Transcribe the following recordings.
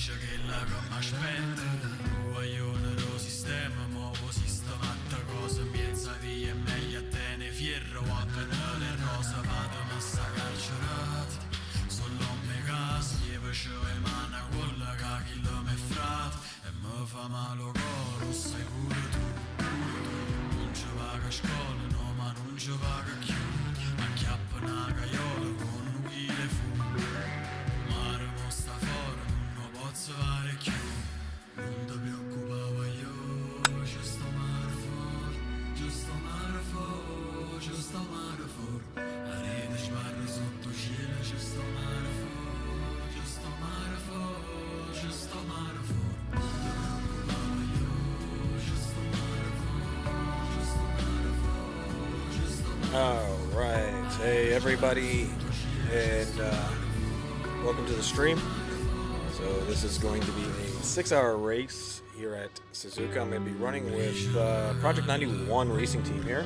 faccia che la gomma spenta. Guaglione lo sistema, muovo sistemata cosa. Miezza via è meglio a te ne fierro, a canale rosa, vado massa carcerata. Solo me gas, lieve c'è emana quella che chilo me frat. E me fa malo coro, sai pure tu. Non ci vaga a scuola, no ma non ci vaga più. Acchiappa una caiola con un chile fu. Mare mo sta fuori, non posso fare più. Non ti preoccupare io, ci sto mare fuori, ci sto mare fuori, ci sto mare fuori. La rete sbarra sotto cielo, ci sto mare fuori, ci sto mare fuori, ci sto mare fuori. Non ti preoccupare io, ci sto mare fuori, ci sto mare fuori, ci sto mare fuori. All right, hey everybody, and welcome to the stream. So this is going to be a 6-hour race here at Suzuka. I'm going to be running with Project 91 racing team here.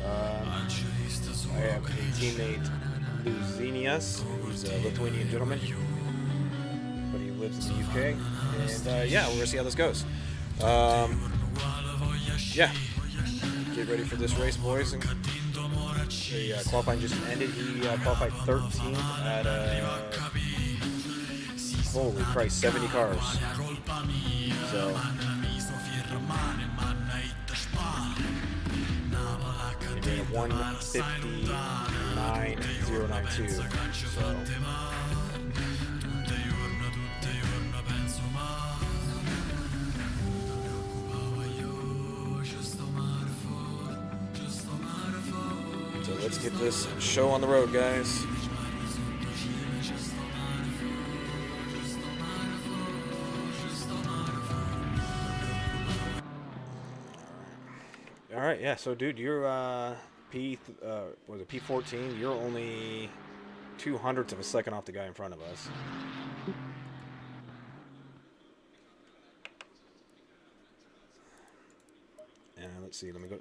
I have a teammate, Luzinias, who's a Lithuanian gentleman, but he lives in the UK. And yeah, we're going to see how this goes. Yeah, get ready for this race, boys. And the qualifying just ended. He qualified 13th at holy Christ, 70 cars. So he made a 1:59.092. So let's get this show on the road, guys. All right, yeah. So, dude, you're was it P14? You're only 0.02 of a second off the guy in front of us. And let's see. Let me go.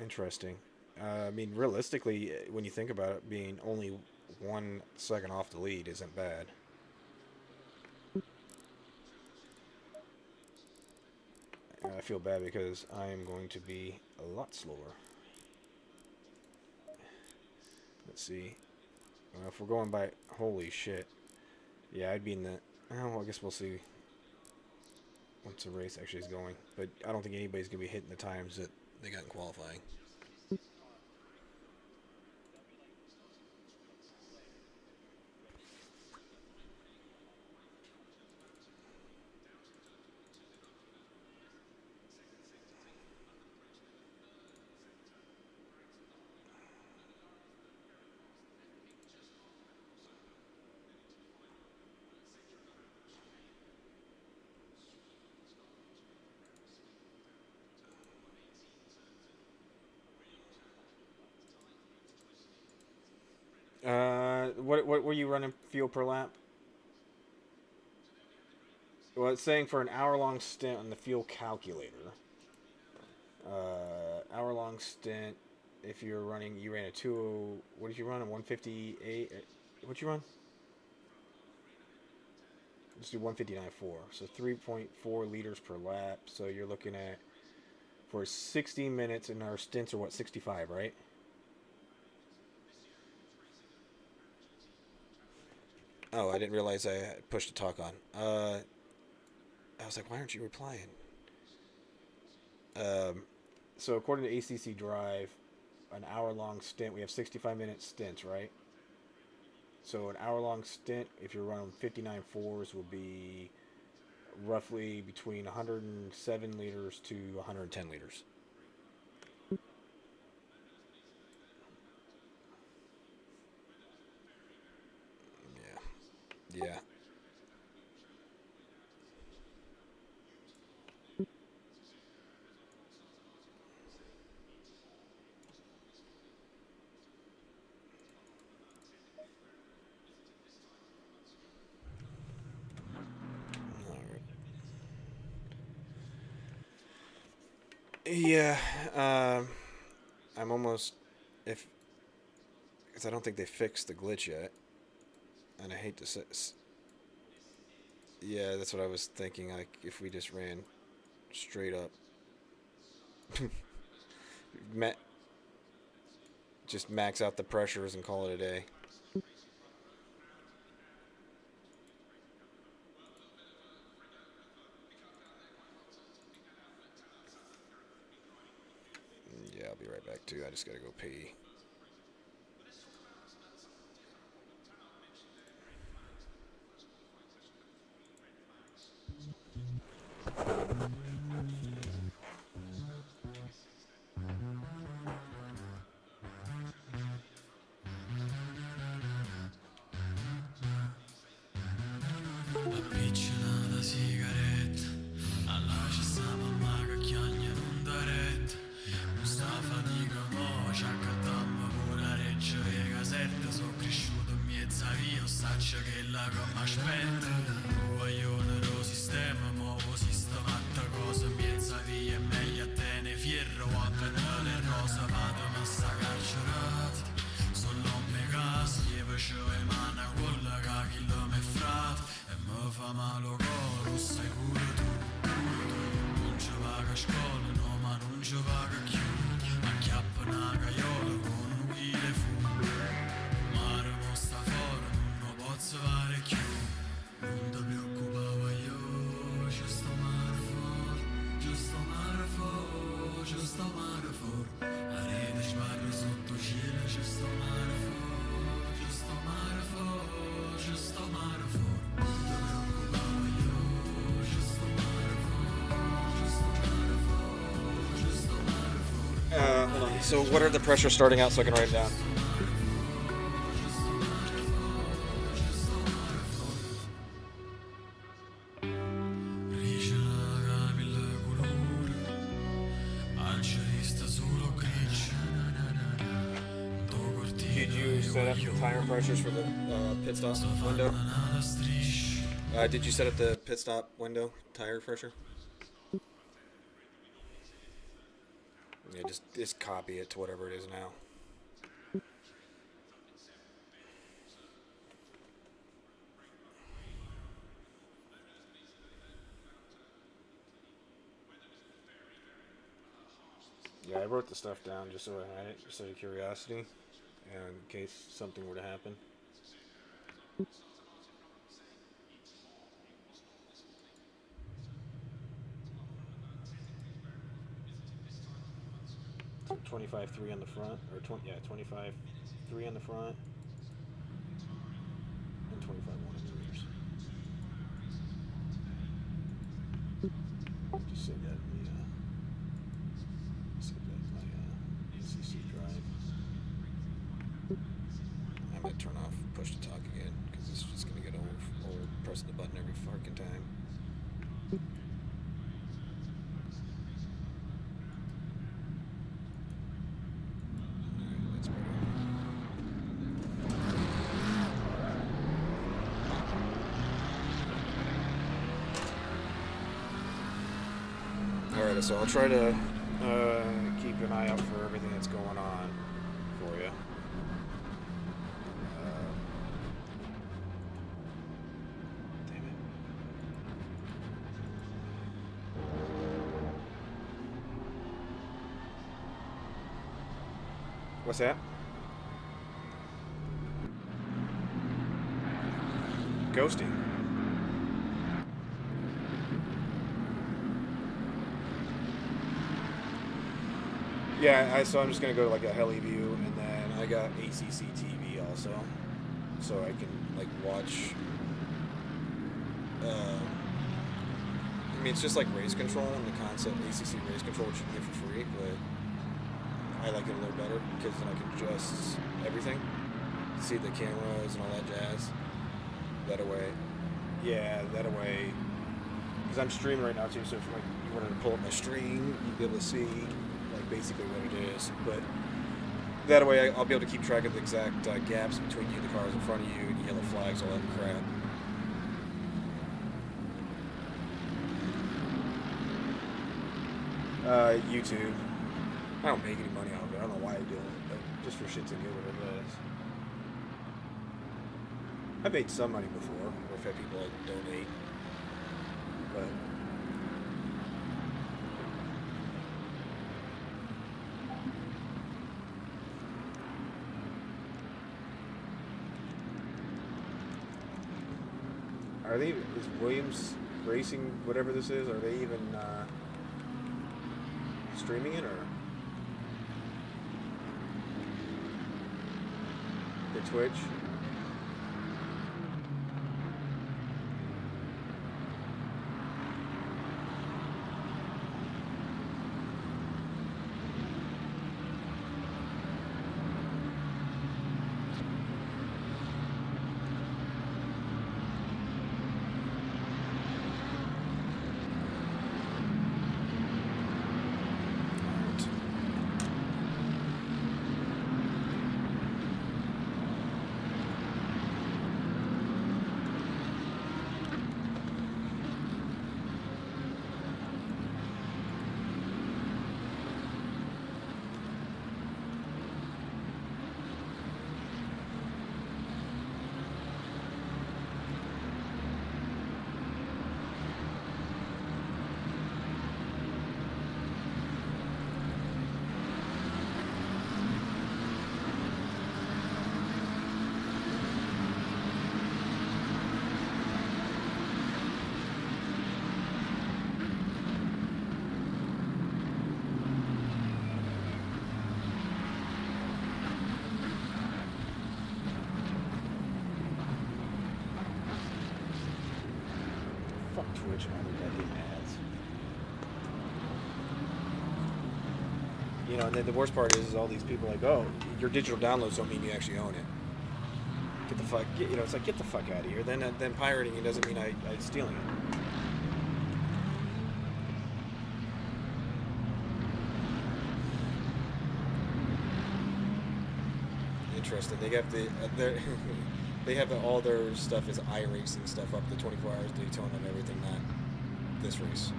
Interesting. I mean, realistically, when you think about it, being only 1 second off the lead isn't bad. I feel bad because I am going to be a lot slower. Let's see. If we're going by... Holy shit. Yeah, I'd be in the... Oh, I guess we'll see once the race actually is going. But I don't think anybody's going to be hitting the times that they got in qualifying. What were you running fuel per lap? Well, it's saying for an hour-long stint on the fuel calculator. Hour-long stint. If you're running, you ran a 2. What did you run? A 158. What'd you run? Let's do 159.4. So 3.4 liters per lap. So you're looking at for 60 minutes, and our stints are what, 65, right? Oh, I didn't realize I pushed the talk on. I was like, why aren't you replying? So according to ACC Drive, an hour-long stint, we have 65-minute stints, right? So an hour-long stint, if you're running 59.4s, will be roughly between 107 liters to 110 liters. Yeah. Yeah, I'm almost if, because I don't think they fixed the glitch yet, and I hate to say, yeah, that's what I was thinking. Like if we just ran straight up, ma- just max out the pressures and call it a day. Yeah, I'll be right back too. I just gotta go pee. Appicciata sigaretta, alla ci sta mamma che chiagna non da retta. Non sta fatica mo, ci accattammo pure a Reggio e Caserta. Sono cresciuto in mezzo a via, saccia che la che m'aspetta. Tu guaglione lo sistema, muovo sistemata cosa. In mezzo a via è meglio a te ne fierro, a canale rosa, vado ma sta carcerata. Solo me casa, gli facevo le mani a quella che chi lo me frate. E mi fa male il cuore, lo sai pure tu. Non ci vaga a scuola, no ma non ci vaga più. Acchiappa una caiola con un chile fu. Mare mo sta fuori, non posso fare più. Non ti preoccupare io, ci sto mare fuori, ci sto mare fuori, ci sto mare fuori. A rete sbarra sotto cielo, ci sto mare fuori, ci sto mare fuori, ci sto mare fuori. Non ti preoccupare io, ci sto mare fuori, ci sto mare fuori, ci sto mare fuori. Hold on. So what are the pressures starting out so I can write it down? Did you set up the tire pressures for the pit stop window? Did you set up the pit stop window tire pressure? Yeah, just copy it to whatever it is now. Yeah, I wrote the stuff down just so I had it, just out of curiosity, and in case something were to happen. So 25.3 on the front, or 25.3 on the front, and 25.1 on the rears. Just save that in the save that in my ACC drive. I'm gonna turn off push to talk again because it's just gonna get old pressing the button every fucking time. Alright, so I'll try to keep an eye out for everything that's going on for you. Damn it. What's that? Ghosting. Yeah, so I'm just gonna go to like a heli view, and then I got ACC TV also, so I can like watch. I mean, it's just like race control and the concept ACC race control, which you can get for free, but I like it a little better because then I can adjust everything, see the cameras and all that jazz. That way, yeah, that way, because I'm streaming right now too. So if like you wanted to pull up my stream, you'd be able to see like basically what it is. But that way, I'll be able to keep track of the exact gaps between you, the cars in front of you, and yellow flags, all that crap. YouTube. I don't make any money out of it. I don't know why I do it, but just for shits and giggles, I guess. I've made some money before, or I've had people like donate, but are they? Is Williams Racing, whatever this is, are they even streaming it or the Twitch? Fuck Twitch and all the goddamn ads. You know, and then the worst part is all these people like, oh, your digital downloads don't mean you actually own it. Get the fuck, you know, it's like, get the fuck out of here. Then pirating it doesn't mean I'm stealing it. Interesting. They got they have all their stuff is iRacing stuff up to 24 hours Daytona and everything that this race.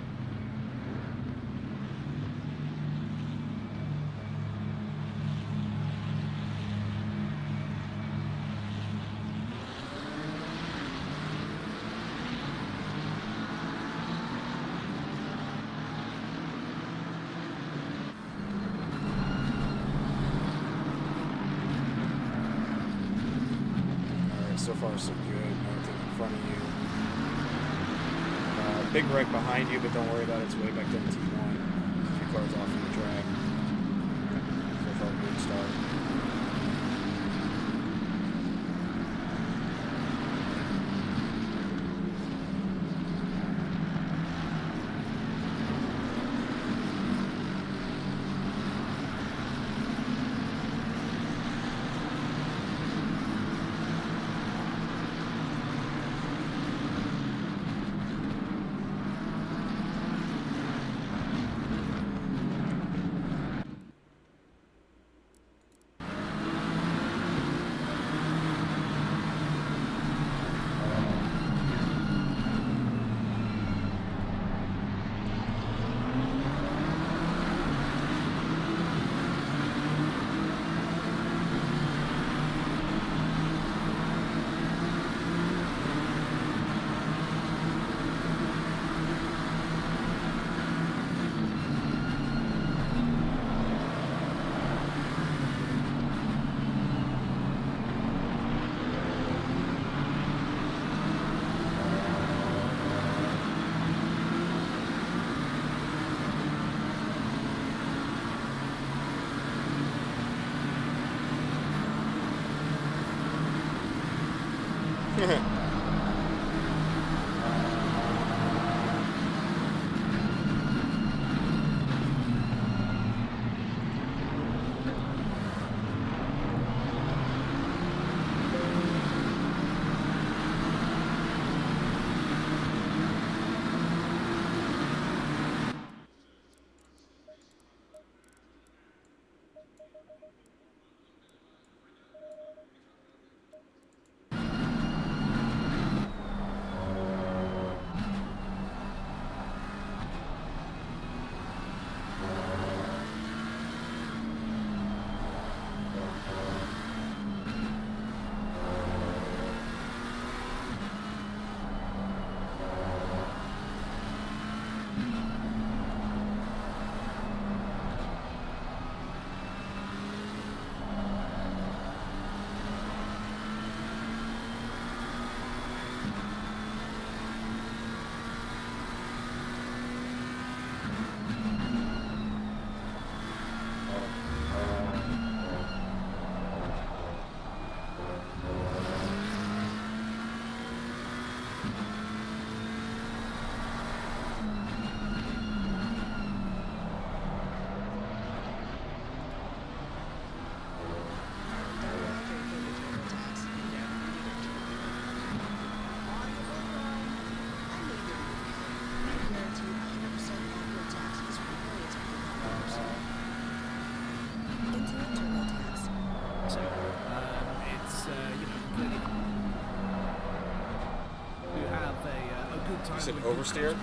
So far, so good. Nothing in front of you. Big wreck behind you, but don't worry about it. It's way back down to T1. A few cars off from the track. So far, good start. said oversteer?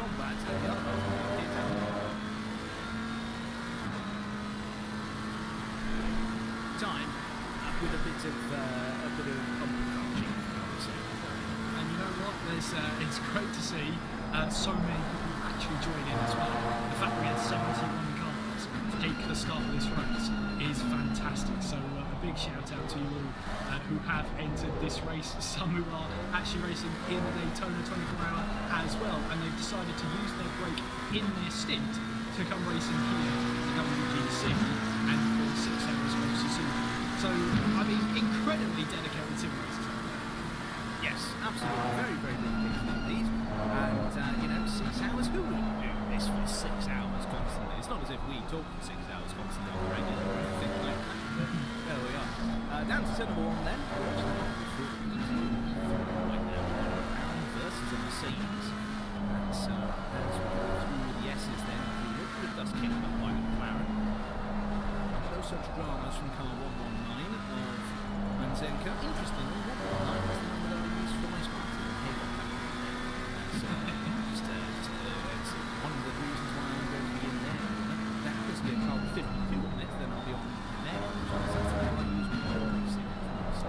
Time with a bit of crunching, I would say. And you know what? It's great to see so many people actually join in as well. The fact we had 71 cars take the start of this race is fantastic. So a big shout out to you all who have entered this race. Some who are actually racing in the Daytona 24-hour as well, and they've decided to use their break in their stint to come racing here at WGC and for 6 hours of Suzuka. So, I mean, incredibly dedicated sim racers out there. Yes, absolutely. Very, very dedicated indeed. And, you know, 6 hours, who would do this for 6 hours constantly? It's not as if we talk for 6 hours constantly on the regular or anything like that, but there we are. Down to turn number 1 then. Right now, McLaren versus a Mercedes. And so, as we go through the S's then, it does kick up by McLaren. No such dramas from car 119 of Manzenko. Interestingly, 119 is the number that we use for my Spartan. That's it's one of the reasons why I'm going to be in there. That happens to be a car with 52 on it, then I'll be on there. That's the one I use with my racing. So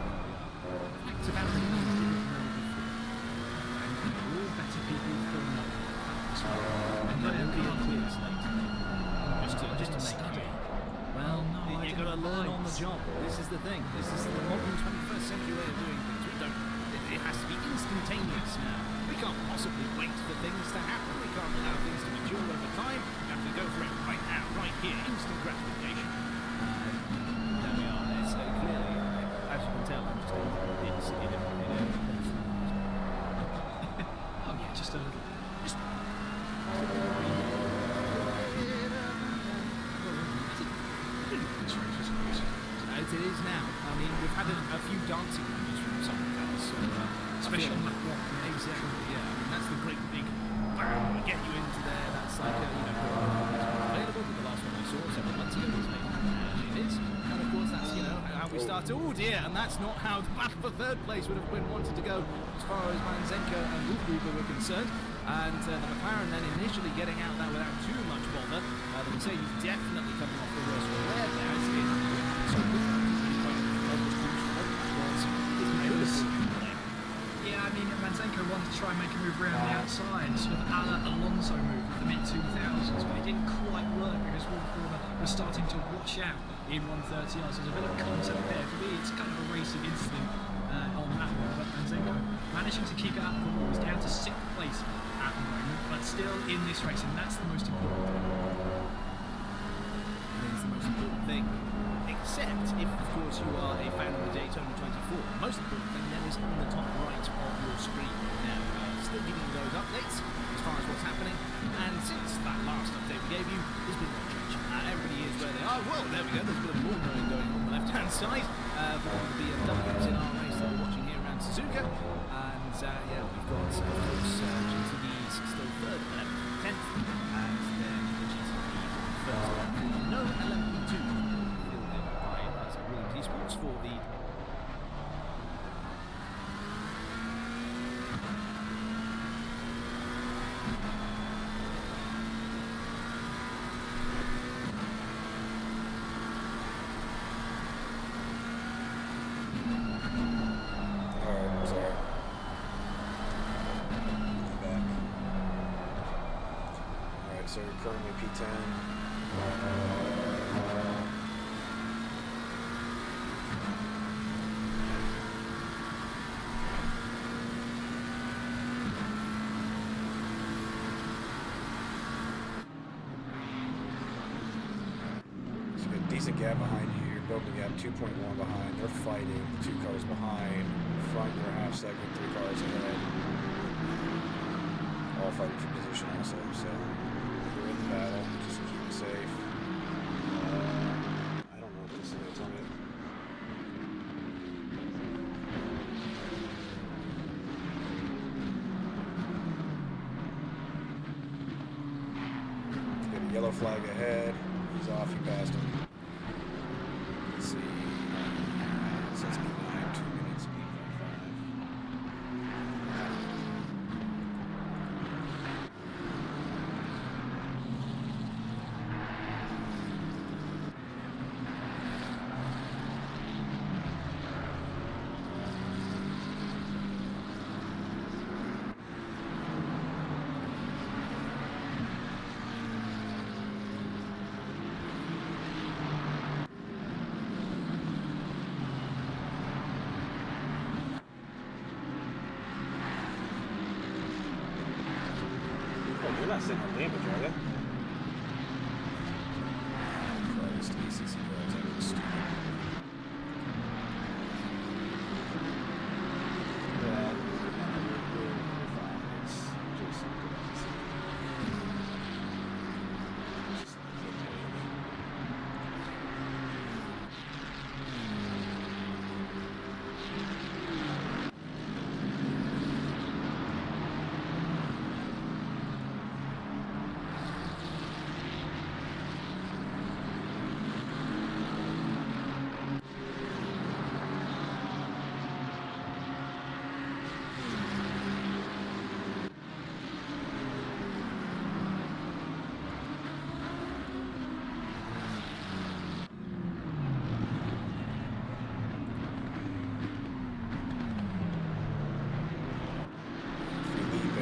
there we are. Facts about the number we didn't know before. And all better people filling up as well. And There'll be a clear slate. Just to make study. it. Well, No, I you've got to don't learn like on the job. This is the thing. This is the modern 21st century way of doing things. We don't. It has to be instantaneous now. We can't possibly wait for things to happen. We can't allow things to mature over time. We have to go for it right now, right here. Instant gratification. There we are. It's clearly, as you can tell, I'm just in a Oh yeah, just a little. just it is now. I mean, we've had a few dancing moments from some of the cars, so, Especially on that walk. exactly, yeah. I mean, that's the great big bam, get you into there. That's like available. But the last one we saw several months ago was made it is, and of course that's how we started. Oh dear, and that's not how the battle for third place would have been wanted to go as far as Manzenko and Wolfgruber were concerned. And the McLaren then initially getting out that without too much bother. The Mercedes definitely coming off the worst from there. Yeah, I mean, Manzenko wanted to try and make a move around the outside, sort of a la Alonso move of the mid-2000s, but it didn't quite work because Wolfgruber was starting to wash out in 130 yards. There's a bit of contact there. For me, it's kind of a racing incident on that one, but Manzenko managing to keep it out of the wall. He's down to 6th place at the moment, but still in this race, and that's the most important thing. It's the most important thing, except if, of course, you are a fan of the Daytona 24. The most important thing then is on the top right of your screen. Now, still giving you those updates as far as what's happening, and since that last update we gave you, there's been no change. Everybody is where they are. Well, there we go. There's a bit of lawnmowing going on the left-hand side for the BMWs in our race that we're watching here around Suzuka. And yeah, we've got, of course, GTVs still 3rd, 11th, 10th, and then the GTVs 1st. No LMP2 fielded by Williams Esports for the So we're currently P10. So a decent gap behind you. You're building a gap 2.1 behind. They're fighting. 2 cars behind. Front, you're a half second. 3 cars ahead. All fighting for position also. So in the battle, just to keep it safe. I don't know if this is going to tell me. Got a yellow flag ahead. He's off. He passed him. Let's see. It says P9, 2 minutes, 8.55. not sitting on damage, are they? Christ, ACC guys, that looks stupid. That, we're fine. It's just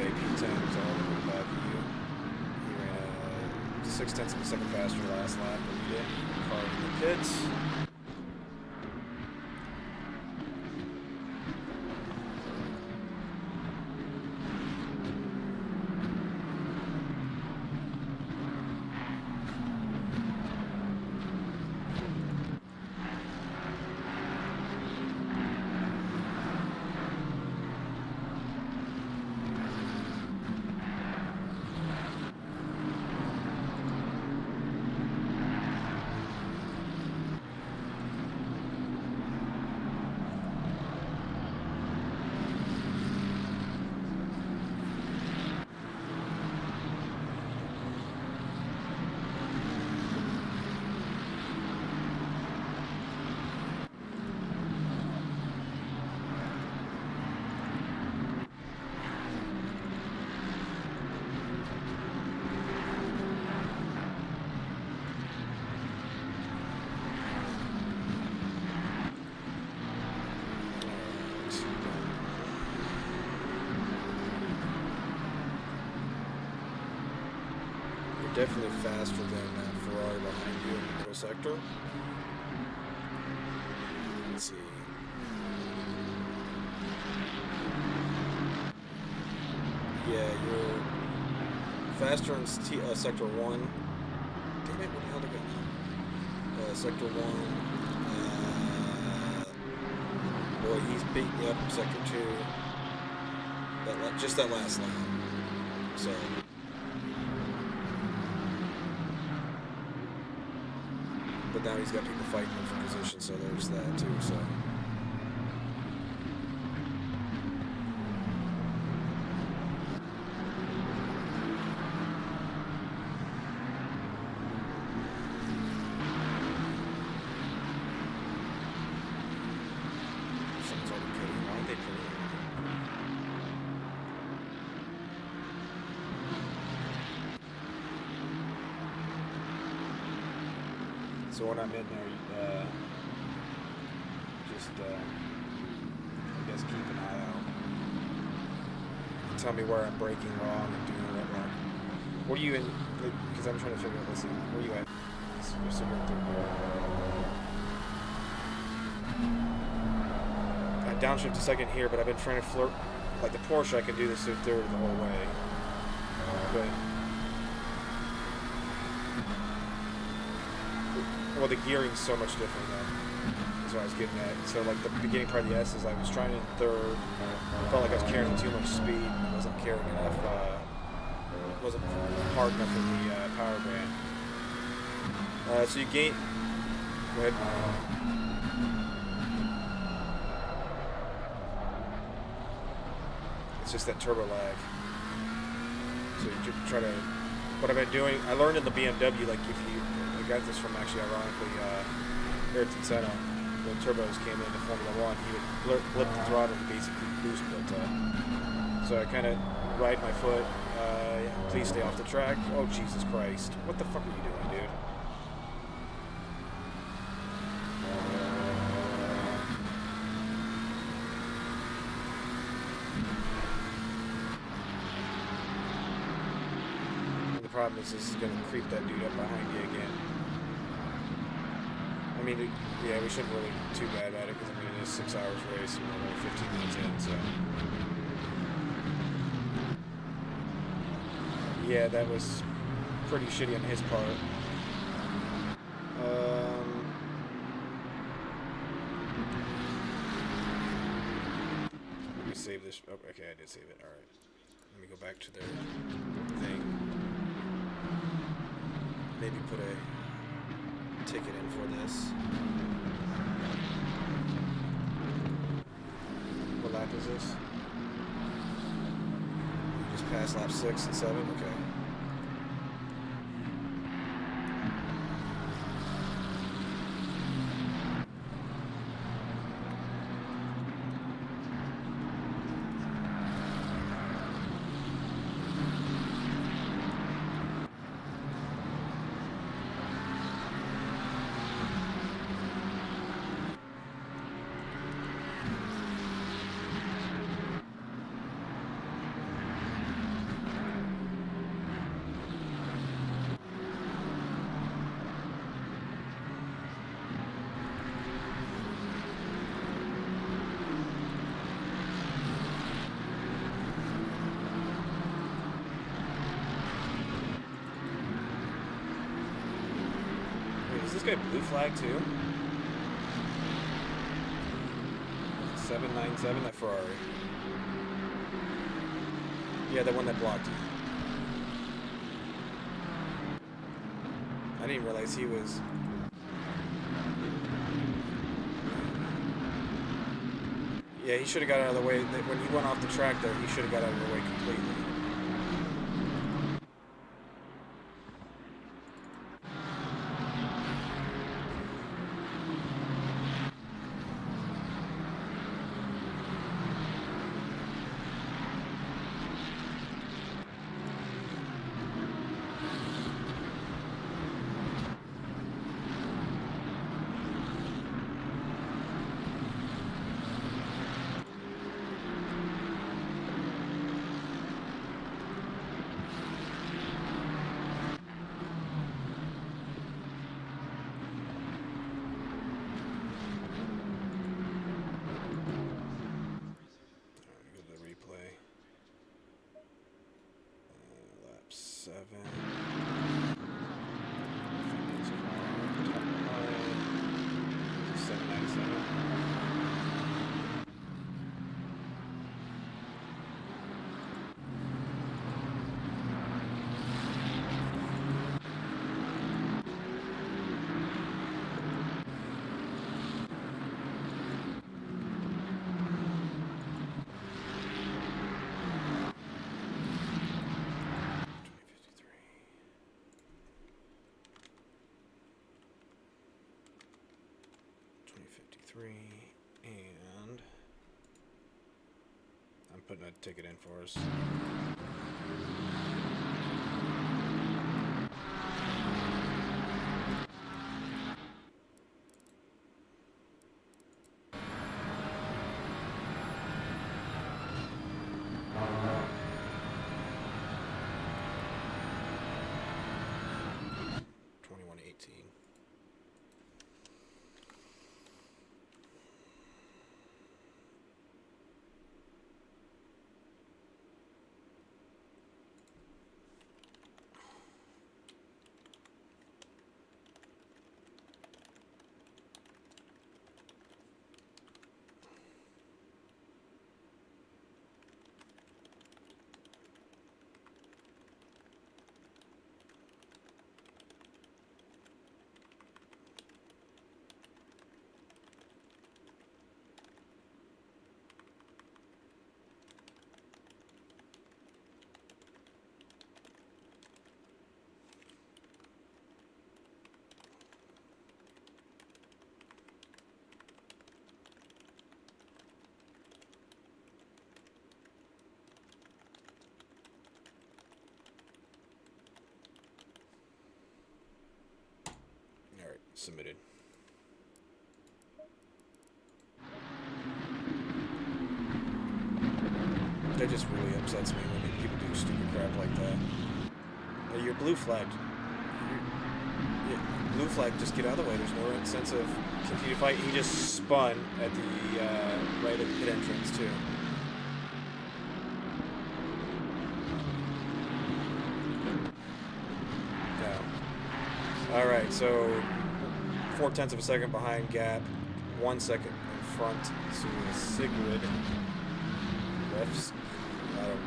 P10 was all the way back to you. He ran 6/10 of a second faster last lap, but he did. Car in the pits. Definitely faster than that Ferrari behind you in the middle sector. Let's see. Yeah, you're faster in sector 1. Damn it, what the hell did I go? Sector 1. Boy, he's beating me up in sector 2. Just that last lap. So. But now he's got people fighting him for position, so there's that too. So. Someone's already pitting. Why aren't they pitting? So when I'm in there, just I guess keep an eye out. Tell me where I'm breaking wrong and doing it wrong. What are you in? Because I'm trying to figure out this. Where are you at? You're still going through. I downshift a second here, but I've been trying to flirt. Like the Porsche, I can do this through third the whole way. But well, the gearing's so much different than that's what I was getting at. So like the beginning part of the S's, I was trying in third. Felt like I was carrying too much speed. And wasn't carrying enough. Wasn't hard enough for the power band. So you gain. Go ahead. It's just that turbo lag. So you try to. What I've been doing, I learned in the BMW, like if you. I got this from actually, ironically, Ayrton Senna. When turbos came into Formula 1, he would blip the throttle to basically boost it. So I kind of ride my foot. Please stay off the track. Oh, Jesus Christ. What the fuck are you doing, dude? And the problem is this is going to creep that dude up behind you again. I mean, yeah, we shouldn't really be too bad at it because, I mean, it is 6 hours race and we're only 15 minutes in, so. Yeah, that was pretty shitty on his part. Let me save this. Oh, okay, I did save it. All right. Let me go back to their thing. Maybe put a ticket in for this. What lap is this? You just passed lap 6 and 7? Okay. Is this guy blue flag too? 797, that Ferrari. Yeah, the one that blocked you. I didn't realize he was... Yeah, he should have got out of the way. When he went off the track there, he should have got out of the way completely. And I'm putting a ticket in for us. Submitted. That just really upsets me when people do stupid crap like that. You're blue flagged. Blue flag, just get out of the way. There's no sense of continue to fight. He just spun at the right at the pit entrance too. All right, so 0.4 of a second behind gap, 1 second in front to Sigrid. Refs. I don't know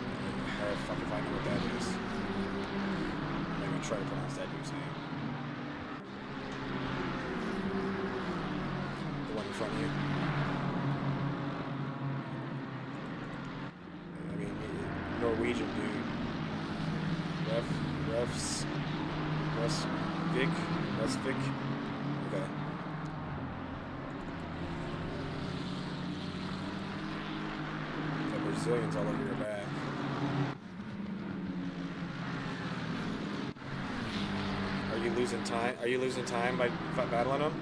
how the fuck if I know what that is. I'm gonna try to pronounce that dude's name. The one in front of you. I mean, Norwegian dude. Resvik. Okay. The Brazilians all over your back. Are you losing time? Are you losing time by battling them?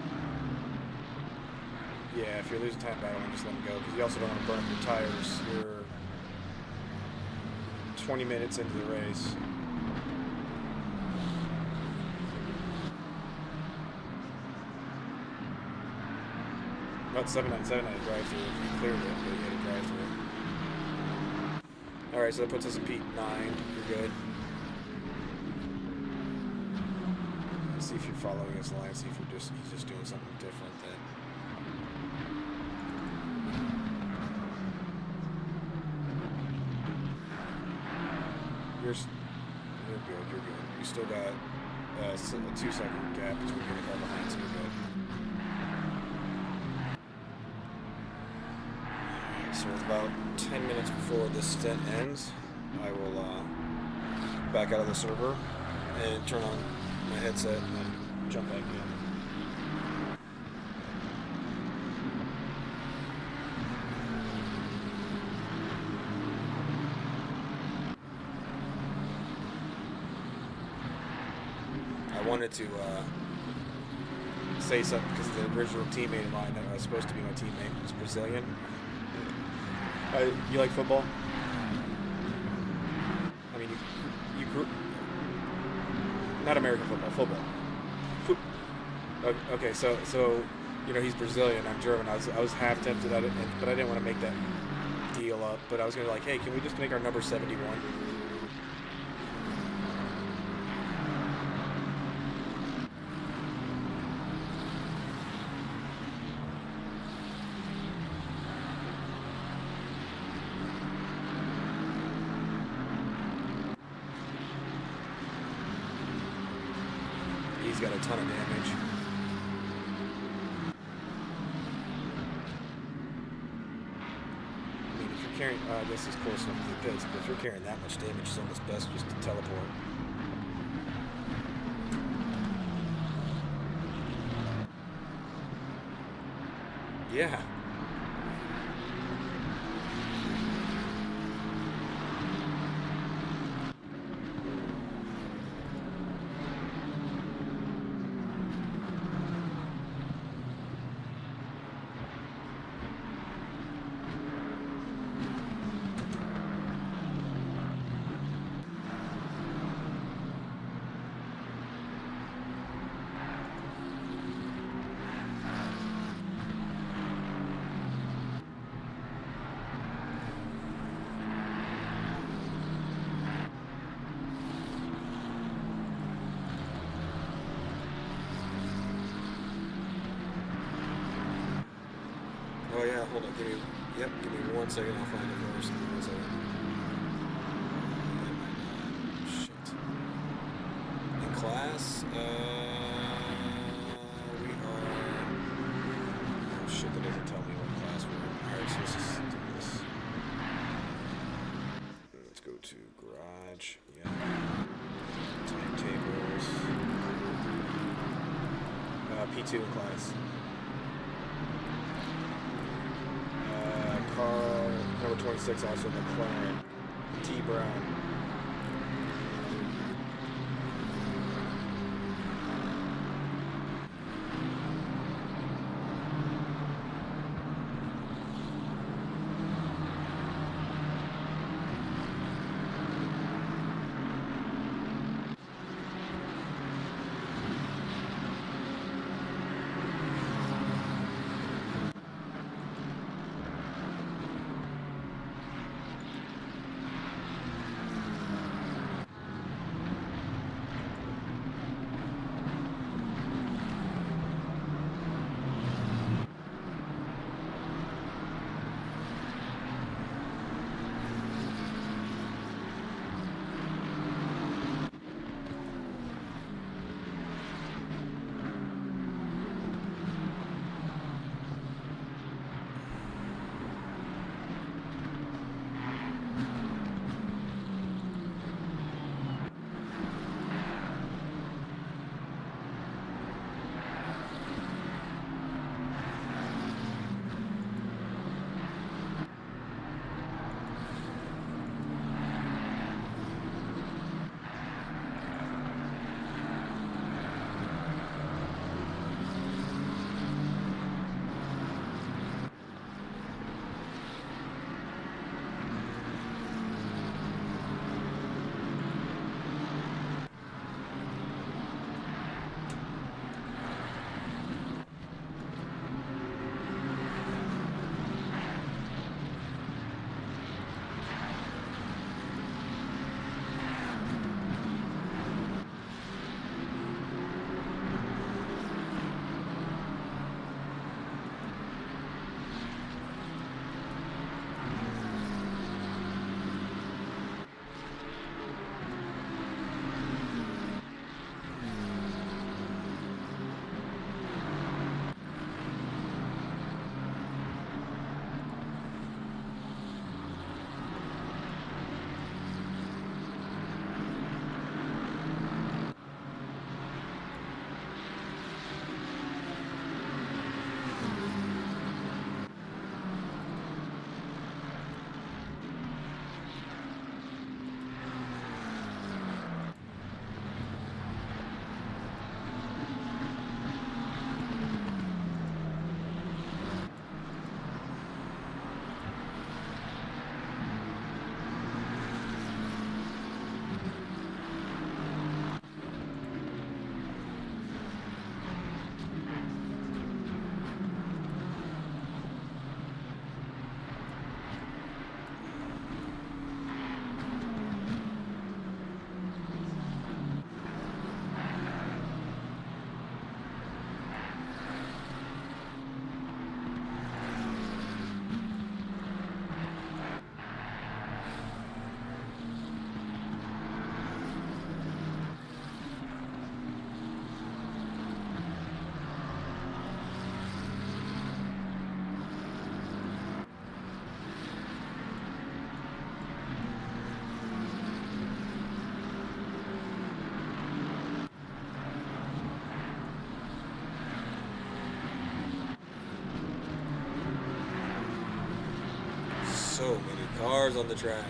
Yeah, if you're losing time battling, just let them go. Because you also don't want to burn up your tires. You're 20 minutes into the race. About 797 had a drive-through. You cleared it, but you had a drive-through. Alright, so that puts us at P9. You're good. Let's see if you're following his line. See if he's just doing something different then. You're good. You still got a 2-second gap between you and the car behind, so you're good. So with about 10 minutes before this stint ends, I will back out of the server and turn on my headset and then jump back in. I wanted to say something because the original teammate of mine that was supposed to be my teammate was Brazilian. You like football? I mean, you grew... Not American football. Okay, so you know, he's Brazilian, I'm German. I was half tempted at it, but I didn't want to make that deal up. But I was going to be like, hey, can we just make our number 71? He's got a ton of damage. I mean, if you're carrying, this is close enough to the pits, but if you're carrying that much damage, it's almost best just to teleport. Yeah. Oh yeah, hold on, give me 1 second, I'll find it first. 1 second. Shit. In class, we are... Oh shit, that doesn't tell me what class we're in. Alright, so let's just do this. Let's go to garage, yeah. Timetables. P2 in class. Car number 26, also McLaren. T. Brown. Cars on the track.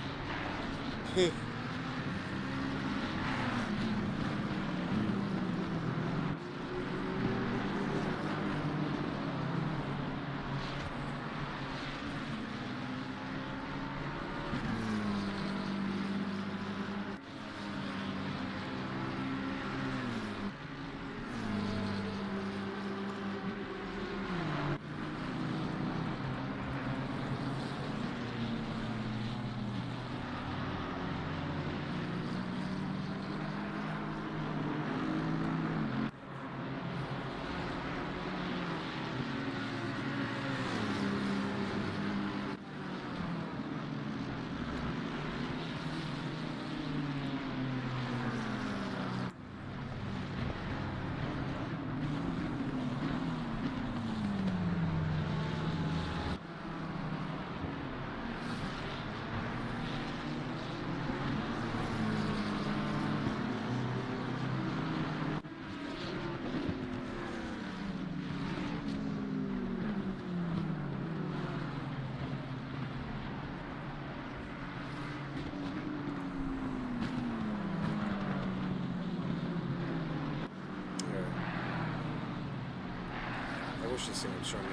I wish this thing would show me.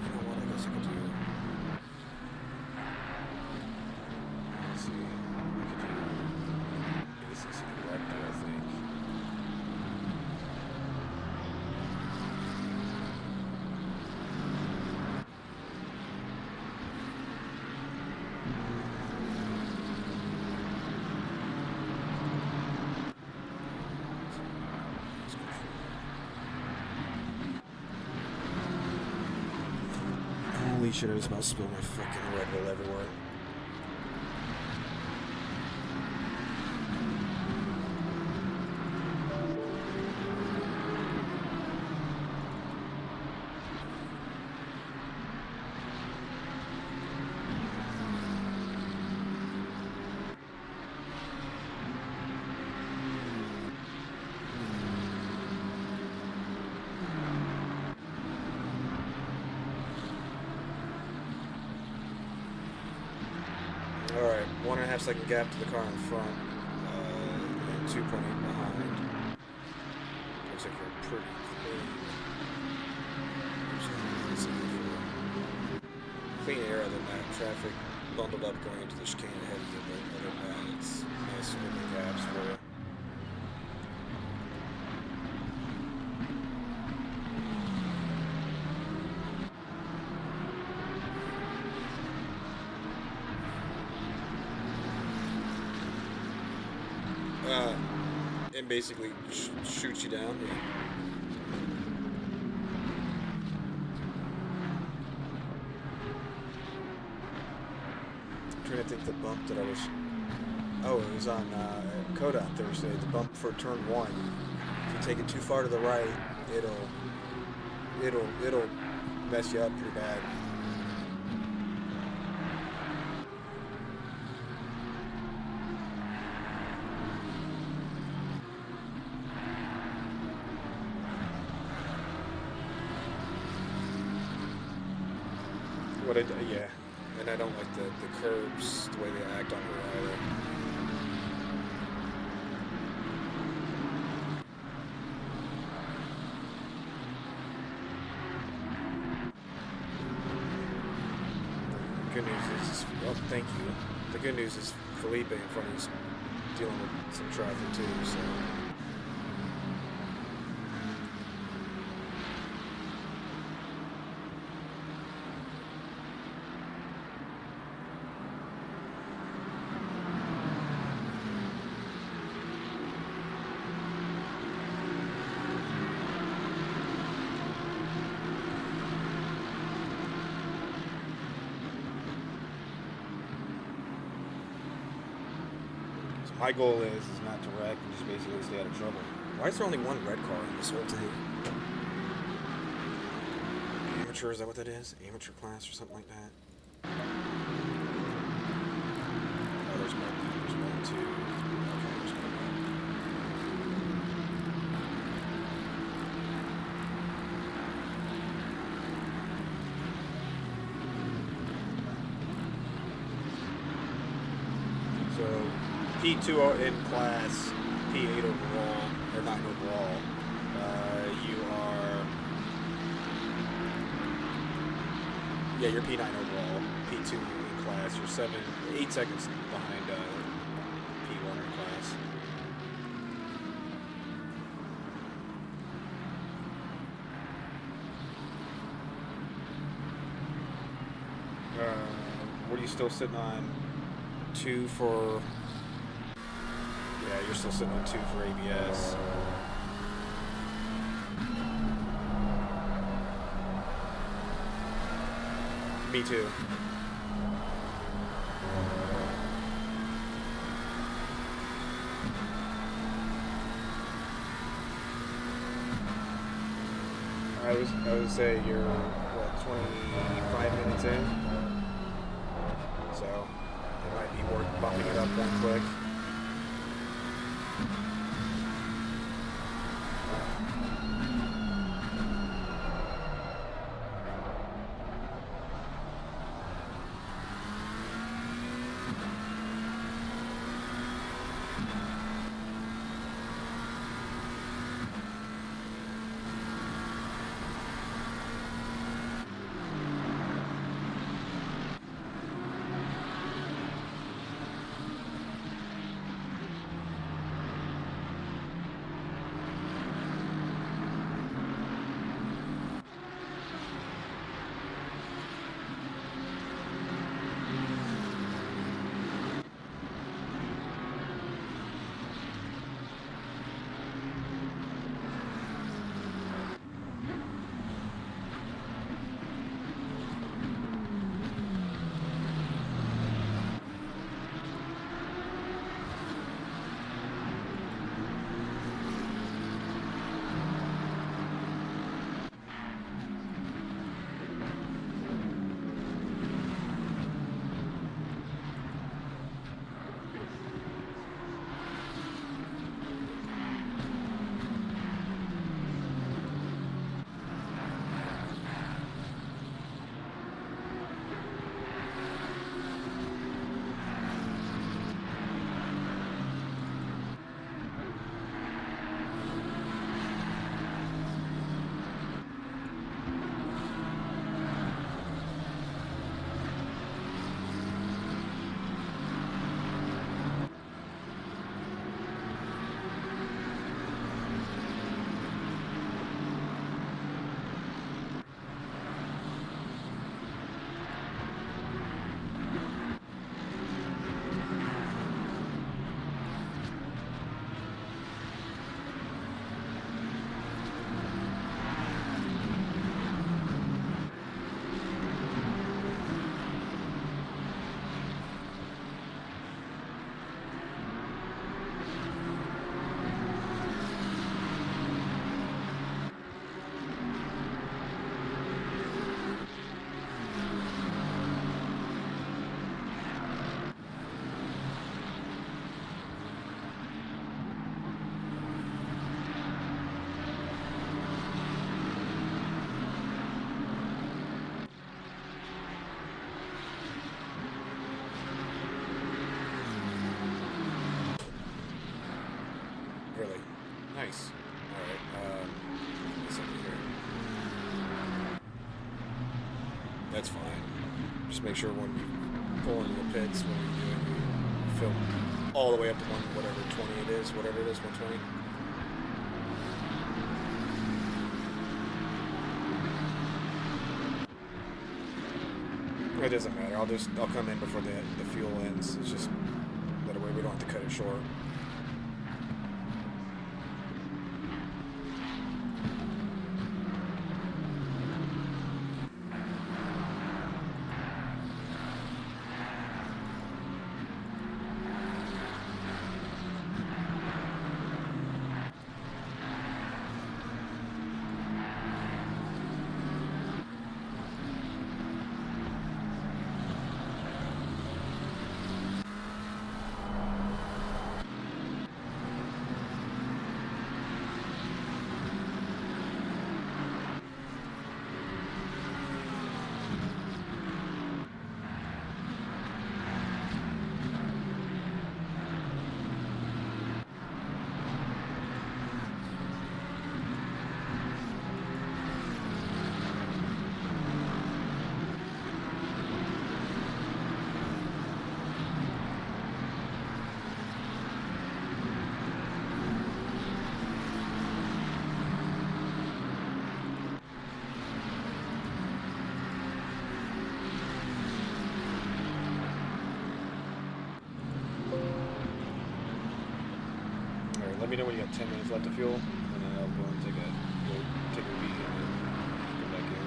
You know what? I guess I could do. Let's see. I could do ACC director, I think. Holy shit, I was about to spill my fucking Red Bull everywhere. Alright, 1.5 second gap to the car in front, and 2.8 behind. Looks like you're pretty clean. Clean air other than that. Traffic bundled up going into the chicane ahead of you, but other than that, it's nice open gaps for you. And basically shoots you down. Yeah. I'm trying to think the bump that I was. Oh, it was on Coda on Thursday. The bump for turn 1. If you take it too far to the right, it'll mess you up pretty bad. Yeah, and I don't like the curbs, the way they act on her either. The good news is, well, thank you. The good news is Felipe in front of you is dealing with some traffic too, so. My goal is not to wreck and just basically stay out of trouble. Why is there only one red car in this whole thing? Amateur, is that what that is? Amateur class or something like that? Oh, there's one, two. Okay, there's one. P2 in class, P8 overall, or 9 overall. You are... Yeah, you're P9 overall, P2 in class. You're 8 seconds behind P1 in class. What are you still sitting on? 2 for... Yeah, you're still sitting on 2 for ABS. Me too. I would say you're what, 25 minutes in, so it might be worth bumping it up one click. Really? Nice. Alright, what's up here? That's fine. Just make sure when you pull into the pits, when you're doing, you film all the way up to whatever 20 it is, whatever it is, 120. It doesn't matter. I'll come in before the fuel ends. It's just that way we don't have to cut it short. let me know when you got 10 minutes left to fuel, and then I'll go and take a wee and then come back in.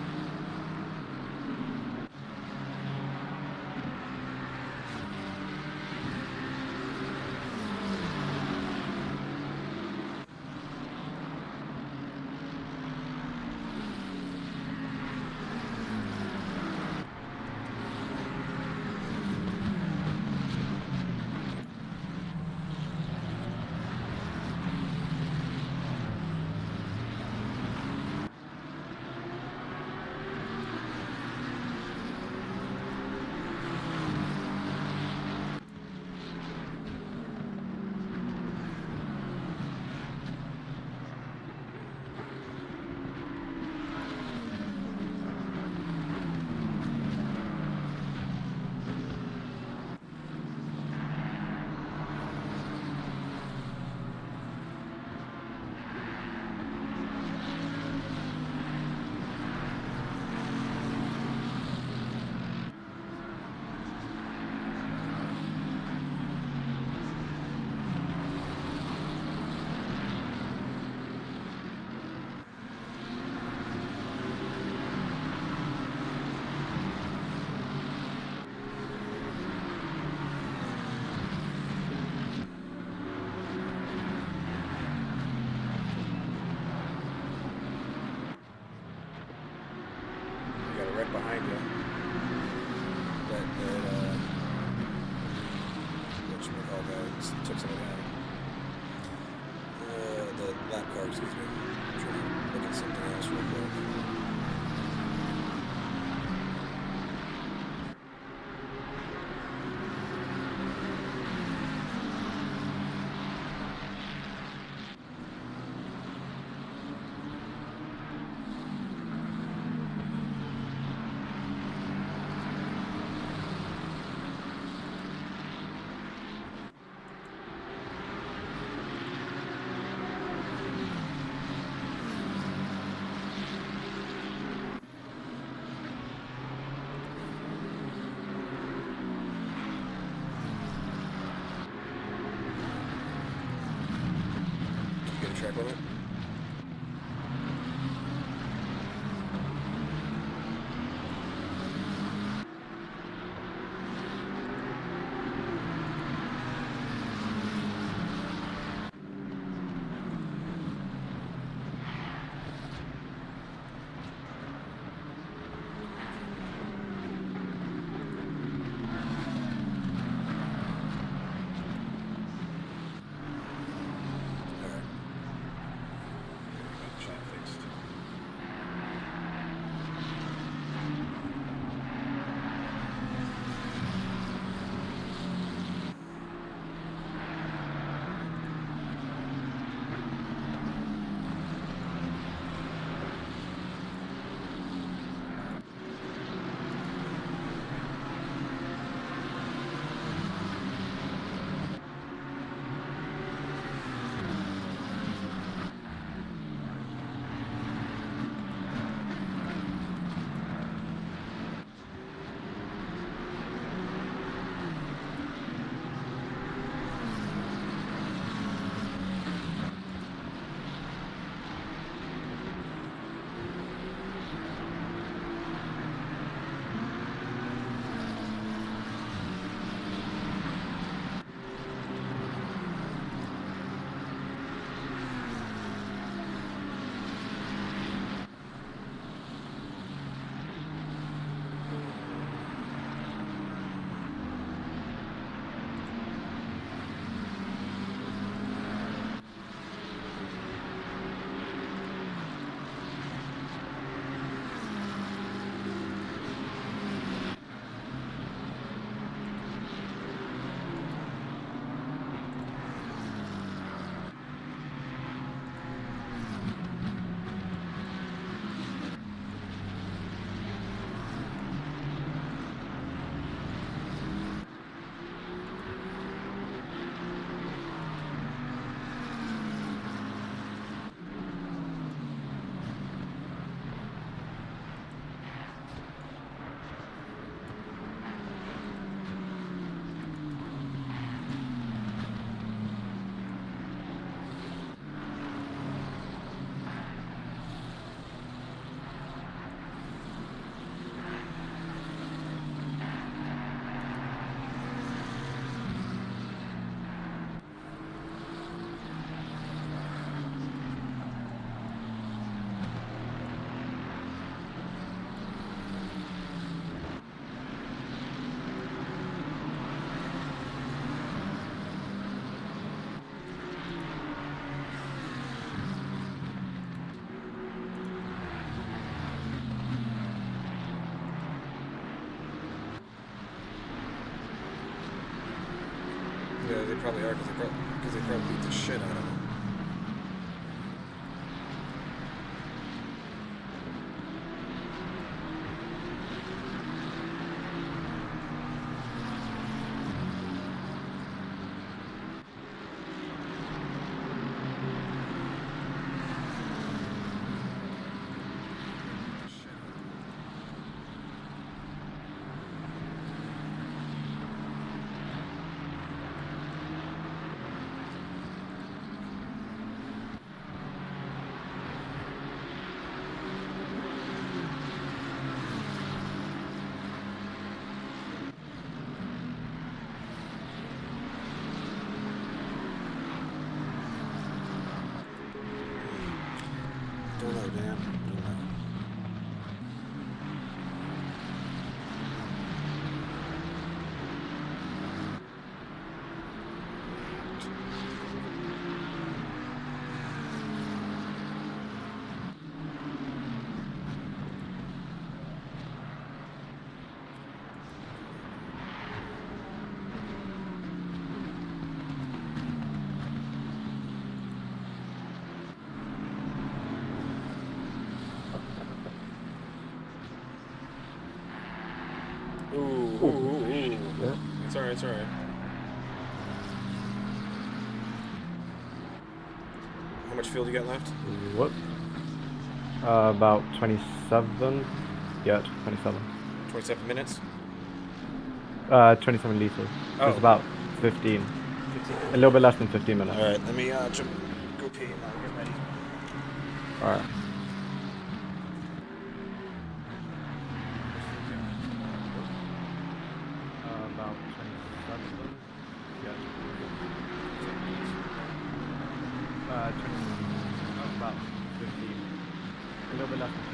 Right behind you. Whatchamacallit, took somebody out. The lap car, excuse me. I'm trying to look at something else real quick. Track limit. they probably are, because they probably beat the shit out of him. Don't know, Dan. Don't know. Ooh. Yeah. It's alright, it's alright. How much fuel do you got left? What? About 27. Yeah, 27. 27 minutes? 27 liters. Oh. It's about 15. A little bit less than 15 minutes. Alright, let me go pee and I'll get ready. Alright. About 27. Yeah. 20, about 15. A little bit less than 15.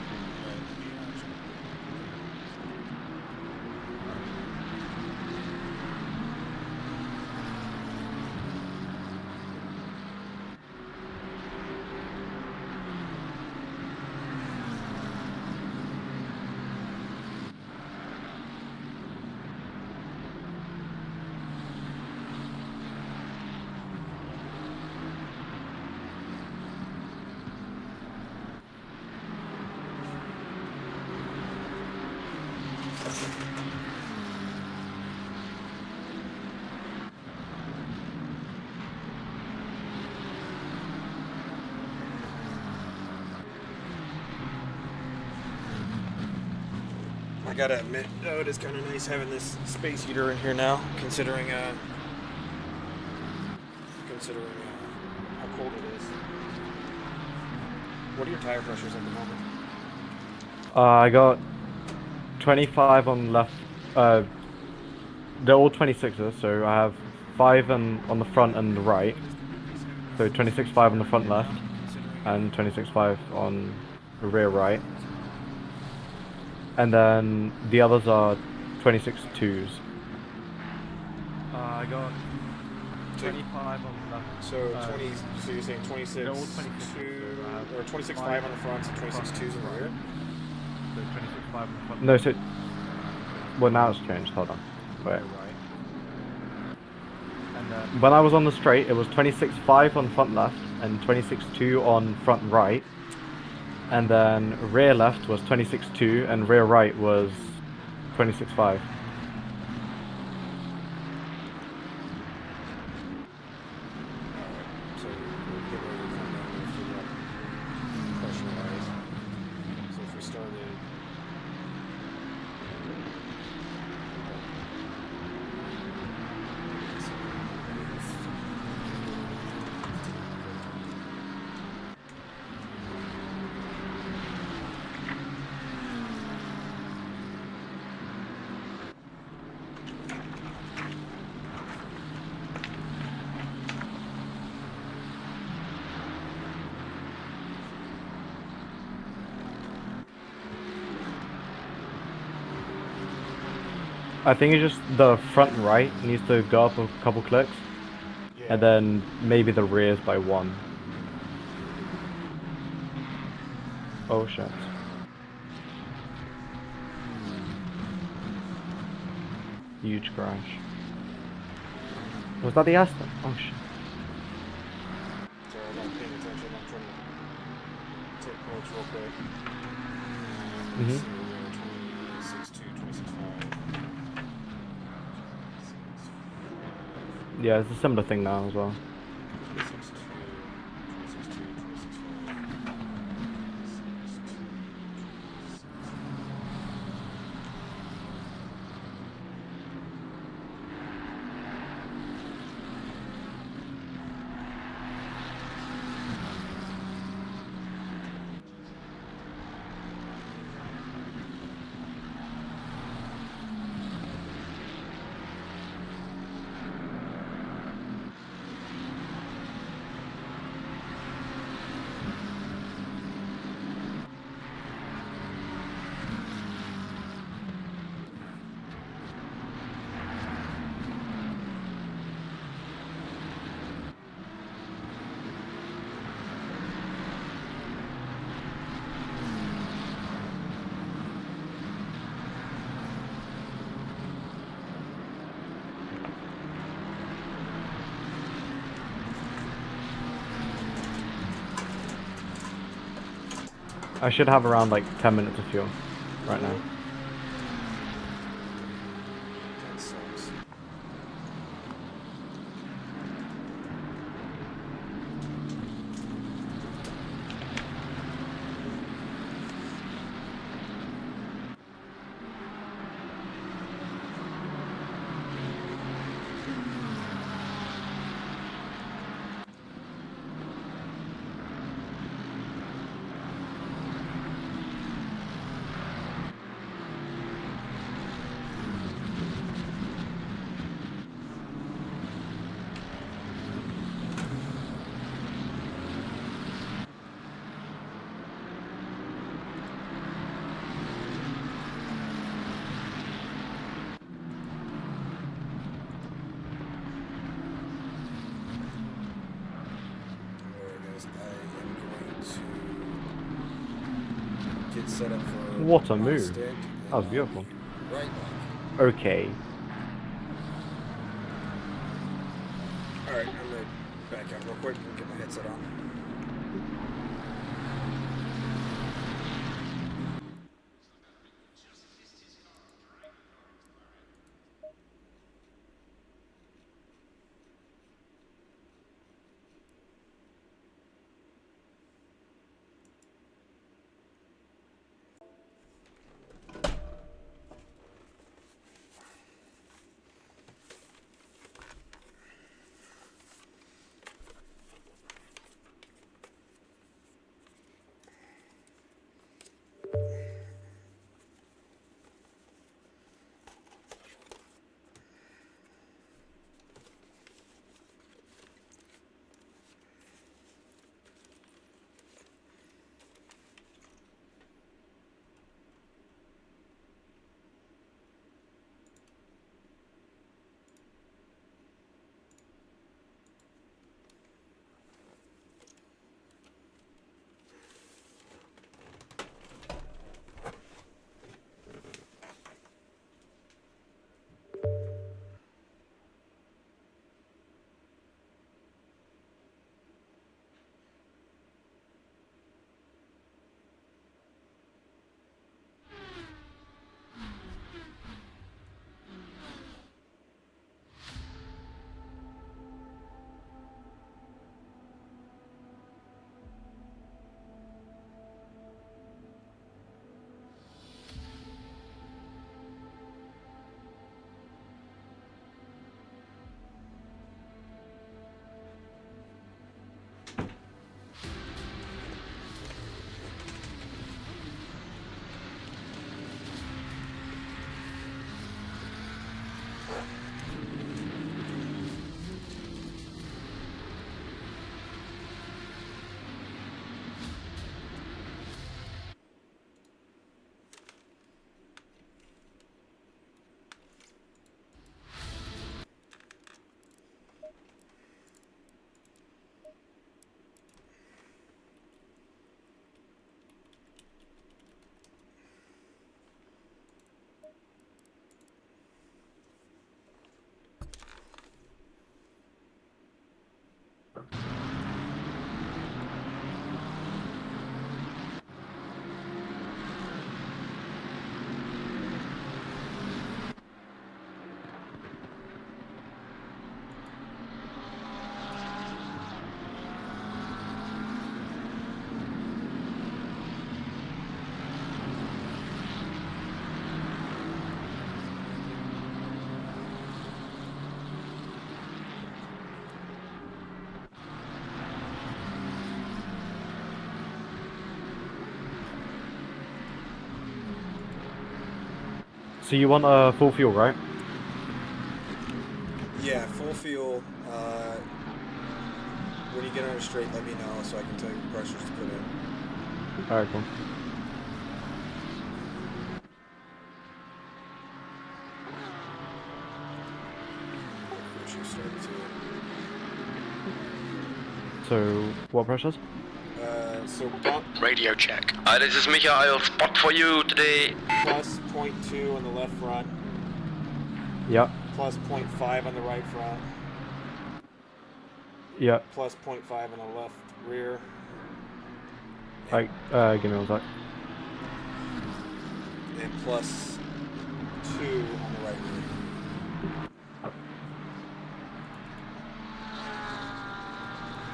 I gotta admit, it is kind of nice having this space heater in here now, considering how cold it is. What are your tire pressures at the moment? I got 25 on left. They're all 26s, so I have 5 on the front and the right. So 26.5 on the front left, and 26.5 on the rear right. And then the others are 26.2s. I got 25 on the left. So 20. So you're saying 26, they're all 26, 2, so I have or 26.5 5 on the front and 26.2s in the rear. So 26.5 on the front. No, so well now it's changed. Hold on. Wait. And when I was on the straight, it was 26.5 on front left and 26.2 on front right. And then rear left was 26.2 and rear right was 26.5. So we'll get ready to come down and figure out pressure-wise. So if we started. I think it's just the front right needs to go up a couple clicks, and then maybe the rears by 1. Oh shit. Huge crash. Was that the Aston? Oh shit. Sorry, I'm not paying attention. I'm trying to take notes real quick. Mhm. So we're 26.2, 26.5. Yeah, it's a similar thing now as well. 26.2, 26.2, 26.5. I should have around like 10 minutes of fuel right now. That sucks. Get set up for What a my move. stint, That was and beautiful. Right back. Okay. Alright, I'm gonna back out real quick and get my headset on. So you want full fuel, right? Yeah, full fuel. When you get on a straight, let me know so I can tell you what pressures to put in. Alright, cool. Pressure started to. So, what pressures? So bump Radio check. This is Michael. Spot for you today. plus 0.2 on the left front, Yeah, plus 0.5 on the right front, yeah. plus 0.5 on the left rear. Like, give me one sec. And plus 2 on the right rear.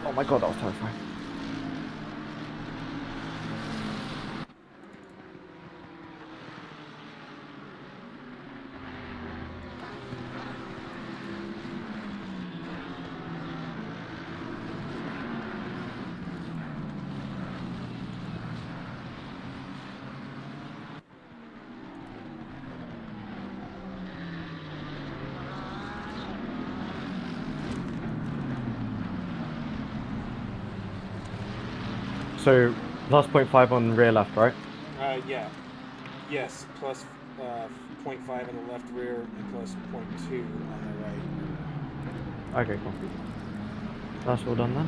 Oh my god, that was terrifying. So, plus 0.5 on rear left, right? Yeah. Yes, plus 0.5 on the left rear and plus 0.2 on the right. Okay, cool. That's all done then.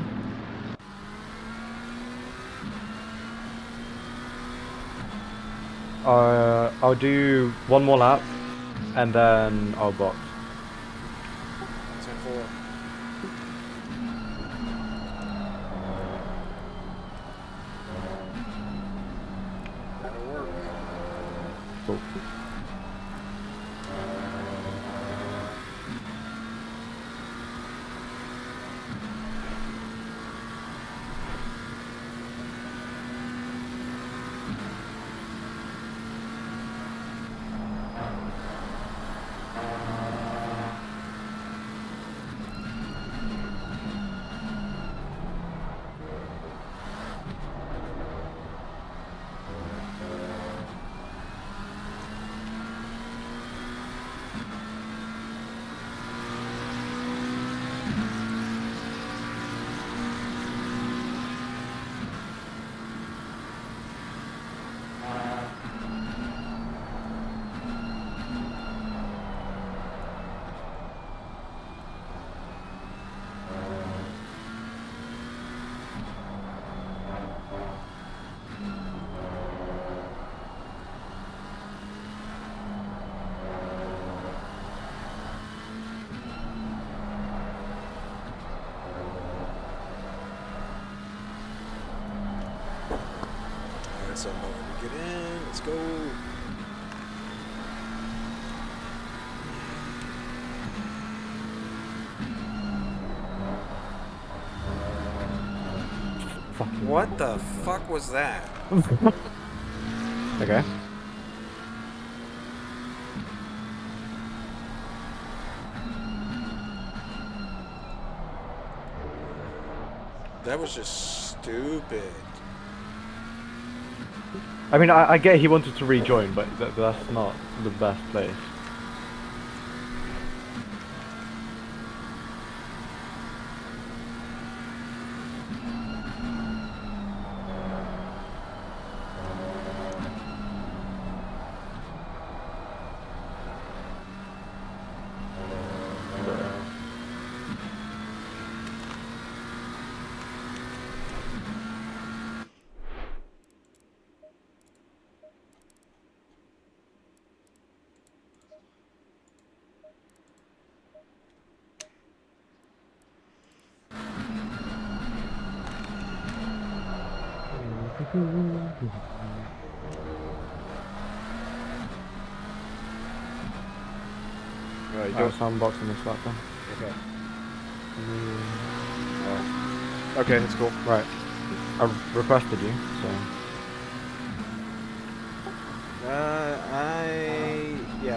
I'll do one more lap, and then I'll box. 10-4. That'll work. Cool. Alright, so I'm going to get in. Let's go. Fucking. What the fuck was that? Okay. That was just stupid. I mean, I get he wanted to rejoin, but that's not the best place. Right, I'll sandbox in this lap then. Okay. Okay, that's cool. Right. I requested you, so.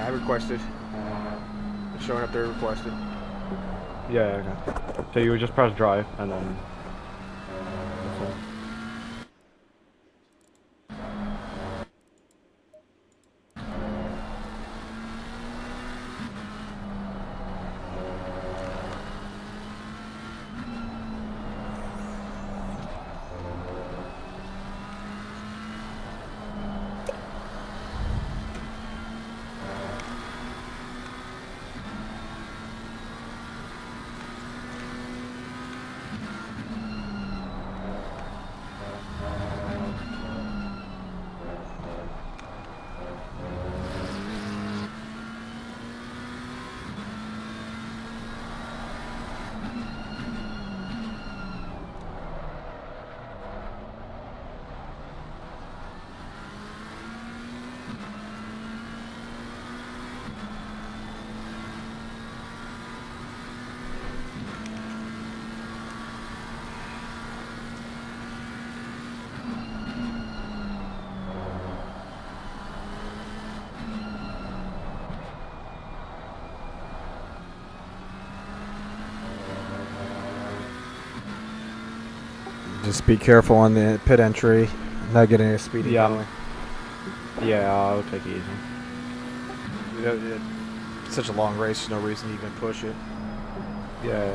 I requested. It's showing up there requested. Yeah, okay. So you would just press drive and then. That's all. Just be careful on the pit entry. Not getting a speeding Yeah. penalty. Yeah, I'll take it easy. It's such a long race, there's no reason to even push it. Yeah.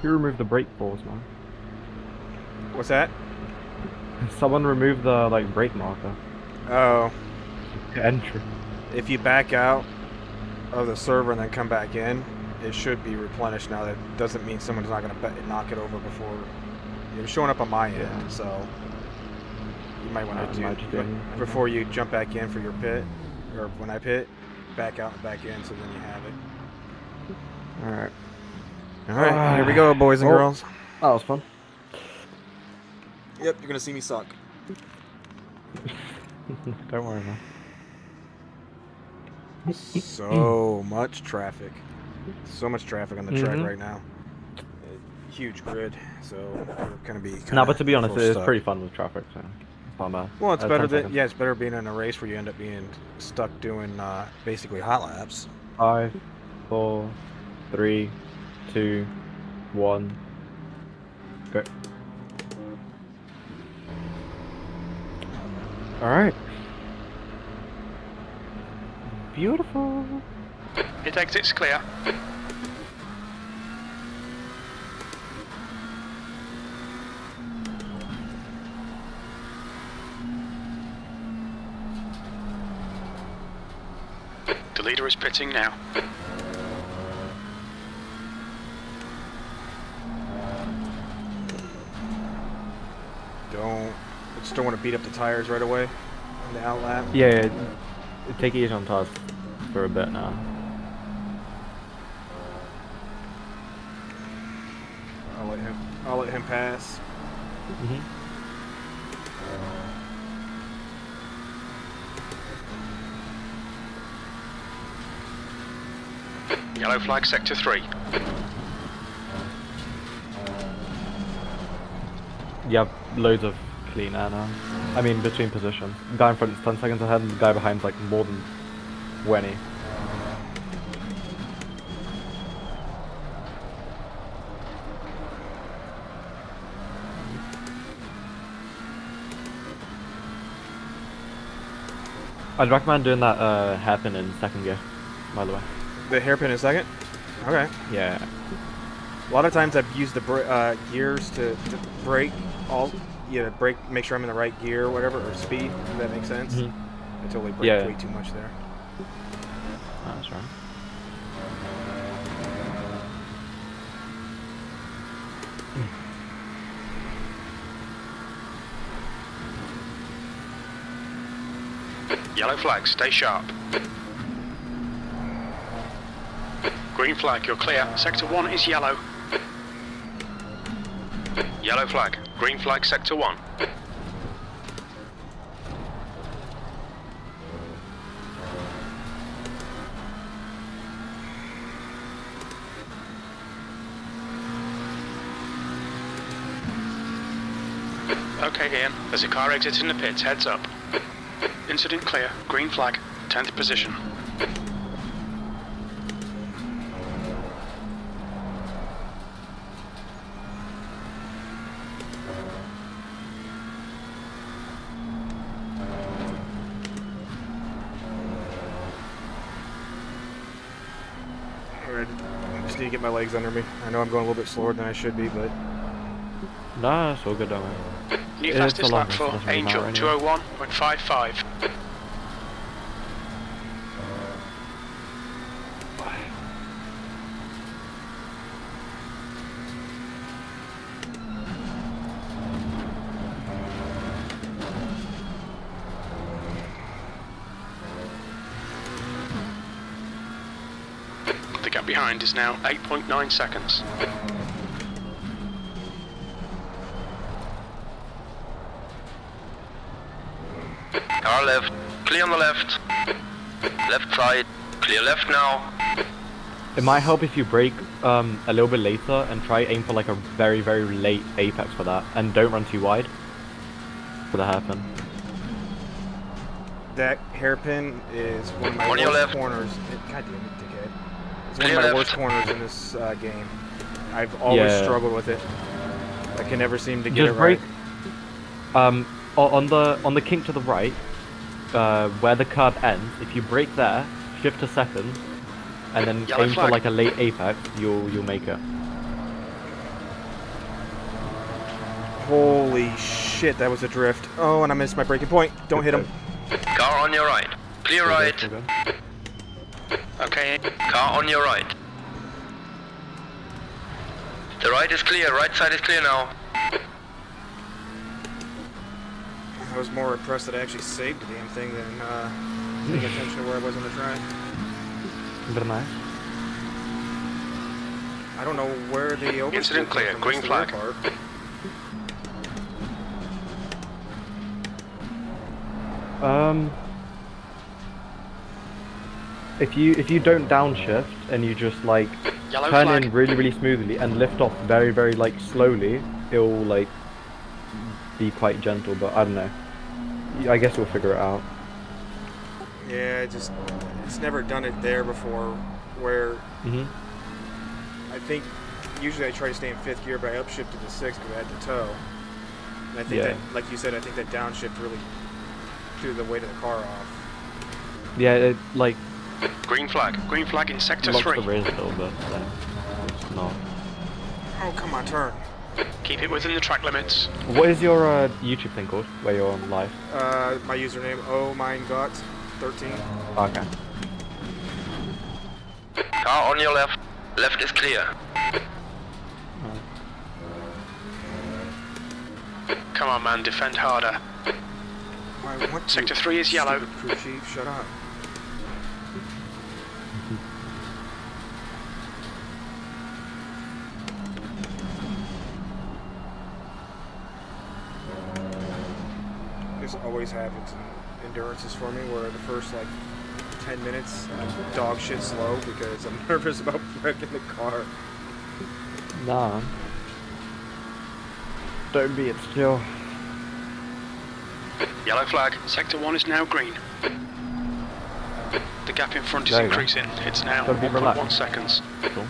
You removed the brake balls, man. What's that? Someone removed the like brake marker. Oh, Entry. if you back out of the server and then come back in, it should be replenished now. That doesn't mean someone's not going to knock it over before. It was showing up on my end, Yeah. so you might want to Might do do. before you jump back in for your pit, or when I pit, back out and back in, so then you have it. All right. All right, here we go, boys and Oh. girls. That was fun. Yep, you're gonna see me suck. Don't worry, man. So much traffic. So much traffic on the track Mhm. right now. Huge grid, so we're gonna be. No, but to be honest, full it's stuck. pretty fun with traffic, so it's not bad. Well, it's 10 better than seconds. it's better being in a race where you end up being stuck doing basically hot laps. 5, 4, 3, 2, 1. Go. Alright. Beautiful. Hit exit's clear. The leader is pitting now. Just don't want to beat up the tires right away in the out lap. Yeah, take it easy on tires for a bit now. I'll let him pass. Mm-hmm. Yellow flag sector 3. You have loads of clean air now. I mean, between positions. The guy in front is 10 seconds ahead, and the guy behind's like more than 20. I'd recommend doing that hairpin in second gear, by the way. The hairpin in second? Okay. Yeah. A lot of times I've used the gears to brake brake, make sure I'm in the right gear or whatever, or speed, if that makes sense. Mhm. I totally brake Yeah. way too much there. That's right. Yellow flag, stay sharp. Green flag, you're clear. Sector 1 is yellow. Yellow flag, green flag, sector 1. Okay, Ian, there's a car exiting the pits, heads up. Incident clear, green flag, 10th position. Alright, I just need to get my legs under me. I know I'm going a little bit slower than I should be, but Nah, it's all good, don't worry. New It's fastest a long lap race, for it doesn't really Angel, matter anyway. 201.55. The gap behind is now 8.9 seconds. Car left, clear on the left. Left side, clear left now. It might help if you brake a little bit later and try aim for like a very, very late apex for that, and don't run too wide for the hairpin. That hairpin is one of my On your worst left. corners. God damn it, dickhead. It's one Clear of my left. worst corners in this game. I've always Yeah. struggled with it. I can never seem to get Just it right. brake. On the kink to the right, where the curb ends. If you brake there, shift to second, and then Yellow aim for flag. like a late apex, you'll make it. Holy shit, that was a drift. Oh, and I missed my braking point. Don't hit him. Car on your right. Clear right. Okay. Okay. Car on your right. The right is clear. Right side is clear now. I was more impressed that I actually saved the damn thing than paying attention to where I was on the track. Very nice. I don't know where the oversteer Incident clear. came from. Green That's the weird flag. part. If you don't downshift and you just like Yellow turn flag. in really, really smoothly and lift off very, very like slowly, it'll like be quite gentle. But I don't know. I guess we'll figure it out. Yeah, it's never done it there before where Mhm. I think usually I try to stay in 5th gear, but I upshifted to 6th because I had the tow. And I think Yeah. that, like you said, I think that downshift really threw the weight of the car off. Yeah, it like Green flag. Green flag in sector locks 3. the rear a little bit. So it's not. Oh, come on, turn. Keep it within the track limits. What is your YouTube thing called? Where you're on live? My username, oh mine got 13. Okay. Car on your left. Left is clear. Come on, man. Defend harder. I want to. Sector 3 is yellow. Stupid crew chief, shut up. This always happens in endurances for me where the first like 10 minutes I'm dog shit slow because I'm nervous about wrecking the car. Nah. Don't be it still. Yellow flag. Sector 1 is now green. The gap in front is There you go. increasing. It's now Gotta be 1.1 relaxed. seconds. Cool.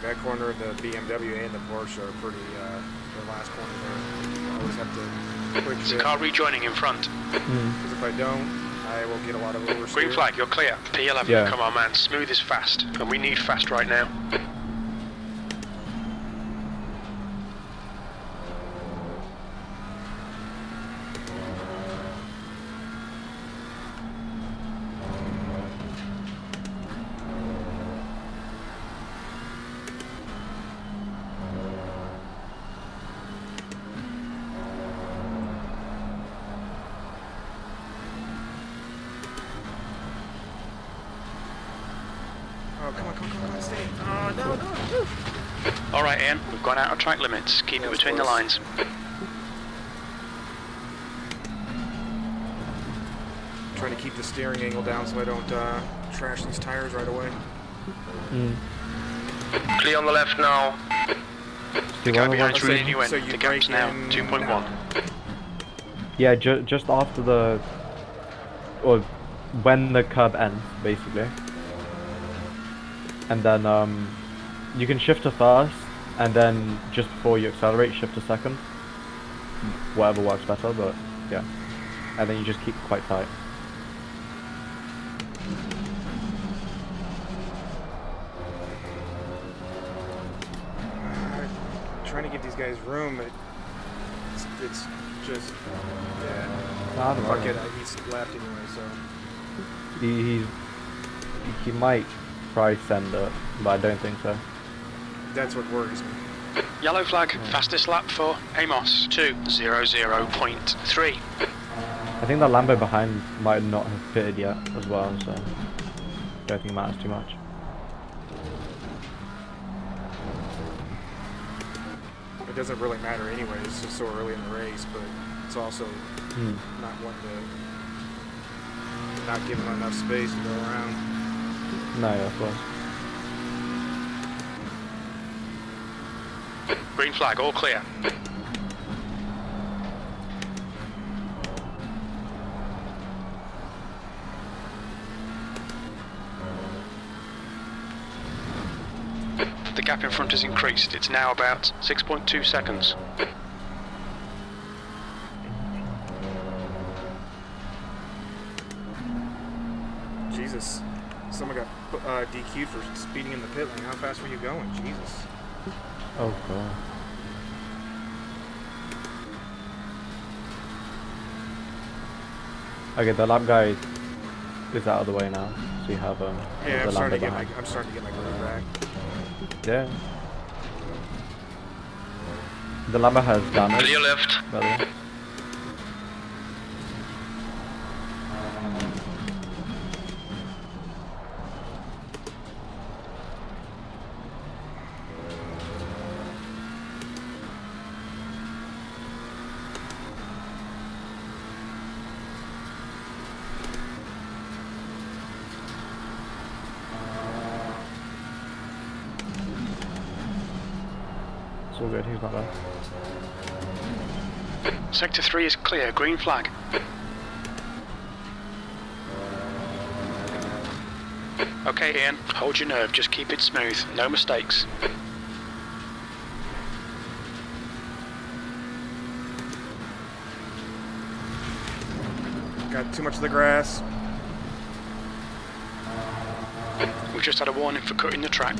That corner of the BMW and the Porsche are pretty, the last corner there. I always have to quick There's a shift, car rejoining in front. because if I don't, I will get a lot of oversteer. Green flag, you're clear. P11, Yeah. come on, man. Smooth is fast, and we need fast right now. Oh, come on, stay. Oh, no. All right, Ian, we've gone out of track limits. Keep it between the lines. Trying to keep the steering angle down so I don't trash these tires right away. Clear on the left now. The guy behind's So reading you- you in. so you The gap's brake now in 2.1. Yeah, just after the, or when the curb ends, basically. And then you can shift to first, and then just before you accelerate, shift to second. Whatever works better, but yeah. And then you just keep it quite tight. Trying to give these guys room, it's just, yeah. Nah, don't Fuck worry. it, he's left anyway, so. He might try send it, but I don't think so. That's what worries me. Yellow flag, fastest lap for Amos, 2:00.3. I think the Lambo behind might not have fitted yet as well, so don't think it matters too much. doesn't really matter anyway. It's just so early in the race, but it's also not one to not give them enough space to go around. No, yeah, of course. Green flag, all clear. The gap in front has increased. It's now about 6.2 seconds. Jesus. Someone got DQ'd for speeding in the pit lane. How fast were you going? Jesus. Oh god. Okay, the lap guy is out of the way now, so you have Yeah, the I'm starting to behind. get my groove back. Yeah. The Lamba has damage. Clear left. By the way. It's all good, he's not there. Sector 3 is clear. Green flag. Okay, Ian. Hold your nerve. Just keep it smooth. No mistakes. Got too much of the grass. We've just had a warning for cutting the track.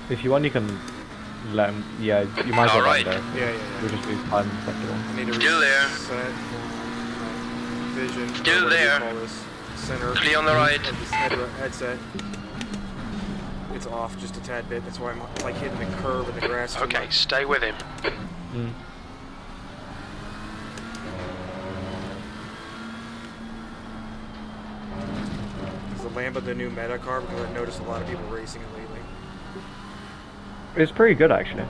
If you want, you can let him. Yeah, you might as well let him Alright. go. Yeah. We just lose time in sector one. I need to Still there. reset vision. Still or whatever you there. call this. Center. Clear on the right. Of this headset. It's off just a tad bit. That's why I'm like hitting the curve and the grass. Too Okay, much. stay with him. Mm. Is the Lamba the new meta car? Because I've noticed a lot of people racing it lately. It's pretty good actually.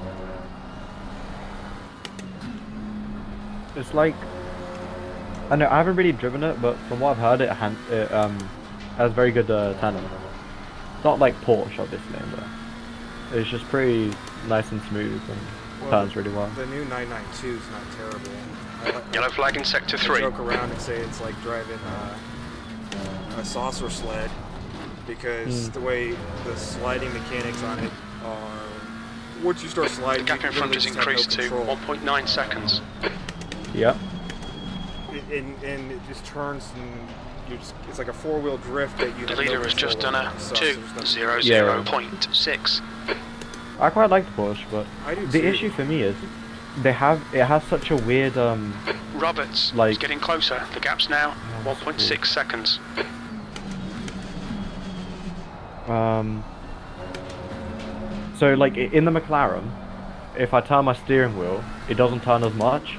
It's like, I know I haven't really driven it, but from what I've heard, it has very good tandem. It's not like Porsche, obviously, but it's just pretty nice and smooth and turns really well. The new 992 is not terrible. Yellow flag in sector I 3. joke around and say it's like driving a saucer sled because the way the sliding mechanics on it are. Once you start The sliding, gap you in front has literally just increased have to no control. 1.9 seconds. Yeah. And it just turns and it's like a four-wheel drift that you The have no leader has just control done over. a It sucks. There's nothing- 2:00.6. I quite like the Porsche, but I do the too. issue for me is it has such a weird Roberts Like- is getting closer. The gap's now 1.6 seconds. So like in the McLaren, if I turn my steering wheel, it doesn't turn as much,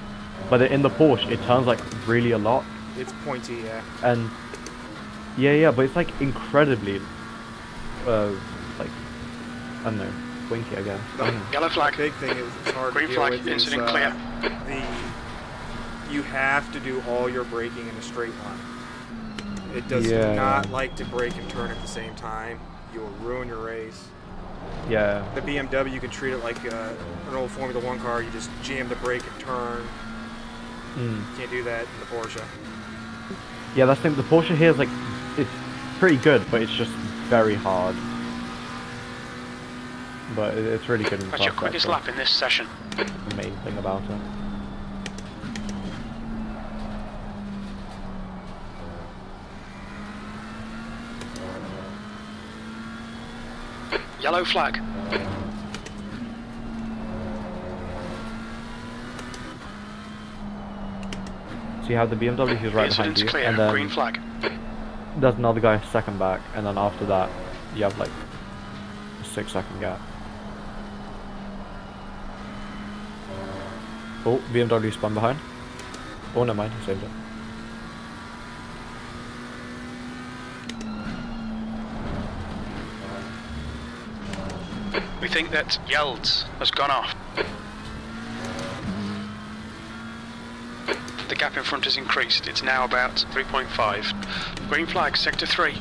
but in the Porsche it turns like really a lot. It's pointy, yeah. And yeah, but it's like incredibly like I don't know, winky I guess. Yellow The flag. big thing is it's hard Green to deal flag. with Incident is, clear. You have to do all your braking in a straight line. It does Yeah. not like to brake and turn at the same time. You will ruin your race. Yeah. The BMW, you can treat it like an old Formula 1 car. You just jam the brake and turn. Can't do that in the Porsche. Yeah, that's the thing. The Porsche here is like, it's pretty good, but it's just very hard. But it's really good in That's your fast quickest sector. lap in this session. The main thing about it. Yellow flag. So you have the BMW who's The right behind incident's you, clear. and then Green flag. there's another guy second back, and then after that, you have like a 6-second gap. Oh, BMW spun behind. Oh, never mind, he saved it. We think that Yelds has gone off. The gap in front has increased. It's now about 3.5. Green flag, sector 3.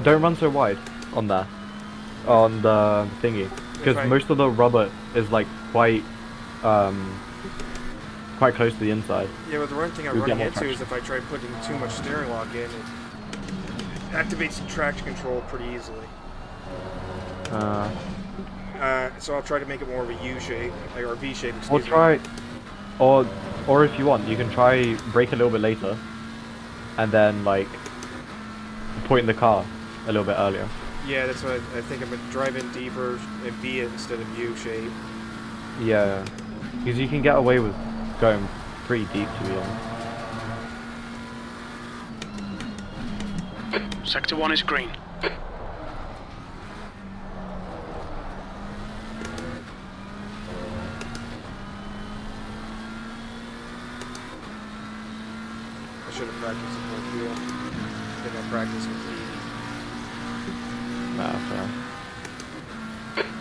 Don't run so wide on there, on the thingy, because most of the rubber is like quite close to the inside. Yeah, but the one thing I'm You'll get running more into is traction. if I try putting too much steering lock in, it activates the traction control pretty easily. So I'll try to make it more of a U shape, or V shape, Or excuse me. try, or if you want, you can try brake a little bit later, and then like point the car a little bit earlier. Yeah, that's what I think. I'm going to drive in deeper and V it instead of U shape. Yeah, because you can get away with going pretty deep, to be honest. Sector 1 is green. I should have practiced with more fuel. Then I'll practice with Nah, fair.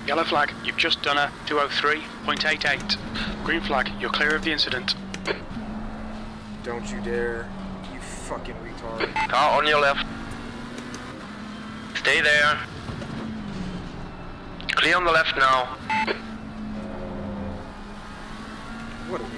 Yellow flag, you've just done a 203.88. Green flag, you're clear of the incident. Don't you dare. You fucking retard. Car on your left. Stay there. Clear on the left now. What an idiot.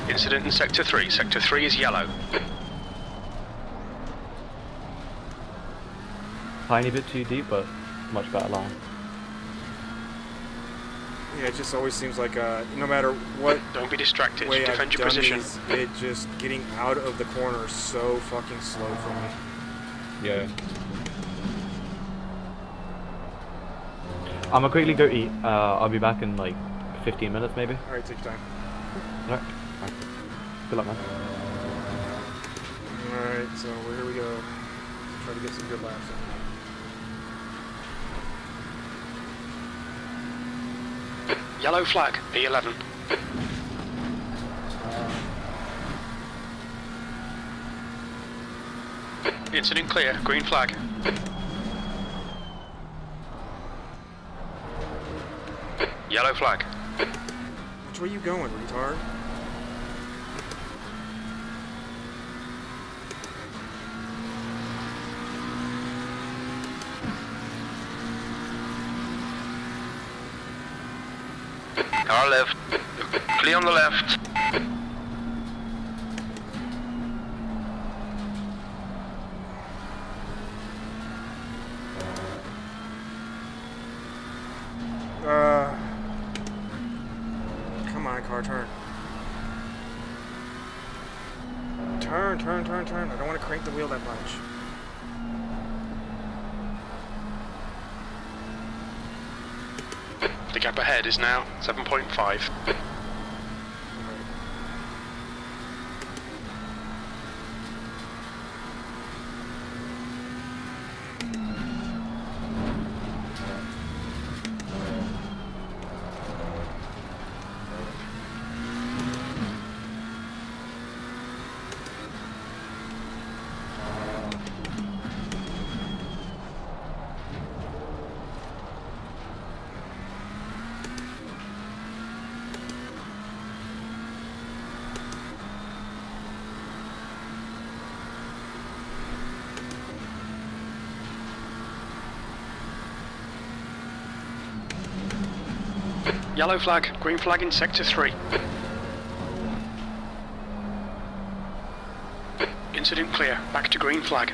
Incident in sector 3. Sector 3 is yellow. Tiny bit too deep, but much better line. Yeah, it just always seems like no matter what Don't be distracted. way I've Defend your done position. these, it just getting out of the corner is so fucking slow for me. Yeah. I'm gonna quickly go eat. I'll be back in like 15 minutes maybe. Alright, take your time. Alright. Good luck, man. Alright, so here we go. Try to get some good laps in. Yellow flag, P11. Incident clear, green flag. Yellow flag. Which way you going, retard? Car left. Clear on the left. Come on, car, turn. Turn. I don't want to crank the wheel that much. The gap ahead is now 7.5. Yellow flag, green flag in sector 3. Incident clear, back to green flag.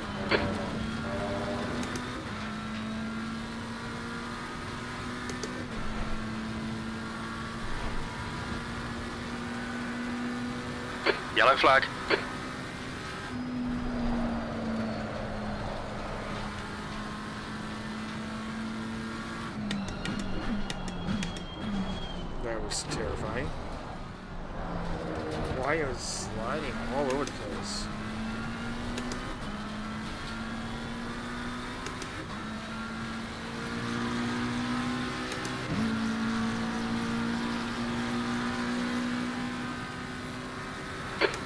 Yellow flag. That was terrifying. Why are sliding all over the place?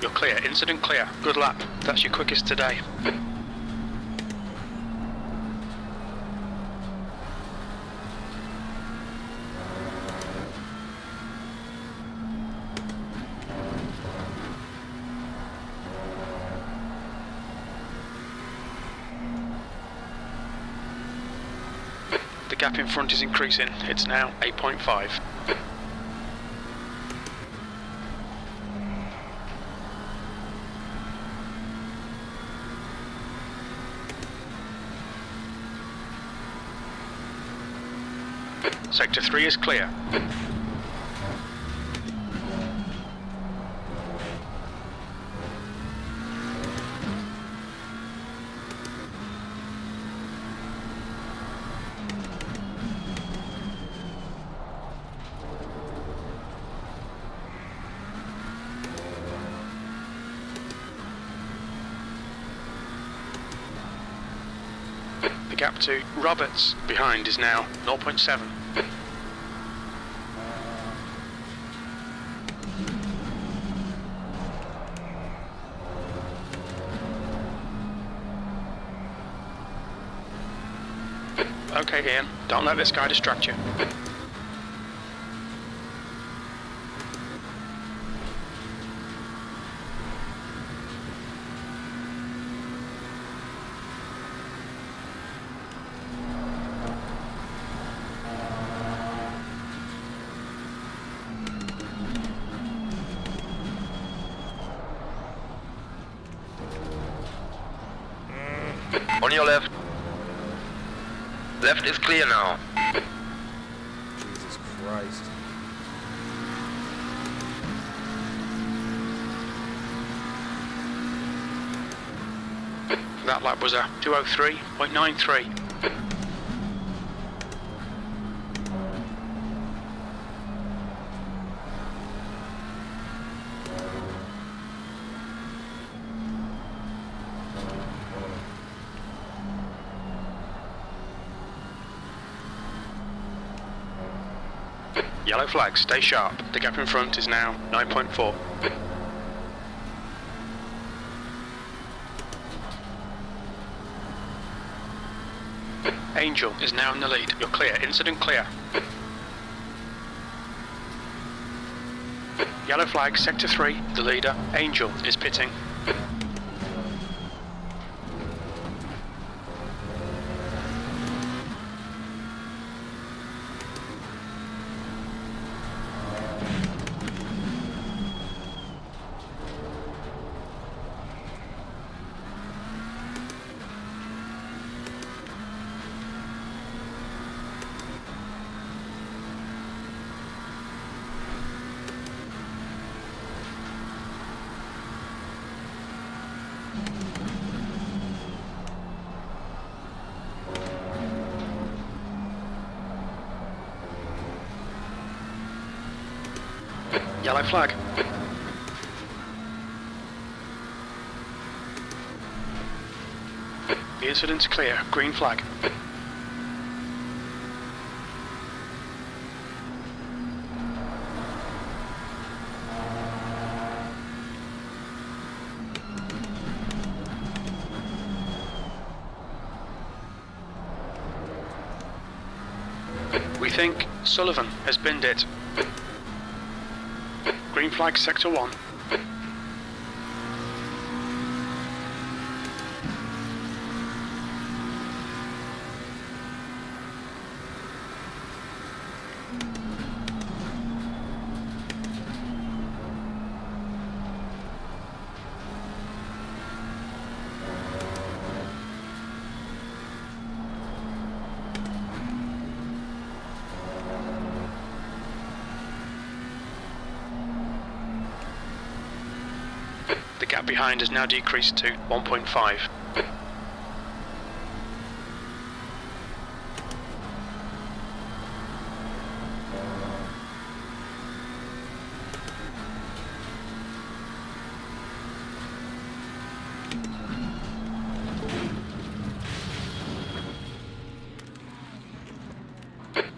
You're clear. Incident clear. Good lap. That's your quickest today. The gap in front is increasing. It's now 8.5. Sector 3 is clear. The gap to Roberts behind is now 0.7. Okay, Ian. Don't let this guy distract you. On your left. Left is clear now. Jesus Christ. That lap was a 2:03.93. Yellow flag, stay sharp. The gap in front is now 9.4. Angel is now in the lead. You're clear. Incident clear. Yellow flag, sector 3, the leader. Angel is pitting. Yellow flag. The incident's clear. Green flag. We think Sullivan has binned it. Green flag, sector 1. The gap behind has now decreased to 1.5.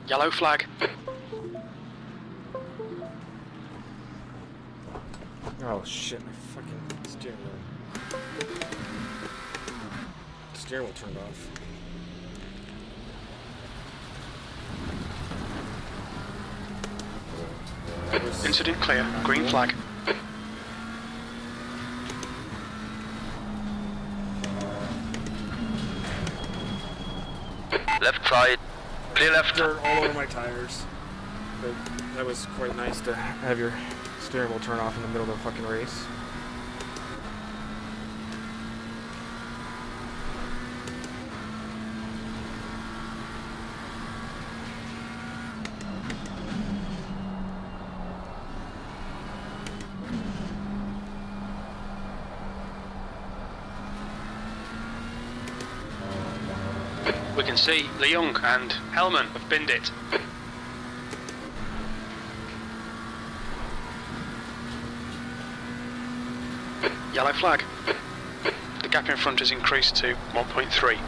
Yellow flag. Oh shit, my fucking steering wheel. Steering wheel turned off. Incident clear. Green flag. Left side. Clear left. Dirt all over my tires. But that was quite nice to have your steering wheel turn off in the middle of the fucking race. We can see Leung and Hellman have binned it. Yellow flag. The gap in front has increased to 1.3.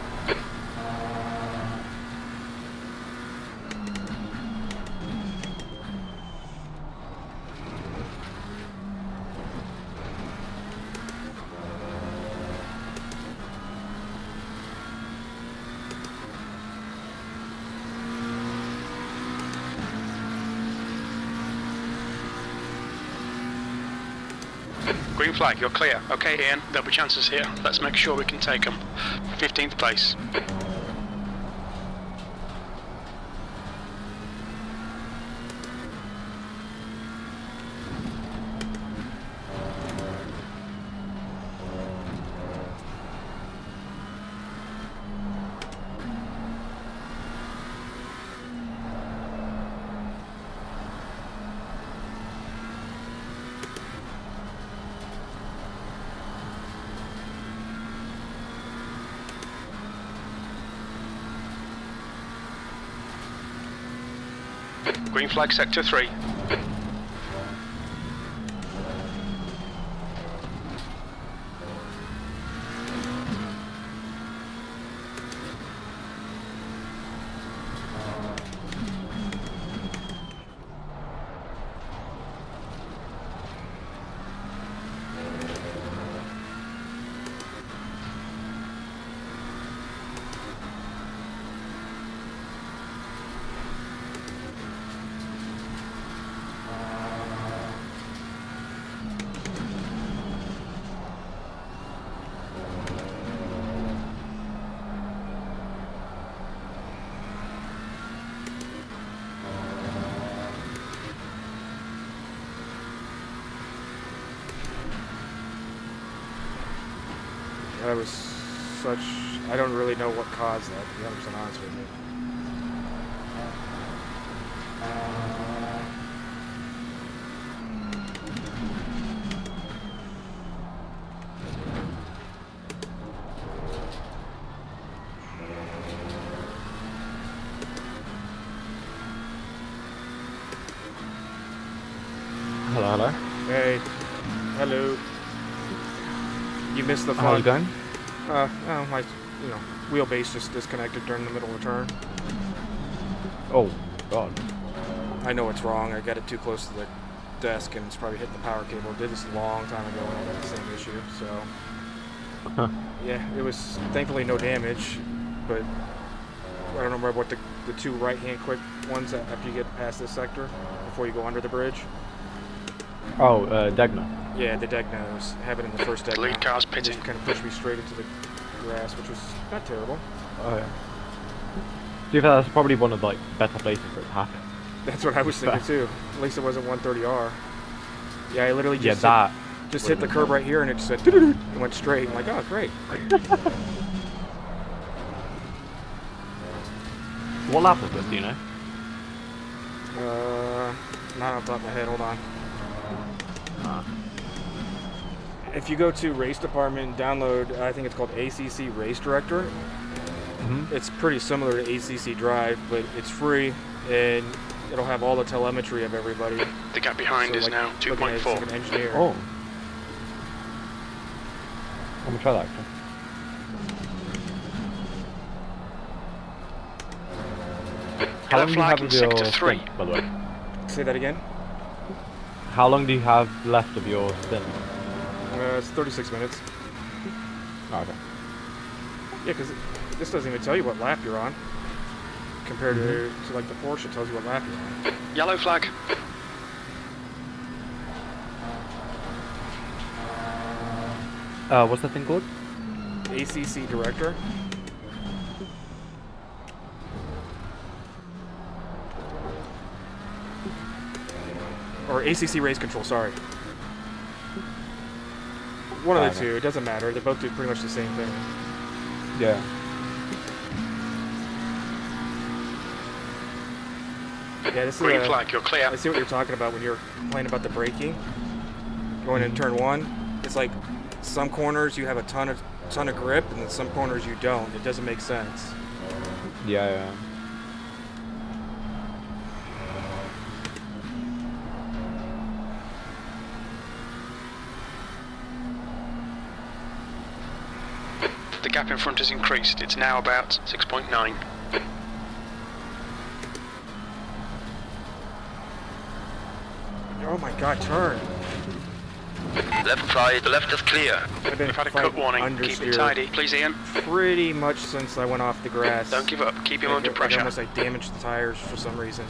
Green flag, you're clear. Okay, Ian, there'll be chances here. Let's make sure we can take them. 15th place. Green flag sector 3. That was such... I don't really know what caused that, to be 100% honest with you. Hello, hello. Hey. Hello. You missed the fun. How's it going? My, wheelbase just disconnected during the middle of the turn. Oh, God. I know it's wrong. I got it too close to the desk and it's probably hitting the power cable. I did this a long time ago when I had the same issue, so... Yeah, it was thankfully no damage, but I don't remember what the two right-hand quick ones after you get past this sector, before you go under the bridge. Oh, Degna. Yeah, the Degna was happened in the first Degna. The lead car's It pitting. just kind of pushed me straight into the grass, which was not terrible. Oh, yeah. To be fair, that's probably one of the better places for it to happen. That's what I was thinking too. At least it wasn't 130R. Yeah, I literally Yeah, just that. hit the curb right here and it just said and went straight. I'm like, oh, great. What lap was this, do you know? Not off the top of my head. Hold on. If you go to race department and download, I think it's called ACC Race Director. It's pretty similar to ACC Drive, but it's free and it'll have all the telemetry of everybody. The gap behind is now looking at it as 2.4. like an engineer. Oh. I'm gonna try that actually. How long do you flag have in of your sector 3. stint, by the way? Say that again? How long do you have left of your stint? It's 36 minutes. Oh, okay. Yeah, because this doesn't even tell you what lap you're on. Compared to like the Porsche, it tells you what lap you're on. Yellow flag. What's that thing called? ACC Director. Or ACC Race Control, sorry. One of the two, it doesn't matter. They both do pretty much the same thing. Yeah. Yeah, this Green is flag, you're clear. I see what you're talking about when you're complaining about the braking. Going in turn 1, it's like some corners you have a ton of grip, and then some corners you don't. It doesn't make sense. Yeah. The gap in front has increased. It's now about 6.9. Oh my god, turn. Left side, the left is clear. I've been We've had a cut warning. Keep it understeer tidy. Please, Ian. pretty much since I went off the grass. Don't give up. Keep him under Like, pressure. almost like damaged the tires for some reason.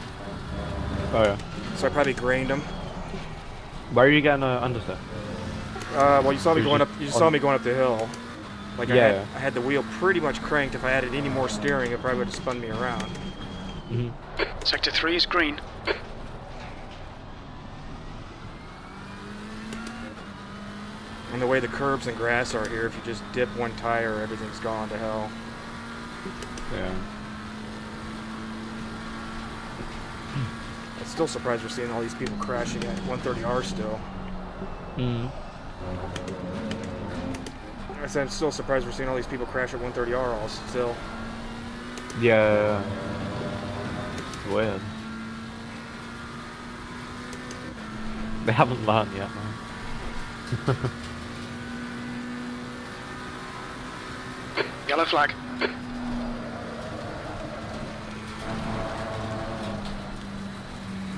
Oh yeah. So I probably grained them. Where are you getting understeer? Well, you saw me Or going up. just You on- saw me going up the hill. Like Yeah. I had the wheel pretty much cranked. If I added any more steering, it probably would have spun me around. Sector 3 is green. And the way the curbs and grass are here, if you just dip one tire, everything's gone to hell. Yeah. I'm still surprised we're seeing all these people crashing at 130R still. I said I'm still surprised we're seeing all these people crash at 130R all still. Yeah. Weird. They haven't learned yet, man. Yellow flag.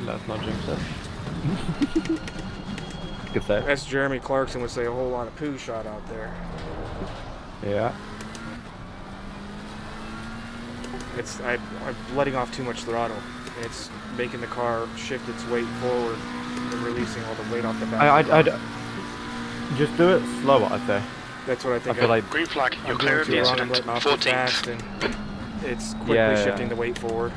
Let's not jinx it. Good save. As Jeremy Clarkson would say, a whole lot of poo shot out there. Yeah. I'm letting off too much throttle. It's making the car shift its weight forward and releasing all the weight off the back. I'd just do it slower, I'd say. That's what I I think. feel like Green flag. You're I'm clear doing of too the wrong. I'm incident. letting off too 14th. fast, and it's quickly Yeah. shifting the weight forward.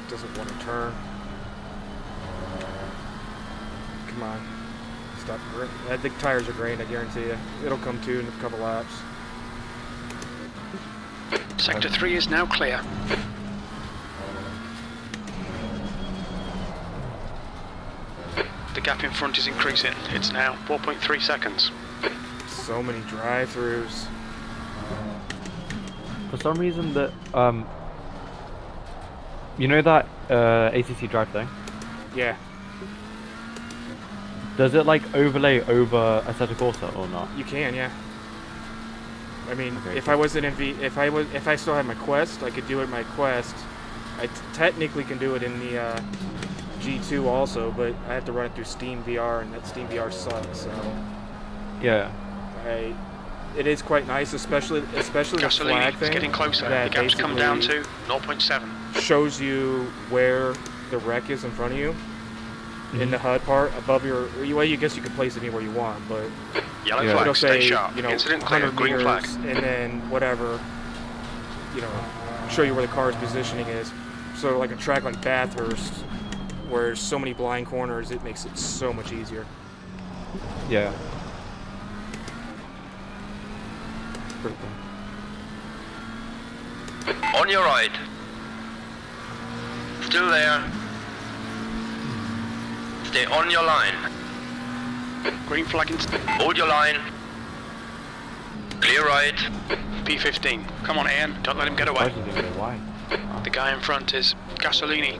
Doesn't want to turn. Come on. Stop. I think tires are grained, I guarantee you. It'll come to in a couple laps. Sector 3 is now clear. The gap in front is increasing. It's now 4.3 seconds. So many drive-throughs. for some reason that you know that ACC drive thing? Yeah. Does it like overlay over Assetto Corsa or not? You can, yeah. I mean, Okay, if cool. I wasn't in if I still had my Quest, I could do it in my Quest. I technically can do it in the G2 also, but I have to run it through Steam VR, and that Steam VR sucks. So Yeah. it is quite nice, especially the Gasolini flag is thing. getting closer. The that gap's come down basically to 0.7. shows you where the wreck is in front of you. In the HUD part, above your, well, you guess you can place it anywhere you want, but Yellow Yeah. flag, it'll stay say, sharp. you know, Incident clear, 100 green meters, flag. and then whatever, you know, show you where the car's positioning is. So like a track like Bathurst, where there's so many blind corners, it makes it so much easier. Yeah. Pretty cool. On your right. Still there. Stay on your line. Green flag in... Hold your line. Clear right. P15. Come on, Ian. Don't let him get away. Actually didn't know why. The guy in front is Gasolini.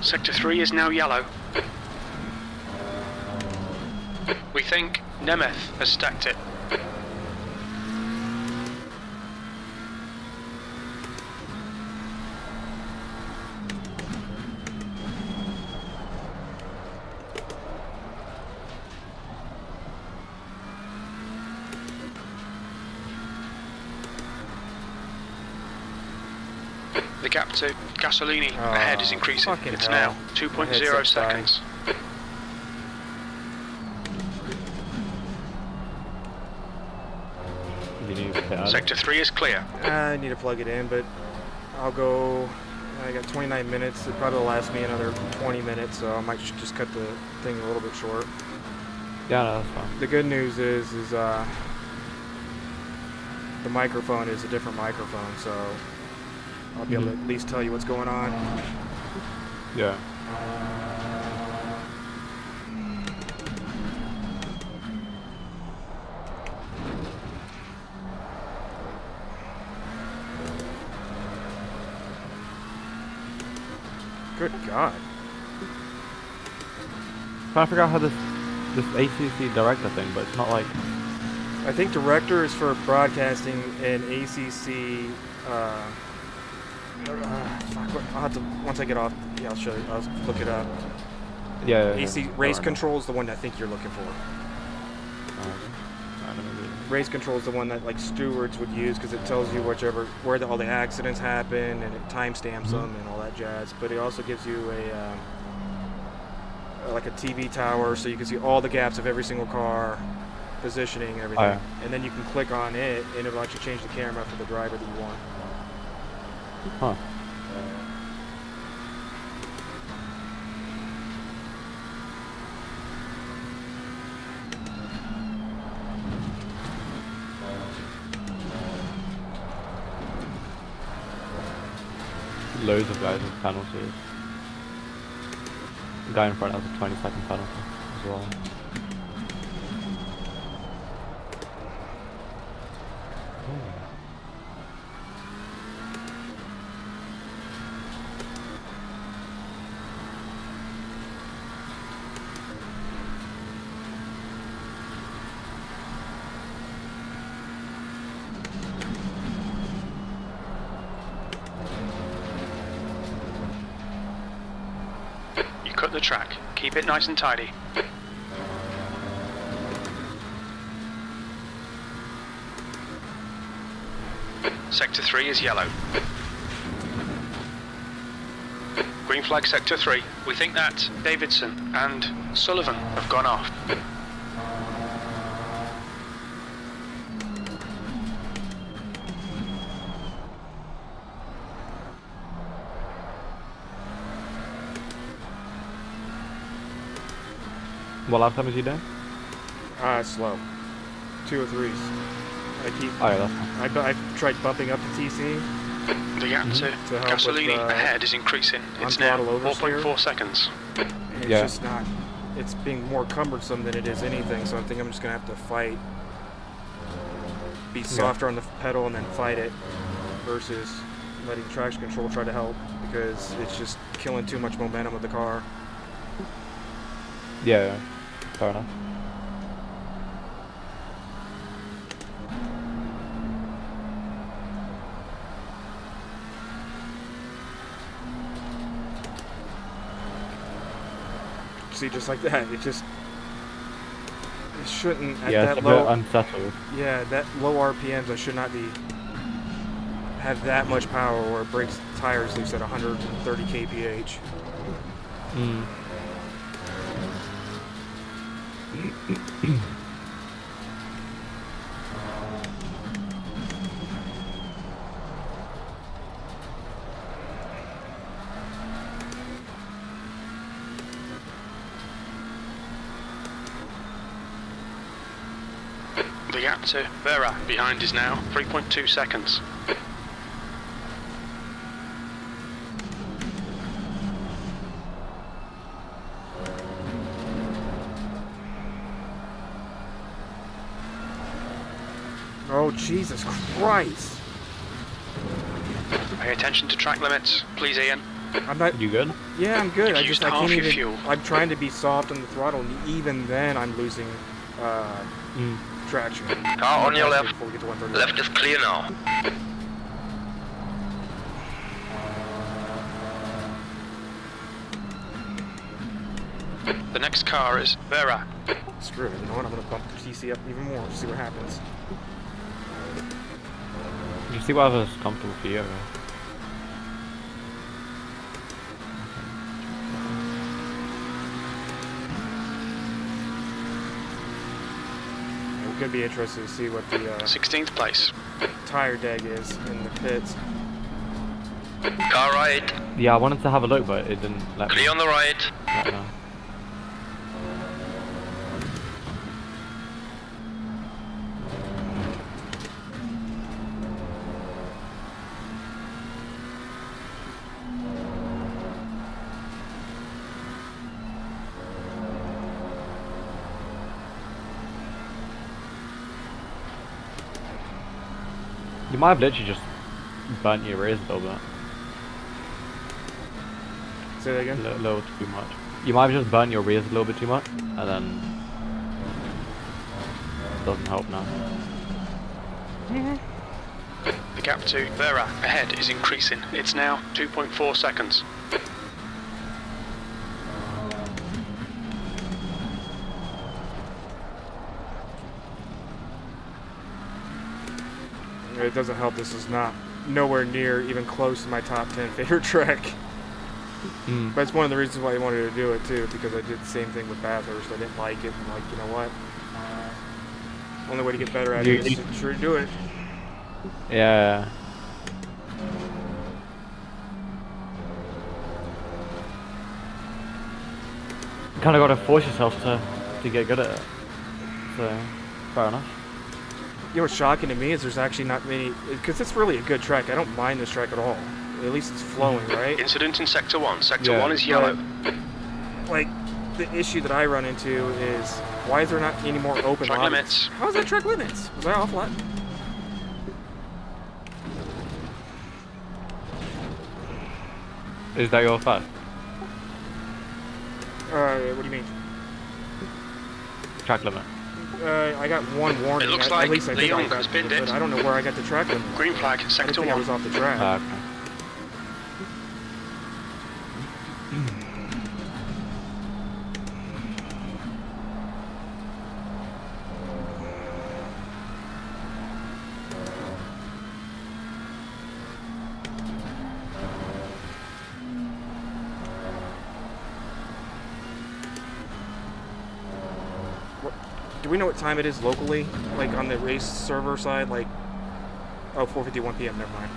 Sector 3 is now yellow. We think Nemeth has stacked it. The gap to Gasolini ahead is increasing. fucking It's hell. now My 2.0 headset's dying. seconds. You need to get out. Sector 3 is clear. I need to plug it in, but I'll go. I got 29 minutes. It probably will last me another 20 minutes, so I might just cut the thing a little bit short. Yeah, no, that's fine. The good news is the microphone is a different microphone, so I'll be able to at least tell you what's going on. Yeah. Good God. Trying to figure out how this ACC director thing, but it's not like. I think director is for broadcasting and ACC. Fuck, I'll have to, once I get off, yeah, I'll show you. I'll look it up. Yeah. AC race control is the one I think you're looking for. I don't know. Race control is the one that like stewards would use because it tells you where all the accidents happen and it timestamps them and all that jazz. But it also gives you like a TV tower so you can see all the gaps of every single car, positioning and everything. Oh, yeah. And then you can click on it and it'll actually change the camera for the driver that you want. Huh. Loads of guys with penalties. The guy in front has a 20-second penalty as well. Cut the track. Keep it nice and tidy. Sector 3 is yellow. Green flag Sector 3. We think that Davidson and Sullivan have gone off. What lap time is he doing? Slow. 203s. I keep. Oh yeah, that's fine. I tried bumping up the TC. The gap to To help with, Gasolini ahead is increasing. It's now on-throttle oversteer. 4.4 seconds. And it's Yeah. just not. It's being more cumbersome than it is anything. So I think I'm just gonna have to fight. Be softer on the pedal and then fight it, versus letting traction control try to help because it's just killing too much momentum of the car. Yeah, fair enough. see just like that. It shouldn't at Yeah, that it's a low. bit unsettled. Yeah, that low RPMs, I should not be have that much power where it breaks tires loose at 130 kph. Mm. The gap to Vera behind is now 3.2 seconds. Oh, Jesus Christ. Pay attention to track limits, please, Ian. I'm not. You good? Yeah, I'm good. You've I used can't half your even. fuel. I'm trying to be soft on the throttle, and even then, I'm losing traction. Car on your left. Before we get to 130. Left is clear now. The next car is Vera. Screw it. You know what? I'm gonna bump the TC up even more. See what happens. You see whatever's comfortable for you. It could be interesting to see what the 16th place. tire deg is in the pits. Car right. Yeah, I wanted to have a look, but it didn't let me Clear on the right. right now. You might have literally just burnt your ears a little bit. Say that again? A little too much. You might have just burnt your ears a little bit too much, and then it doesn't help now. The gap to Vera ahead is increasing. It's now 2.4 seconds. It doesn't help. This is not nowhere near even close to my top 10 favorite track. Mm. But it's one of the reasons why I wanted to do it too, because I did the same thing with Bathurst. I didn't like it. I'm like, you know what? Only way to get better at it is to sure do it. Yeah. You kind of got to force yourself to get good at it. So, fair enough. You know what's shocking to me is there's actually not many, because it's really a good track. I don't mind this track at all. At least it's flowing, right? Incident in Sector 1. Sector Yeah. 1 is yellow. Like, the issue that I run into is, why is there not any more open Track lobbies? limits. How is that track limits? Was I off lap? Is that your first? What do you mean? Track limit. I got one warning. It looks at like least I think I Leon got, has binned but it. I don't know where I got the track limit. Green flag, I didn't Sector think I 1. was off the track. Okay. Do we know what time it is locally? Like on the race server side? Like, oh, 4:51 p.m. Never mind.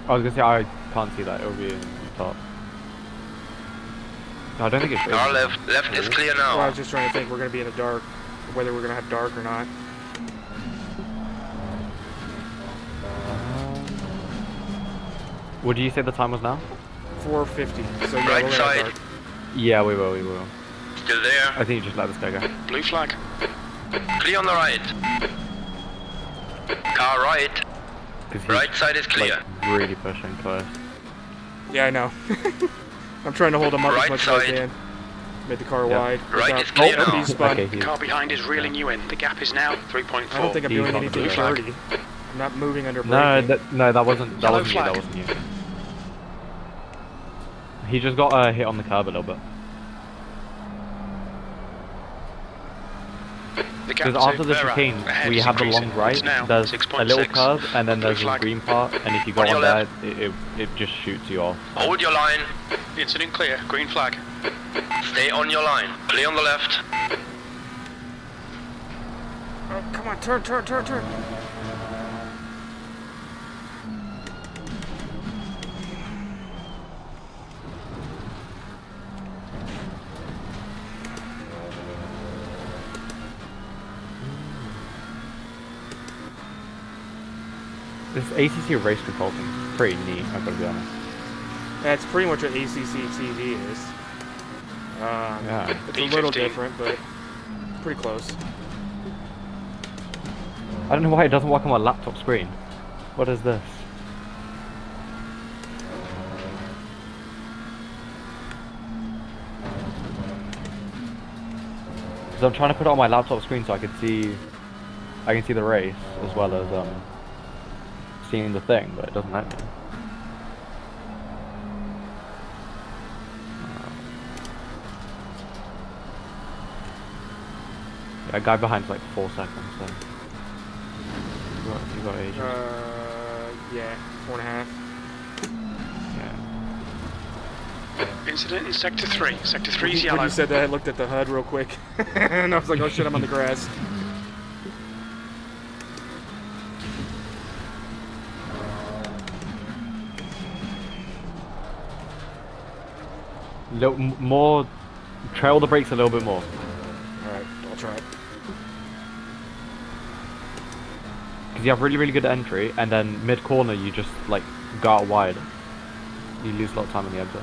I was gonna say I can't see that. It'll be in the top. No, I don't think it's. Car left. Left is clear Well, I now. was just trying to think we're gonna be in the dark, whether we're gonna have dark or not. What do you say the time was now? 4:50. So yeah, Right we're gonna side. have dark. Yeah, we will. We will. Still there. I think you just let this guy go. Blue flag. Clear on the right. Car right. 'Cause he's, Right side is clear. like, really pushing close. Yeah, I know. I'm trying to hold him up Right as much as I side. can. Made the car Yeah. wide. Right Without- is clear oh, now. he's spun. Okay, The he's, car behind is reeling you in. The gap is now 3.4. I don't think I'm He's doing on the anything blue flag. dirty. I'm not moving under no, braking. that wasn't. That Yellow wasn't you. That flag. wasn't you. He just got hit on the curb a little bit. The Because gap after to the Vera chicane, ahead we is have the increasing. long right, It's now there's a 6.6. little curve, and then Blue there's a flag. green part, and if you go On your on there, left. it just shoots you off. Hold your line. Incident clear. Green flag. Stay on your line. Clear on the left. Oh, come on, turn. This ACC race control thing is pretty neat, I've got to be honest. That's pretty much what ACC TV is. Yeah. It's a little B15. different, but pretty close. I don't know why it doesn't work on my laptop screen. What is this? Because I'm trying to put it on my laptop screen so I can see the race as well as seeing the thing, but it doesn't let me. Yeah, a guy behind's like 4 seconds, so you got ages. Yeah, 4.5. Yeah. Incident in Sector 3. Sector 3 is When yellow. you said that, I looked at the HUD real quick, and I was like, oh shit, I'm on the grass. Little more, trail the brakes a little bit more. Alright, I'll try it. Because you have really good entry, and then mid corner you just like go out wide. You lose a lot of time on the exit.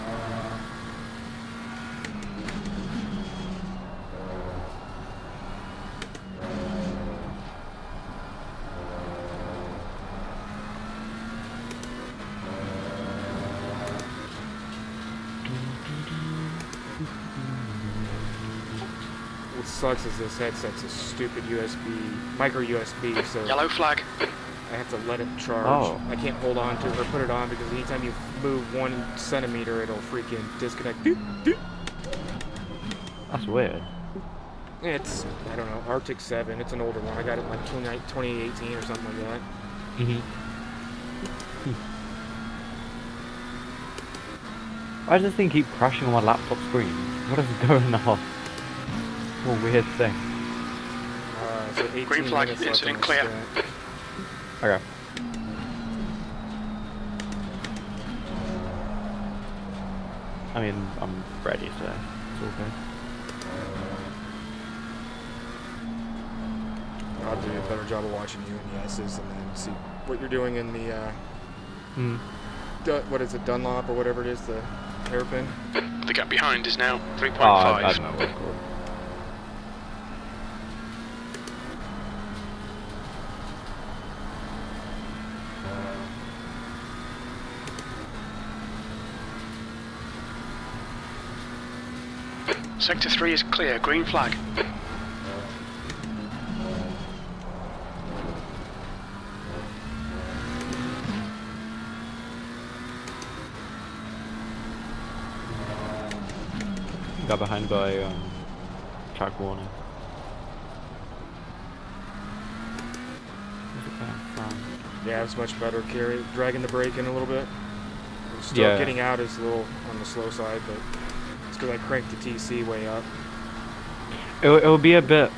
What sucks is this headset's a stupid micro USB, so Yellow flag. I have to let it charge. Oh. I can't hold on to it or put it on because anytime you move 1 centimeter, it'll freaking disconnect. Doot, doot. That's weird. It's, I don't know, Arctic 7. It's an older one. I got it in like 2018 or something like that. Why does this thing keep crashing on my laptop screen? What is going on? What a weird thing. So 18 Green flag, minutes left incident on this clear. stint. Okay. I mean, I'm ready, so it's all good. I'll do a better job of watching you in the S's and then see what you're doing in the, what is it, Dunlop or whatever it is, the hairpin. The gap behind is now 3.5. Oh, I don't know what it's called. Sector 3 is clear. Green flag. Got behind by track warning. Yeah, it's much better. Dragging the brake in a little bit. Still getting out is a little on the slow side, but it's because I cranked the TC way up. It'll be a bit.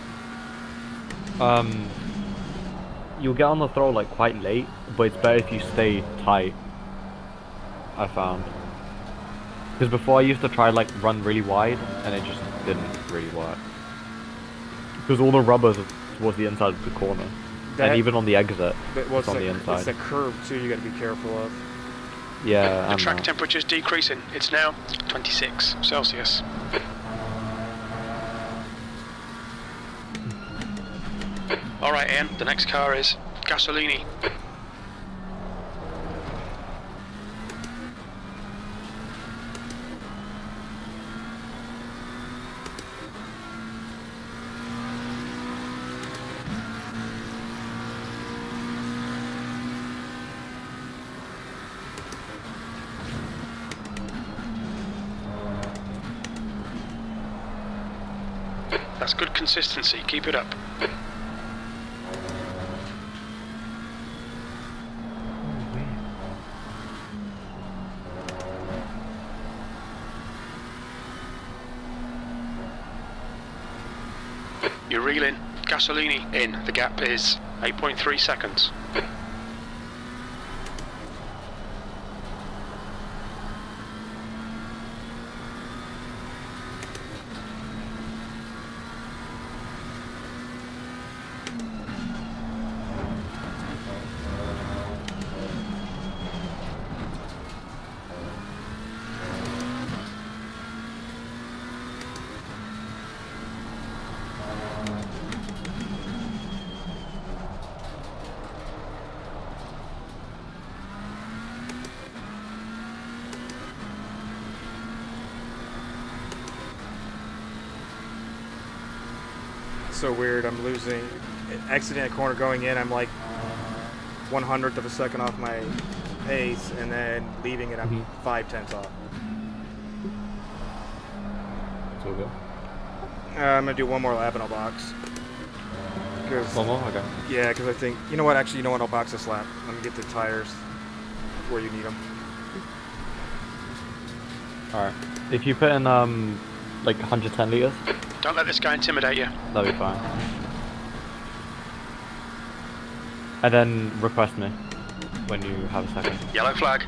You'll get on the throttle like quite late, but it's better if you stay tight. I found. Because before I used to try like run really wide, and it just didn't really work. Because all the rubbers are towards the inside of the corner, and even on the exit, it's on the inside. It's the curb too. You got to be careful of. Yeah. The track temperature is decreasing. It's now 26 Celsius. All right, Ian. The next car is Gasolini. That's good consistency. Keep it up. You're reeling. Gasolini in. The gap is 8.3 seconds. So weird. I'm losing, exiting a corner going in. I'm like 1/100th of a second off my pace, and then leaving it, I'm 5/10 off. It's all good. I'm gonna do one more lap and I'll box. One more? Okay. Yeah, because I think, you know what? Actually, you know what? I'll box this lap. Let me get the tires where you need them. All right. If you put in like 110 liters, Don't let this guy intimidate you. that'll be fine. And then request me when you have a second. Yellow flag.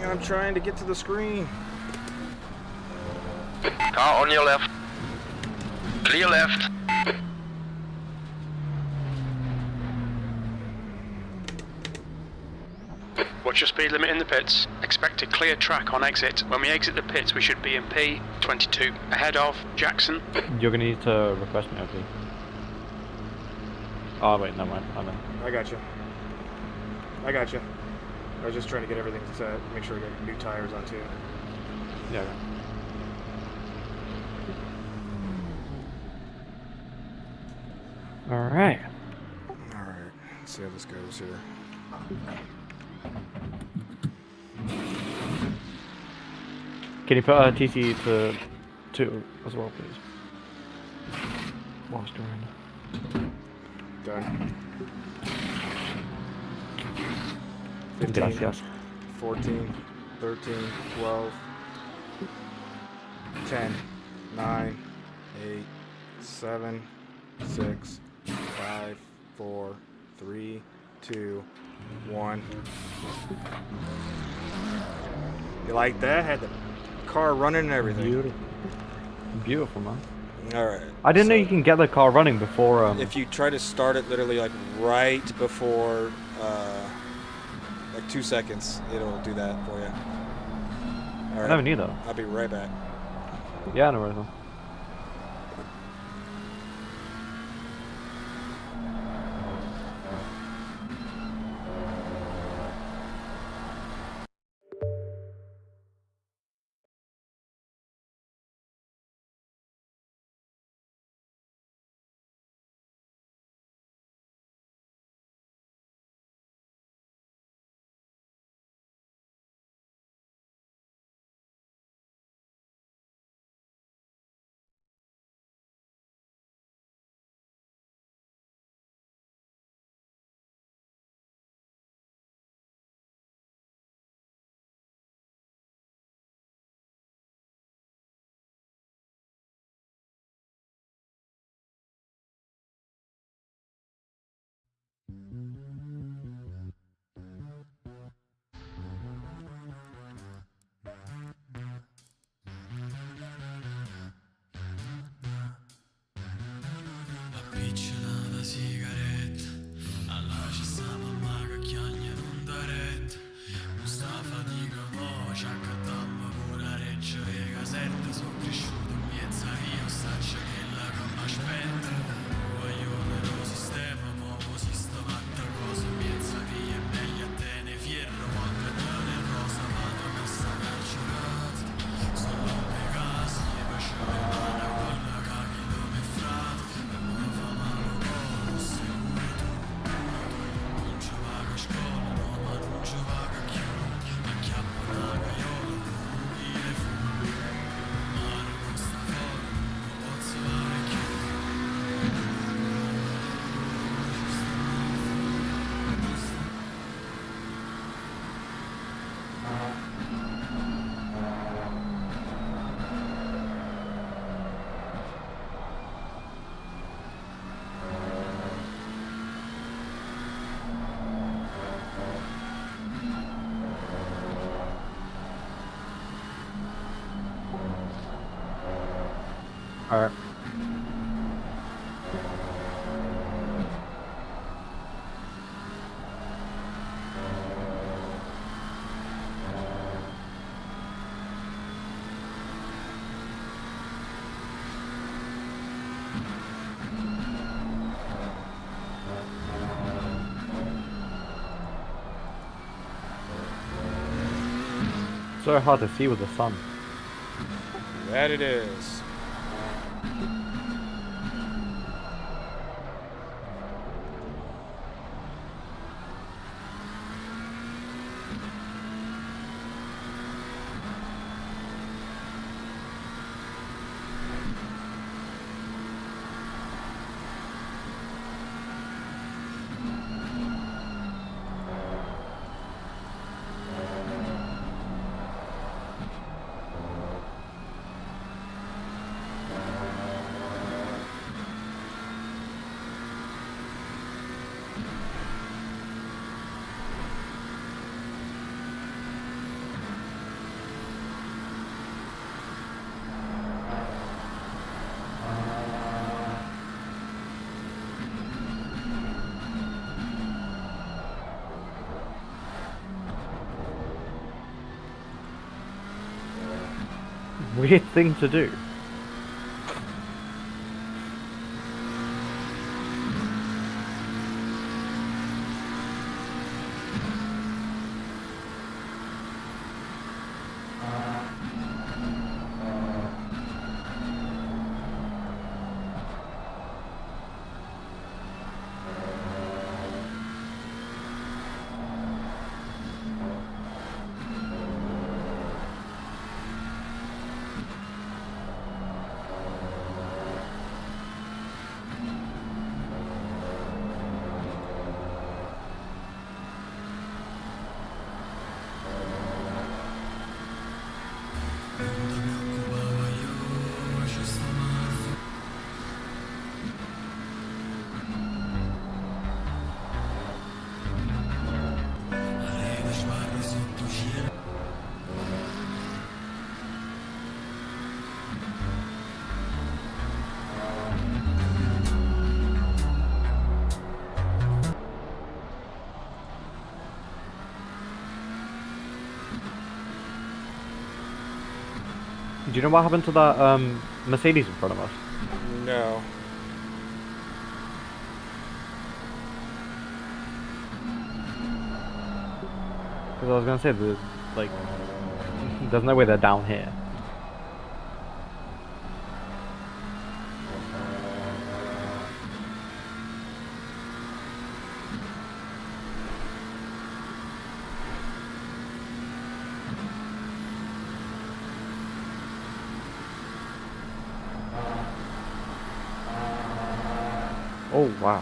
I'm trying to get to the screen. Car on your left. Clear left. Watch your speed limit in the pits. Expect a clear track on exit. When we exit the pits, we should be in P22. Ahead of Jackson. You're gonna need to request me, okay? Oh wait, never mind. I'm in. I got you. I got you. I was just trying to get everything set. Make sure we got new tires on too. Yeah. Okay. All right. All right. Let's see how this goes here. Can you put a TC to 2 as well, please? Whilst you're in. Done. 15, Gracias. 14, 13, 12, 10, 9, 8, 7, 6, 5, 4, 3, 2, 1. You like that? Had the car running and everything. Beautiful. Beautiful, man. Alright. I didn't know you can get the car running before. If you try to start it literally like right before like 2 seconds, it'll do that for you. All I never knew that. I'll be right back. Yeah, no worries. Alright. So hard to see with the sun. That it is. Weird thing to do. Do you know what happened to that Mercedes in front of us? No. Because I was gonna say, there's no way they're down here. Oh wow.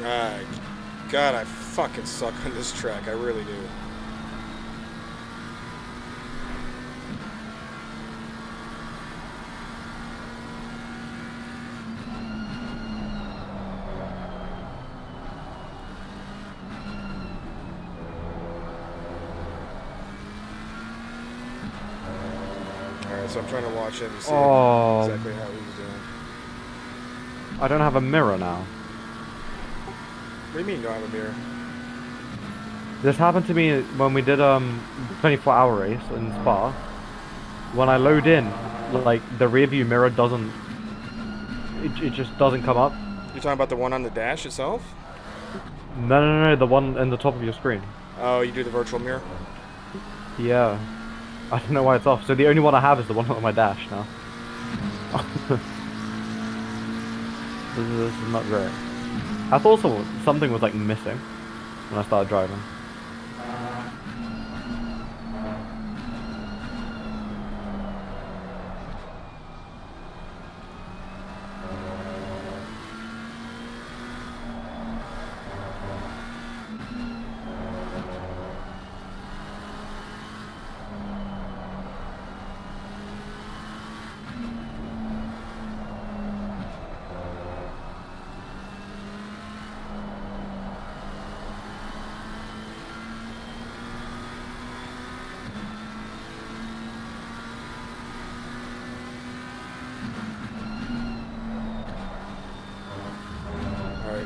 God, I fucking suck on this track. I really do. Alright, so I'm trying to watch him and see exactly how he's doing. I don't have a mirror now. What do you mean you don't have a mirror? This happened to me when we did 24-hour race in Spa. When I load in, like the rear view mirror doesn't. It just doesn't come up. You're talking about the one on the dash itself? No, the one in the top of your screen. Oh, you do the virtual mirror? Yeah. I don't know why it's off. So the only one I have is the one on my dash now. This is not great. I thought something was like missing when I started driving.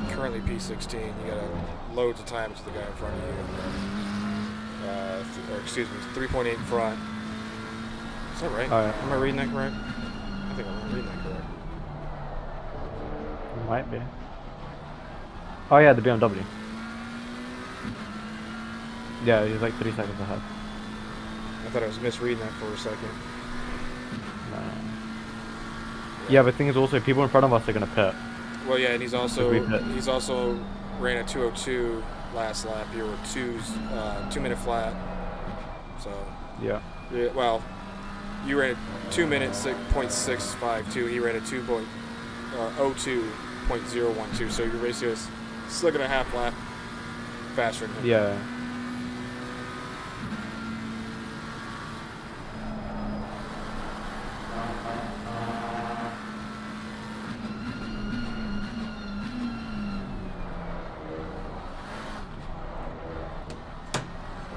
Currently P16, you gotta load the time to the guy in front of you. Or excuse me, 3.8 front. Is that right? Am I reading that correct? I think I'm reading that correct. Might be. Oh yeah, the BMW. Yeah, he's like 3 seconds ahead. I thought I was misreading that for a second. No. Yeah, but the thing is also people in front of us are gonna pit. Well, yeah, and he's also ran a 2:02 last lap here with 2-minute flat. So yeah. Well, you ran a 2 minutes 0.652. He ran a 02.012. So you're basically still gonna half lap faster than him. Yeah.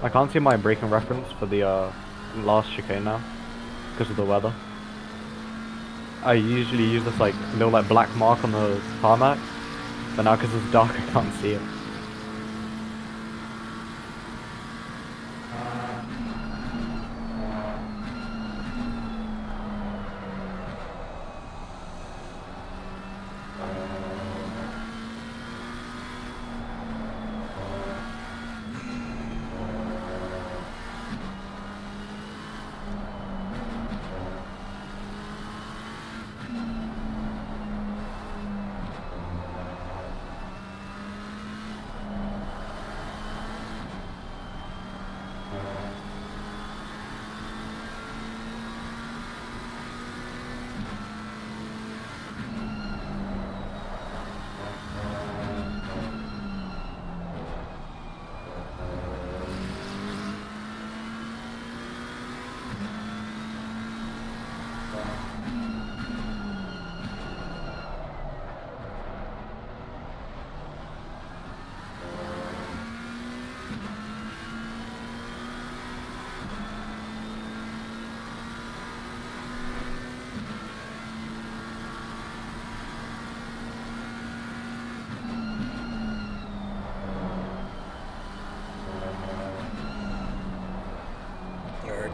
I can't see my braking reference for the last chicane now because of the weather. I usually use this like little like black mark on the tarmac, but now because it's dark I can't see it.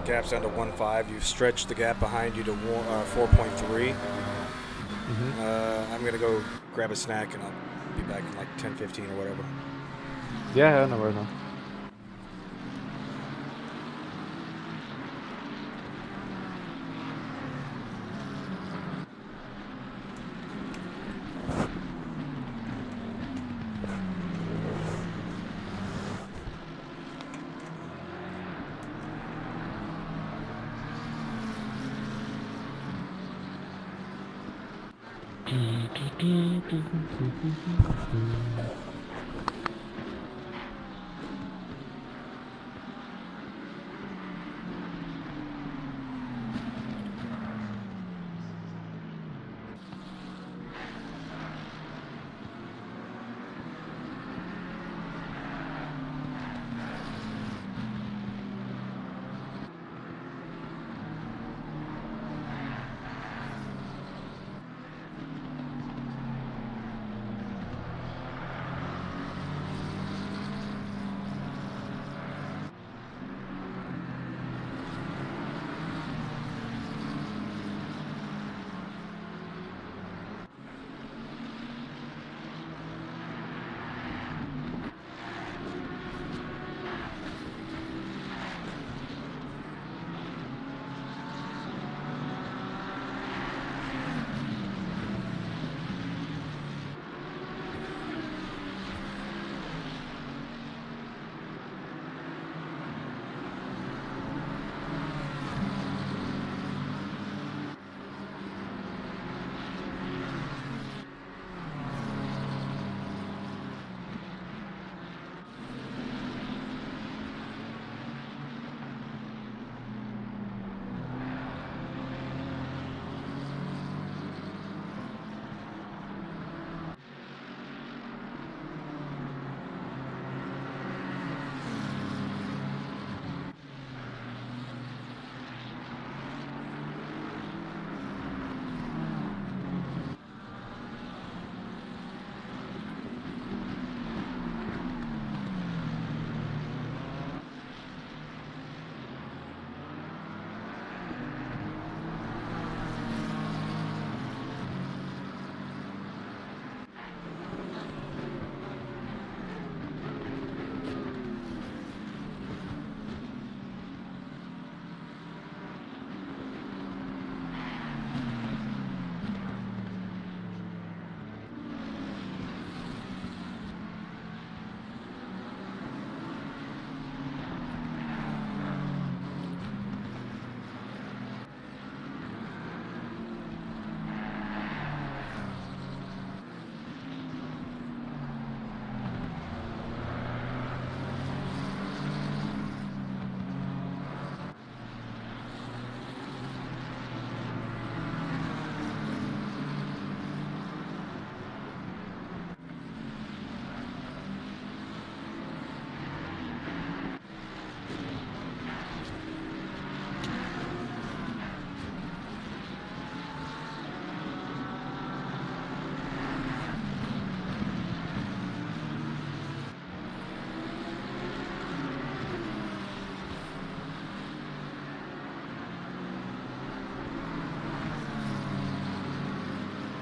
Gap's down to 1.5. You've stretched the gap behind you to 4.3. I'm gonna go grab a snack and I'll be back in like 10:15 or whatever. Yeah, no worries. No.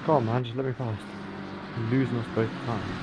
Come on, man, just let me pass. I'm losing us both the time.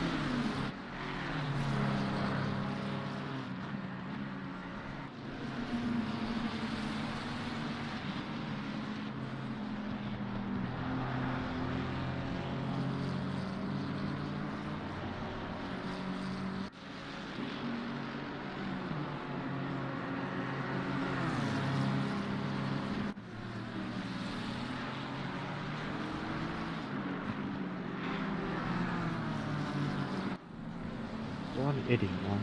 What an idiot, man.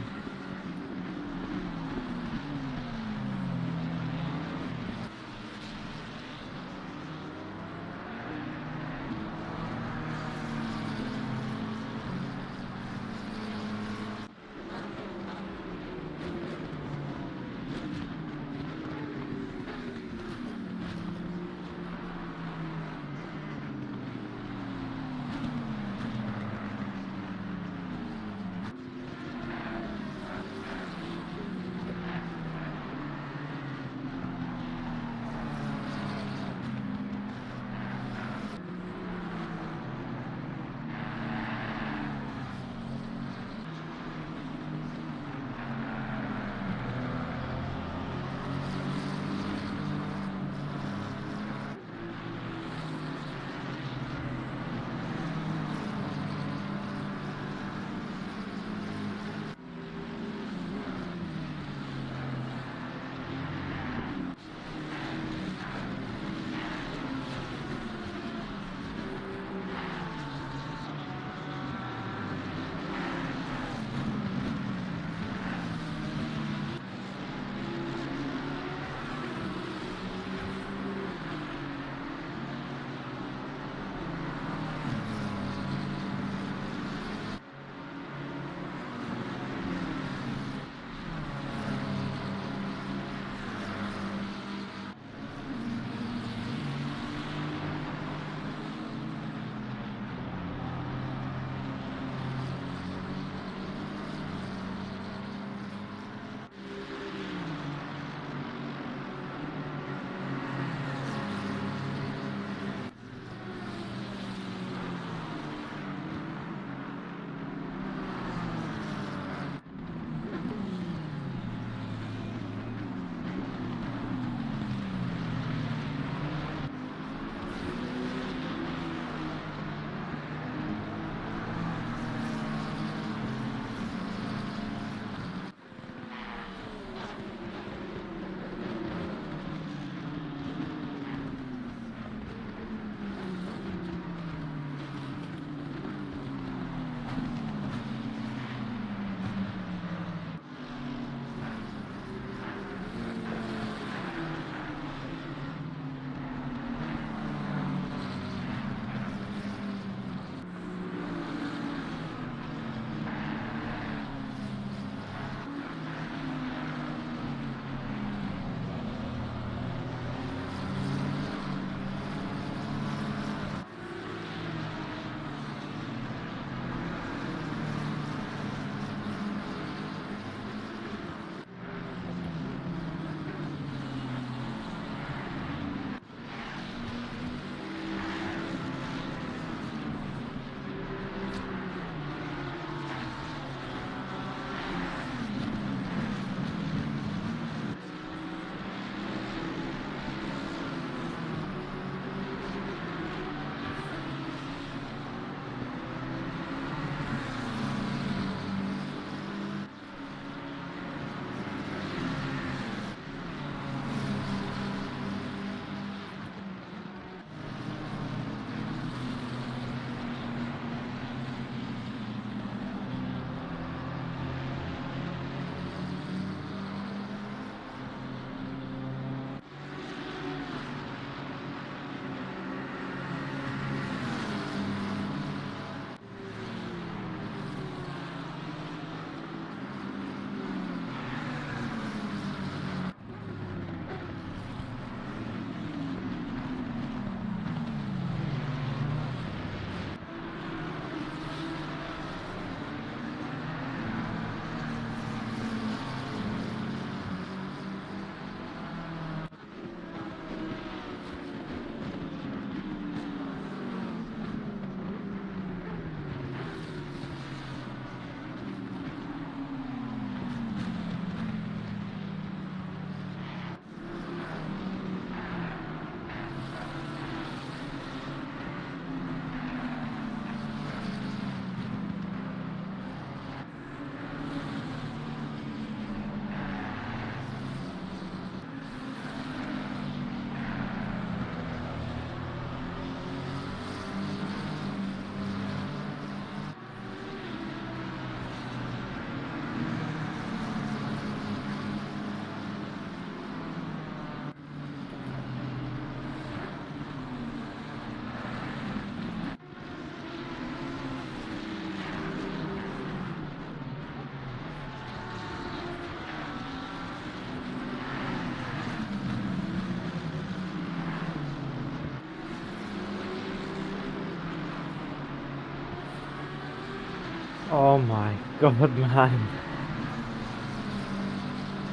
Oh my god, man.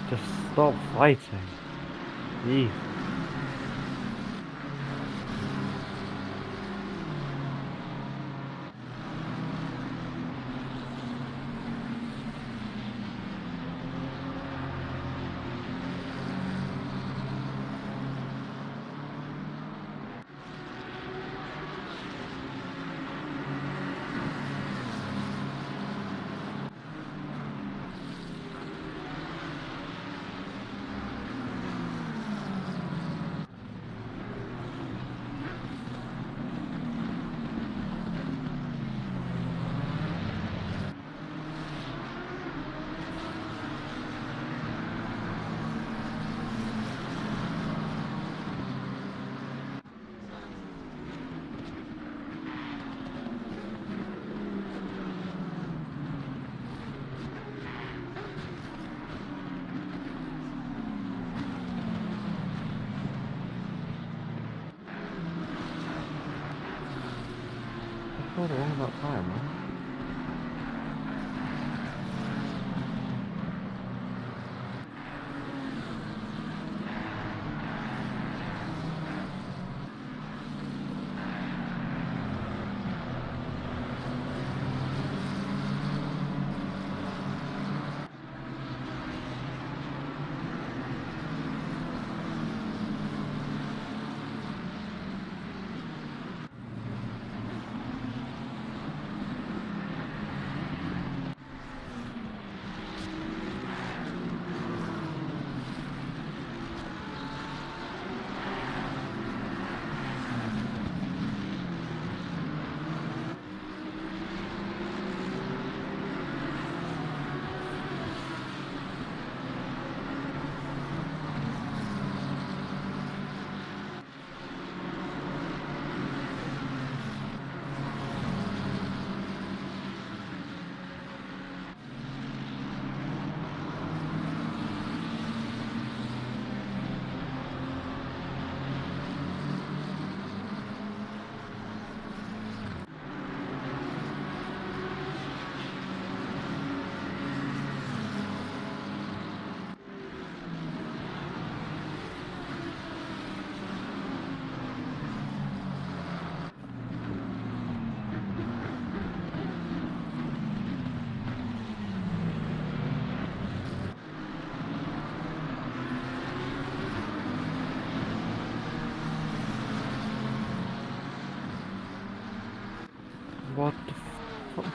Just stop fighting. Jeez. What's wrong with that tire, man?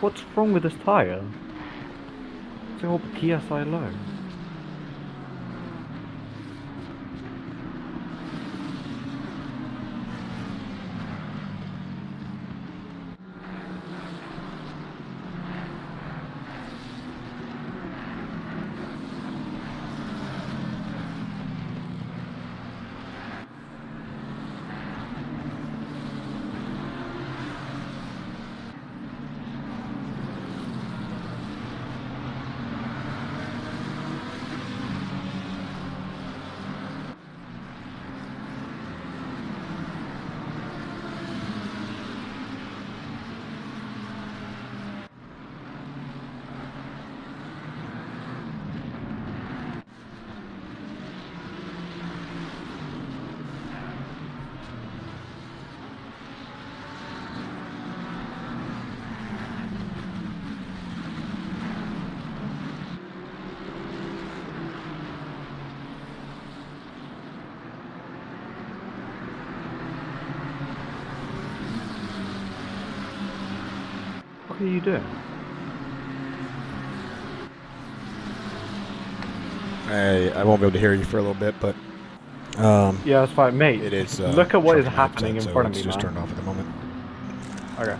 What's wrong with this tire? It's all PSI low. What are you doing? I won't be able to hear you for a little bit, but Yeah, that's fine, mate. it is. Look at what is showing 9%, happening in so front of it's me, just man. turned off at the moment. Okay.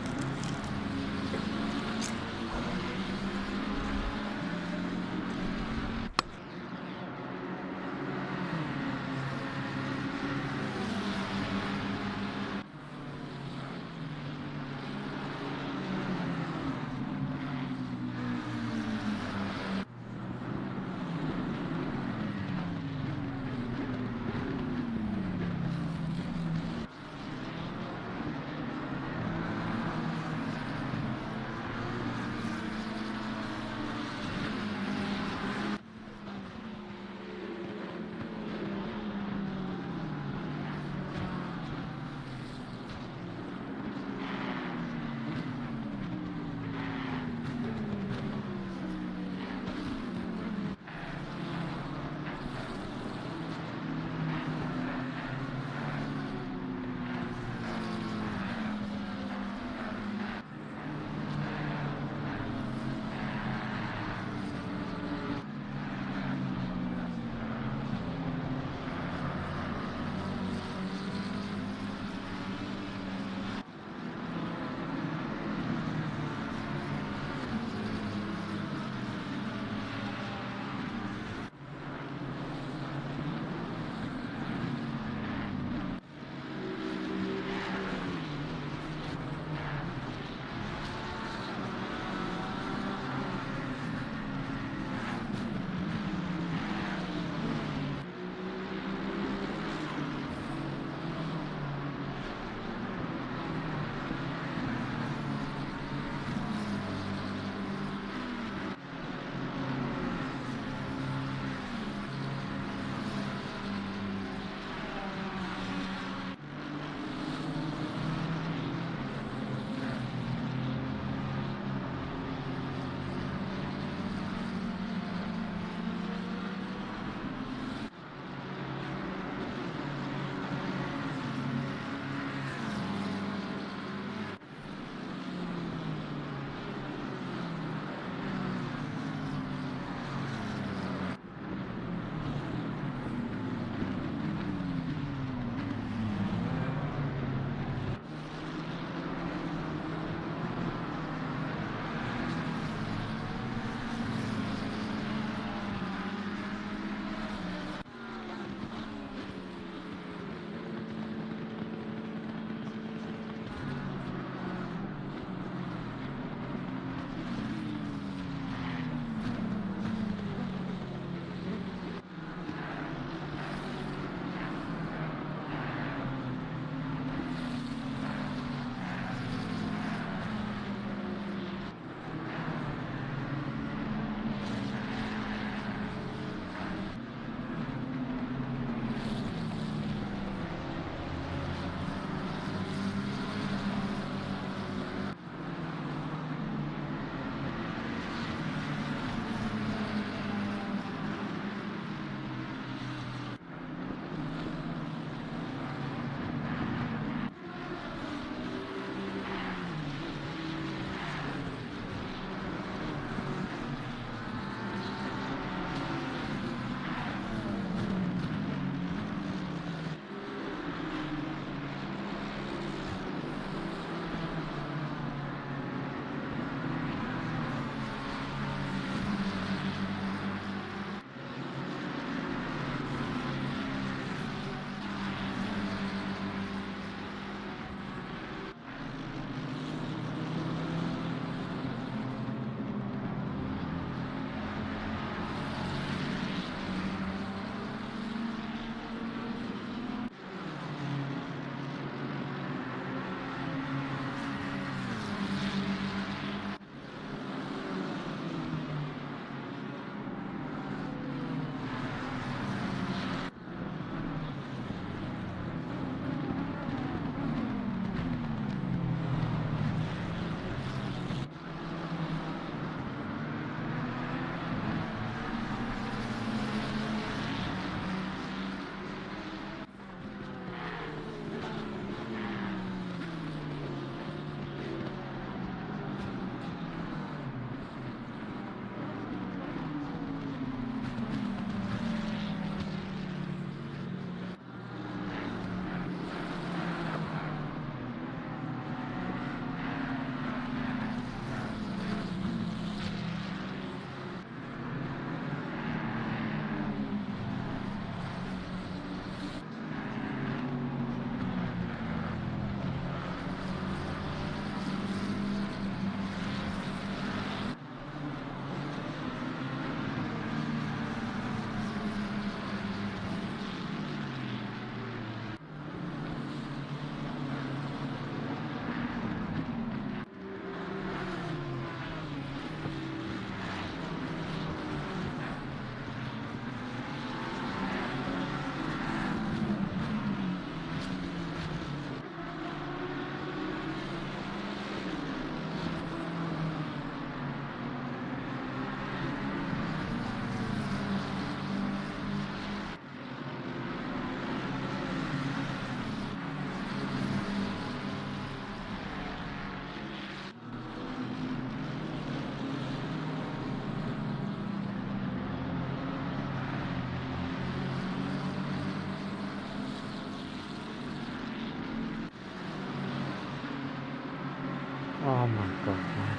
Oh my god, man.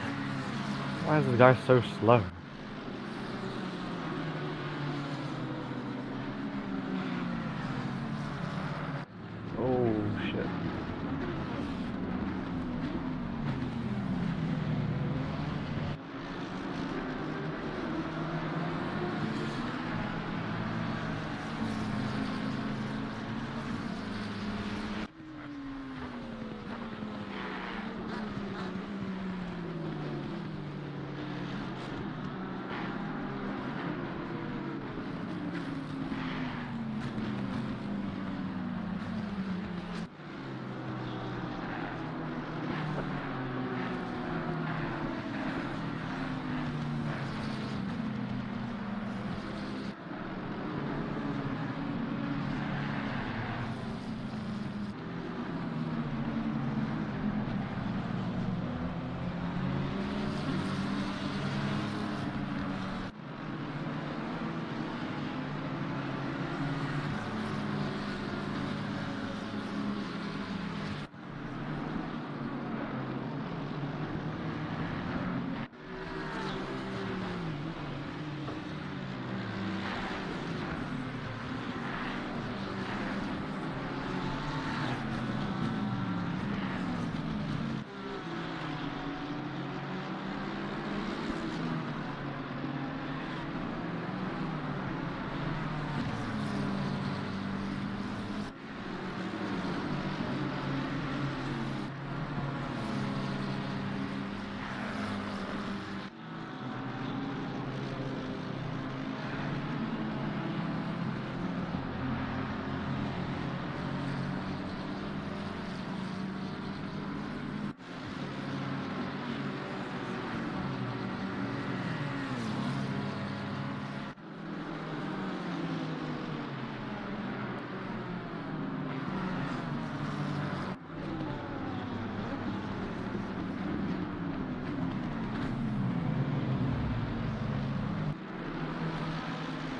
Why is this guy so slow? Oh shit.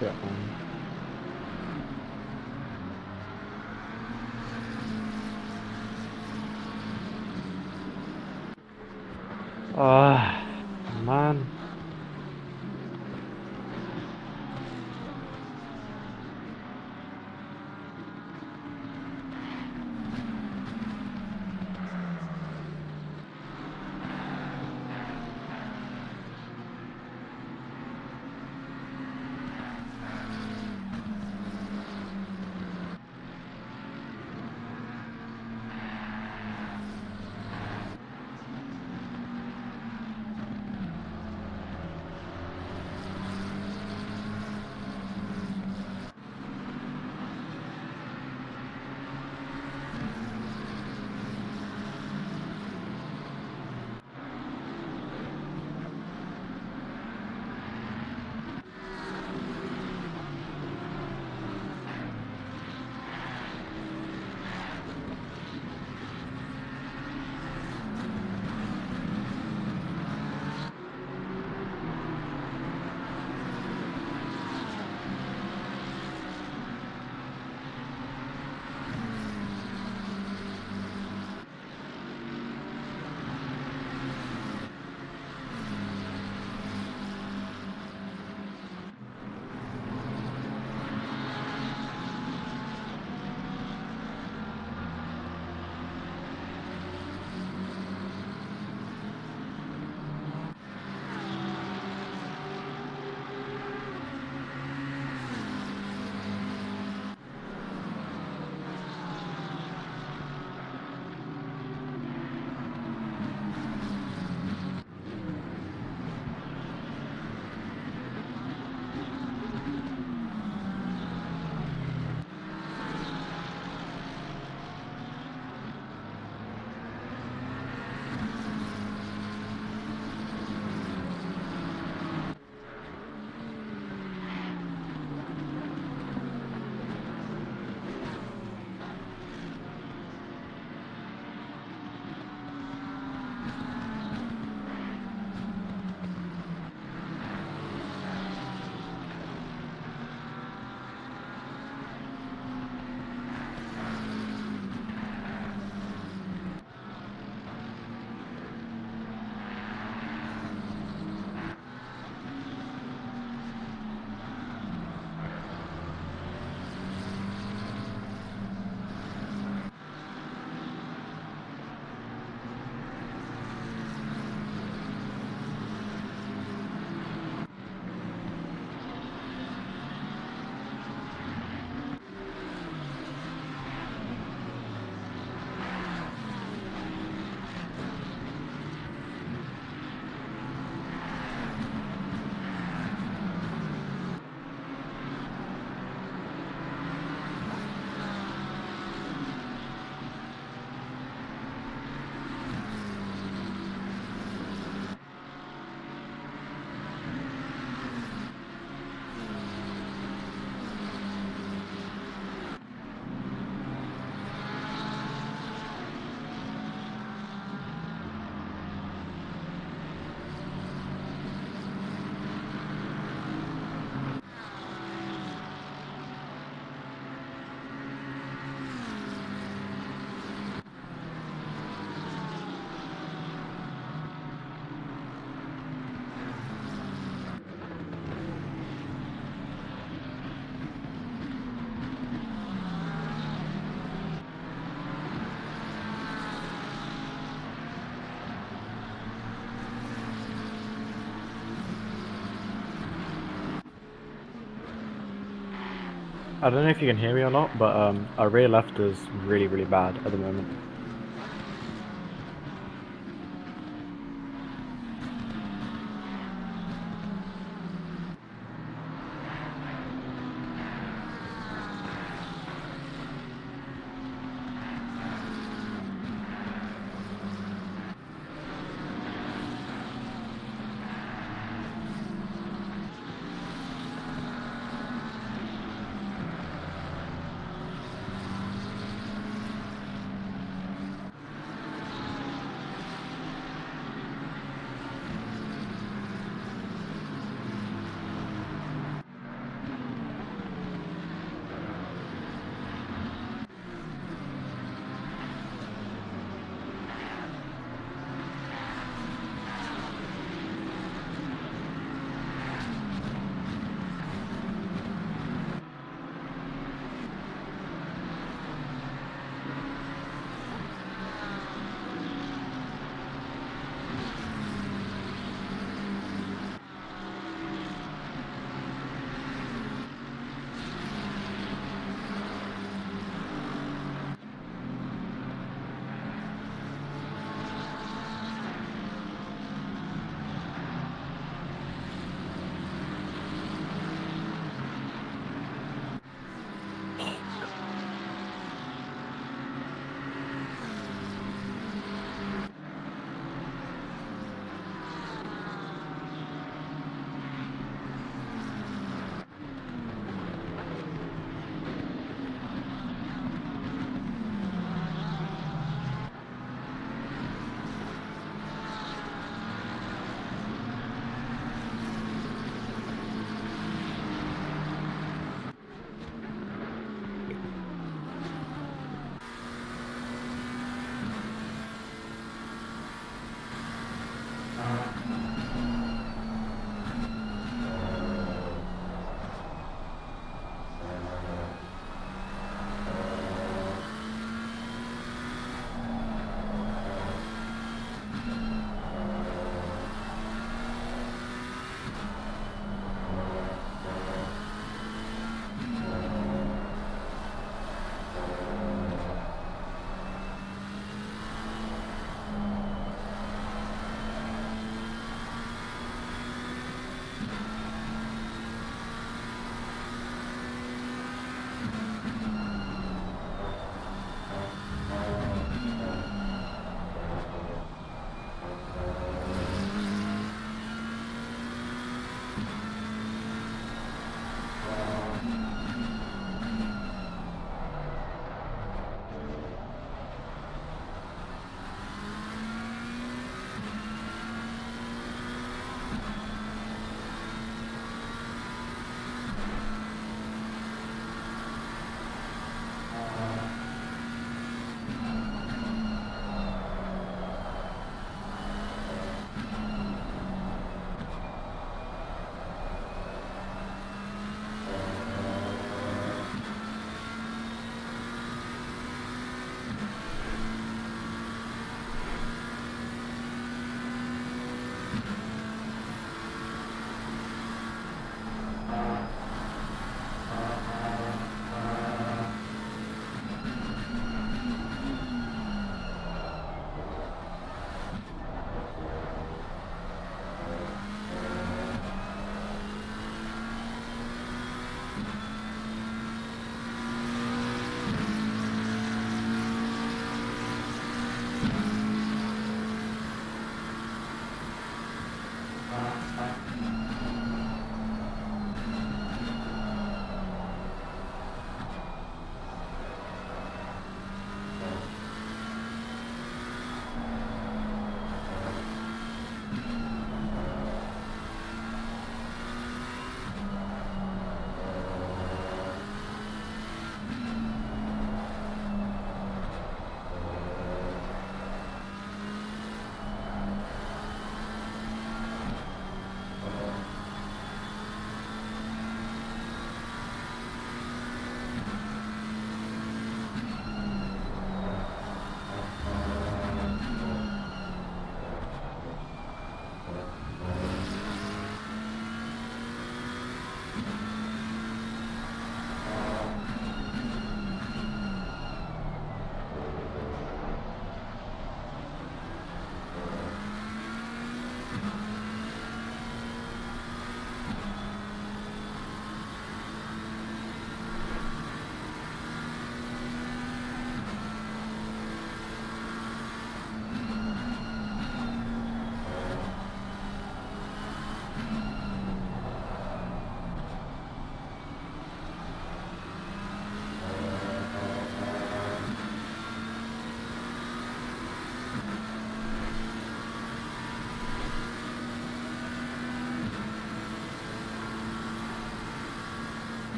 Yeah. Man. I don't know if you can hear me or not, but our rear left is really, really bad at the moment.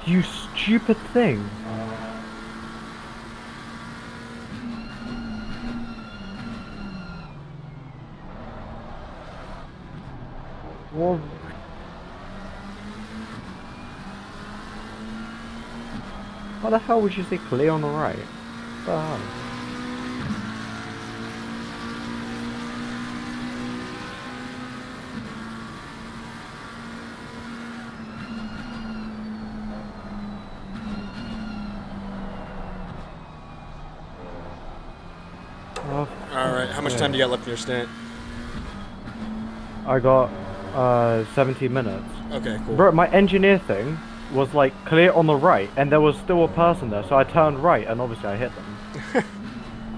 You stupid thing. Well, how the hell would you say clear on the right? What the hell? Alright, how much time do you got left in your stint? I got 17 minutes. Okay, cool. Bro, my engineer thing was like clear on the right, and there was still a person there, so I turned right, and obviously I hit them.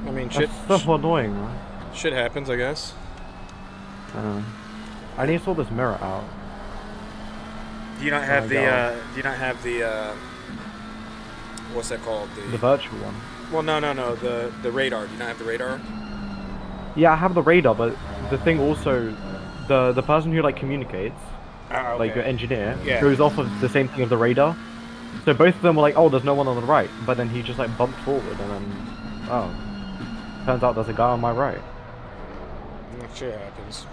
I mean, That's so annoying, man. shit happens, I guess. I need to sort this mirror out. Do you not have my the, God. do you not have the, what's that called? The virtual one. Well, no, the radar. Do you not have the radar? Yeah, I have the radar, but the thing also, the person who like communicates, Okay. like your engineer, Yeah. goes off of the same thing as the radar. So both of them were like, oh, there's no one on the right, but then he just like bumped forward, and then, oh, turns out there's a guy on my right. Shit happens.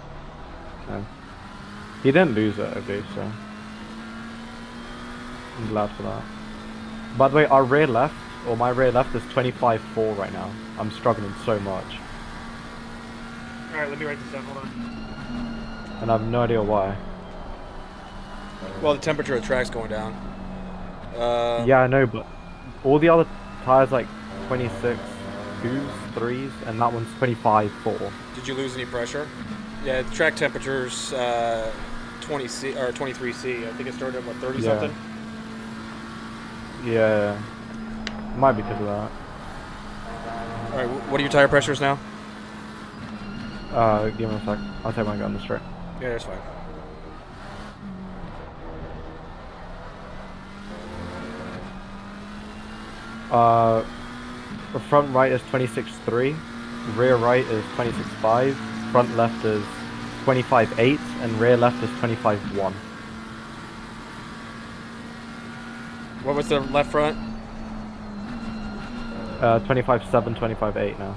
He didn't lose it, okay, so I'm glad for that. By the way, our rear left, or my rear left, is 25.4 right now. I'm struggling so much, Alright, let me write this down, hold on. and I have no idea why. Well, the temperature of the track's going down. Yeah, I know, but all the other tires like 26 2s, 3s, and that one's 25.4. Did you lose any pressure? Yeah, the track temperature's 20C or 23C. I think it started at what, 30 Yeah. something. Yeah, might be because of that. All right, what are your tire pressures now? Give me a sec. I'll take my gun the straight. Yeah, that's fine. The front right is 26.3, rear right is 26.5, front left is 25.8, and rear left is 25.1. What was the left front? 25.7, 25.8 now.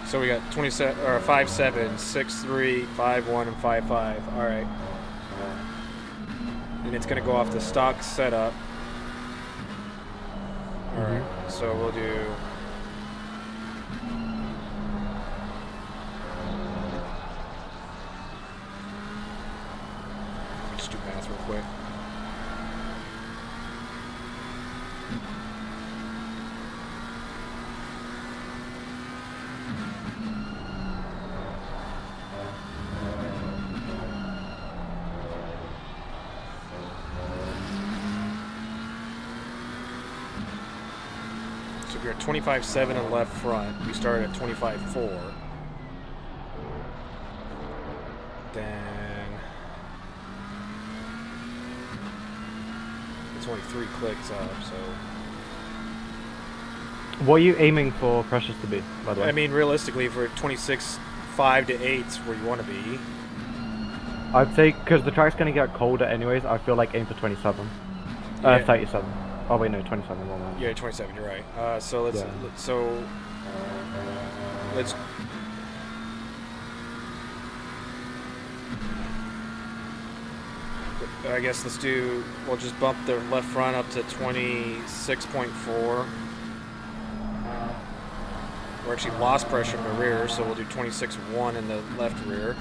So we got 27 or 5.7, 6.3, 5.1, and 5.5. All right. And it's gonna go off the stock setup. All right. So we'll do. Just do math real quick. So we're at 25.7 in left front. We started at 25.4. Then it's only 3 clicks up, so. What are you aiming for pressures to be, by the way? I mean, realistically, if we're at 26.5 to 8 's where you want to be. I'd say, because the track's going to get colder anyways, I feel like aim for 27. Yeah. 37. Oh wait, no, 27. Wrong one. Yeah, 27. You're right. So let's. Yeah. Let's. I guess let's do. We'll just bump the left front up to 26.4. We're actually lost pressure in the rear, so we'll do 26.1 in the left rear.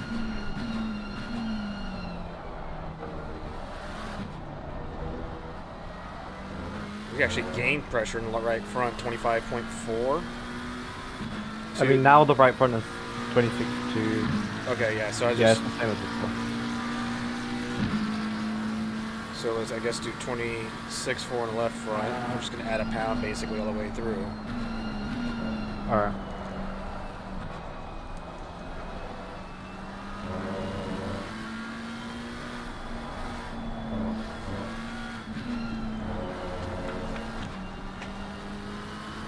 We actually gained pressure in the right front, 25.4. I mean, now the right front is 26.2. Okay, yeah. So I Yeah, just. it's the same as before. So let's, I guess, do 26.4 on the left front. I'm just gonna add a pound basically all the way through. Alright.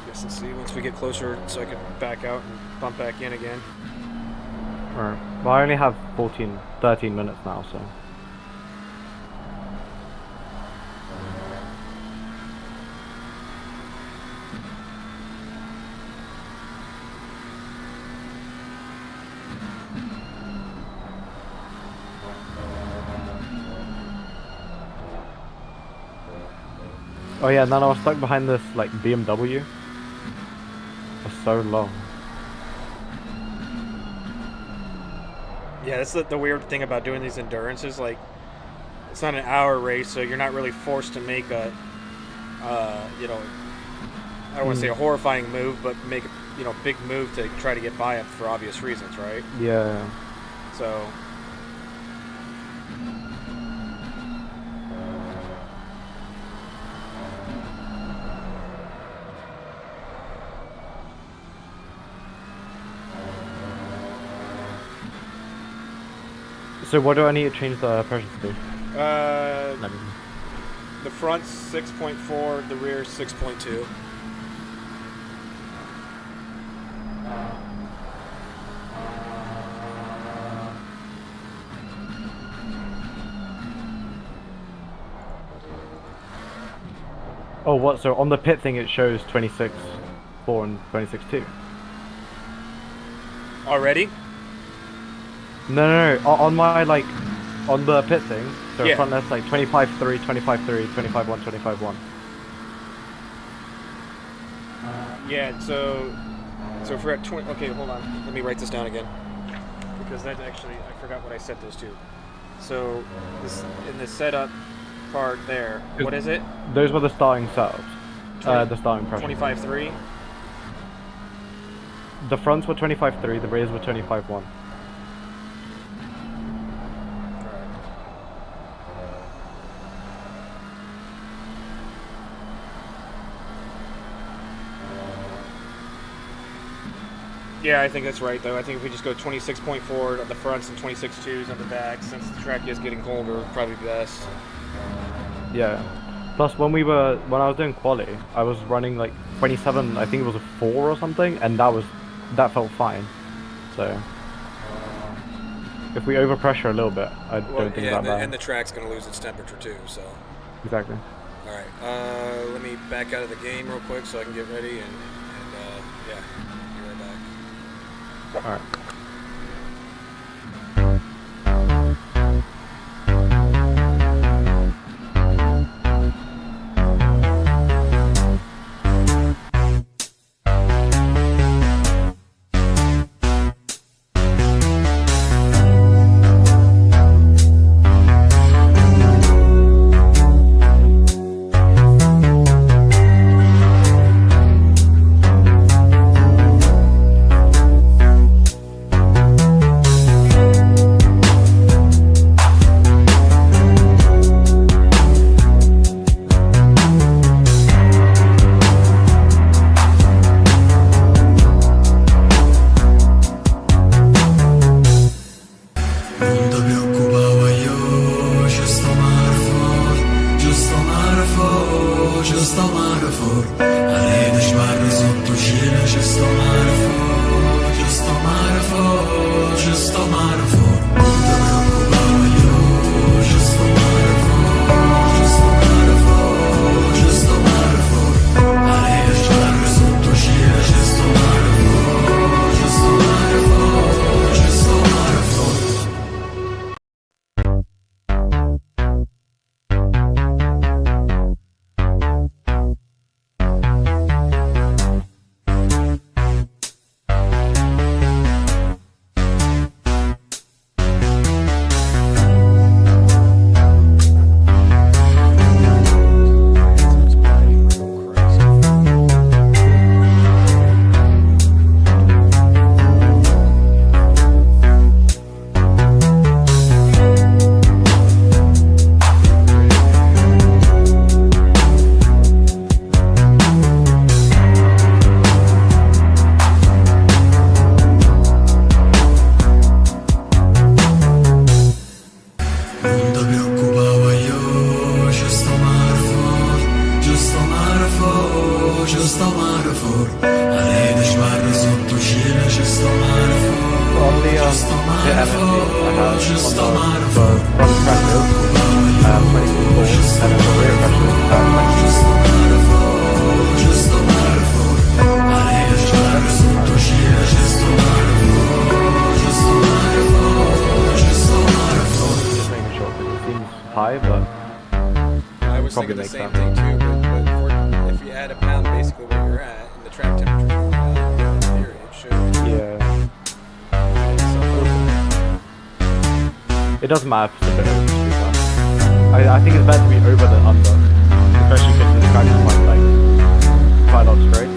Guess let's see once we get closer, so I can back out and bump back in again. Alright. Well, I only have 13 minutes now, so. Oh yeah, and then I was stuck behind this like BMW for so long. Yeah, that's the weird thing about doing these endurances. Like, it's not an hour race, so you're not really forced to make a, you know, I don't want to say a horrifying move, but make a, you know, big move to try to get by it for obvious reasons, right? Yeah. So. So what do I need to change the pressure to? The front's 6.4, the rear's 6.2. Oh, what? So on the pit thing it shows 26.4 and 26.2. Already? No. On my like, on the pit thing, so Yeah. front left like 25.3, 25.3, 25.1, 25.1. Yeah, so if we're at 20, okay, hold on. Let me write this down again. Because that actually, I forgot what I set those to. So, this in the setup part there, what is it? Those were the starting setups. 20 The starting pressure. 25.3? The fronts were 25.3, the rears were 25.1. Yeah, I think that's right, though. I think if we just go 26.4 on the fronts and 26.2s on the back, since the track is getting colder, probably best. Yeah. Plus, when I was doing quali, I was running like 27. I think it was a 4 or something, and that felt fine. So, if we overpressure a little bit, I don't think that bad. And the track's going to lose its temperature too. So. Exactly. All right. Let me back out of the game real quick so I can get ready and yeah, be right back. All right. I was thinking the same thing too, but basically where you're at, and the track temperature going up. In theory, it should. Yeah. It doesn't matter if it's a bit over, to be fair. I think it's better to be over than under, especially because the track is quite a lot straight.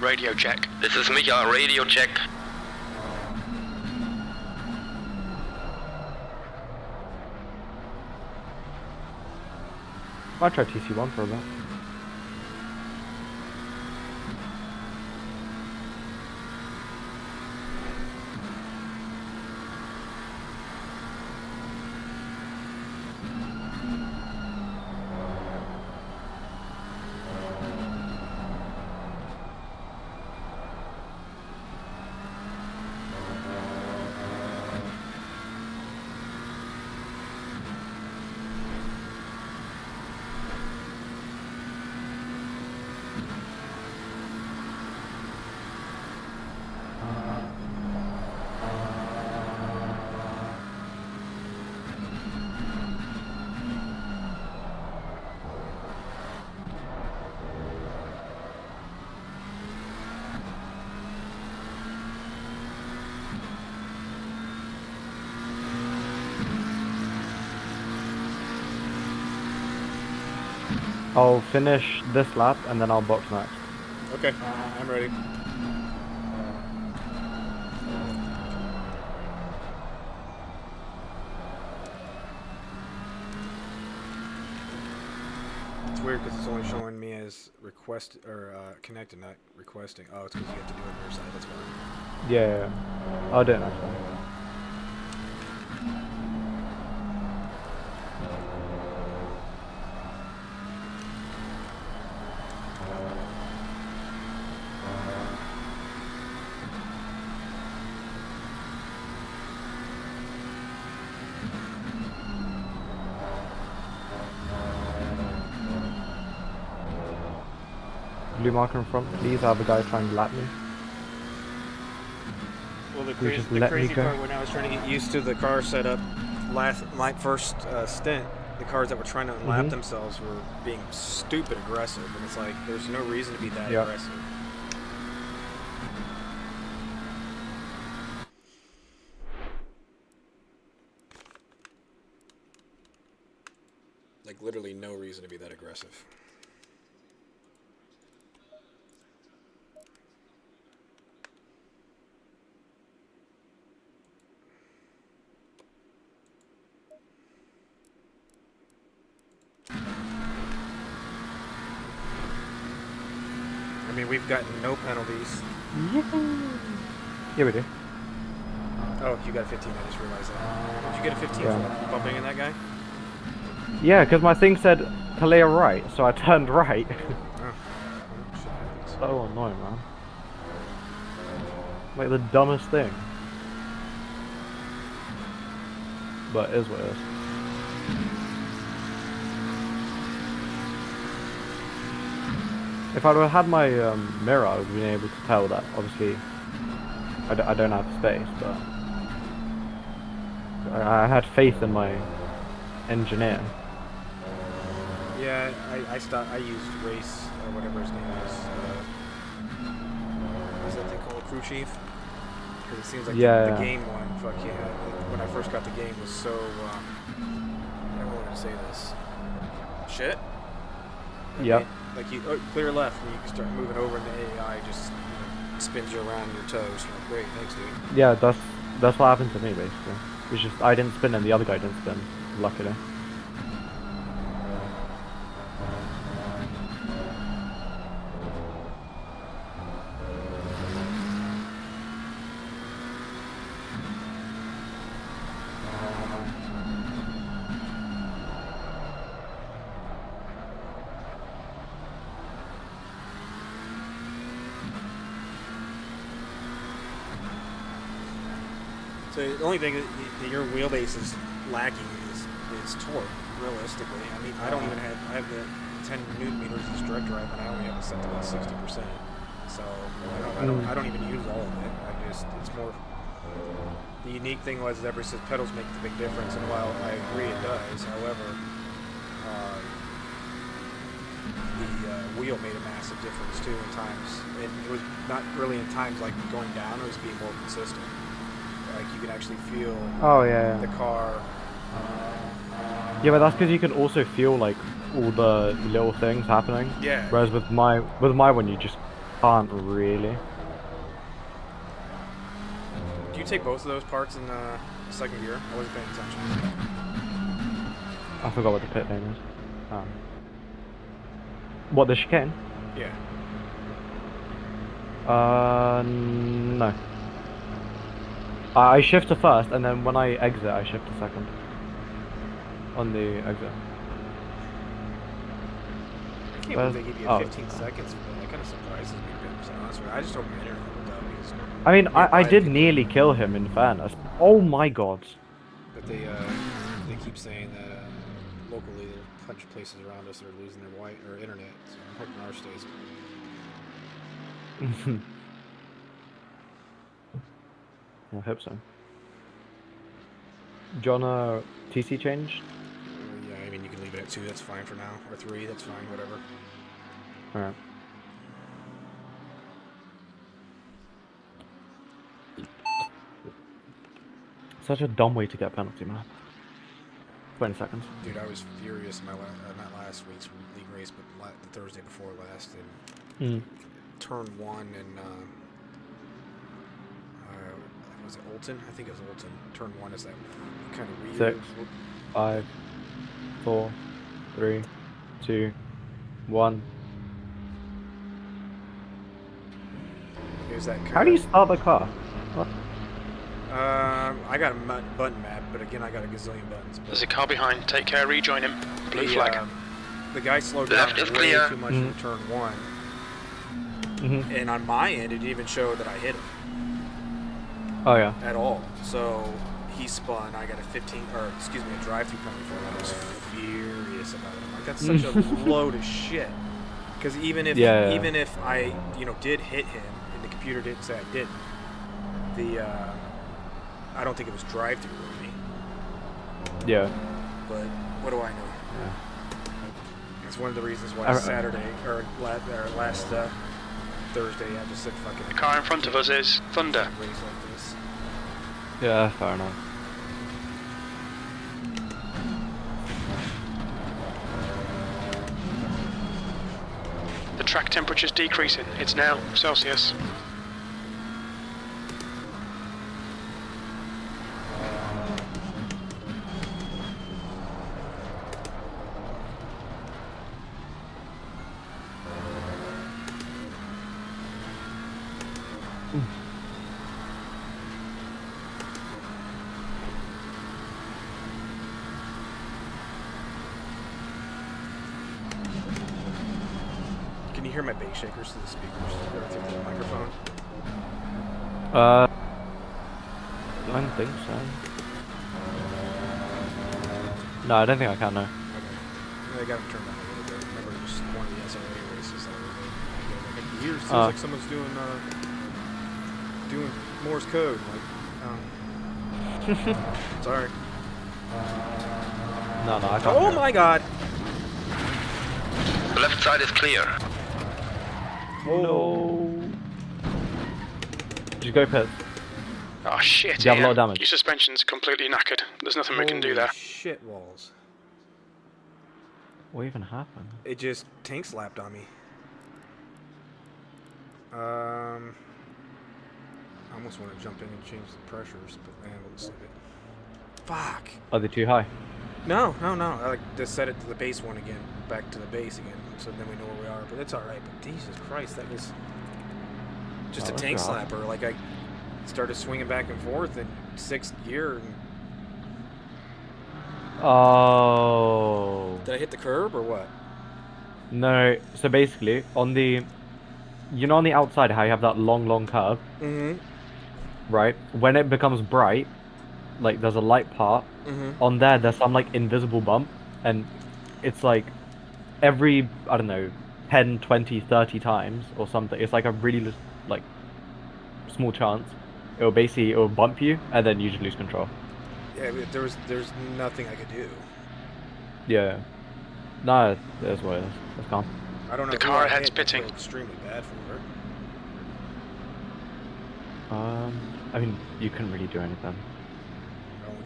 Radio check. This is Micha, radio check. Might try TC1 for a bit. I'll finish this lap and then I'll box next. Okay, I'm ready. It's weird because it's only showing me as request or connected, not requesting. Oh, it's because you have to do it on your side. That's why. Yeah. I'll do it next time. Blue marker in front, please. I have a guy trying to lap me. Well, the just crazy, let me go? part when I was trying to get used to the car setup, my first stint, the cars that were trying to unlap themselves were being stupid aggressive, and it's like there's no reason to be that aggressive. Like literally no reason to be that aggressive. I mean, we've gotten no penalties. Yeah, we do. Oh, you got a 15. I just realized that. Did you get a 15 for bumping in that guy? Yeah, because my thing said clear right, so I turned right. Oh. So annoying, man. Like the dumbest thing. But it is what it is. If I'd have had my mirror, I would have been able to tell that, obviously, I don't have space, but I had faith in my engineer. Yeah, I used Race, or whatever his name is. What's that thing called? Crew Chief? Because it seems like the game one, fuck yeah. When I first got the game was so, I don't want to say this. Shit? Yep. Like you clear left and you can start moving over and the AI just spins you around your toes. Like, great, thanks dude. Yeah, that's what happened to me basically. It's just I didn't spin and the other guy didn't spin, luckily. So the only thing that your wheelbase is lacking is torque. Realistically, I mean, I don't even have. I have the 10 newton meters as direct drive, and I only have it set to about 60%. So I don't even use all of it. It's more. The unique thing was everybody says pedals make the big difference, and while I agree it does, however, the wheel made a massive difference too in times. And it was not really in times like going down; it was being more consistent. Like you can actually feel the car. Yeah, but that's because you can also feel like all the little things happening. Yeah. Whereas with my one, you just can't really. Do you take both of those parts in second gear? I wasn't paying attention. I forgot what the pit lane is. What, the chicane? Yeah. No. I shift to first, and then when I exit, I shift to second. On the exit. I can't believe they give you 15 seconds for that. That kind of surprises me, to be honest with you. I just hope my internet holds up because. I mean, I did nearly kill him in fairness. Oh my god. But they keep saying that locally there's a bunch of places around us that are losing their internet. So I'm hoping ours stays. I hope so. Do you want a TC change? Yeah, I mean you can leave it at 2. That's fine for now, or 3. That's fine, whatever. All right. Such a dumb way to get a penalty, man. 20 seconds. Dude, I was furious in my not last week's league race, but the Thursday before last, and turn 1 and was it Olton? I think it was Olton. Turn 1 is that kind of weird. 6, 5, 4, 3, 2, 1. It was that How do you start the car? What? I got a button map, but again, I got a gazillion buttons. But There's a car behind. Take care, rejoin him. Blue flag. The guy slowed Left down is way clear. too much in turn 1. And on my end, it didn't even show that I hit him. Oh yeah. At all. So he spun. I got a a drive-through penalty for it. I was furious about it. I'm like, that's such a load of shit. Because even if I did hit him and the computer didn't say I didn't, I don't think it was drive-through with me. Yeah. But what do I know? Yeah. It's one of the reasons why Saturday or last Thursday I just said fucking. The car in front of us is Thunder. Race like this. Yeah, fair enough. The track temperature's decreasing. It's now Celsius. Can you hear my bass shakers through the speakers or through the microphone? I don't think so. No, I don't think I can, no. Okay. I got them turned on a little bit. Remember, just one of the SRA races that were like, here, seems like someone's doing Morse code. I'm like, sorry. No, I can't. Oh my god! The left side is clear. No. Just go pit. Oh shit, You have a lot Ian. of damage. Your suspension's completely knackered. There's nothing we can do there. Shit walls. What even happened? It just tank slapped on me. I almost want to jump in and change the pressures, but man, we'll save it. Fuck. Are they too high? No. I like just set it to the base one again, back to the base again, so then we know where we are. But it's all right. But Jesus Christ, that was just a tank slapper. Like I started swinging back and forth in 6th gear. And Oh. did I hit the curb or what? No. So basically, on the, on the outside how you have that long curve, Mm-hmm. right? When it becomes bright, like there's a light part. On there, there's some like invisible bump, and it's like every, I don't know, 10, 20, 30 times or something. It's like a really like small chance. It'll bump you, and then you just lose control. Yeah, but there's nothing I could do. Yeah. Nah, that's what it is. That's calm. I don't know. The who car I ahead's hit, but pitting. feel extremely bad for her. I mean, you couldn't really do anything. The only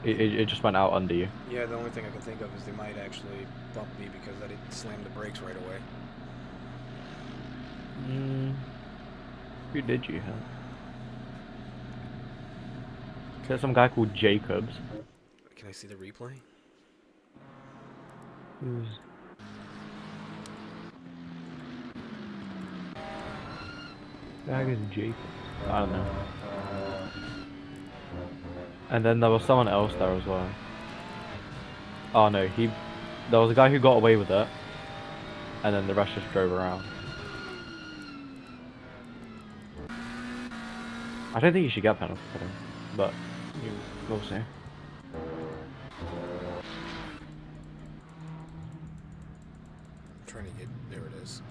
thing It just went out under you. yeah, the only thing I can think of is they might actually bump me because I didn't slam the brakes right away. Who did you hit? There's some guy called Jacobs. Can I see the replay? Who's... Guy is Jacobs. I don't know. And then there was someone else there as well. Oh no, there was a guy who got away with it, and then the rest just drove around. I don't think you should get penalty for him, but we'll see. I'm trying to get, there it is.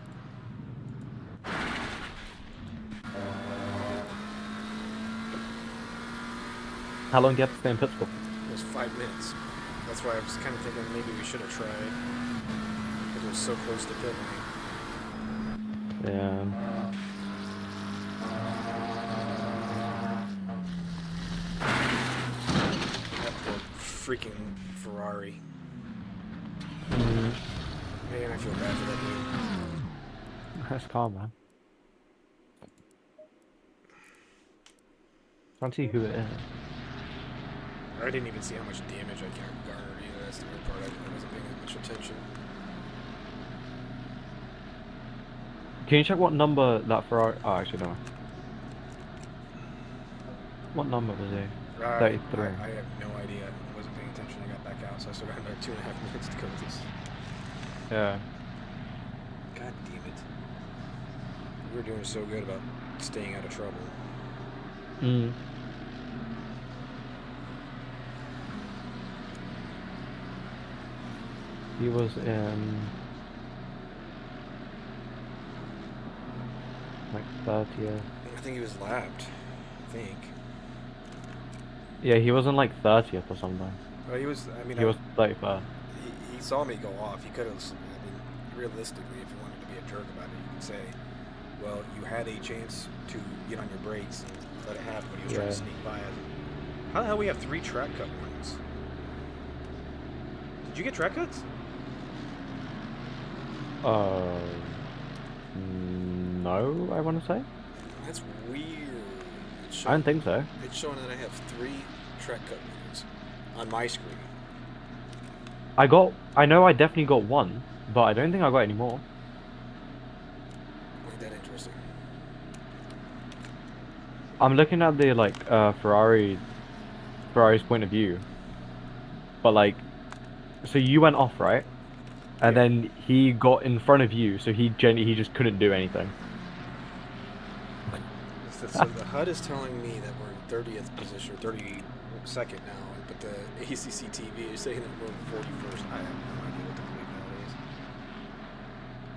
How long do you have to stay in pit for? It was 5 minutes. That's why I was kind of thinking maybe we should have tried. Because it was so close to pit lane. Yeah. That poor freaking Ferrari. Man, I feel bad for that dude. That's calm, man. Can't see who it is. I didn't even see how much damage I garnered either. That's the weird part. I wasn't paying that much attention. Can you check what number that Ferrari... Oh, actually, no. What number was he? 33. I have no idea. I wasn't paying attention. I got back out, so I still got another 2.5 minutes to go with this. Yeah. God damn it. We were doing so good about staying out of trouble. He was in... like 30th. I think he was lapped. I think. Yeah, he was in like 30th or something. Well, he was, I mean... He was 31st. He saw me go off. He could have, I mean, realistically, if you wanted to be a jerk about it, you could say, well, you had a chance to get on your brakes and let it happen when he was trying to sneak by us. How the hell we have 3 track cut warnings? Did you get track cuts? No, I want to say. That's weird. I don't think so. It's showing that I have 3 track cut warnings on my screen. I know I definitely got 1, but I don't think I got any more. Ain't that interesting? I'm looking at the like Ferrari's point of view, but like, so you went off, right? And then he got in front of you, so he just couldn't do anything. So the HUD is telling me that we're in 30th position, 32nd now, but the ACC TV is saying that we're in 41st. I have no idea what the bleep that is.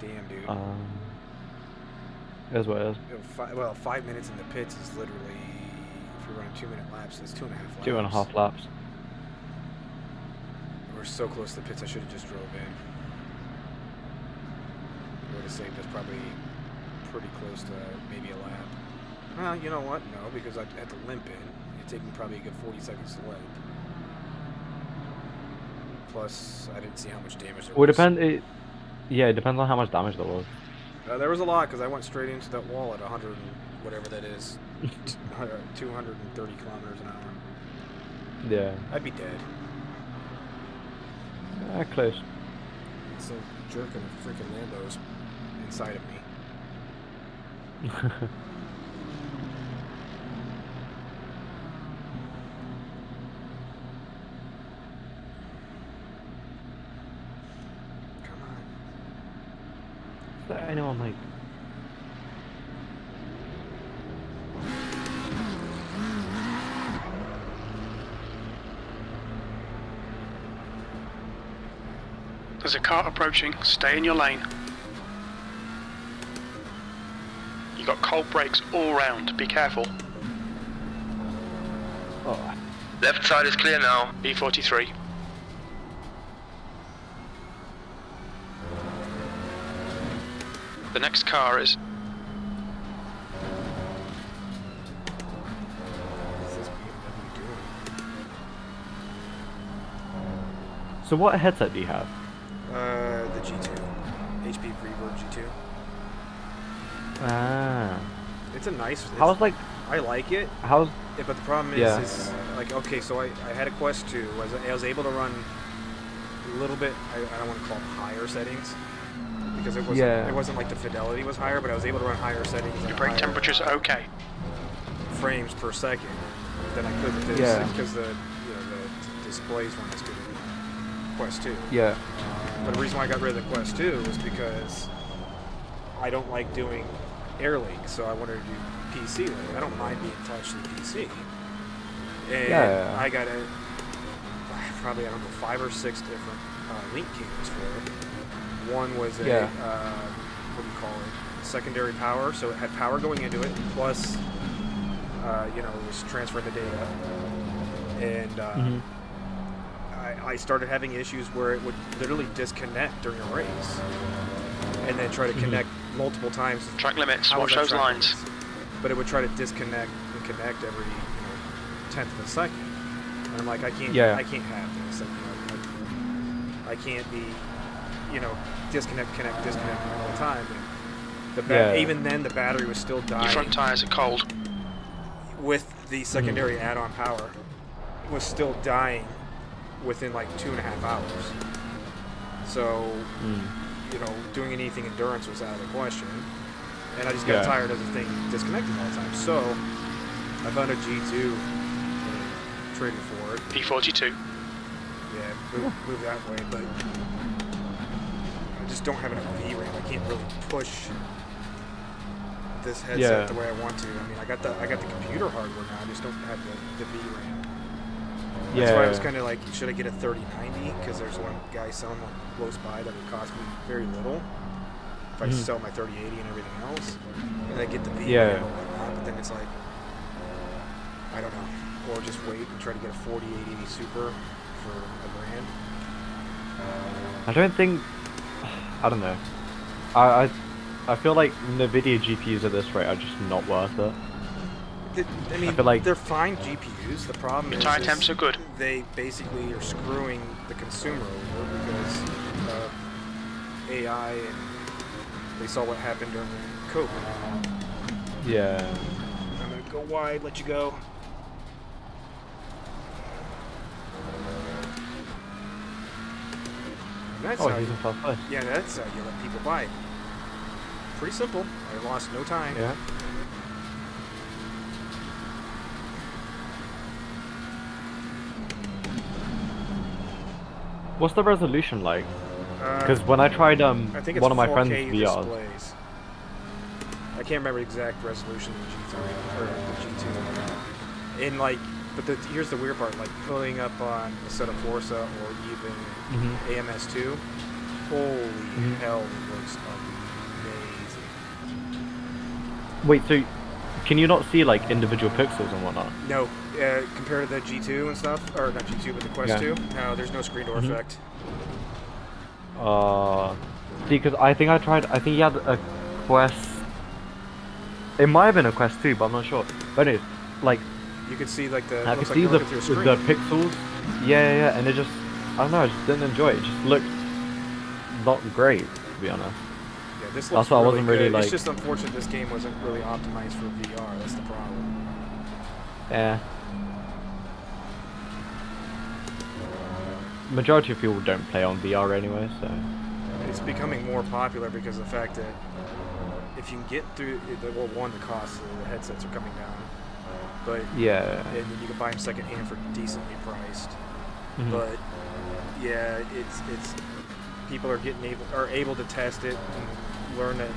Damn, dude. It is what it is. Well, 5 minutes in the pits is literally, if you're running 2-minute laps, it's 2.5 laps. 2.5 laps. We're so close to the pits, I should have just drove in. Would have saved us probably pretty close to maybe a lap. Well, you know what? No, because I had to limp in. It'd take me probably a good 40 seconds to limp. Plus, I didn't see how much damage there was. Well, it depends on how much damage there was. There was a lot, because I went straight into that wall at 100 and whatever that is. 230 kilometers an hour. Yeah. I'd be dead. Close. It's so jerking the freaking Lambos inside of me. Come on. Is there anyone like... There's a car approaching. Stay in your lane. You got cold brakes all round. Be careful. Oh. Left side is clear now. B43. The next car is... So what headset do you have? The G2. HP Reverb G2. Ah. It's a nice... How's like... I like it. How's... Yeah, but the problem is like, okay, so I had a Quest 2. I was able to run a little bit, I don't want to call it higher settings, because it wasn't like the fidelity was higher, but I was able to run higher settings. Your brake temperature's okay. Frames per second than I could with this, because the displays weren't as good as the Quest 2. Yeah. But the reason why I got rid of the Quest 2 is because I don't like doing Air League, so I wanted to do PC League. I don't mind being touched in PC. And I got probably, I don't know, 5 or 6 different link cables for it. One was a, what do you call it, secondary power, so it had power going into it, plus, it was transferring the data. And I started having issues where it would literally disconnect during a race, and then try to connect multiple times. Track limits, watch those lines. But it would try to disconnect and connect every tenth of a second. And I'm like, I can't have this. I can't be, disconnect, connect, disconnect all the time. And even then, the battery was still dying. Your front tires are cold. With the secondary add-on power, it was still dying within like 2.5 hours. So, doing anything endurance was out of the question. And I just got tired of the thing disconnecting all the time. So, I found a G2 and traded for it. P42. Yeah, move that way, but I just don't have enough VRAM. I can't really push this headset the way I want to. I mean, I got the computer hardware now. I just don't have the VRAM. That's why I was kind of like, should I get a 3090? Because there's one guy selling one close by that would cost me very little if I sell my 3080 and everything else, and I get the VRAM and whatnot. But then it's like, I don't know, or just wait and try to get a 4080 Super for $1,000. I don't know. I feel like NVIDIA GPUs at this rate are just not worth it. I mean, I feel like they're fine GPUs. The problem is tire temps are good. They basically are screwing the consumer over because of AI, and they saw what happened during COVID. Yeah. I'm gonna go wide, let you go. That's how he's in first place. Yeah, that's how you let people buy. Pretty simple. I lost no time. Yeah. What's the resolution like? Because when I tried I think it's one of my 4K friends' VR. displays. I can't remember the exact resolution of the G3 or the G2. But here's the weird part: like pulling up on a set of Forza or even AMS2. Holy hell, it looks amazing. Wait, so can you not see like individual pixels and whatnot? No, compared to the G2 and stuff, or not G2, but the Quest 2. No, there's no screen door effect. See, because I think he had a Quest. It might have been a Quest 2, but I'm not sure. But anyways, like, you could see like the. I could see the pixels. Yeah, and it just, I don't know, I just didn't enjoy it. It just looked not great, to be honest. Yeah, this looks that's why I wasn't really like. It's just unfortunate this game wasn't really optimized for VR. That's the problem. Yeah. Majority of people don't play on VR anyway, so. It's becoming more popular because of the fact that if you can get through, well, one, the cost of the headsets are coming down, but and you can buy them secondhand for decently priced. But yeah, it's people are able to test it and learn that,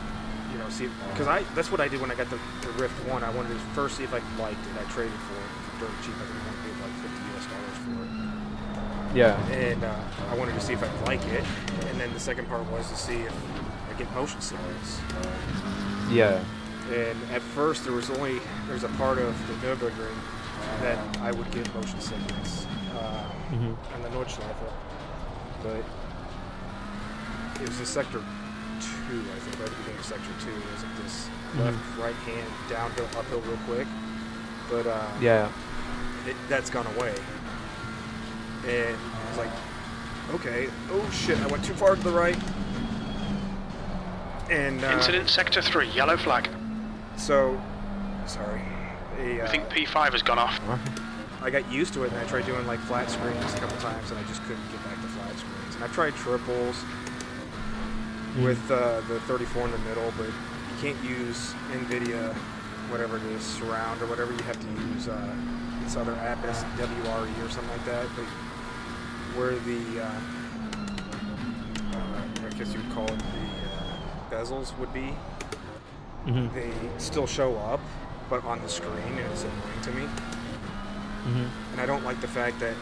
see, because that's what I did when I got the Rift 1. I wanted to first see if I liked it. I traded for it for dirt cheap. I think I paid like $50 for it. Yeah. And I wanted to see if I'd like it. And then the second part was to see if I get motion sickness. Yeah. And at first there's a part of the Nürburgring that I would get motion sickness on the Nordschleife, but it was in sector 2, I think, right at the beginning of sector 2. It was like this left, right hand, downhill, uphill real quick, but Yeah. that's gone away. And I was like, okay, oh shit, I went too far to the right. And Incident sector 3, yellow flag. so, sorry. I think P5 has gone off. I got used to it, and I tried doing like flat screens a couple times, and I just couldn't get back to flat screens. And I've tried triples with the 34 in the middle, but you can't use NVIDIA, whatever it is, surround or whatever. You have to use this other app, SWRE or something like that. But where the I guess you would call it the bezels would be, they still show up, but on the screen, and it's annoying to me. And I don't like the fact that,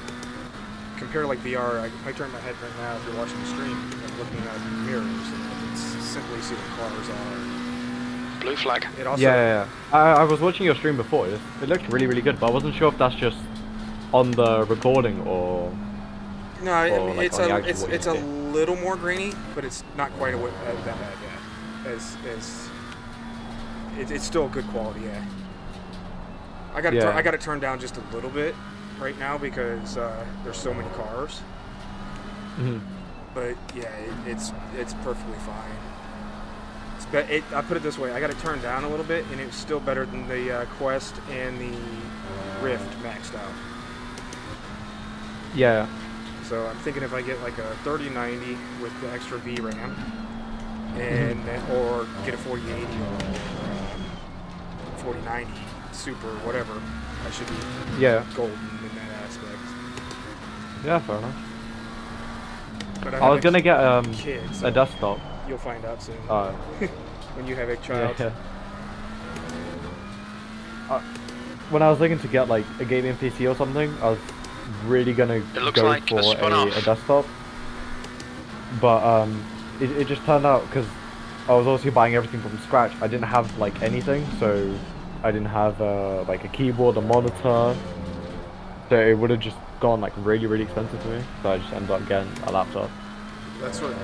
compared to like VR, I turn my head right now, if you're watching the stream, I'm looking at mirrors, and I can simply see what cars are. Blue flag. It also, Yeah. I was watching your stream before. It looked really, really good, but I wasn't sure if that's just on the recording or. No, I or, mean, like, it's on the actual a video. little more grainy, but it's not quite that bad yet. It's still good quality, yeah. I got it turned down just a little bit right now because there's so many cars. But yeah, it's perfectly fine. I put it this way: I got it turned down a little bit, and it's still better than the Quest and the Rift maxed out. Yeah. So I'm thinking if I get like a 3090 with the extra VRAM, and or get a 4080 or 4090 Super, whatever, I should be golden in that aspect. Yeah, fair enough. But I was gonna get kid, so a desktop. You'll find out soon. When you have a child. Yeah. When I was looking to get like a gaming PC or something, I was really gonna go like for a a desktop. But it just turned out because I was also buying everything from scratch. I didn't have like anything, so I didn't have like a keyboard, a monitor. So it would have just gone like really, really expensive for me. So I just ended up getting a laptop. That's what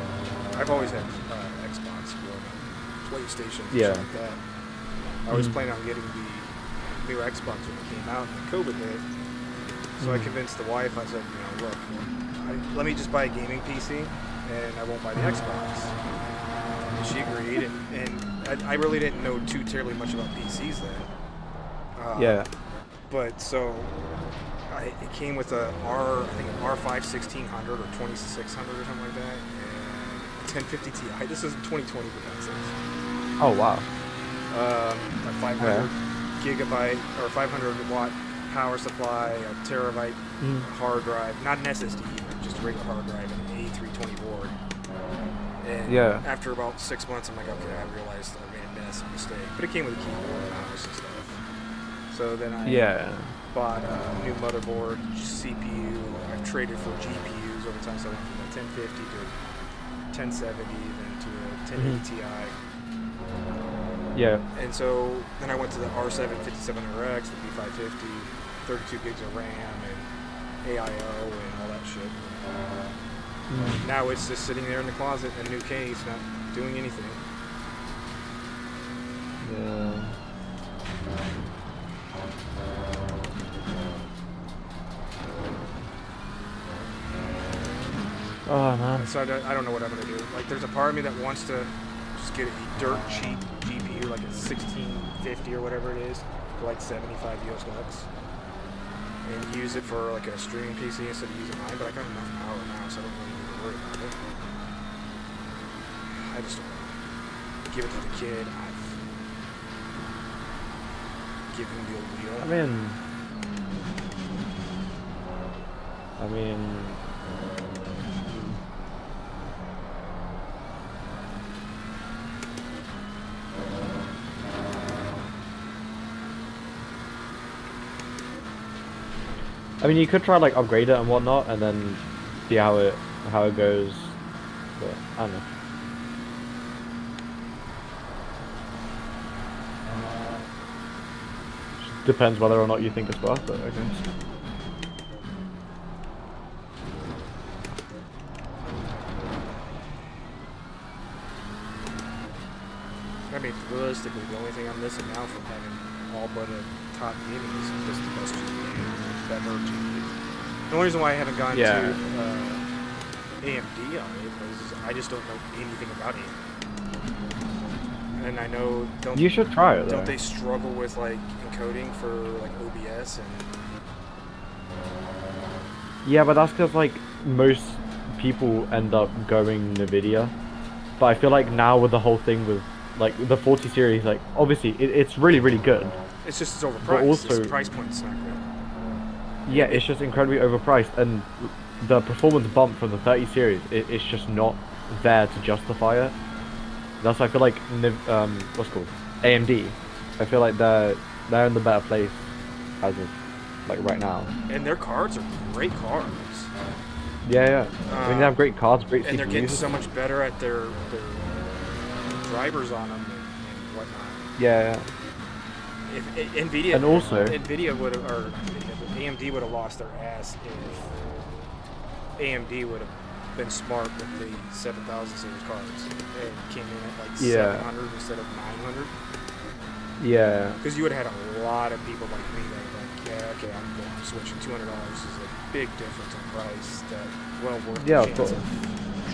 I've always had Xbox or PlayStation, Yeah. like that. I was planning on getting the new Xbox when it came out, and then COVID hit. So I convinced the wife. I said, look, let me just buy a gaming PC, and I won't buy the Xbox. And she agreed, and I really didn't know too terribly much about PCs then. Yeah. But so it came with a I think an R5 1600 or 2600 or something like that, and a 1050 Ti. This is 2020 for God's sakes. Oh wow. A 500 gigabyte or 500 watt power supply, a terabyte hard drive, not an SSD, just a regular hard drive, and an A320 board. And after about 6 months, I'm like, okay, I realized I made a mistake. But it came with a keyboard, mouse, and stuff. So then I bought a new motherboard, CPU. I've traded for GPUs over time, so I went from a 1050 to a 1070, then to a 1080 Ti. Yeah. And so then I went to the R7 5700X, the B550, 32 gigs of RAM, and AIO, and all that shit. Now it's just sitting there in the closet in a new case, not doing anything. Yeah. Oh man. So I don't know what I'm gonna do. Like, there's a part of me that wants to just get a dirt cheap GPU, like a 1650 or whatever it is, for like 75 US bucks, and use it for like a streaming PC instead of using mine. But I got enough power now, so I don't really need to worry about it. I just don't want to give it to the kid. I've given him the old wheel. I mean. I mean, you could try like upgrade it and whatnot, and then see how it goes. But I don't know. Just depends whether or not you think it's worth it, I guess. I mean, realistically, the only thing I'm missing now from having all but a top gaming is just the best GPU, better GPU. The only reason why I haven't gone to AMD on it is I just don't know anything about AMD. And I know you should try it. Don't they struggle with like encoding for like OBS and? Yeah, but that's because like most people end up going NVIDIA. But I feel like now with the whole thing with like the 40 series, like obviously it's really good. It's just overpriced. But also, its price point's not good. Yeah, it's just incredibly overpriced, and the performance bump from the 30 series, it's just not there to justify it. That's why I feel like what's it called AMD. I feel like they're in the better place as of like right now. And their cards are great cards. Yeah. I mean, they have great cards, great and CPUs. they're getting so much better at their drivers on them and whatnot. Yeah. If Nvidia and also Nvidia would have, or AMD would have lost their ass if AMD would have been smart with the 7000 series cards and came in at like 700 instead of 900. Yeah. Because you would have had a lot of people like me that were like, yeah, okay, I'm going to switch, and $200 is a big difference in price that well worth the chance of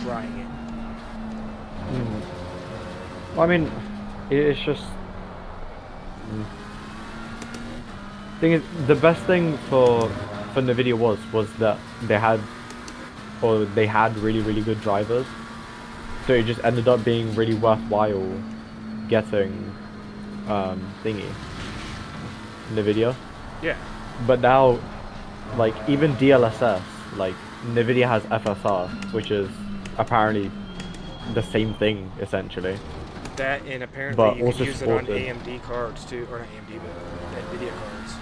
trying it. Well, I mean, it's just. Thing is, the best thing for NVIDIA was that they had really good drivers, so it just ended up being really worthwhile getting thingy NVIDIA. Yeah. But now, like even DLSS, like NVIDIA has FSR, which is apparently the same thing essentially. That, and apparently but you also can use it on AMD cards too, or not AMD, but NVIDIA cards.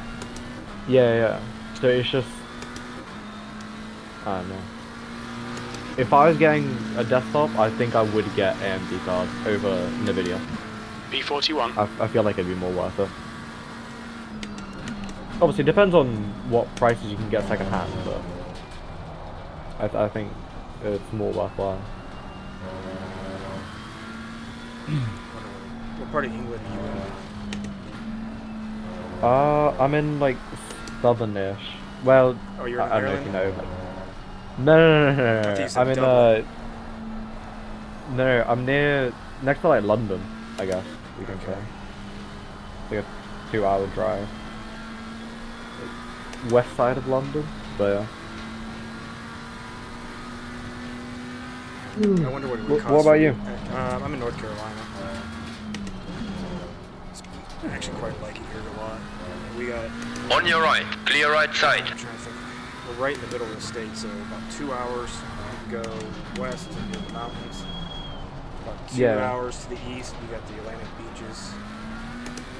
Yeah. So it's just, I don't know. If I was getting a desktop, I think I would get AMD cards over NVIDIA. P41. I feel like it'd be more worth it. Obviously, it depends on what prices you can get second hand, but I think it's more worthwhile. What part of England are you in? I'm in like southern-ish. Well, Oh, you're in I don't know if Ireland? you know. But... No. I'm in No, I'm next to like London, I guess you can say. It's like a 2-hour drive. Like, west side of London, but yeah. I wonder what it would cost. What about you? I'm in North Carolina. I actually quite like it here a lot. We got... On your right, clear right side. I'm trying to think. We're right in the middle of the state, so about 2 hours you go west and near the mountains. About 2 hours to the east, you got the Atlantic beaches.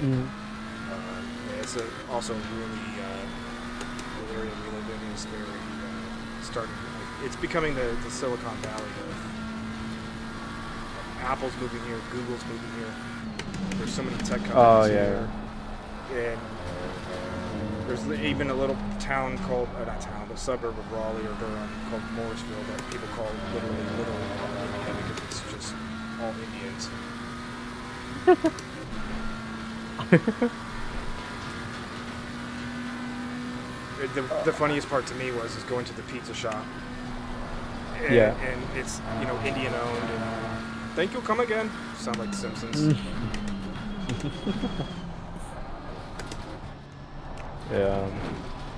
Yeah, it's also really the area we live in is very starting. It's becoming the Silicon Valley of Apple's moving here, Google's moving here. There's so many tech companies here. And there's even a little town called, not town, but suburb of Raleigh or Durham called Morrisville that people call literally Little India because it's just all Indians. The funniest part to me was going to the pizza shop. And, and it's, Indian owned and thank you, come again. Sound like The Simpsons. Yeah.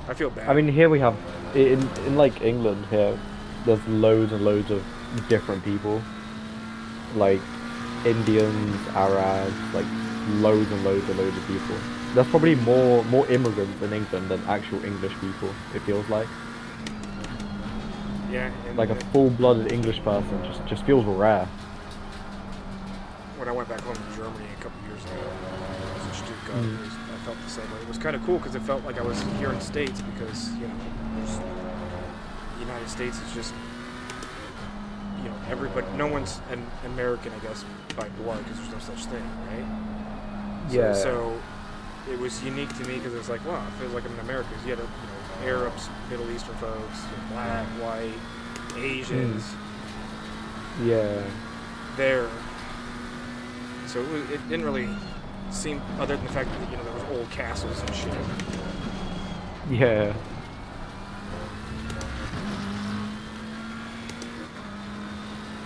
I feel bad. I mean, here we have in like England here, there's loads and loads of different people, like Indians, Arabs, like loads and loads and loads of people. There's probably more immigrants in England than actual English people. It feels like. Yeah. Like a full-blooded English person just feels rare. When I went back home to Germany a couple years ago, I was in Stuttgart. I felt the same way. It was kind of cool because it felt like I was here in the States because, the United States is just you know, everybody, no one's an American, I guess, by blood, because there's no such thing, right? Yeah. So it was unique to me because it was like, wow, it feels like I'm in America. 'Cause you had, Arabs, Middle Eastern folks, black, white, Asians. Yeah. There. So it didn't really seem, other than the fact that, there was old castles and shit. Yeah.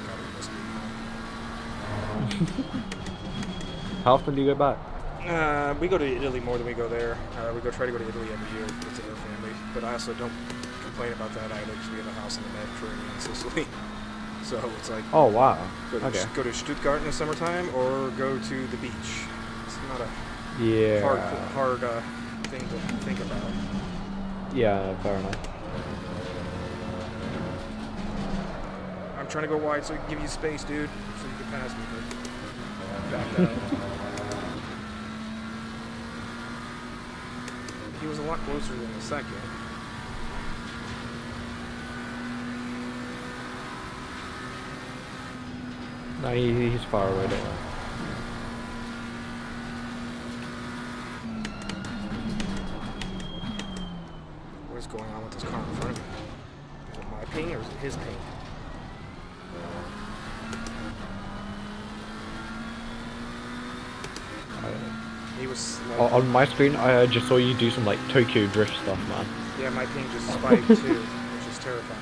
God, it must be How often do you go back? We go to Italy more than we go there. We try to go to Italy every year with our family. But I also don't complain about that either because we have a house in the Mediterranean in Sicily. So it's like, Oh wow. go Okay. to Stuttgart in the summertime or go to the beach. It's not a Yeah. hard thing to think about. Yeah, fair enough. I'm trying to go wide so I can give you space, dude, so you can pass me. But back out. He was a lot closer than the second. No, he's far away. Don't worry. What is going on with this car in front of me? Is it my ping or is it his ping? He was like, On my screen, I just saw you do some like Tokyo drift stuff, man. yeah, my ping just spiked too, which is terrifying.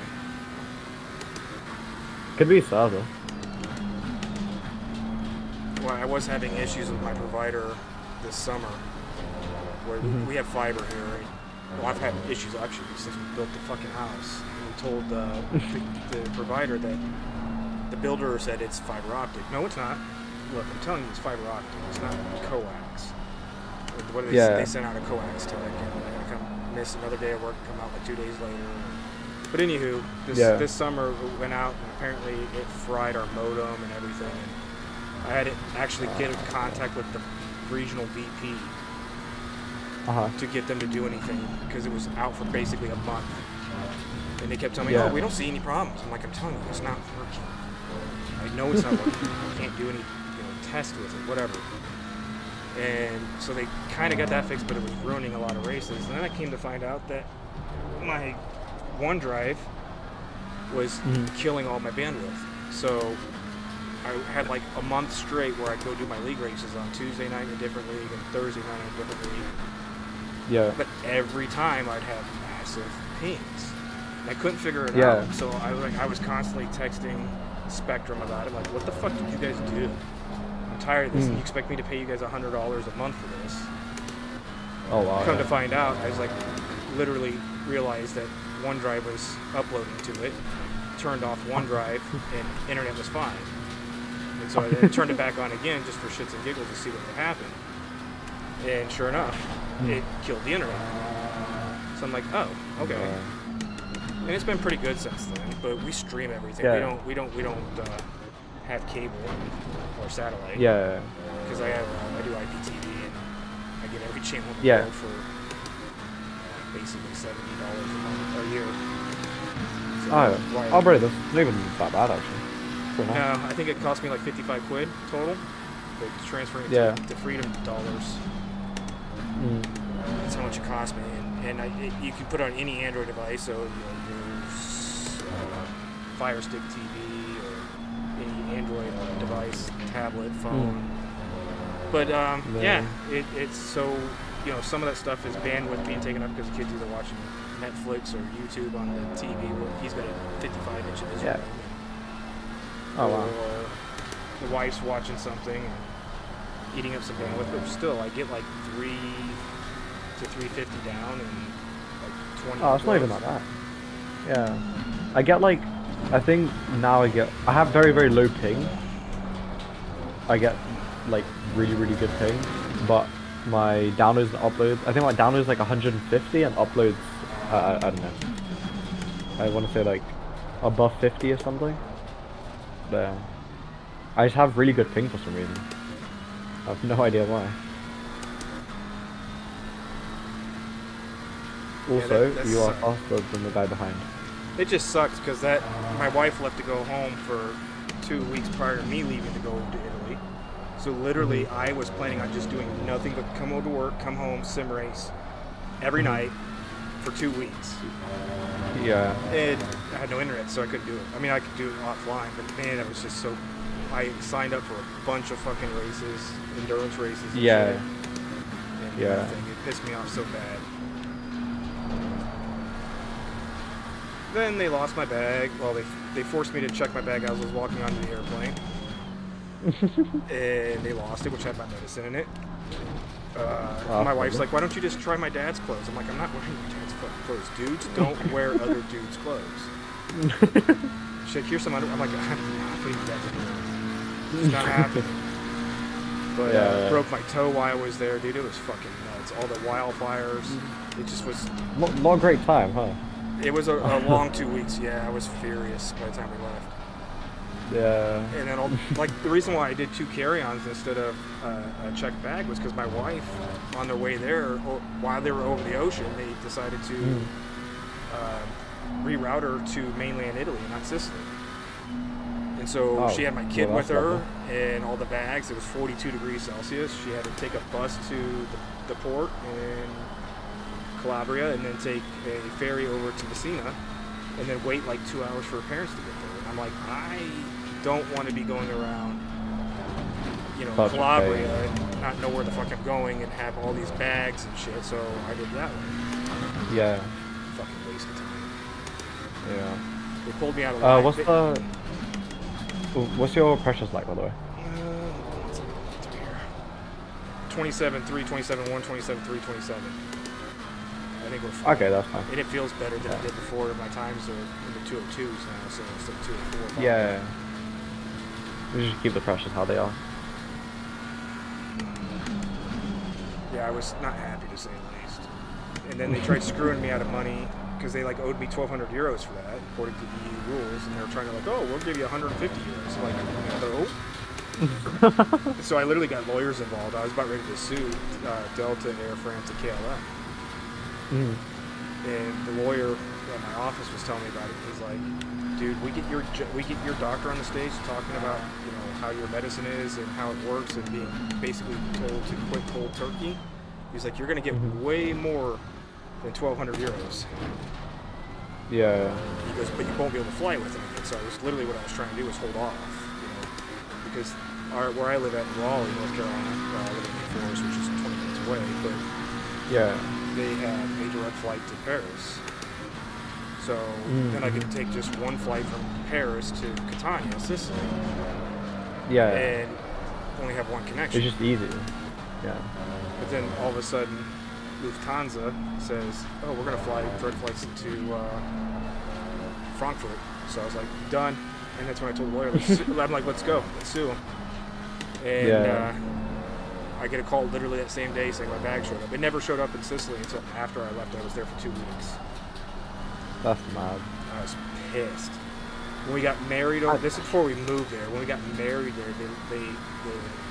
Could be server. Well, I was having issues with my provider this summer, where we have fiber here. Right? Well, I've had issues actually since we built the fucking house. We told the provider that the builder said it's fiber optic. No, it's not. Look, I'm telling you, it's fiber optic. It's not coax. What do they sent out a coax tech, and I gotta come miss another day of work, come out like 2 days later. But anywho, this summer we went out and apparently it fried our modem and everything. And I had to actually get in contact with the regional VP to get them to do anything because it was out for basically a month. And they kept telling me, oh, we don't see any problems. I'm like, I'm telling you, it's not working. I know it's not working. I can't do any test with it, whatever. And so they kind of got that fixed, but it was ruining a lot of races. And then I came to find out that my OneDrive was killing all my bandwidth. So I had like a month straight where I'd go do my league races on Tuesday night in a different league and Thursday night in a different league. Yeah. But every time I'd have massive pings. And I couldn't figure it out. So I was constantly texting Spectrum about it. Like, what the fuck did you guys do? I'm tired of this. You expect me to pay you guys $100 a month for this? Oh wow. Come to find out, I was like, literally realized that OneDrive was uploading to it, turned off OneDrive, and internet was fine. And so I turned it back on again just for shits and giggles to see what would happen. And sure enough, it killed the internet. So I'm like, oh, okay. And it's been pretty good since then. But we stream everything. We don't have cable or satellite. Yeah. Because I do IPTV and I get every channel in the Yeah. world for basically $70 a month a year. So Oh, bro, that's not even that bad actually. Pretty no, nice. I think it cost me like 55 quid total. But transferring it to Freedom dollars. That's how much it cost me. And you can put it on any Android device, so your Fire Stick TV or any Android device, tablet, phone. But it's so, some of that stuff is bandwidth being taken up because the kids either watching Netflix or YouTube on the TV where he's got a 55-inch in his room. Oh wow. Or the wife's watching something and eating up some bandwidth, but still I get like 3 to 350 down and like 20. Oh, it's not even like that. Yeah. I get like, I think now I have very, very low ping. I get like really, really good ping, but my downloads and uploads, I think my downloads like 150 and uploads, I don't know. I want to say like above 50 or something. But I just have really good ping for some reason. I have no idea why. Also, you are faster than the guy behind. It just sucks because my wife left to go home for 2 weeks prior to me leaving to go to Italy. So literally, I was planning on just doing nothing but come over to work, come home, sim race every night for 2 weeks. Yeah. And I had no internet, so I couldn't do it. I mean, I could do it offline, but man, it was just so. I signed up for a bunch of fucking races, endurance races. And Yeah. shit, and Yeah. nothing. It pissed me off so bad. Then they lost my bag. Well, they forced me to check my bag as I was walking onto the airplane. And they lost it, which had my medicine in it. My wife's like, why don't you just try my dad's clothes? I'm like, I'm not wearing my dad's fucking clothes. Dudes don't wear other dudes' clothes. She's like, here's some under. I'm like, I'm not putting my dad's underwear. It's not happening. But Yeah. broke my toe while I was there, dude. It was fucking nuts. All the wildfires. It just was. Not a great time, huh? It was a long 2 weeks. Yeah, I was furious by the time we left. Yeah. And then, the reason why I did 2 carry-ons instead of a checked bag was because my wife, on their way there, or while they were over the ocean, they decided to reroute her to mainland Italy, not Sicily. And so she had my kid with her and all the bags. It was 42 degrees Celsius. She had to take a bus to the port in Calabria and then take a ferry over to Messina and then wait like 2 hours for her parents to get there. And I'm like, I don't want to be going around, Calabria and not know where the fuck I'm going and have all these bags and shit. So I did that way. Yeah. Fucking waste of time. Yeah. They pulled me out of line. What's your pressures like, by the way? 27.3, 27.1, 27.3, 27. I think we're fine. Okay, that's fine. And it feels better than it did before. My times are in the 202s now, so instead of 204. Yeah. We should keep the pressures how they are. Yeah, I was not happy to say the least. And then they tried screwing me out of money because they owed me 1,200 euros for that, according to EU rules. And they were trying to we'll give you 150 euros. I'm like, no. So I literally got lawyers involved. I was about ready to sue Delta, Air France, and KLM. And the lawyer at my office was telling me about it. He's like, dude, we get your doctor on the stage talking about how your medicine is and how it works and being basically told to quit cold turkey. He's like, you're gonna get way more than 1,200 euros. Yeah. He goes, but you won't be able to fly with it again. So I was literally what I was trying to do was hold off, because where I live at in Raleigh, North Carolina, I live in the Forest, which is 20 minutes away, but Yeah. they have a direct flight to Paris. So then I could take just one flight from Paris to Catania, Sicily. Yeah. And only have one connection. It's just easy. Yeah. But then all of a sudden, Lufthansa says, oh, we're going to fly direct flights to Frankfurt. So I was like, done. And that's when I told the lawyer, I'm like, let's go. Let's sue them. And I get a call literally that same day saying my bag showed up. It never showed up in Sicily until after I left. I was there for 2 weeks. That's mad. I was pissed. When we got married, this is before we moved there. When we got married there, the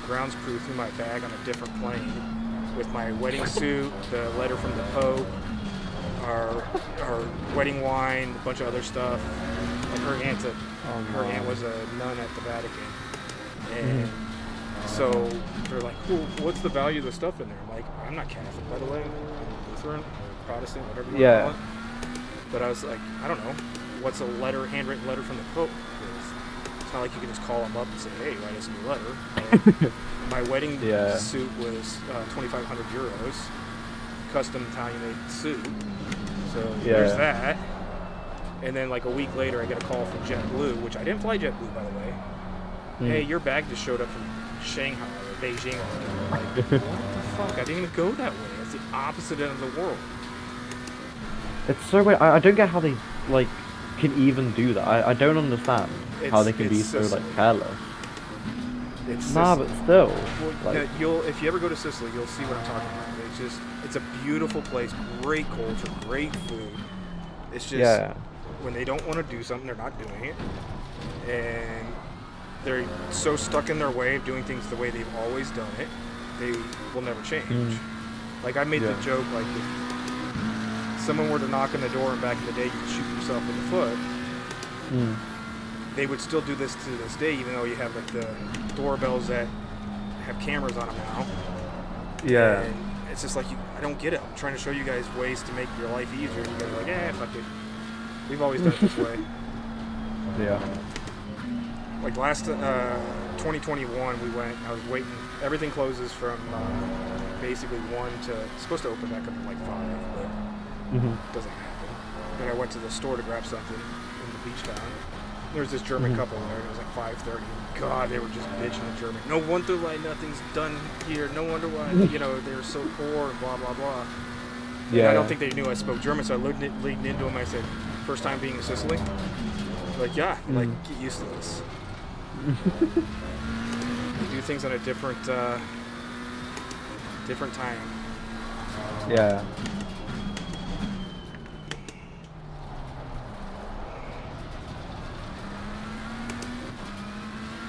grounds crew threw my bag on a different plane with my wedding suit, the letter from the Pope, our wedding wine, a bunch of other stuff. And her aunt was a nun at the Vatican, and so they're like, "Cool, what's the value of the stuff in there?" I'm like, "I'm not Catholic, by the way. I'm Lutheran or Protestant, whatever you want to call it." But I was like, I don't know. What's a handwritten letter from the Pope? It's not like you can just call him up and say, hey, write us a new letter. My wedding suit was 2,500 euros, custom Italian-made suit. So there's that. And then like a week later, I get a call from JetBlue, which I didn't fly JetBlue, by the way. Hey, your bag just showed up from Shanghai or Beijing. I'm like, what the fuck? I didn't even go that way. It's the opposite end of the world. It's so weird. I don't get how they can even do that. I don't understand how they can be so careless. But still. Well, if you ever go to Sicily, you'll see what I'm talking about. It's a beautiful place, great culture, great food. It's just when they don't want to do something, they're not doing it, and they're so stuck in their way of doing things the way they've always done it, they will never change. Like I made the joke, like if someone were to knock on the door and back in the day you'd shoot yourself in the foot, they would still do this to this day, even though you have like the doorbells that have cameras on them now. Yeah. And it's just like, I don't get it. I'm trying to show you guys ways to make your life easier. You guys are like, eh, fuck it. We've always done it this way. Yeah. Like last 2021, we went. I was waiting. Everything closes from basically 1 to. It's supposed to open back up at like 5, but it doesn't happen. Then I went to the store to grab something in the beach town. There was this German couple there, and it was like 5:30. God, they were just bitching in German. No wonder why nothing's done here. No wonder why, you know, they're so poor and blah, blah, blah. Yeah. And I don't think they knew I spoke German, so I leaned into them. I said, first time being in Sicily? Like, yeah, like, get used to this. We do things on a different time. Yeah.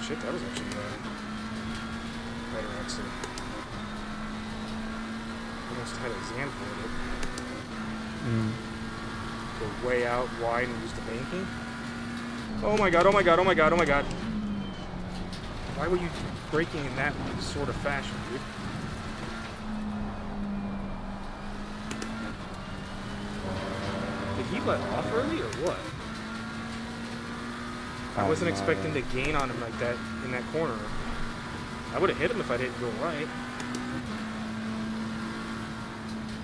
Shit, that was actually better accident. Almost had a Zan for it. Go way out wide and use the banking. Oh my god, oh my god, oh my god, oh my god. Why were you braking in that sort of fashion, dude? Did he let off early or what? I wasn't expecting to gain on him like that in that corner. I would have hit him if I didn't go right.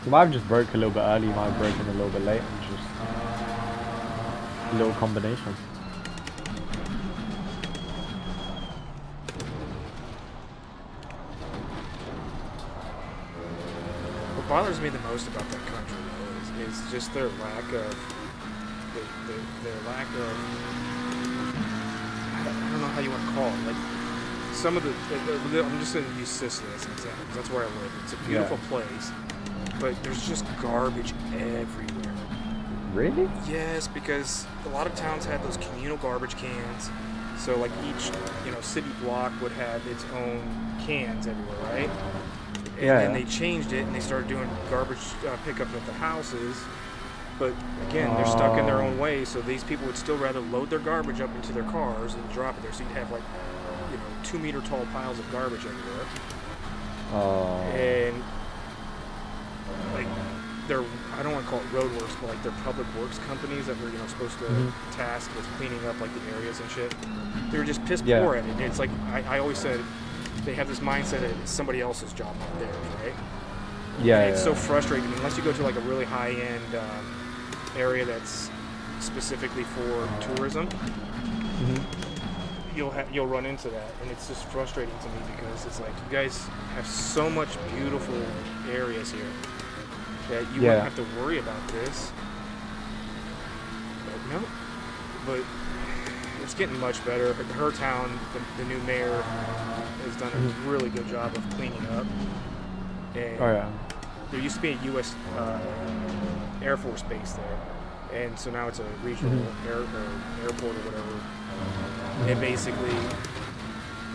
You might have just broke a little bit early, you might have broken a little bit late, and just a little combination. What bothers me the most about that country, though, is just their lack of their lack of, I don't know how you want to call it. Like some of the I'm just going to use Sicily as an example, 'cause that's where I live. It's a beautiful place, but there's just garbage everywhere. Really? Yes, because a lot of towns had those communal garbage cans. So like each, city block would have its own cans everywhere, right? And then they changed it and they started doing garbage pickup at the houses. But again, they're stuck in their own way, so these people would still rather load their garbage up into their cars and drop it there. So you'd have like, 2-meter tall piles of garbage everywhere. And like I don't want to call it roadworks, but like they're public works companies that were supposed to task with cleaning up like the areas and shit. They were just piss poor at it. And it's like I always said, they have this mindset that it's somebody else's job, not theirs, right? Yeah. And it's so frustrating unless you go to like a really high-end area that's specifically for tourism. You'll run into that, and it's just frustrating to me because it's like you guys have so much beautiful areas here that you wouldn't have to worry about this. But no, but it's getting much better. Her town, the new mayor, has done a really good job of cleaning up. And there used to be a U.S. Air Force base there, and so now it's a regional airport or whatever. And basically,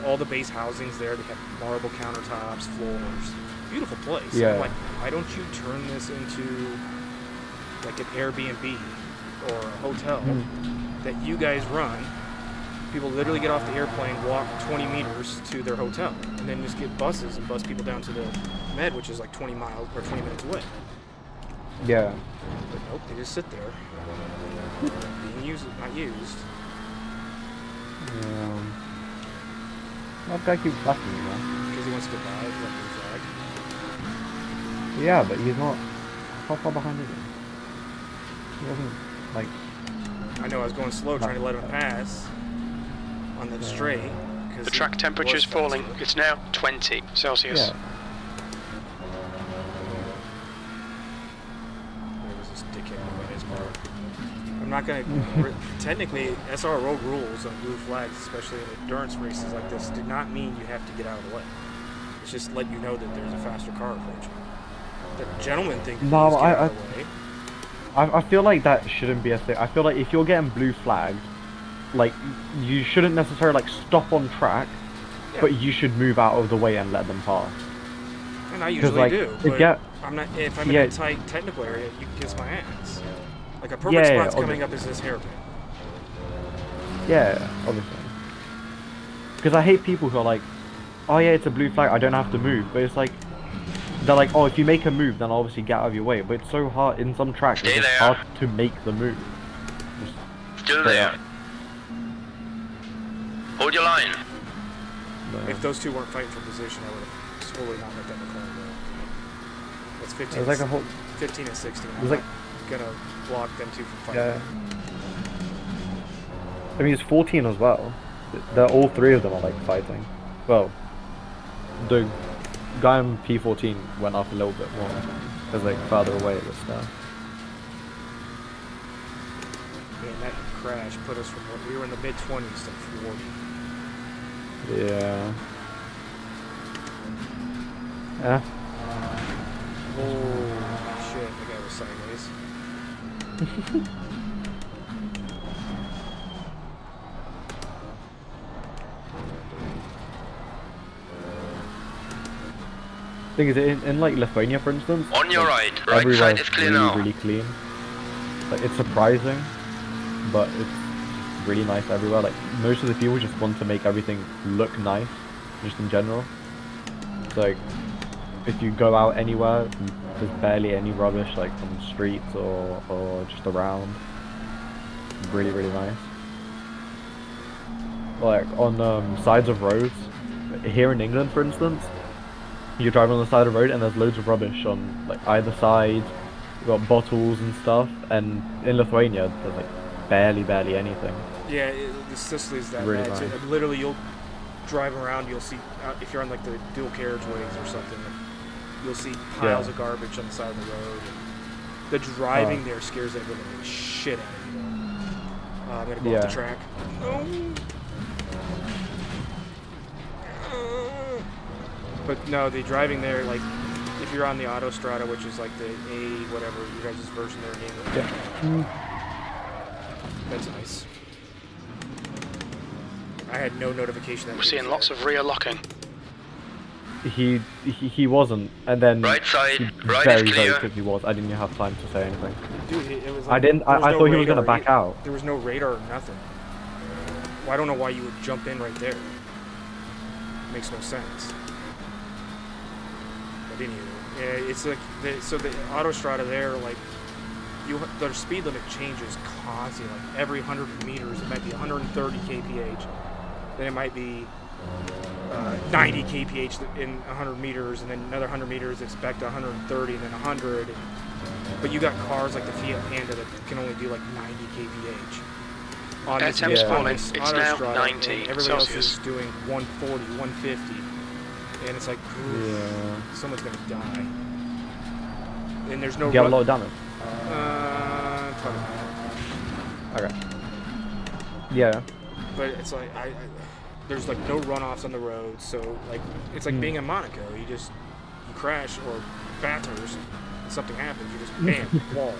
all the base housings there, they have marble countertops, floors. Beautiful place. Yeah. I'm like, why don't you turn this into like an Airbnb or a hotel that you guys run? People literally get off the airplane, walk 20 meters to their hotel, and then just get buses and bus people down to the Med, which is like 20 miles or 20 minutes away. Yeah. But nope, they just sit there, being used, not used. That guy keeps blasting me, man. Because he wants to buy it, like the flag. Yeah, but he's not. How far behind is he? He wasn't like. I know, I was going slow, trying to let him pass on the straight. The track temperature is falling. It's now 20 Celsius. Yeah. There was this dickhead by his car. I'm not going to... Technically, SRO rules on blue flags, especially in endurance races like this, do not mean you have to get out of the way. It's just let you know that there's a faster car approaching. The gentleman thinks he's getting out of the way. I feel like that shouldn't be a thing. I feel like if you're getting blue flagged, like, you shouldn't necessarily, like, stop on track, but you should move out of the way and let them pass. And I usually like, do. it But get- I'm not. If I'm in yeah. a tight technical area, you can kiss my ass. Like a perfect Yeah, spot's coming obviously. up is this hairpin. Yeah, obviously. Because I hate people who are like, oh yeah, it's a blue flag, I don't have to move. But it's like, they're like, oh, if you make a move, then I'll obviously get out of your way. But it's so hard, in some tracks, Stay it's just there. hard to make the move. Just Still straight there. up. Hold your line. No. If those two weren't fighting for position, I would have totally not let that McLaren go. That's 15. There's like a whole, 15 and 16. I'm There's like- not gonna block them two from fighting. yeah. I mean, it's 14 as well. They're all three of them are like fighting. Well, the guy in P14 went up a little bit more. It's like further away at the start. Man, that crash put us from what we were in the mid 20s to 40. Yeah. Yeah. Holy shit, the guy was sideways. Thing is, in like Lithuania, for instance, On your like, right. Right everywhere's side is clear really, now. really clean. Like it's surprising, but it's really nice everywhere. Like most of the people just want to make everything look nice, just in general. It's like if you go out anywhere, there's barely any rubbish, like on the streets or just around. Really, really nice. Like on sides of roads, here in England, for instance. You're driving on the side of the road and there's loads of rubbish on like either side. You've got bottles and stuff, and in Lithuania there's like barely anything. Yeah, the Sicily's that Really bad. nice. So, literally, you'll drive around, you'll see, if you're on like the dual carriageways or something, you'll see piles of garbage on the side of the road. The driving there scares the shit out of you. I'm gonna go off the track. But no, the driving there, like, if you're on the Autostrada, which is like the A, whatever, you guys' version there in England. That's nice. I had no notification that We're seeing lots of rear locking. He wasn't, and then Right side. he Right very is clear. quickly was. I didn't even have time to say anything. Dude, it was I like, didn't. there was I no thought he was gonna radar. back out. There was no radar or nothing. Well, I don't know why you would jump in right there. Makes no sense. But anyway, yeah, it's like so the Autostrada there, like their speed limit changes constantly. Like every 100 meters, it might be 130 kph. Then it might be 90 kph in 100 meters, and then another 100 meters it's back to 130, and then 100. But you got cars like the Fiat Panda that can only do like 90 kph. On Air this- temp's on falling. this It's now Autostrada, 90 and everybody else Celsius. is doing 140, 150, and it's like, oof, Yeah. someone's gonna die. And there's no. You got a ru- lot of damage. Probably not. Okay. Yeah. But it's like there's like no runoffs on the road, so like it's like being in Monaco. You crash or batters, something happens, you just bam, wall.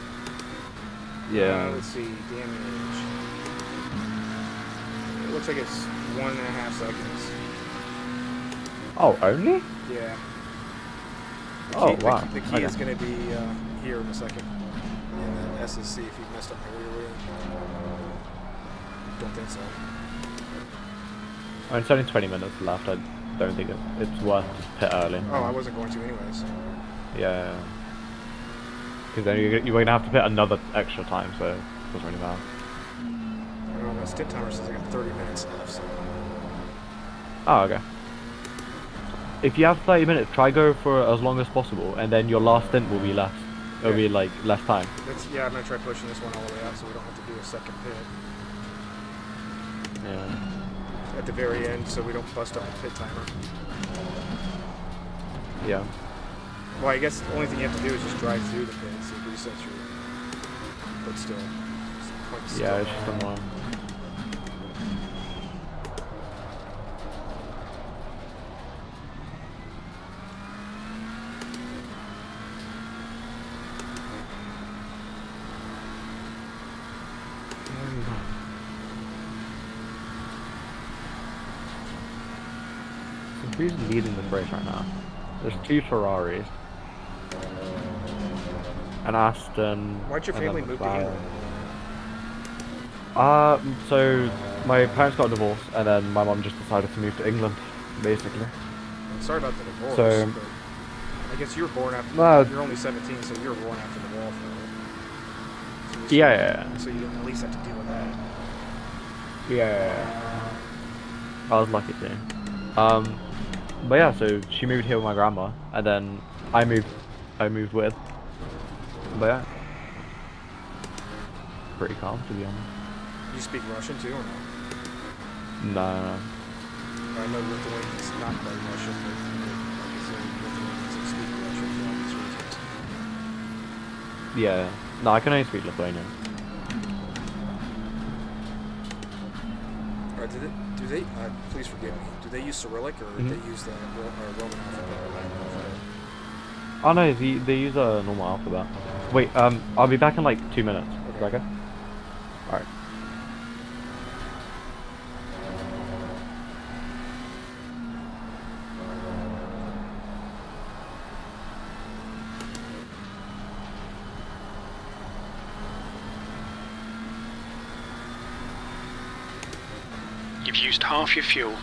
Yeah. Let's see, damage. It looks like it's 1.5 seconds. Oh, only? Yeah. Oh, wow. The key Okay. is going to be here in a second. In the SSC if you messed up my rear wheel. Don't think so. Oh, it's only 20 minutes left. I don't think it's worth to pit early. Oh, I wasn't going to anyways. Yeah. Because then you were gonna have to pit another extra time, so it doesn't really matter. My stint timer says I got 30 minutes left, so. Oh, okay. If you have 30 minutes, try go for as long as possible, and then your last stint will be less. It'll be like less time. Yeah, I'm going to try pushing this one all the way out so we don't have to do a second pit Yeah. at the very end so we don't bust up the pit timer. Yeah. Well, I guess the only thing you have to do is just drive through the pits. It resets your. But still. It's Yeah, it's just annoying. So who's leading this race right now? There's 2 Ferraris. An Aston. Why'd your and a family move to McLaren. England? So my parents got divorced, and then my mom just decided to move to England, basically. I'm sorry about the divorce, So- but I guess you were born after. No. You're only 17, so you were born after the wall. Yeah. So you didn't at least have to deal with that. Yeah. I was lucky too. But yeah, so she moved here with my grandma, and then I moved with. But yeah, pretty calm to be honest. You speak Russian too, or no? No. I know Lithuanians not quite Russian, but like I said, Lithuanians that speak Russian for obvious reasons. Yeah. No, I can only speak Lithuanian. Do they? Please forgive me. Do they use Cyrillic or do they use the Roman alphabet or Latin alphabet? Oh no, they use a normal alphabet. Wait, I'll be back in like 2 minutes. Is that okay? Alright. You've used half your fuel.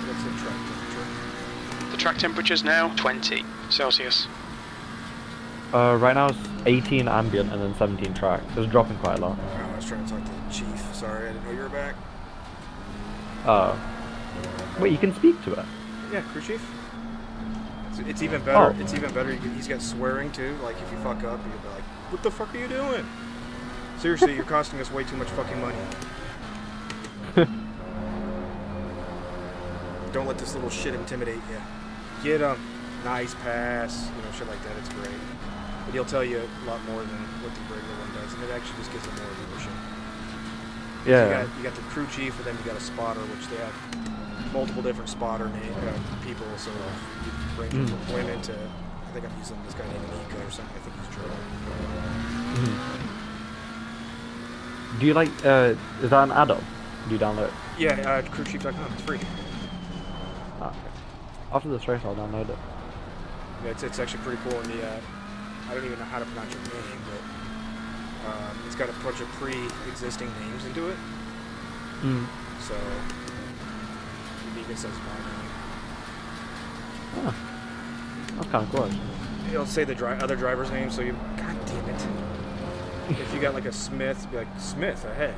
What's the track temperature? The track temperature's now 20 Celsius. Right now it's 18 ambient and then 17 track, so it's dropping quite a lot. Oh, I was trying to talk to the chief. Sorry, I didn't know you were back. Wait, you can speak to it? Yeah, crew chief. It's even better. Oh. It's even better. He's got swearing too. Like if you fuck up, you'll be like, "What the fuck are you doing?" Seriously, you're costing us way too much fucking money. Don't let this little shit intimidate you. Get him. Nice pass. You know, shit like that. It's great. But he'll tell you a lot more than what the regular one does, and it actually just gives it more emotion. Yeah. You got the crew chief, and then you got a spotter, which they have multiple different spotter people. So you range from women to, I think I'm using this guy named Nico or something. I think he's German. Do you like, is that an add-on? Do you download it? Yeah, crewchief.com. It's free. Ah, okay. After this race I'll download it. Yeah, it's actually pretty cool. And I don't even know how to pronounce your name, but it's got a bunch of pre-existing names into it. So it even says my name. Ah, that's kind of cool actually. It'll say the other driver's name, so you. God damn it. If you got like a Smith, be like Smith ahead,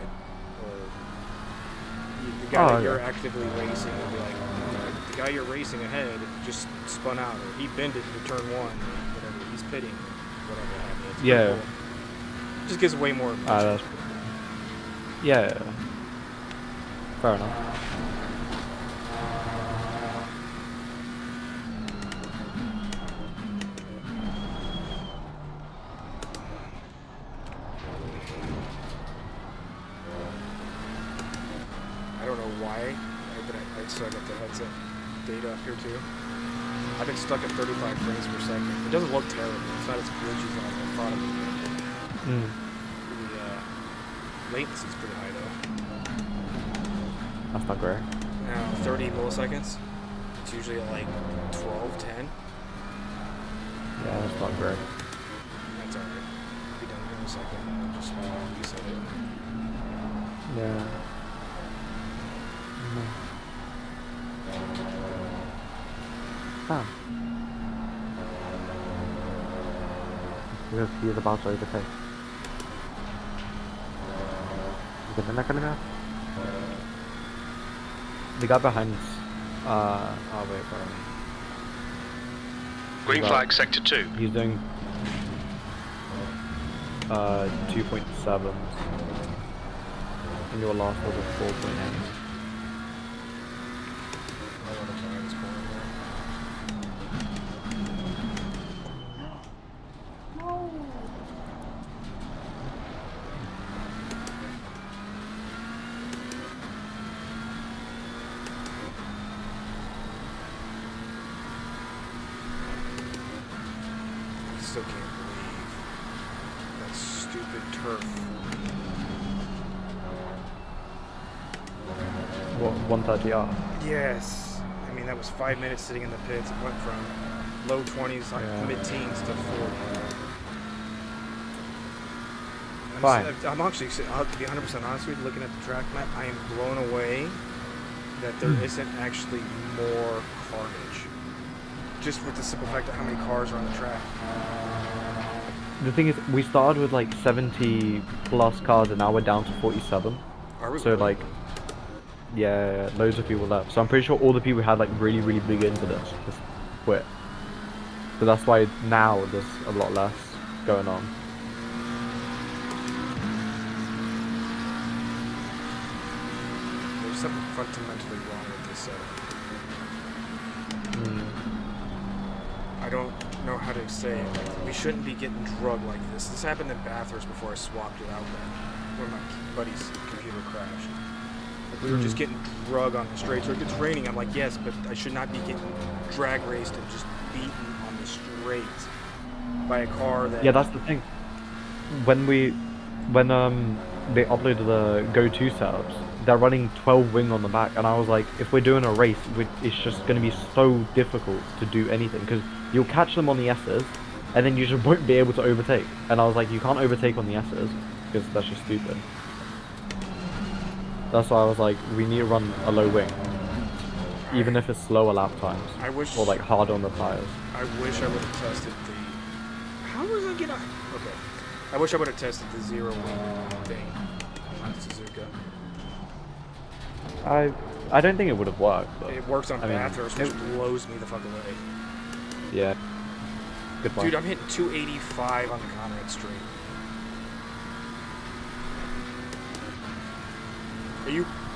or the guy that you're actively racing will be like the guy you're racing ahead just spun out, or he bended to turn one, or whatever. He's pitting, or whatever have you. It's pretty Yeah. cool. Just gives away more. That's yeah. Fair enough. I don't know why, but I still got the headset data up here too. I've been stuck at 35 frames per second. It doesn't look terrible. It's not as glitchy as I thought it would be. latency's pretty high though. That's not great. Now 30 milliseconds. It's usually at like 12, 10. Yeah, that's not great. That's alright. Be done here in a second. Just reset it. Yeah. Ah. Because he is about to overtake. Is it not gonna go? The guy behind. Oh wait, where are we? Green flag, sector 2. He's doing 2.7. And your last was a 4.8. I still can't believe that stupid turf. What, 130R? Yes. I mean, that was 5 minutes sitting in the pits. It went from low 20s, like Yeah. mid-teens to 40. Fine. I'm actually, I'll be 100% honest with you, looking at the track map, I am blown away that there isn't actually more carnage. Just with the simple fact of how many cars are on the track. The thing is, we started with like 70 plus cars and now we're down to 47. Are we So really? like, yeah, loads of people left. So I'm pretty sure all the people who had like really, really big incidents just quit. So that's why now there's a lot less going on. There's something fundamentally wrong with this setup. I don't know how to say it. Like, we shouldn't be getting drugged like this. This happened in Bathurst before I swapped it out when my buddy's computer crashed. Like, we were just getting drugged on the straight. So it's raining. I'm like, yes, but I should not be getting drag raced and just beaten on the straight by a car that... Yeah, that's the thing. When they uploaded the Go 2 setups, they're running 12 wing on the back, and I was like, if we're doing a race, it's just going to be so difficult to do anything, because you'll catch them on the S's, and then you just won't be able to overtake. And I was like, you can't overtake on the S's, because that's just stupid. That's why I was like, we need to run a low wing, even if it's slower lap times, I wish... or like hard on the tires. I wish I would have tested the... How was I get on? Okay. I wish I would have tested the zero wing thing on Suzuka. I don't think it would have worked, but It works on I mean, Bathurst, which blows me the fuck away. yeah. Good point. Dude, I'm hitting 285 on the Conrad Street.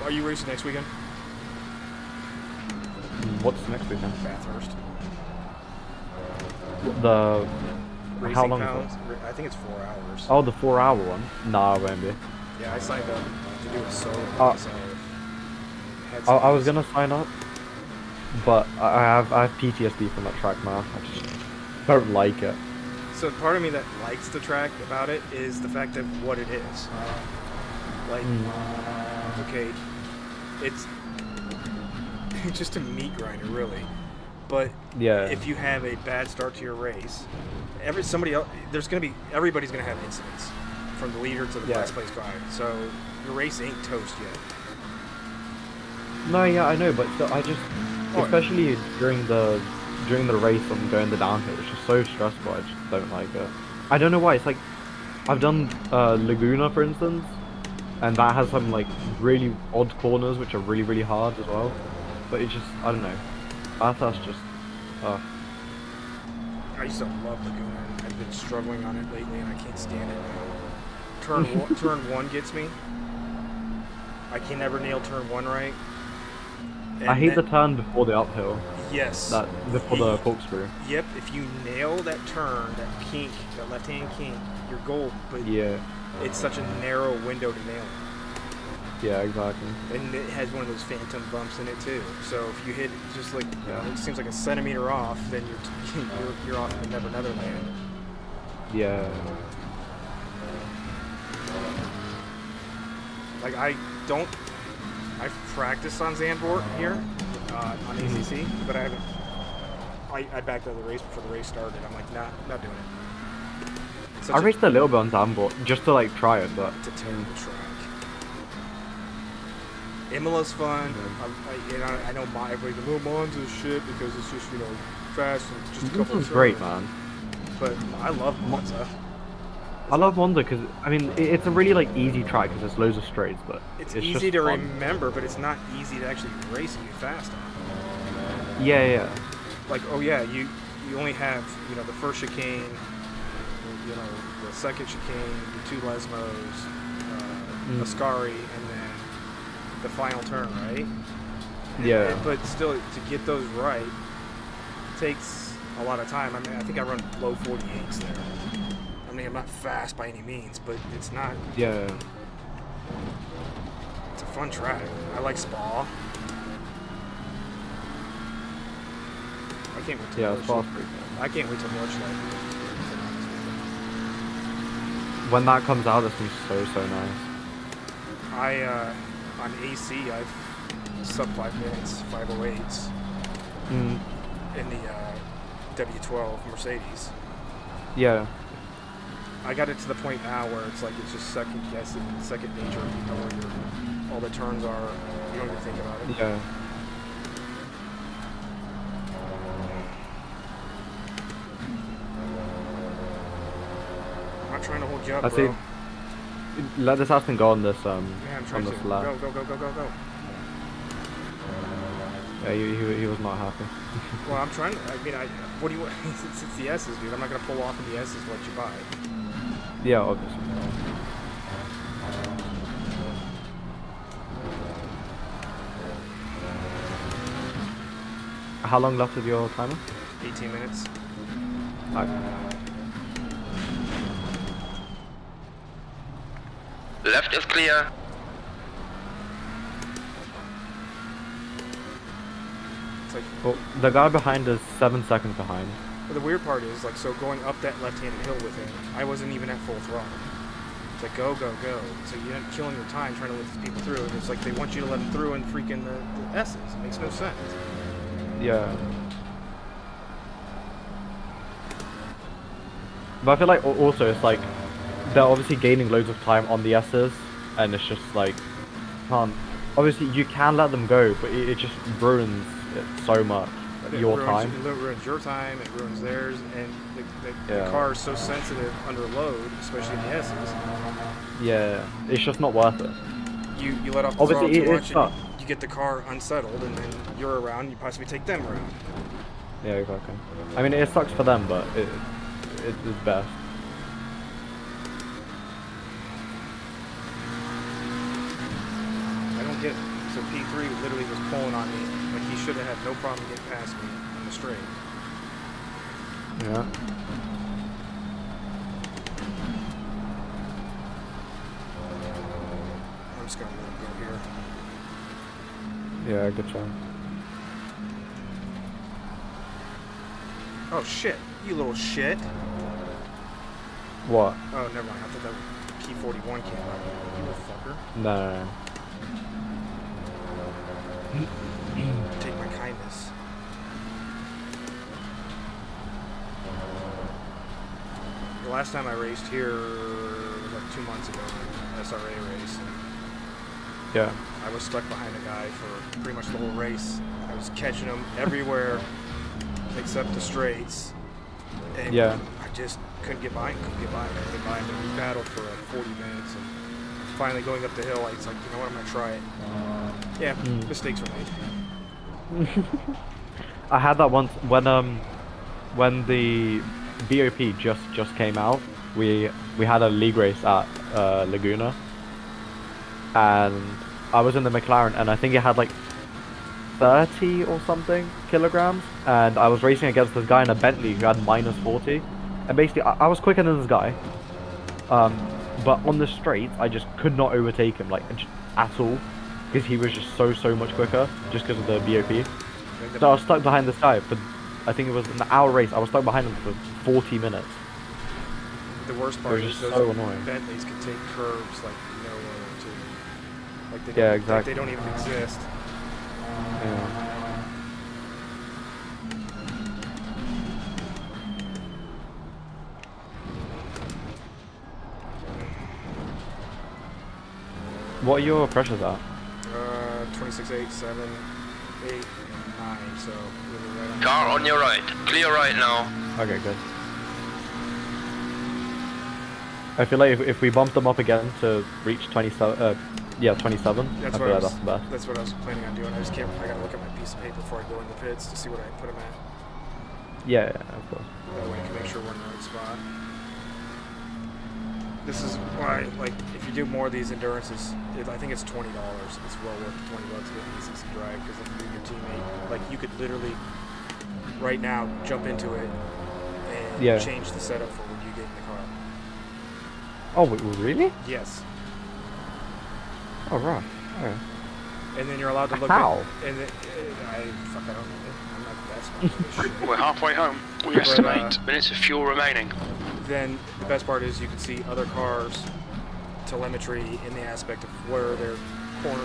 Are you racing next weekend? What's next weekend? Bathurst. The Racing how long pounds? is it? I think it's 4 hours. Oh, the 4-hour one? Nah, I won't be. Yeah, I signed up to do a solo Oh. myself. I was gonna sign up, but I have PTSD from that track now. I just don't like it. So part of me that likes the track about it is the fact of what it is. Like, okay, it's just a meat grinder, really. But Yeah. if you have a bad start to your race, everybody's gonna have incidents, from the leader to the Yeah. last place guy. So your race ain't toast yet. No, yeah, I know, but still, I just, especially during the race and going the downhill, it's just so stressful. I just don't like it. I don't know why. It's like I've done Laguna, for instance, and that has some like really odd corners which are really, really hard as well. But it's just, I don't know. Bathurst just, I used to love Laguna. I've been struggling on it lately, and I can't stand it now. Turn one gets me. I can never nail turn one right. I hate the turn before the uphill. Yes. That before the corkscrew. Yep. If you nail that turn, that kink, that left-hand kink, you're gold. But Yeah. it's such a narrow window to nail it. Yeah, exactly. And it has one of those phantom bumps in it too. So if you hit it just like, it seems like a centimeter off, then you're off in the Never Netherland. Yeah. Like I've practiced on Zandvoort here on ACC, but I haven't. I backed out of the race before the race started. I'm like, nah, not doing it. I raced a little bit on Zandvoort just to like try it, but It's a terrible track. Imola's fun. I know everybody goes, "Oh, Monza's shit because it's just fast and just a this couple was of great, turns." man. But I love Monza. I love Monza because I mean it's a really like easy track because there's loads of straights, but It's just easy to fun. remember, but it's not easy to actually race and be fast on. Yeah. Like, oh yeah, you only have the first chicane, the second chicane, the two Lesmos, Ascari, and then the final turn, right? Yeah. But still, to get those right takes a lot of time. I mean, I think I run low 48s there. I mean, I'm not fast by any means, but it's not. Yeah. It's a fun track. I like Spa. I can't wait to Yeah, watch Spa's it. pretty fun. I can't wait to watch that. When that comes out, it's gonna be so nice. On AC, I've sub 5 minutes, 508s Mm. in the W12 Mercedes. Yeah. I got it to the point now where it's just second guessing, second nature. You know where all the turns are. You don't even think about it. Yeah. I'm not trying to hold you up, I bro. see. Let this Aston go on this Yeah, I'm trying on to. this lap. Go. Yeah, he was not happy. Well, I'm trying to. I mean, what do you want? It's the S's, dude. I'm not gonna pull off in the S's to let you buy. Yeah, obviously. How long left of your timer? 18 minutes. Left is clear. It's like. Well, the guy behind is 7 seconds behind. But the weird part is, so going up that left-handed hill with him, I wasn't even at full throttle. It's like, go. So you're not killing your time trying to let these people through, and it's like they want you to let them through in freaking the S's. It makes no sense. Yeah. But I feel like also it's like they're obviously gaining loads of time on the S's, and it's just like obviously you can let them go, but it just ruins it so much. It Your ruins, time. It ruins your time, it ruins theirs, and the Yeah. car is so sensitive under load, especially in the S's. Yeah, it's just not worth it. You let off the Obviously, throttle too it much, sucks. and you get the car unsettled, and then you're around, you possibly take them around. Yeah, exactly. I mean, it sucks for them, but it is best. I don't get it. So P3 literally was pulling on me, like he should have had no problem getting past me on the straight. Yeah. I'm just gonna let him go here. Yeah, good job. Oh shit, you little shit. What? Oh, never mind. I thought that P41 came out. You little fucker. No. Take my kindness. The last time I raced here was like 2 months ago, an SRA race. Yeah. I was stuck behind a guy for pretty much the whole race. I was catching him everywhere except the straights. And Yeah. I just couldn't get by him, And we battled for like 40 minutes. And finally going up the hill, it's like, you know what, I'm going to try it. Yeah, mistakes were made. I had that once when the BOP just came out. We had a league race at Laguna, and I was in the McLaren, and I think it had like 30 or something kilograms, and I was racing against this guy in a Bentley who had minus 40, and basically I was quicker than this guy, but on the straight I just could not overtake him at all, because he was just so much quicker just because of the BOP. So I was stuck behind this guy for, I think it was an hour race. I was stuck behind him for 40 minutes. The worst part It was is just those so annoying. Bentleys can take curves like no other too. They Yeah, don't- exactly. They don't even exist. Yeah. What are your pressures at? 26, 8, 7, 8, and 9. So we're right on. Car on your right. Clear right now. Okay, good. I feel like if we bump them up again to reach 27, yeah, 27, I That's feel what like that's the best. That's what I was planning on doing. I just can't. I gotta look at my piece of paper before I go in the pits to see what I put them at. Yeah, yeah, of course. That way I can make sure we're in the right spot. This is why, like, if you do more of these endurances, I think it's $20. It's well worth the $20 to get an ECC drive because if you and your teammate, like, you could literally right now jump into it and Yeah. change the setup for when you get in the car. Oh, really? Yes. Oh, right. Okay. And then you're allowed to look How? at. And I don't know. I'm not that smart with this shit. We're halfway home. We But, estimate minutes of fuel remaining. Then the best part is you can see other cars telemetry in the aspect of where their corner,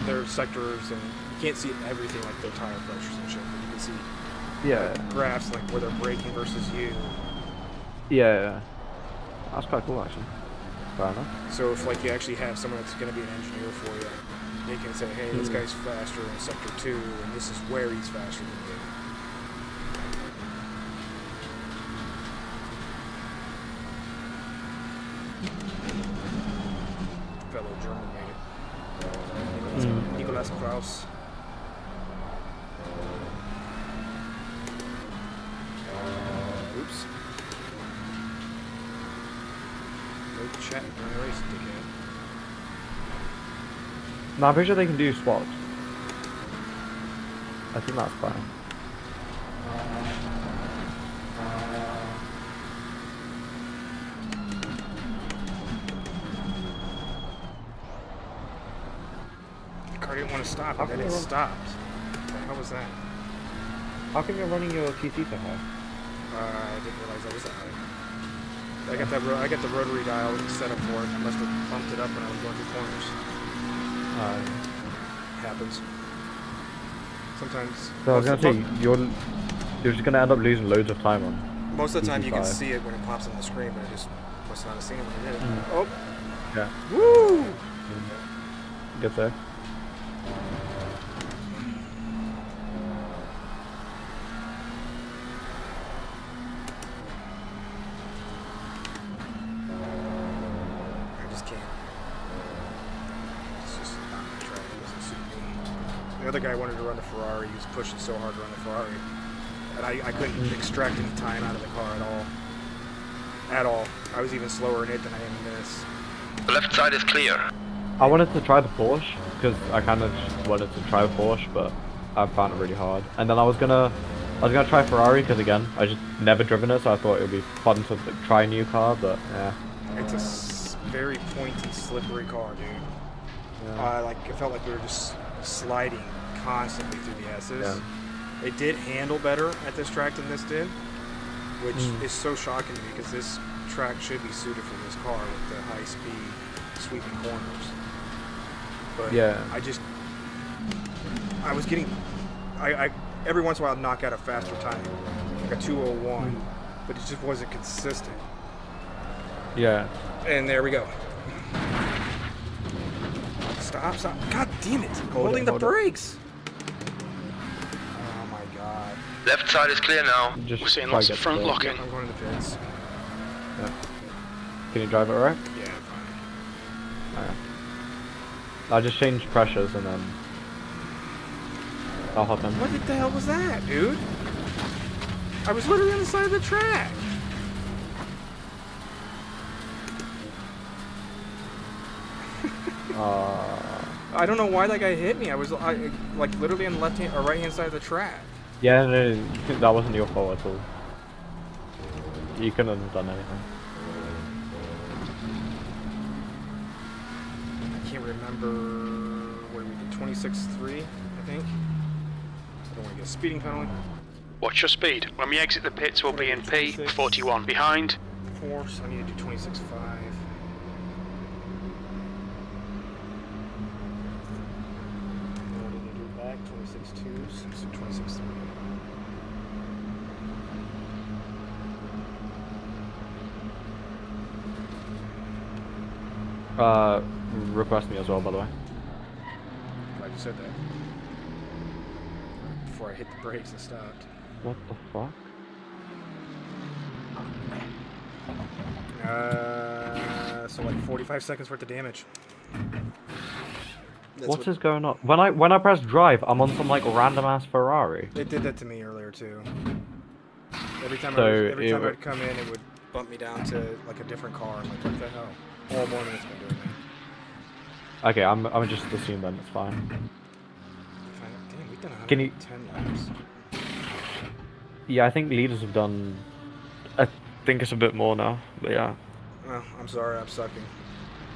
their sectors, and you can't see everything like their tire pressures and shit, but you can see Yeah. graphs like where they're braking versus you. Yeah. That's quite cool, actually. Fair enough. So if like you actually have someone that's going to be an engineer for you, they can say, hey, this guy's faster in sector 2, and this is where he's faster than you. Fellow German made it. Nicolas Kraus. Oops. No chat during the race, dickhead. No, I'm pretty sure they can do swaps. I think that's fine. The car didn't want to stop, and then it stopped. How was that? How come you're running your TC so high? I didn't realize that was that high. I got the rotary dial set up for it. I must have bumped it up when I was going through corners. Happens. Sometimes. So I was gonna say you're just gonna end up losing loads of time on. Most of the time you can TC5. see it when it pops on the screen, but I just must not have seen it when I did it. Oh, Yeah. woo! Good there. I just can't. It's just not my track. It doesn't suit me. The other guy wanted to run the Ferrari. He was pushing so hard to run the Ferrari. And I couldn't extract any time out of the car at all. At all. I was even slower in it than I am in this. The left side is clear. I wanted to try the Porsche because I kind of just wanted to try the Porsche, but I found it really hard. And then I was gonna try Ferrari because again I just never driven it, so I thought it would be fun to like, try a new car. But yeah. It's a very pointy, slippery car, dude. Yeah. Like it felt like we were just sliding constantly through the S's. Yeah. It did handle better at this track than this did, which is so shocking to me because this track should be suited for this car with the high speed sweeping corners. But Yeah. I was getting, I every once in a while I'd knock out a faster time, like a 2:01, but it just wasn't consistent. Yeah. And there we go. Stop. God damn it. Holding the hold it. brakes. Oh my god. Left side is clear now. Just We're seeing try lots to of get front the- locking. I'm going to the pits. Yeah. Can you drive it alright? Yeah, I'm fine. Alright. I'll just change pressures and then I'll hop in. What the hell was that, dude? I was literally on the side of the track. I don't know why that guy hit me. I was like literally on the left hand or right hand side of the track. Yeah, no, that wasn't your fault at all. You couldn't have done anything. I can't remember what we did. 26.3, I think. I don't want to get a speeding penalty. Watch your speed. When we exit the pits, we'll be in P41 behind. 4, so I need to do 26.5. 6.2, 26.3. Request me as well, by the way. I just said that. Before I hit the brakes and stopped. What the fuck? So like 45 seconds worth of damage. What is going on? When I press drive, I'm on some like random ass Ferrari. It did that to me earlier too. Every time So I would come in, it would bump me down to like a different car. I'm like, what the hell? All morning it's been doing that. Okay, I'm just assume then it's fine. Damn, we've done Can you- 110 laps. Yeah, I think leaders have done. I think it's a bit more now, but yeah. Oh, I'm sorry, I'm sucking.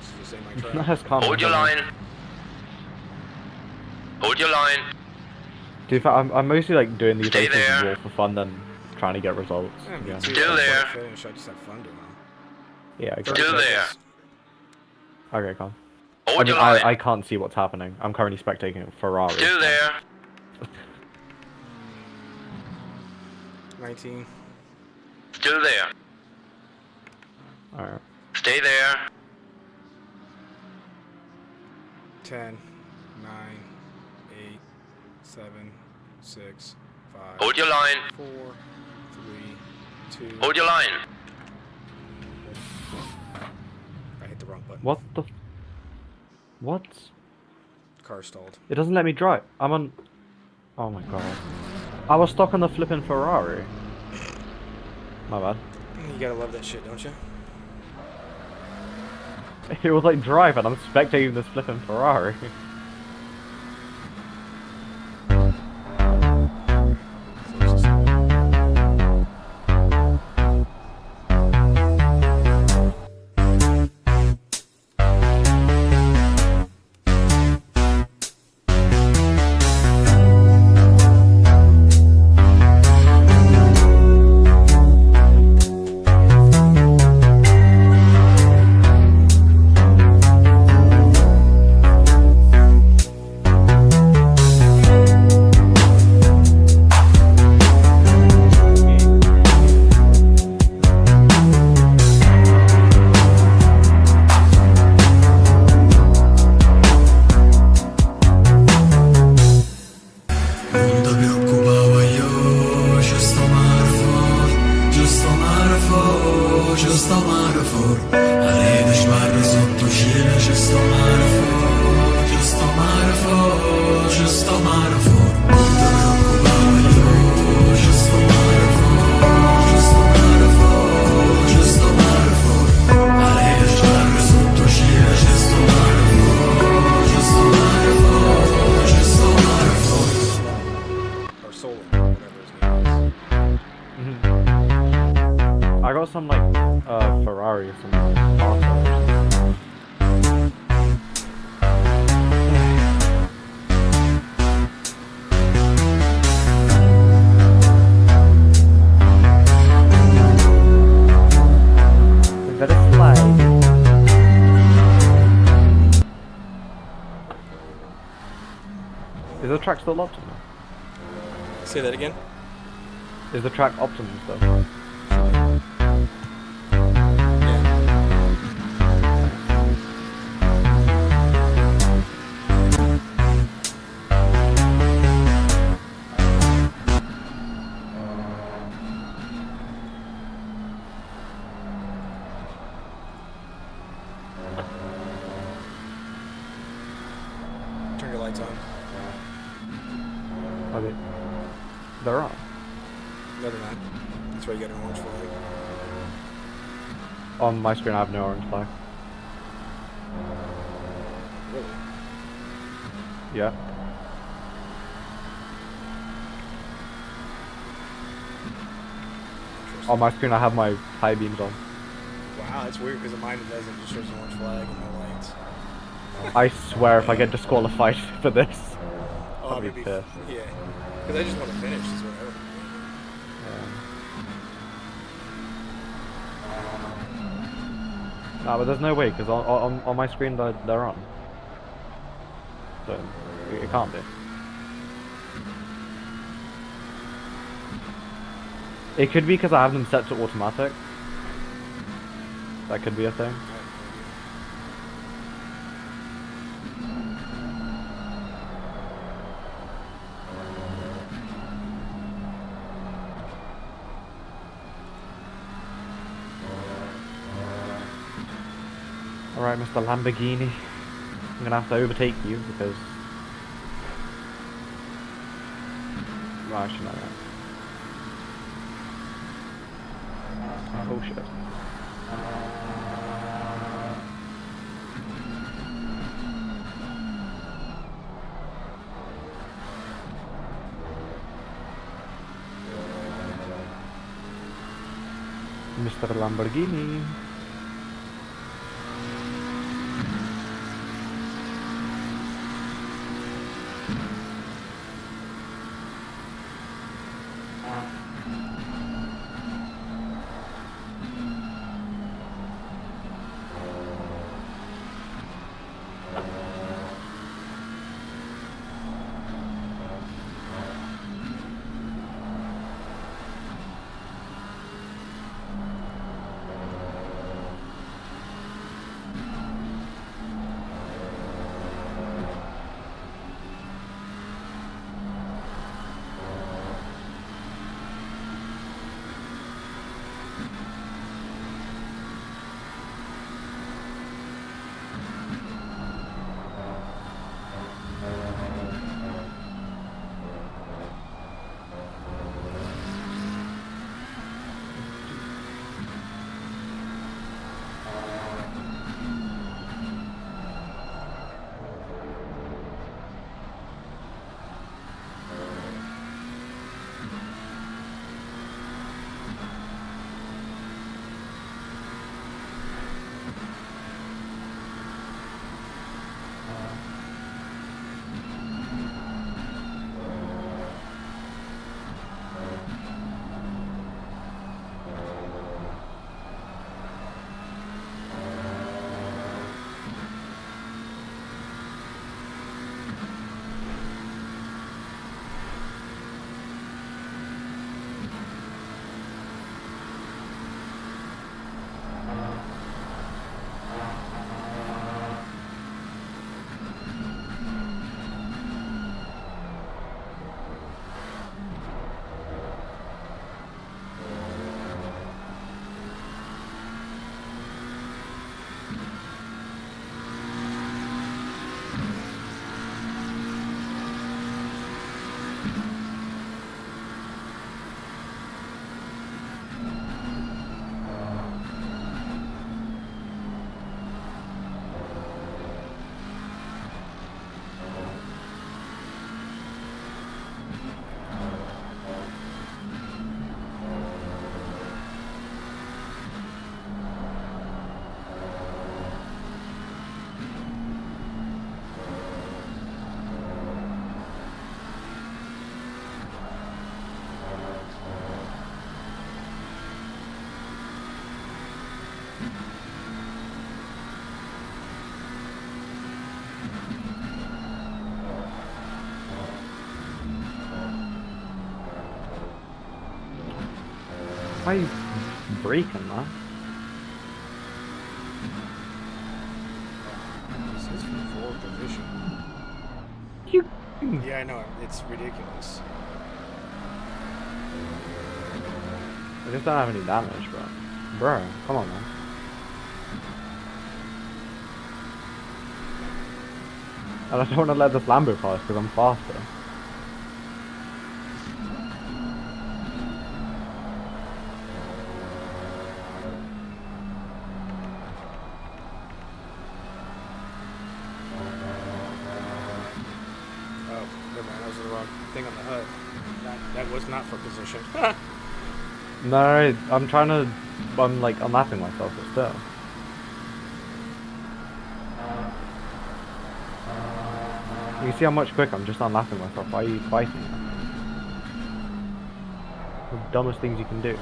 This is the same No, track. it's calm. Hold your line. Hold your line. Dude, I'm mostly like doing these Stay races there. more for fun than trying to get results. Yeah, me Yeah. too. Still I just there. wanna finish. I just have fun doing them. Yeah, exactly. Still there. Okay, calm. Hold I mean, your line. I can't see what's happening. I'm currently spectating a Ferrari. Still there. 19. Still there. Alright. Stay there. 10, 9, 8, 7, 6, 5, Hold your line. 4, 3, 2. Hold your line. I hit the wrong button. What the? What? Car stalled. It doesn't let me drive. I'm on. Oh my god. I was stuck on the flipping Ferrari. My bad. You gotta love that shit, don't you? It was like drive and I'm spectating this flipping Ferrari. Non ti preoccupare io, ci sto mare for, a rete sbarra sotto cielo, ci sto mare for, ci sto mare for, ci sto mare for. Non ti preoccupare io, ci sto mare for, ci sto mare for, ci sto mare for, a rete sbarra sotto cielo, ci sto mare for, ci sto mare for, ci sto mare for. Or Solar, whatever his name is. I got some like Ferrari, some Barca. Is that a slide? Is the track still optimum? Say that again? Is the track optimum still? Turn your lights on. Are they? They're on. No, they're not. That's why you got an orange flag. On my screen, I have no orange flag. Really? Yeah. On my screen, I have my high beams on. Wow, that's weird because mine it doesn't. It just shows an orange flag and no lights. I swear, if I get disqualified for this, Oh, I'll be maybe. pissed. Yeah. Because I just want to finish, is whatever. No, but there's no way because on my screen they're on. So it can't be. It could be because I have them set to automatic. That could be a thing. Alright, Mr. Lamborghini. I'm gonna have to overtake you because... Well, actually, not yet. Oh shit. Mr. Lamborghini. Why are you breaking that? This is from forward position. You. Yeah, I know. It's ridiculous. I just don't have any damage, but. Bro, come on, man. And I don't want to let this Lambo pass because I'm faster. Oh, never mind. That was the wrong thing on the HUD. That was not for position. No, I'm trying to. I'm like unlapping myself, but still. You see how much quicker I'm just unlapping myself. Why are you fighting? The dumbest things you can do.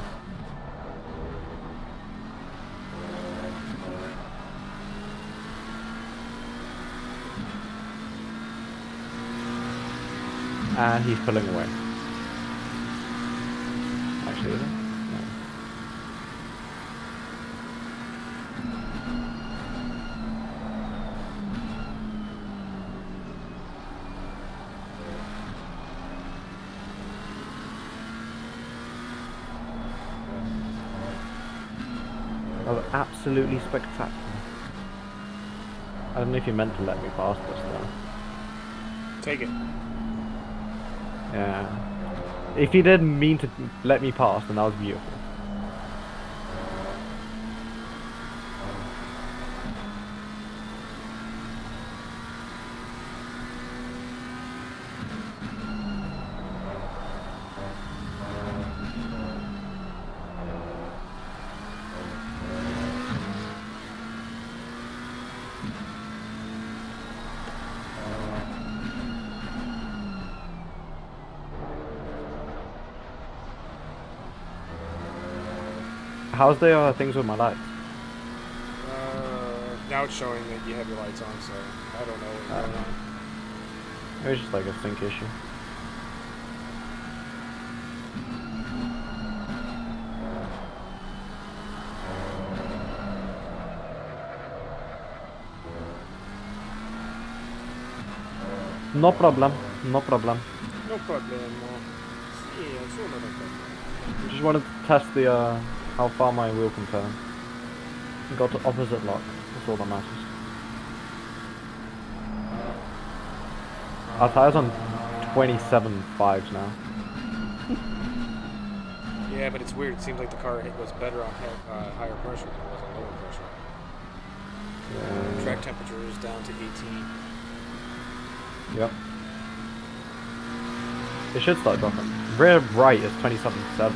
And he's pulling away. Actually, is he? No. That was absolutely spectacular. I don't know if you meant to let me pass this though. Take it. Yeah. If you didn't mean to let me pass, then that was beautiful. How's the things with my lights? Now it's showing that you have your lights on, so I don't know what's going on. It was just like a sync issue. No problem, no problem. No problemo. Sì, nessuno no problem. Just wanted to test the how far my wheel can turn. Got to opposite lock. That's all that matters. Our tires on 27.5s now. Yeah, but it's weird. It seems like the car was better on higher pressure than it was on lower pressure. Track temperature is down to 18. Yep. It should start dropping. Rear right is 27.7.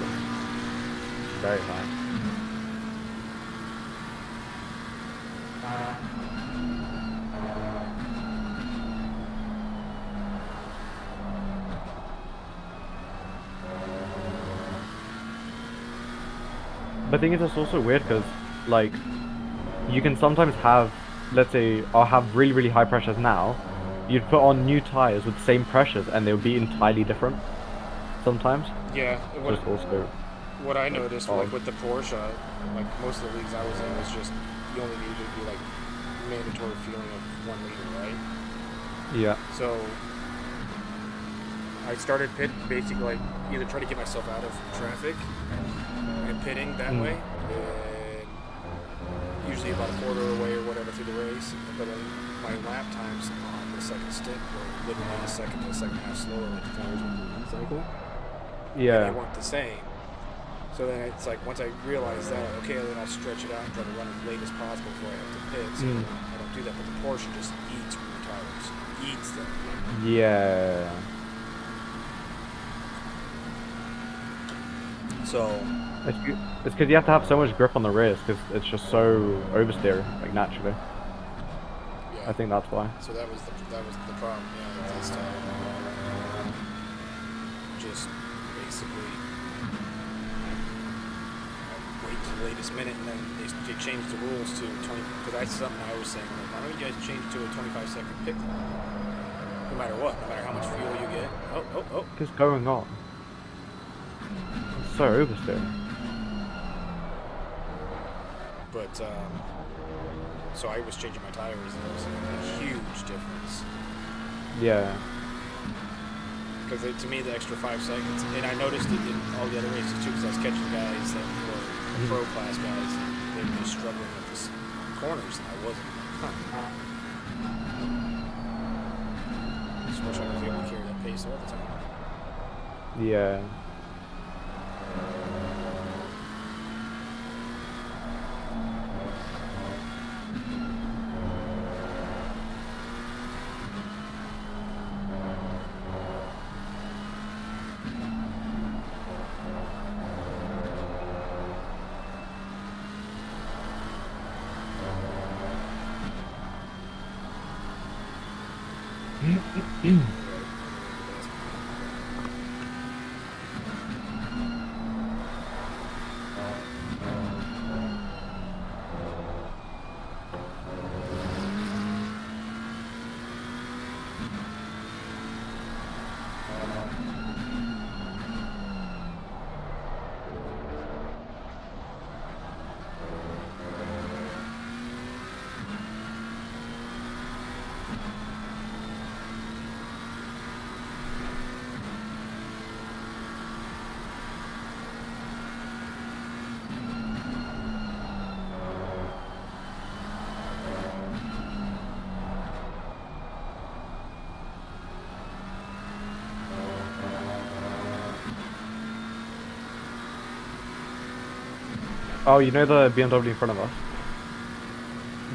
Very high. But the thing is, it's also weird because, like, you can sometimes have, let's say, I'll have really, really high pressures now. You'd put on new tires with the same pressures and they would be entirely different sometimes. Yeah. Just also, What I noticed, like with the Porsche, like most of the leagues I was in, was just you only needed to do like mandatory fueling of 1 liter, right? yeah. So I started basically like either try to get myself out of traffic and pitting that way, and usually about a quarter away or whatever through the race. But then my lap times on the second stint were literally a second to a second and a half slower, like the tires on the cycle. Yeah. And they weren't the same. So then it's like once I realized that, okay, then I'll stretch it out and try to run as late as possible before I have to pit. So I don't do that. But the Porsche just eats rear tires, eats them. Yeah. So It's because you have to have so much grip on the rears because it's just so oversteer, like naturally. yeah, I think that's why. So that was the problem. Yeah, that's just basically wait to the latest minute, and then they changed the rules to 20. Because that's something I was saying. Like, why don't you guys change it to a 25-second pit clock? No matter what, no matter how much fuel you get. Oh. What's going on? It's so oversteer. But so I was changing my tires, and it was a huge difference. Yeah. Because to me, the extra 5 seconds, and I noticed it in all the other races too, because I was catching guys that were pro class guys, and they were just struggling with the corners, and I wasn't. I just wish I was able to carry that pace all the time. Yeah. Oh, you know the BMW in front of us?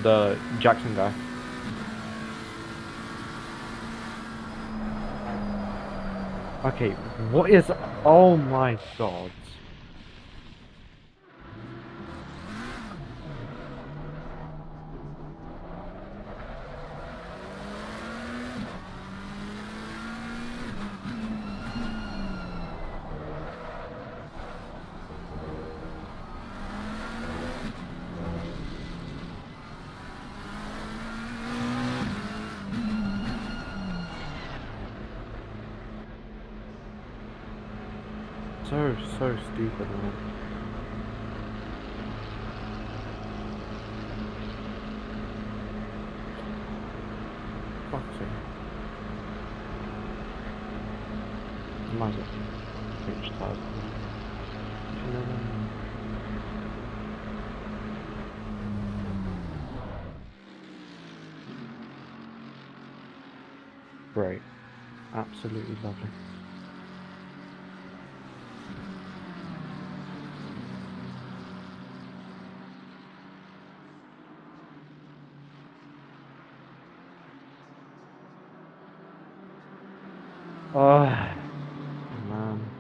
The Jackson guy. Okay, what is... Oh my god. So stupid, man. Fuck's sake. Might as well change tires. Great. Absolutely lovely. Oh, man.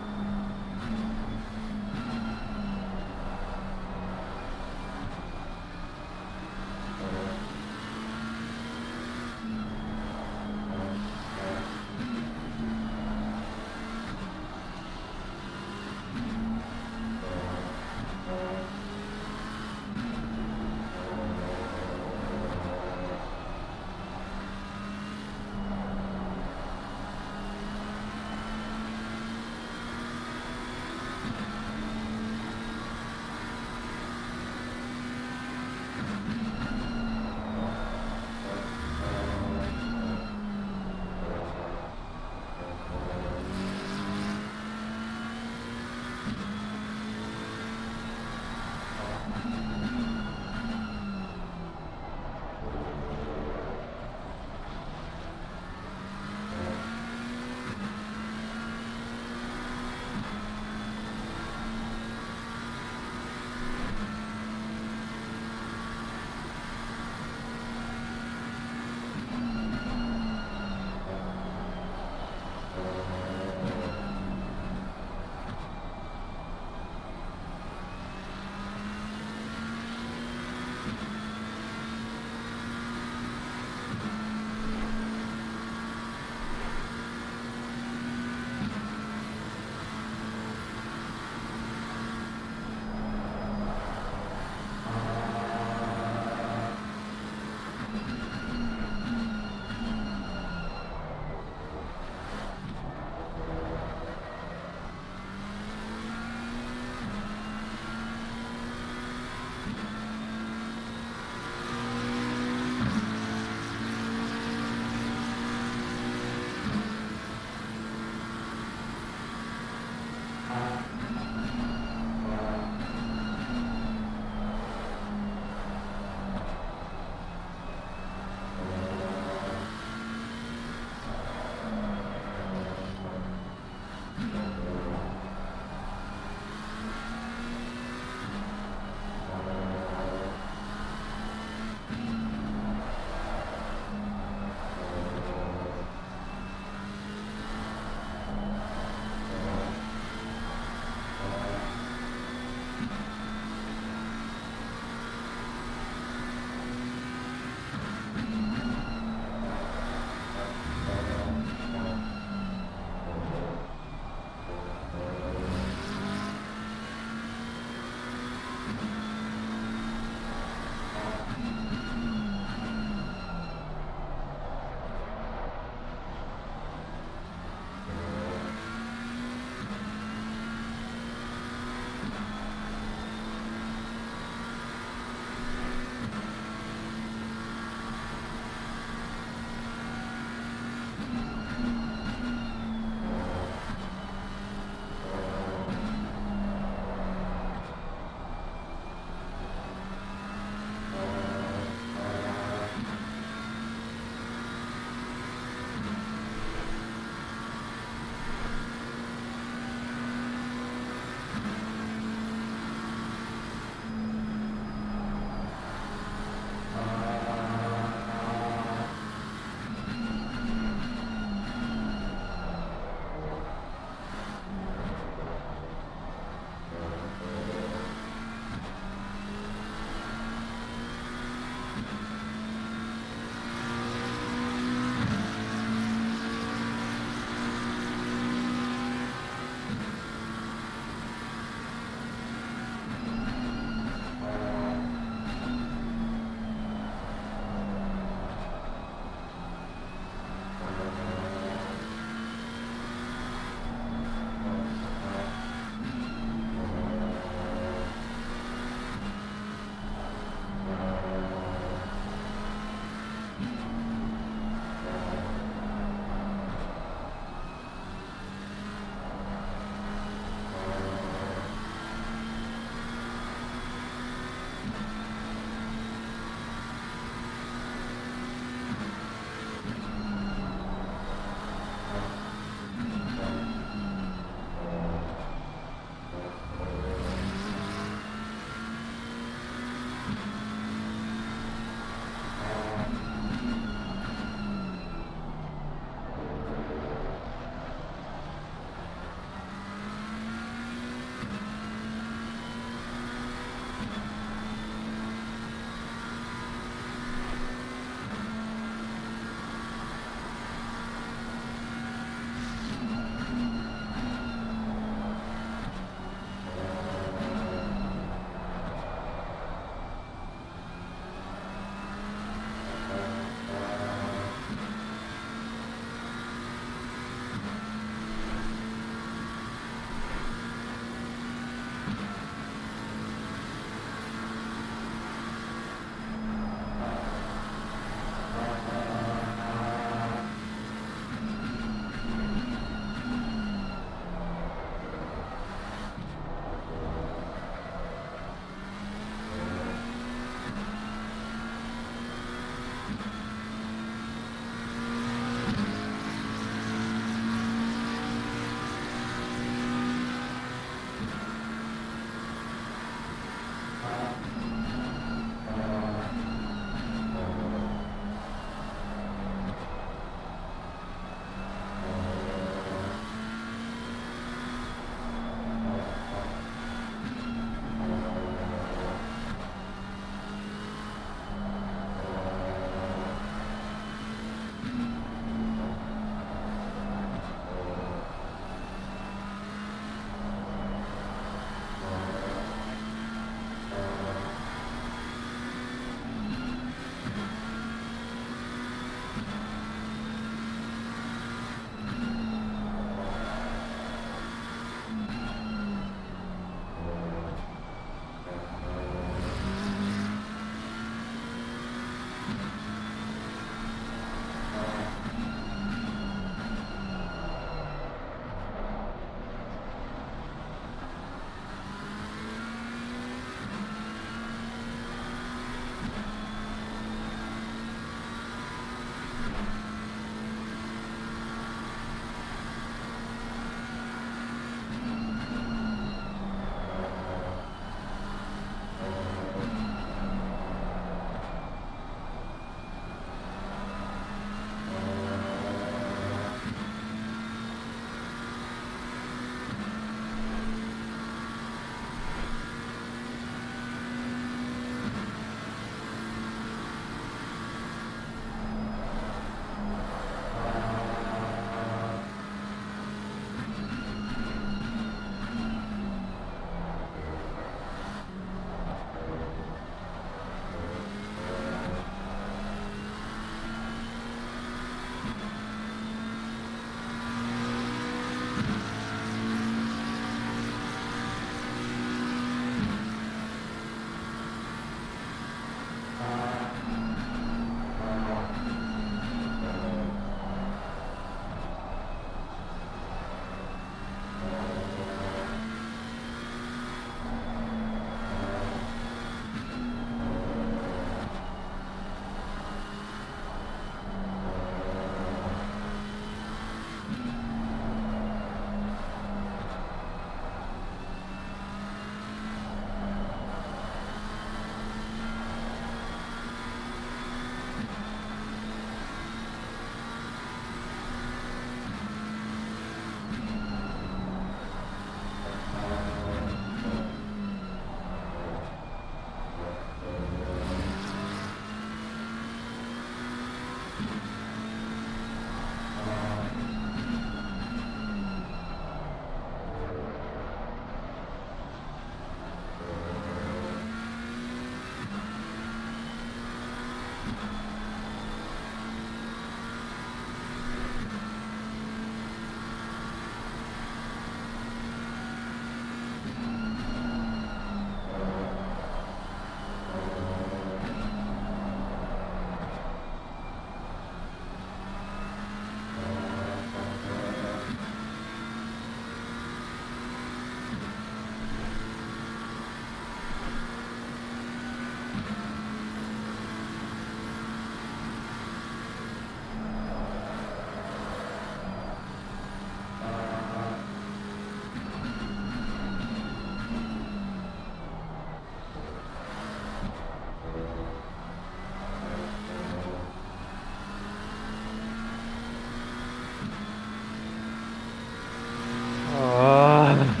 Man.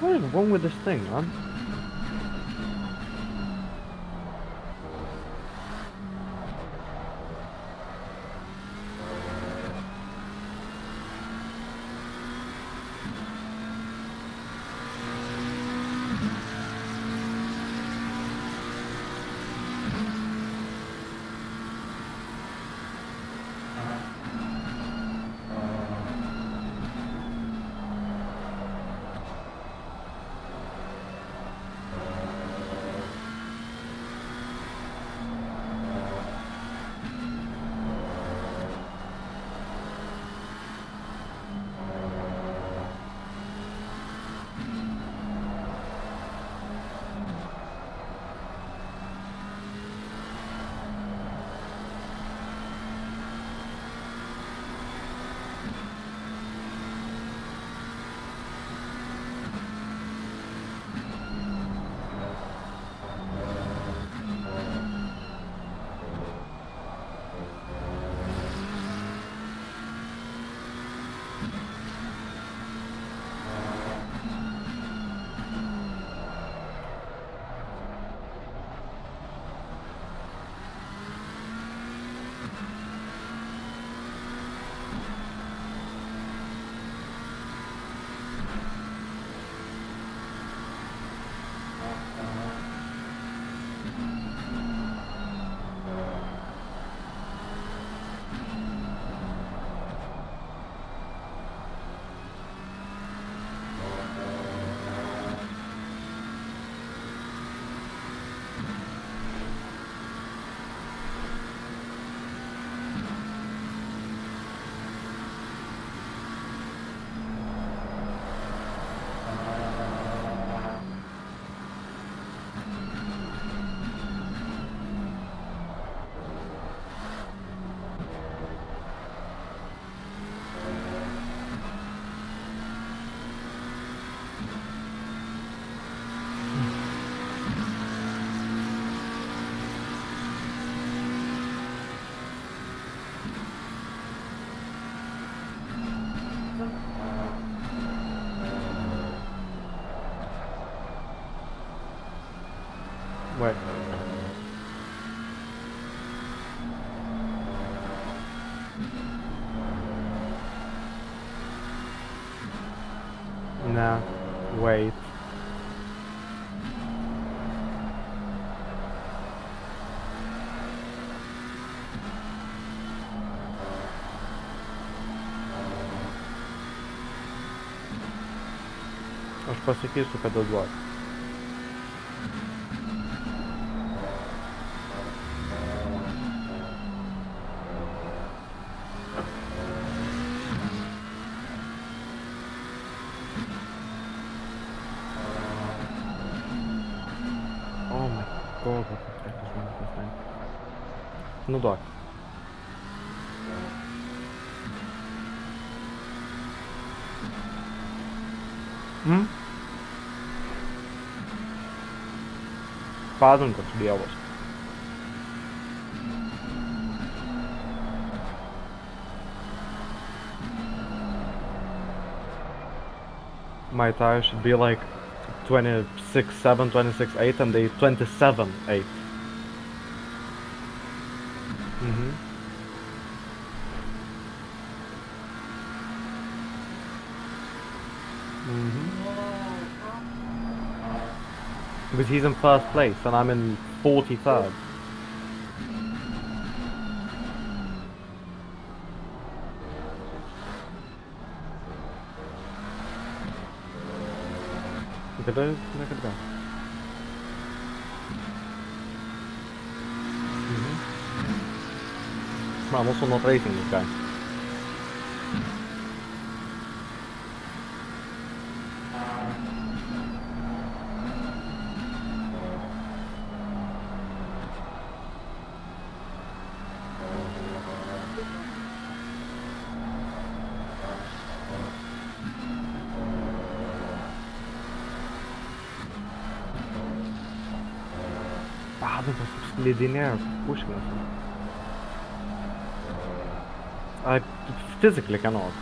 What is wrong with this thing, man? Wait. Nah, wait. Aš pasakysiu, kada duot. Oh my god, what the fuck is wrong with this thing? Ну duok. Padangas dievas. My tire should be like 26.7, 26.8 and they 27.8. Because he's in first place and I'm in 43rd. Look at those, look at that. I'm also not racing this guy. Slidinėja puškinas. I physically cannot.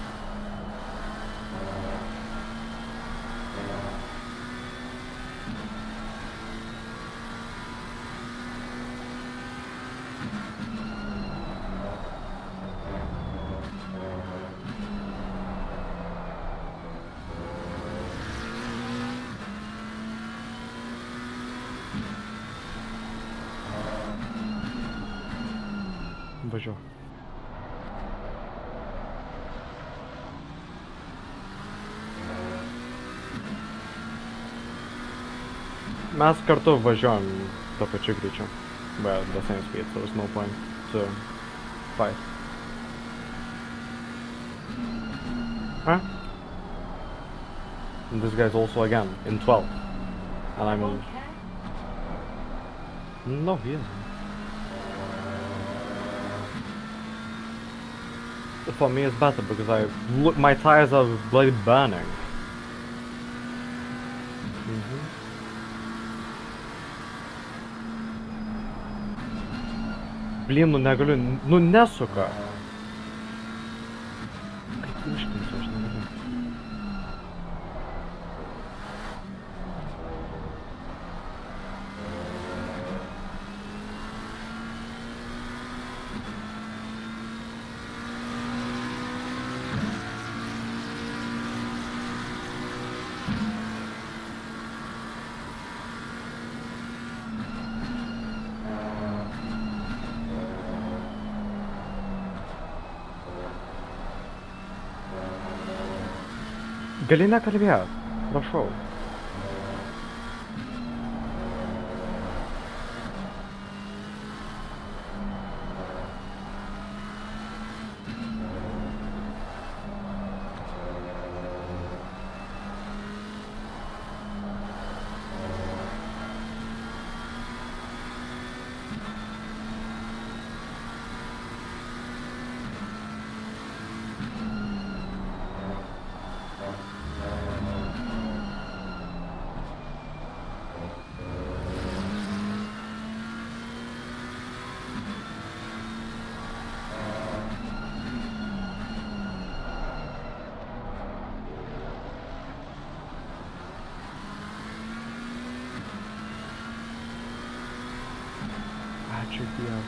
Važiuok. Mes kartu važiuojam to pačiu greičiu. But the same speed, so there's no point to fight. Huh? And this guy's also again in 12th. And I'm in... No, he isn't. For me it's better because my tires are bloody burning. Blin, nu negaliu, nu nesuka. Kaip užklinsiu, aš negaliu. Gali nekalbėt, prašau. GPS.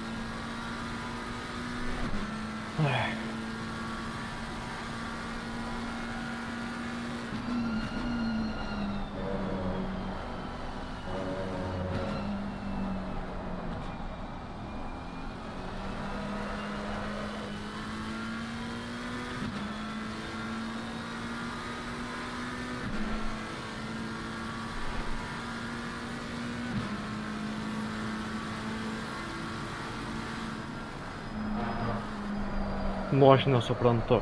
Nu, aš nesuprantu.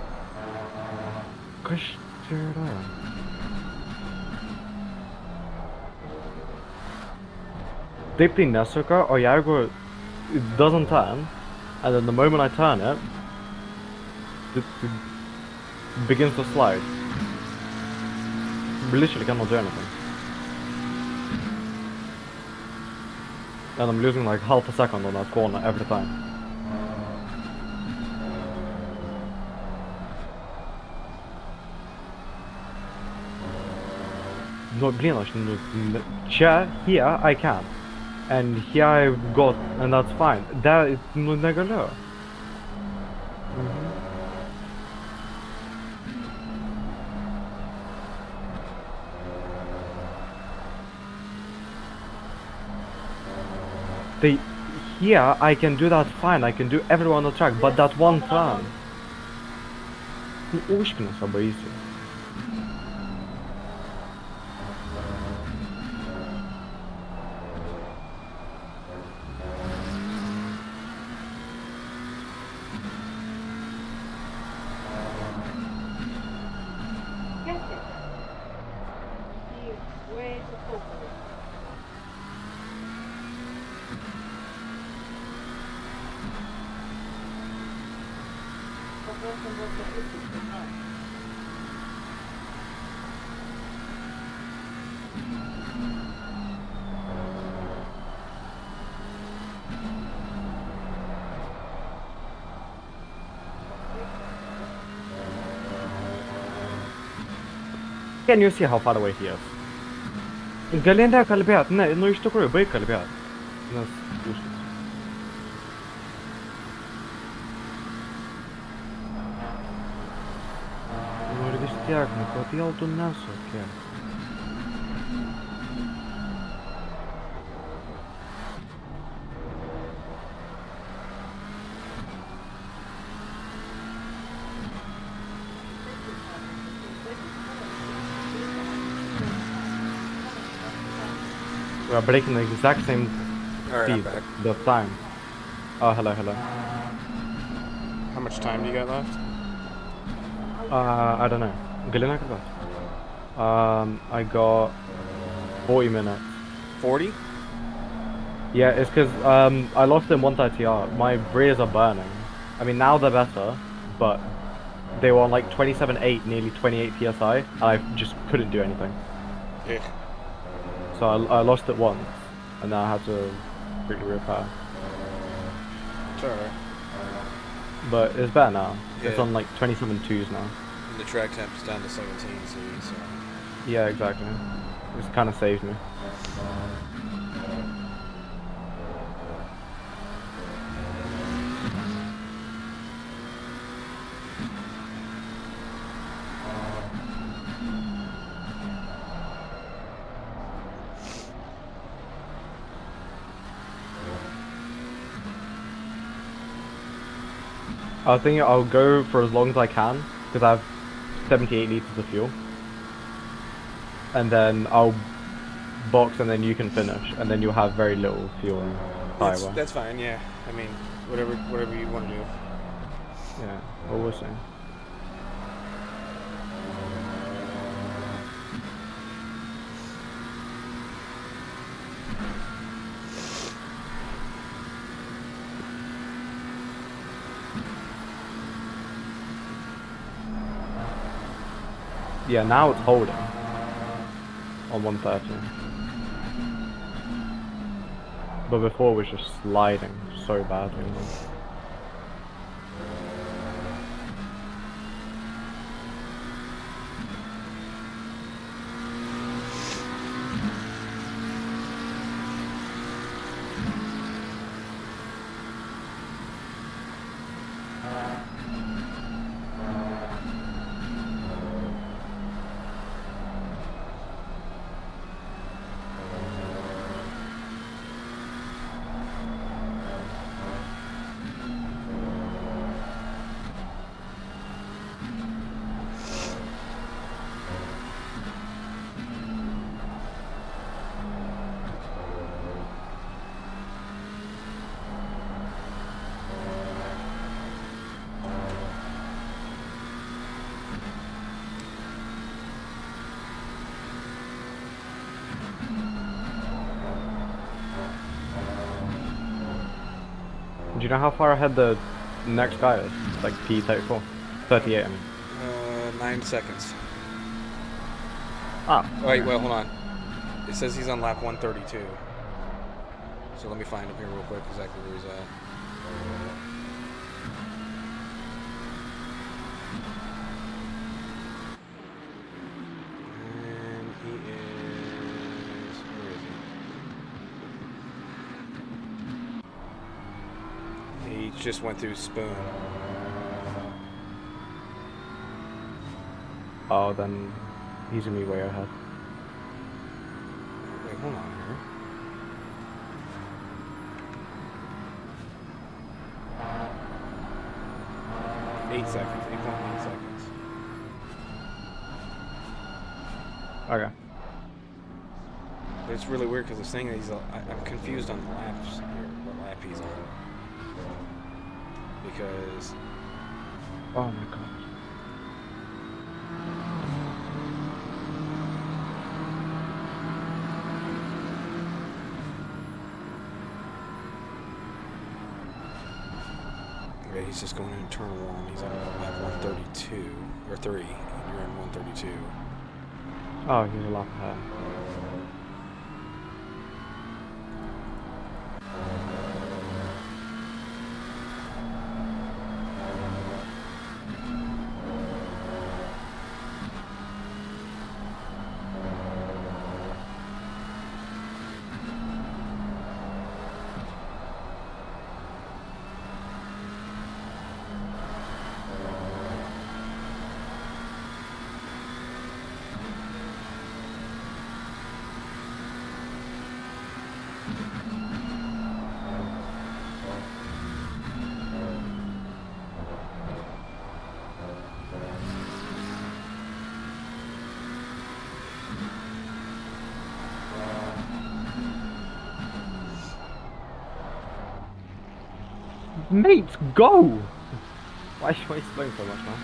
Kas čia yra? Taip tai nesuka, o jeigu it doesn't turn, and then the moment I turn it, it begins to slide. Literally cannot do anything. And I'm losing like half a second on that corner every time. No, blin, aš čia, here I can. And here I've got, and that's fine. There, nu negaliu. Tai here I can do that fine, I can do everyone on the track, but that one turn. Nu, užkinas labai easy. Can you see how far away he is? Gali nekalbėt, ne, nu iš tikrųjų, baig kalbėt. Nes užkis. Nu ir vis tiek, nu kodėl tu nesuki? We are breaking the exact same Alright, I'm speed back. the time. Oh, hello, hello. How much time do you got left? I don't know. Gali nekalbėt? I got 40 minutes. 40? Yeah, it's because I lost in 130R. My rears are burning. I mean, now they're better, but they were on like 27.8, nearly 28 PSI, and I just couldn't do anything. Yeah. So I lost it once, and then I had to quickly repair. It's alright. But it's better now. It's Yeah. on like 27.2s now. And the track temp's down to 17, so... Yeah, exactly. It's kind of saved me. I think I'll go for as long as I can, because I have 78 liters of fuel. And then I'll box, and then you can finish, and then you'll have very little fuel and tire. That's fine, yeah. I mean, whatever you want to do. Yeah, well, we'll see. Yeah, now it's holding on 130. But before it was just sliding so badly. Do you know how far ahead the next guy is? Like P34? 38, I mean. 9 seconds. Ah. Oh, wait, well, hold on. It says he's on lap 132. So let me find him here real quick, exactly where he's at. And he is... where is he? He just went through Spoon. Oh, then he's gonna be way ahead. Wait, hold on here. Eight seconds, 8.9 seconds. Okay. But it's really weird because it's saying that I'm confused on the laps here, what lap he's on. Because Oh my god. okay, he's just going into turn 1. He's on lap 132 or 3. And you're on 132. Oh, he's a lap ahead. Mate, go! Why are you slowing so much, man?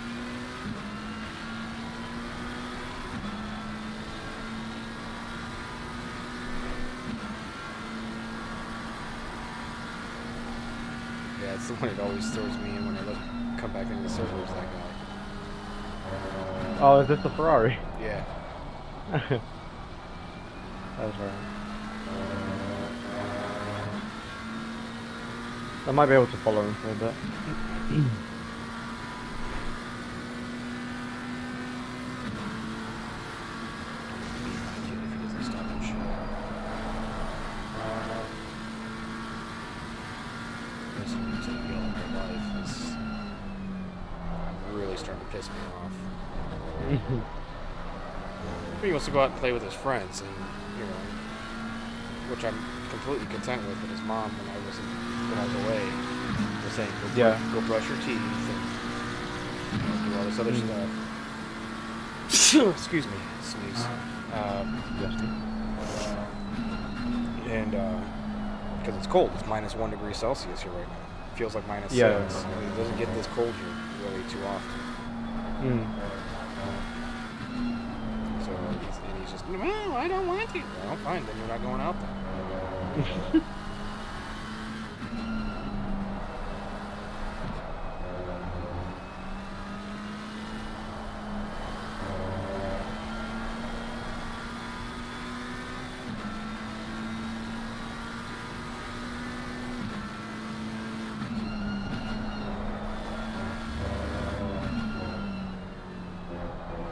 Yeah, it's the one that always throws me in when I come back into the servers, that guy. Oh, is this the Ferrari? Yeah. That's right. I might be able to follow him for a bit. Really starting to piss me off. He wants to go out and play with his friends, and which I'm completely content with. But his mom, when I was away, was saying, "Go brush your teeth and do all this other stuff." Excuse me, sneeze. And because it's cold, it's -1 degree Celsius here right now. It feels like -6. Yeah. It doesn't get this cold here really too often. So he's just, well, I don't want to. Well, fine, then you're not going out then.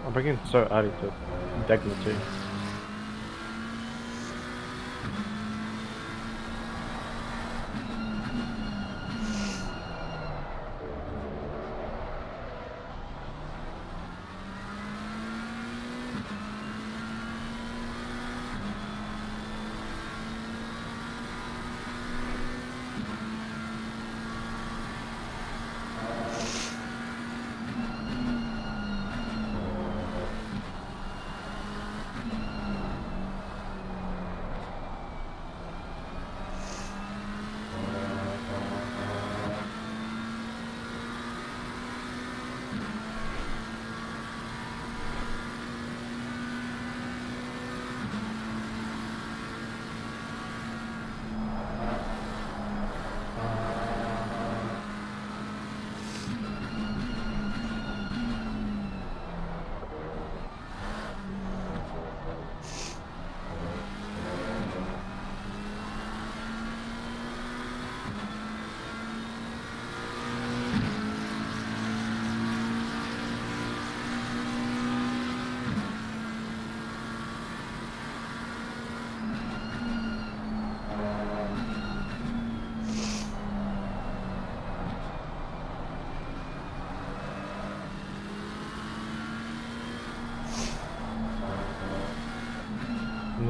I'm bringing so early to Degma too.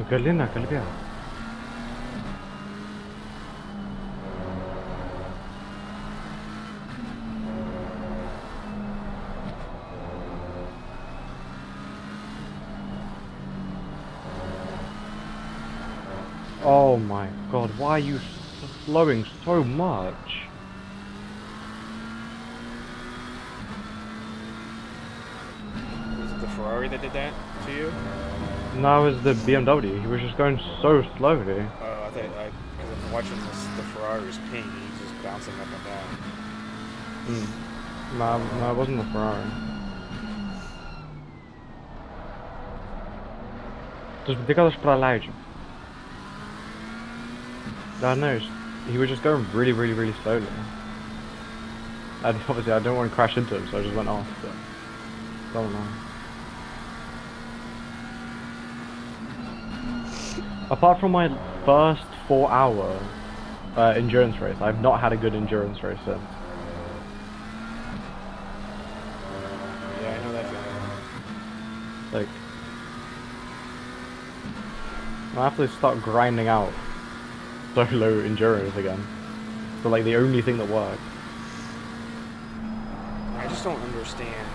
Galina, Galibia. Oh my god, why are you slowing so much? Was it the Ferrari that did that to you? No, it was the BMW. He was just going so slowly. I thought, because I'm watching the Ferrari's ping, he's just bouncing up and down. No, it wasn't the Ferrari. Just because para lá. I know, he was just going really, really, really slowly. And obviously I don't want to crash into him, so I just went off, but I don't know. Apart from my first 4-hour endurance race, I've not had a good endurance race since. Yeah, I know that feeling. Like, I have to start grinding out solo endurance again. So like the only thing that works. I just don't understand,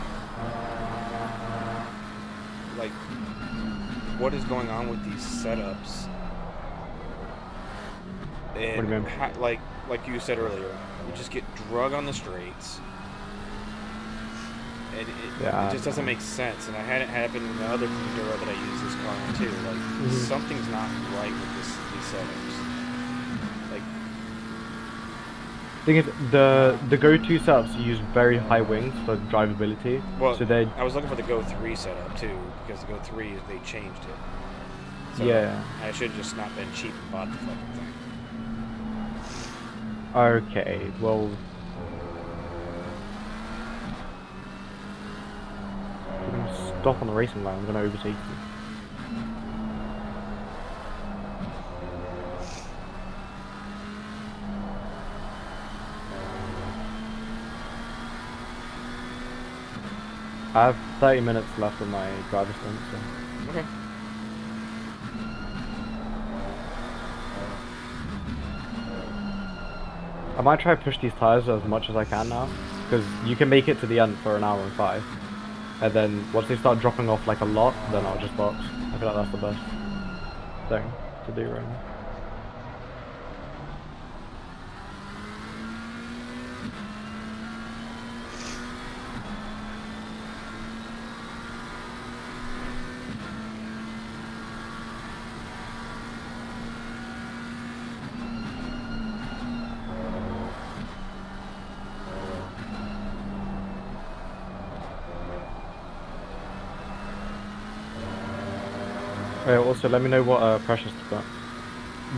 like, what is going on with these setups. And What do you mean? like you said earlier, you just get drug on the straights. And it just doesn't make sense. And I had it happen in the other Enduro that I use this car in too. Like, something's not right with these setups. Like, Thing is, the go-to setups use very high wings for drivability. well, So they I was looking for the Go 3 setup too, because the Go 3, they changed it. So yeah. I should have just not been cheap and bought the fucking thing. Okay, well, you're gonna stop on the racing line. I'm gonna overtake you. I have 30 minutes left of my driver's stint, so. Okay. I might try to push these tires as much as I can now, because you can make it to the end for an hour and 5. And then once they start dropping off like a lot, then I'll just box. I feel like that's the best thing to do right now. Also, let me know what pressures to put.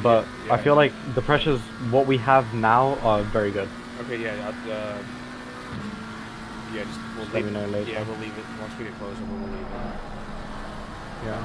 But Yeah. I feel like the pressures, what we have now, are very good. Okay, yeah, just we'll Just leave let me know later. Yeah, we'll leave it once we get closer. We'll leave it. Yeah.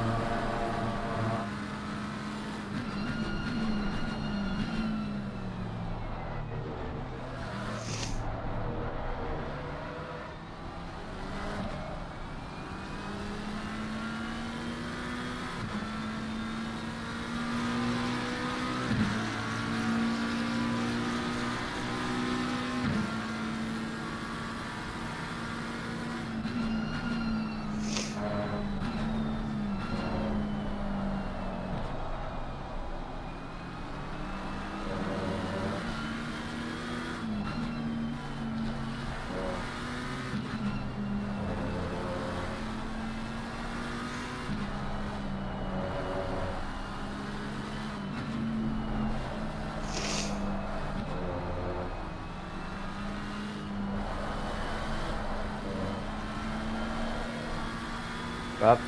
That's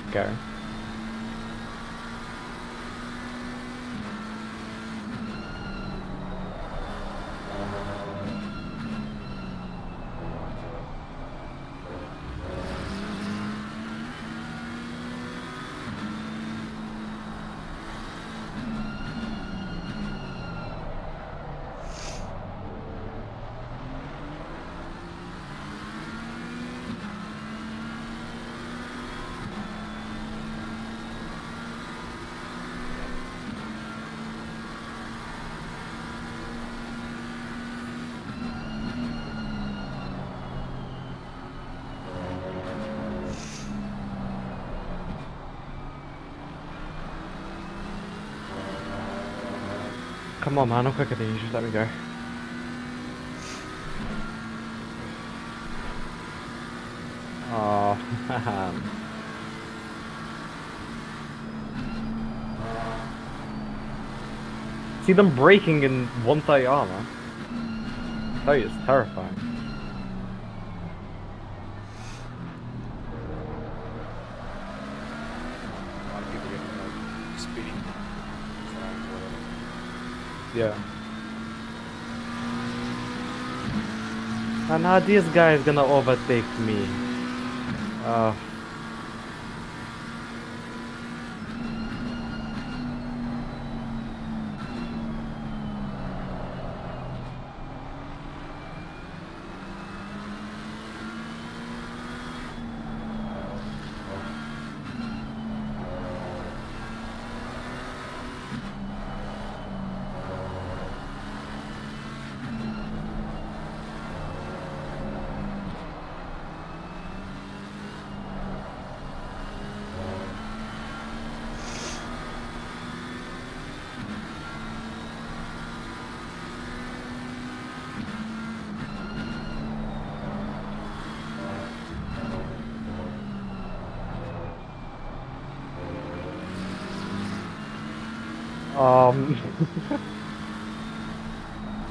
scary. Come on, man, I'm quicker than you. Just let me go. Oh, man. See them braking in 130 armor. That is terrifying. A lot of people getting like speeding fines or whatever. Yeah. And now this guy is gonna overtake me.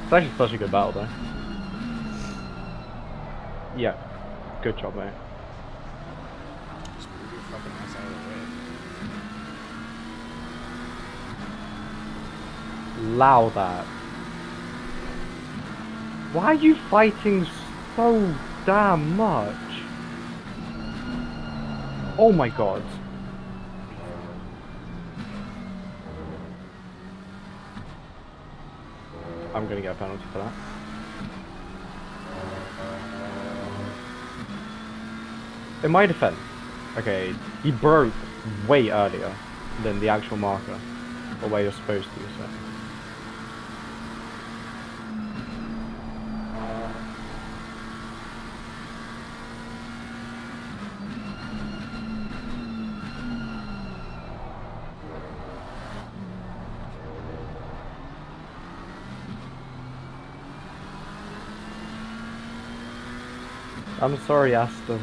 It's actually such a good battle though. Yeah. Good job, mate. Just move your fucking ass out of the way. Allow that. Why are you fighting so damn much? Oh my god. I'm gonna get a penalty for that. In my defense, okay, he broke way earlier than the actual marker, or where you're supposed to, so. I'm sorry, Aston.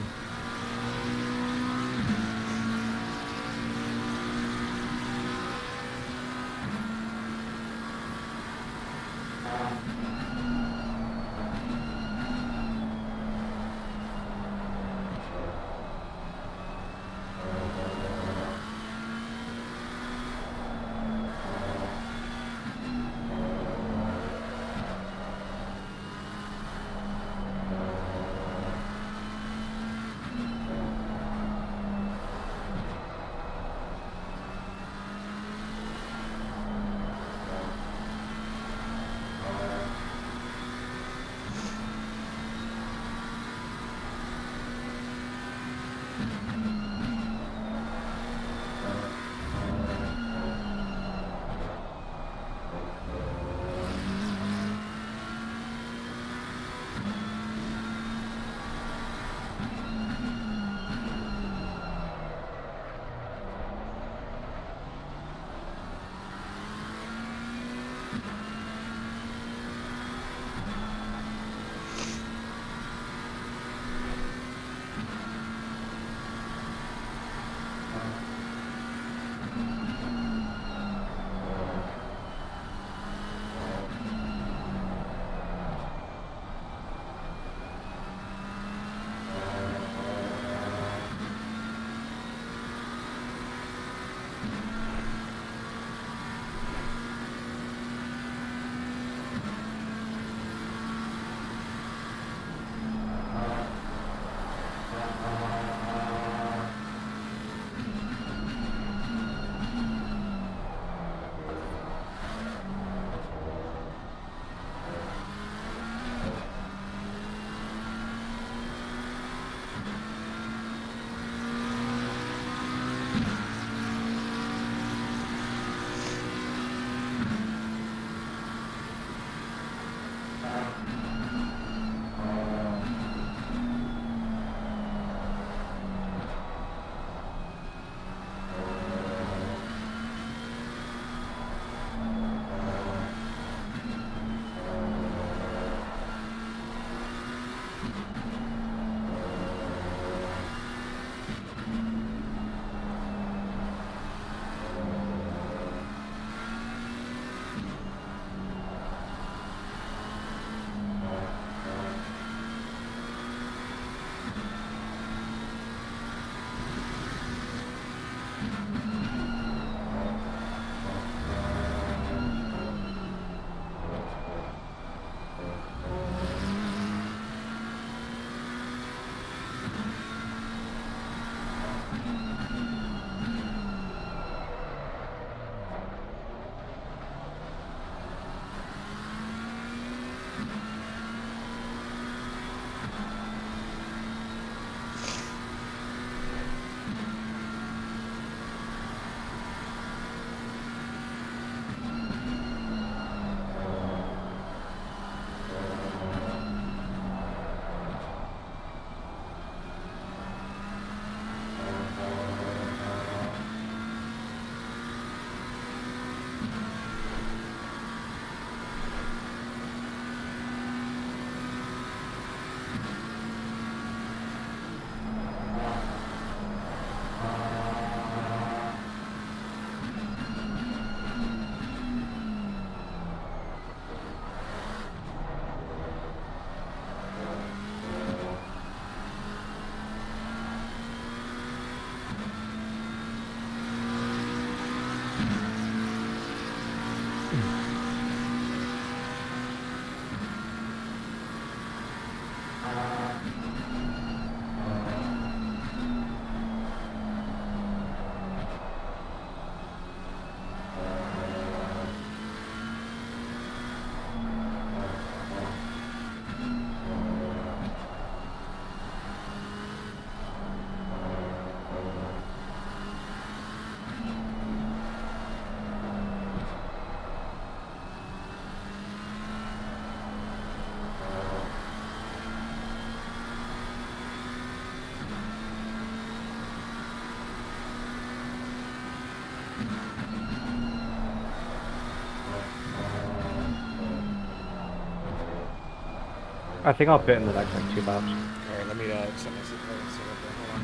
I think I'll pit in the next like 2 laps. Alright, let me set my seatbelt and set up there. Hold on.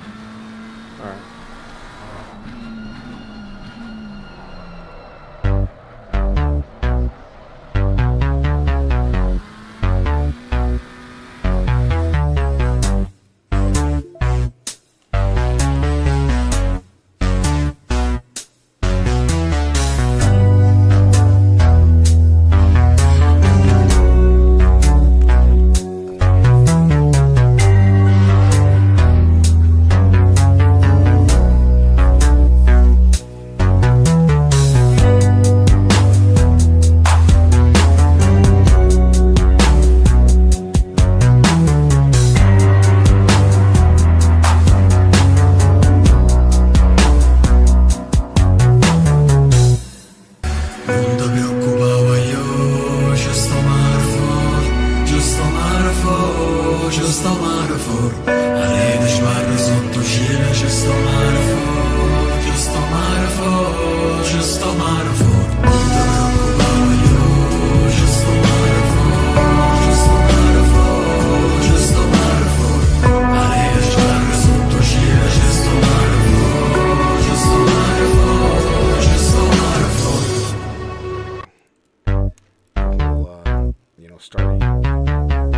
Alright.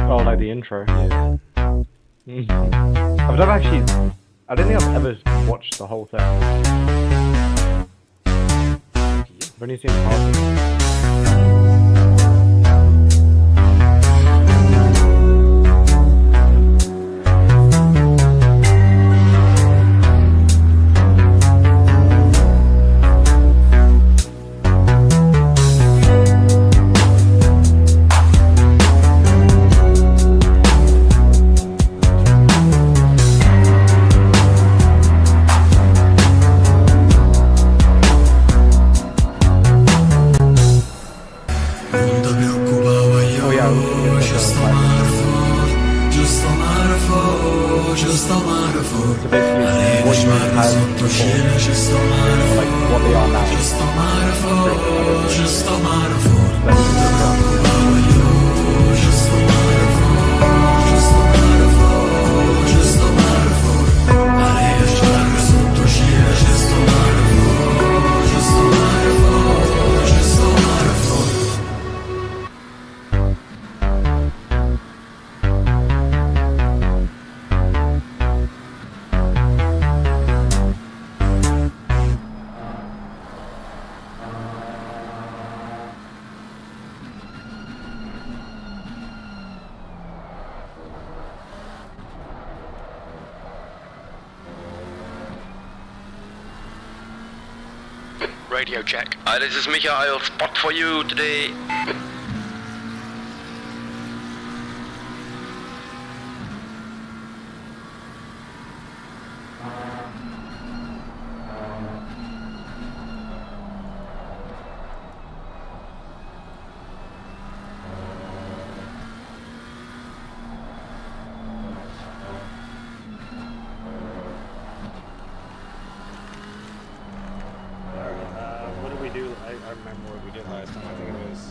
Oh, like the intro. Yeah. I've never actually. I don't think I've ever watched the whole thing. I've only seen parts of it. Radio check. Hi, this is Michael. Spot for you today. What did we do? I remember what we did last time. I think it was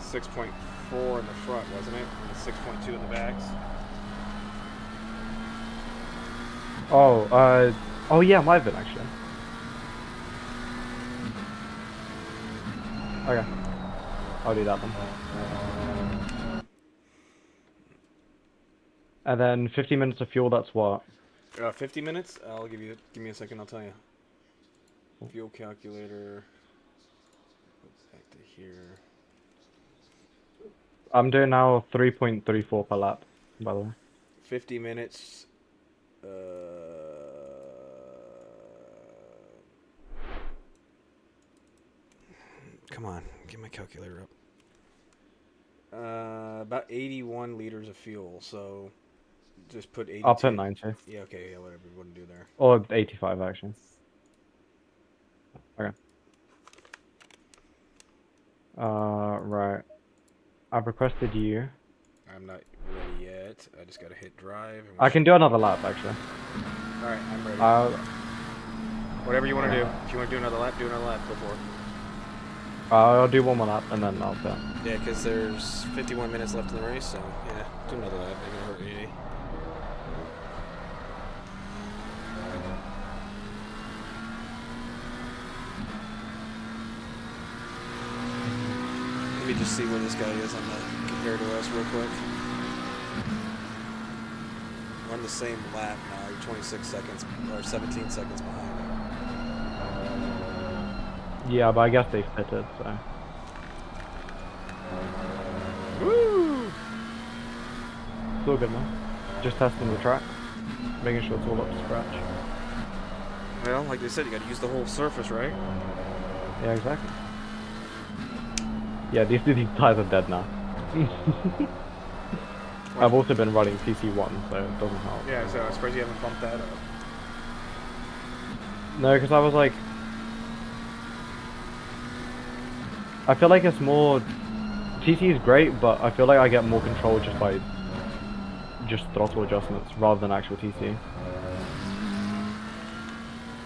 6.4 in the front, wasn't it? And 6.2 in the backs. Oh yeah, might have been actually. Okay, I'll do that then. And then 50 minutes of fuel. That's what? 50 minutes? Give me a second, I'll tell you. Fuel calculator. Back to here. I'm doing now 3.34 per lap, by the way. 50 minutes. Come on, get my calculator up. About 81 liters of fuel, so just put 82. I'll put 90. Yeah, okay, yeah, whatever you want to do there. Or 85, actually. Okay. Right. I've requested you. I'm not ready yet. I just gotta hit drive. And I can do another lap, actually. Alright, I'm ready. Whatever you want to do. If you want to do another lap, do another lap before. I'll do one more lap and then I'll bet. Yeah, because there's 51 minutes left in the race, so yeah, do another lap. Ain't gonna hurt you. Let me just see where this guy is on the compared to us real quick. We're on the same lap now. You're 26 seconds or 17 seconds behind him. Yeah, but I guess they fitted, so. Woo! It's all good, man. Just testing the track. Making sure it's all up to scratch. Well, like they said, you gotta use the whole surface, right? Yeah, exactly. Yeah, these tires are dead now. I've also been running PC1, so it doesn't help. Yeah, so I suppose you haven't bumped that up. No, because I was like... I feel like it's more... TC is great, but I feel like I get more control just by... just throttle adjustments, rather than actual TC.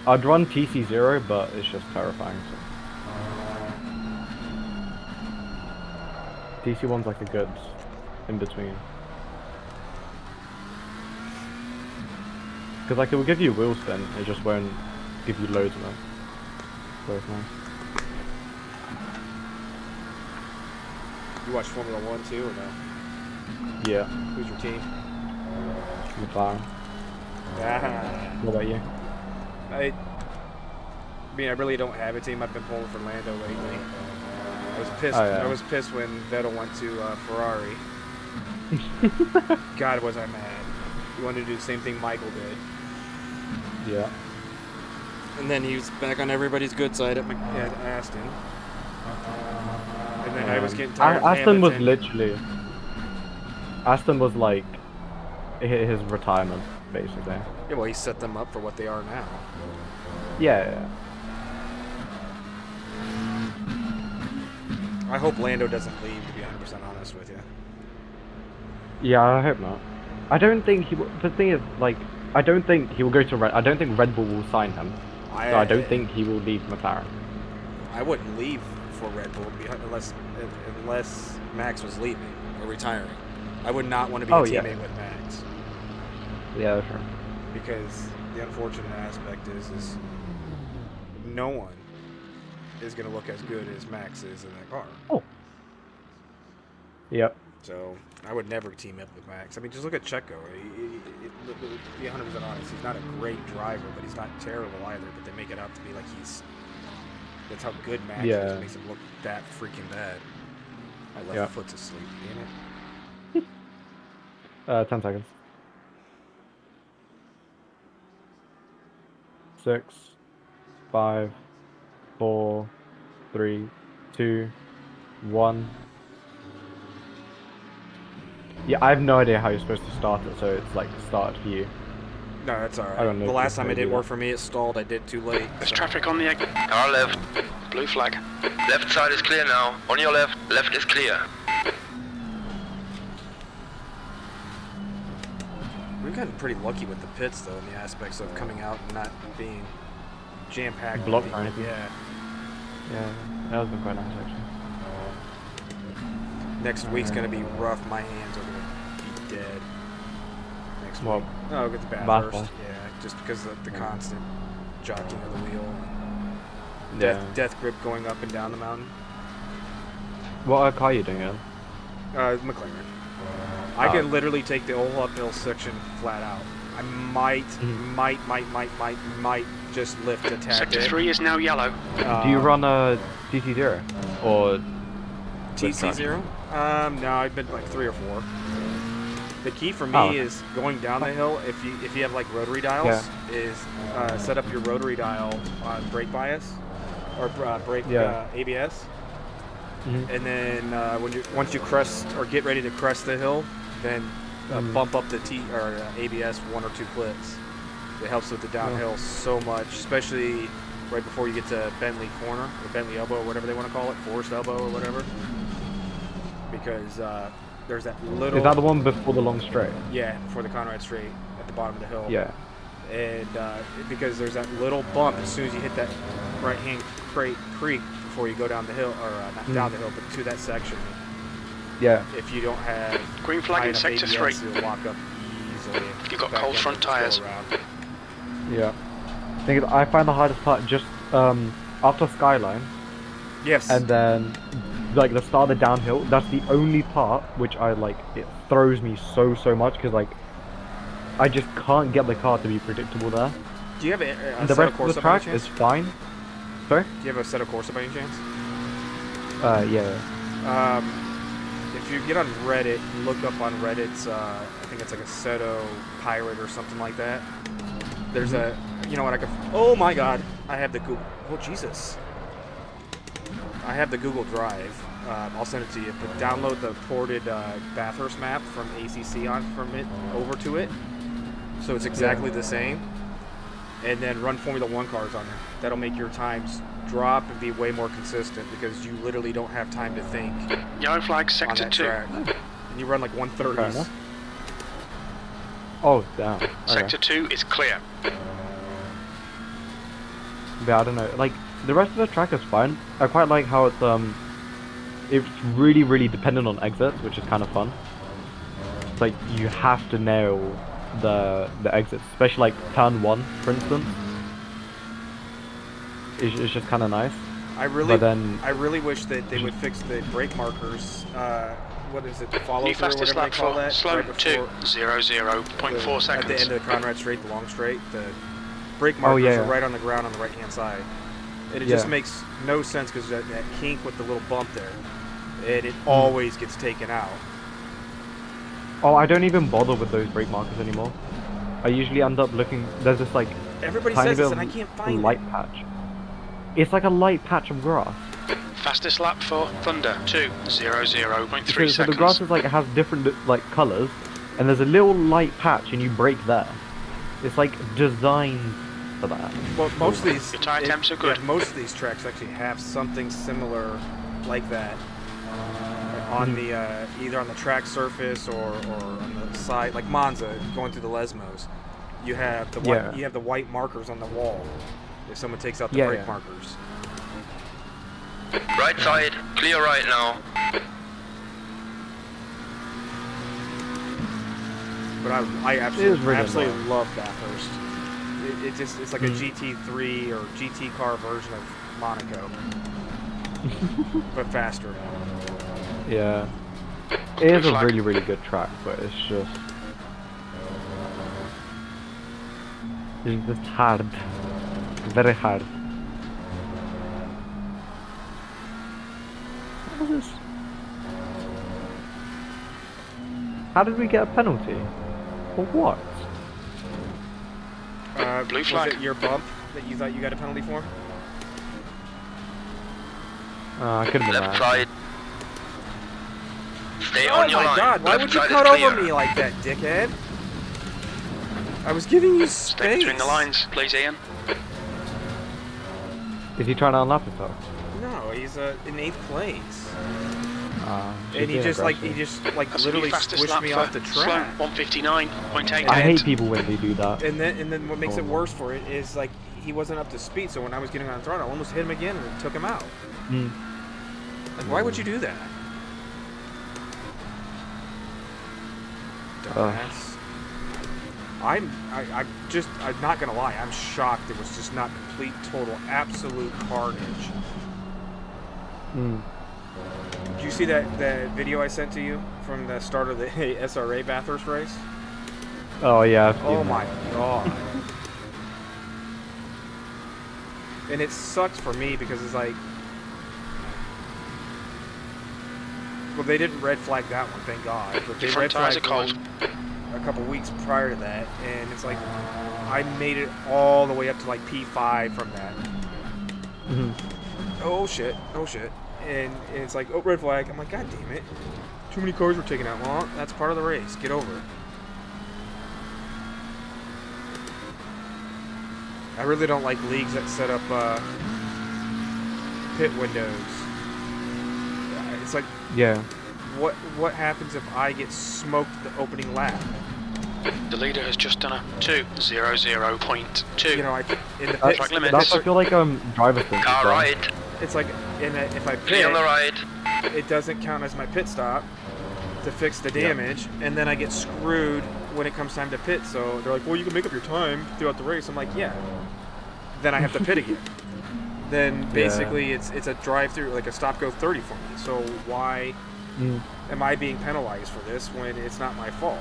I'd run TC0, but it's just terrifying. So. TC1's like a good in-between. Because like it will give you wheel spin, it just won't give you loads of it. So it's nice. You watch Formula 1 too, or no? Yeah. Who's your team? McLaren. What about you? I mean, I really don't have a team. I've been pulling for Lando lately. I was pissed. Oh, yeah. I was pissed when Vettel went to Ferrari. God, was I mad. He wanted to do the same thing Michael did. Yeah. And then he was back on everybody's good side at Aston. And then I was getting tired of Aston was Hamilton. literally... Aston was like... his retirement, basically. Yeah, well, he set them up for what they are now. Yeah. I hope Lando doesn't leave, to be 100% honest with you. Yeah, I hope not. I don't think he will... The thing is, like... I don't think he will go to Red... I don't think Red Bull will sign him. So I don't think he will leave McLaren. I wouldn't leave for Red Bull unless Max was leaving or retiring. I would not want to be a teammate with Max. Yeah, sure. Because the unfortunate aspect is no one is going to look as good as Max is in that car. Oh. Yep. So I would never team up with Max. I mean, just look at Checo. To be 100% honest, he's not a great driver, but he's not terrible either. But they make it out to be like he's... That's how good Max is. It makes him look that freaking bad. My left foot's asleep, damn it. 10 seconds. 6, 5, 4, 3, 2, 1. Yeah, I have no idea how you're supposed to start it, so it's like started for you. No, that's alright. I don't know The if last it's time it gonna didn't do work that. for me, it stalled. I did too late. There's so. traffic on the exit. Car left. Blue flag. Left side is clear now. On your left. Left is clear. We've gotten pretty lucky with the pits, though, in the aspects of coming out and not being jam-packed. Blocked with or anything. Yeah. Yeah, that has been quite nice actually. Next week's going to be rough. My hands are going to be dead. Next Well, week. Oh, get the bad bad first. one. Yeah, just because of the constant jockeying of the wheel. Yeah. Death grip going up and down the mountain. What car are you doing in? McLaren. I can literally take the whole uphill section flat out. I might just lift a tad Sector bit. 3 is now yellow. Do you run a CT0? Or this track? TC0? No, I've been like 3 or 4. The key for me Okay. is going down the hill. If you have like rotary dials, is set up your rotary dial on brake bias or brake ABS, and then once you crest or get ready to crest the hill, then bump up the ABS 1 or 2 clicks. It helps with the downhill so much, especially right before you get to Bentley Corner or Bentley Elbow or whatever they want to call it, Forest Elbow or whatever, because there's that little... Is that the one before the long straight? Yeah, before the Conrad Straight at the bottom of the hill. Yeah. And because there's that little bump as soon as you hit that right-hand creek before you go down the hill, or not down the hill, but to that section. Yeah. If you don't have Green flag in sector 3. It'll lock up easily. You've got cold front tyres. Yeah. I think I find the hardest part just after Skyline. Yes. And then like the start of the downhill. That's the only part which I like. It throws me so much because like I just can't get the car to be predictable there. Do you have a The set rest of of the Corsa by any track chance? is fine. Sorry? Do you have a set of Corsa by any chance? Yeah. If you get on Reddit, look up on Reddit's, I think it's like a Seto Pirate or something like that. There's a, you know what, oh my god, I have the Google, oh Jesus. I have the Google Drive. I'll send it to you, but download the ported Bathurst map from ACC from it over to it. So it's exactly the same. And then run Formula 1 cars on it. That'll make your times drop and be way more consistent because you literally don't have time to think. Yellow flag On sector that 2. track. And you run like 130s. Oh damn. Okay. Sector 2 is clear. Yeah, I don't know. Like the rest of the track is fine. I quite like how it's really dependent on exits, which is kind of fun. It's like you have to nail the exits, especially like turn 1, for instance. It's just kind of nice. I really wish that they would fix the brake markers. What is it? The follow New through, whatever fastest they lap call for that. slow right 2, before 0.4 seconds. At the end of the Conrad Straight, the long straight, the brake markers are right on the ground on the right-hand side. And it just makes no sense because that kink with the little bump there, and it always gets taken out. Oh, I don't even bother with those brake markers anymore. I usually end up looking. There's this like Everybody tiny says bit this, of and I can't find light it. patch. It's like a light patch of grass. Fastest lap for Thunder 2, 0.3 So the seconds. grass is like it has different like colors, and there's a little light patch, and you brake there. It's like designed for that. Well, most of these Your tyre temps are good. Yeah, most of these tracks actually have something similar like that on the either on the track surface or on the side, like Monza going through the Lesmos. You have the white, you have the white markers on the wall if someone takes out the brake markers. Right side, clear right now. But I absolutely love Bathurst. It's like a GT3 or GT car version of Monaco, but faster. Yeah, it is a really good track, but it's just hard, very hard. What is this? How did we get a penalty? For what? Blue flag. Was it your bump that you thought you got a penalty for? I couldn't be Left mad. side. Stay on your line. Oh my god, why Left would you side cut is over clear. me like that, dickhead? I was giving you Stay space. between the lines, please, Ian. Is he trying to unlap himself? No, he's in 8th place. And he being just aggressive. That's literally the fastest squished lap me for off the slow, track. 159.8. I hate people when they do that. And then what makes it worse for it is like he wasn't up to speed. So when I was getting on the throttle, I almost hit him again and took him out. Like, why would you do that? Dumbass. I'm not gonna lie. I'm shocked it was just not complete, total, absolute carnage. Did you see that video I sent to you from the start of the SRA Bathurst race? Oh yeah. I've seen Oh that. my god. And it sucks for me because it's like Well, they didn't red flag that one, thank God. But they Your front red tyres are flagged cold. one a couple weeks prior to that, and it's like I made it all the way up to like P5 from that. Mhm. Oh shit! And it's like, oh, red flag. I'm like, God damn it! Too many cars were taken out. Well, that's part of the race. Get over it. I really don't like leagues that set up pit windows. It's like, Yeah. what happens if I get smoked the opening lap? The leader has just done a 2:00.2. You know, in the Track pits, limit. That's, I feel like driver things. Car right. it's like if I Clear on the pit, right. it doesn't count as my pit stop to fix the damage, and then I get screwed when it comes time to pit. So they're like, well, you can make up your time throughout the race. I'm like, yeah. Then I have to pit again. Then basically it's a drive-through, like a stop-go 30 for me. So why am I being penalized for this when it's not my fault?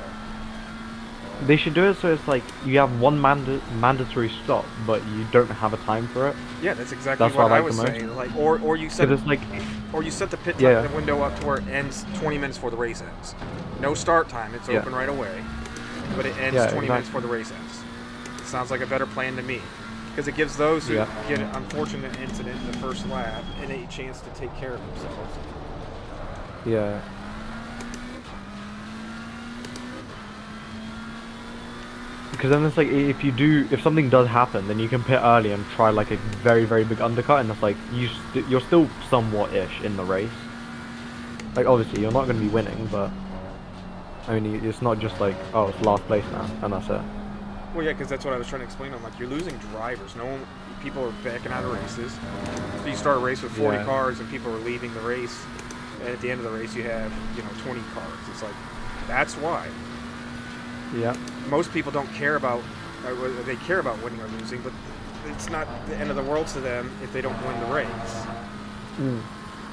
They should do it so it's like you have one mandatory stop, but you don't have a time for it. Yeah, that's exactly That's what what I I like was the most. saying. Like, or you set Because it's like, or you set the pit Yeah. the window up to where it ends 20 minutes before the race ends. No start time; it's Yeah. open right away, but it ends Yeah, 20 minutes exactly. before the race ends. It sounds like a better plan to me, because it gives those who Yeah. get an unfortunate incident in the first lap a chance to take care of themselves. yeah. Because then it's like if something does happen, then you can pit early and try like a very very big undercut, and it's like you're still somewhat ish in the race. Like obviously you're not going to be winning, but I mean it's not just like, oh, it's last place now and that's it. Well, yeah, because that's what I was trying to explain. I'm like, you're losing drivers. People are backing out of races. So you start a race with 40 Yeah. cars, and people are leaving the race. And at the end of the race, you have 20 cars. It's like, that's why. Yeah. Most people don't care about. They care about winning or losing, but it's not the end of the world to them if they don't win the race.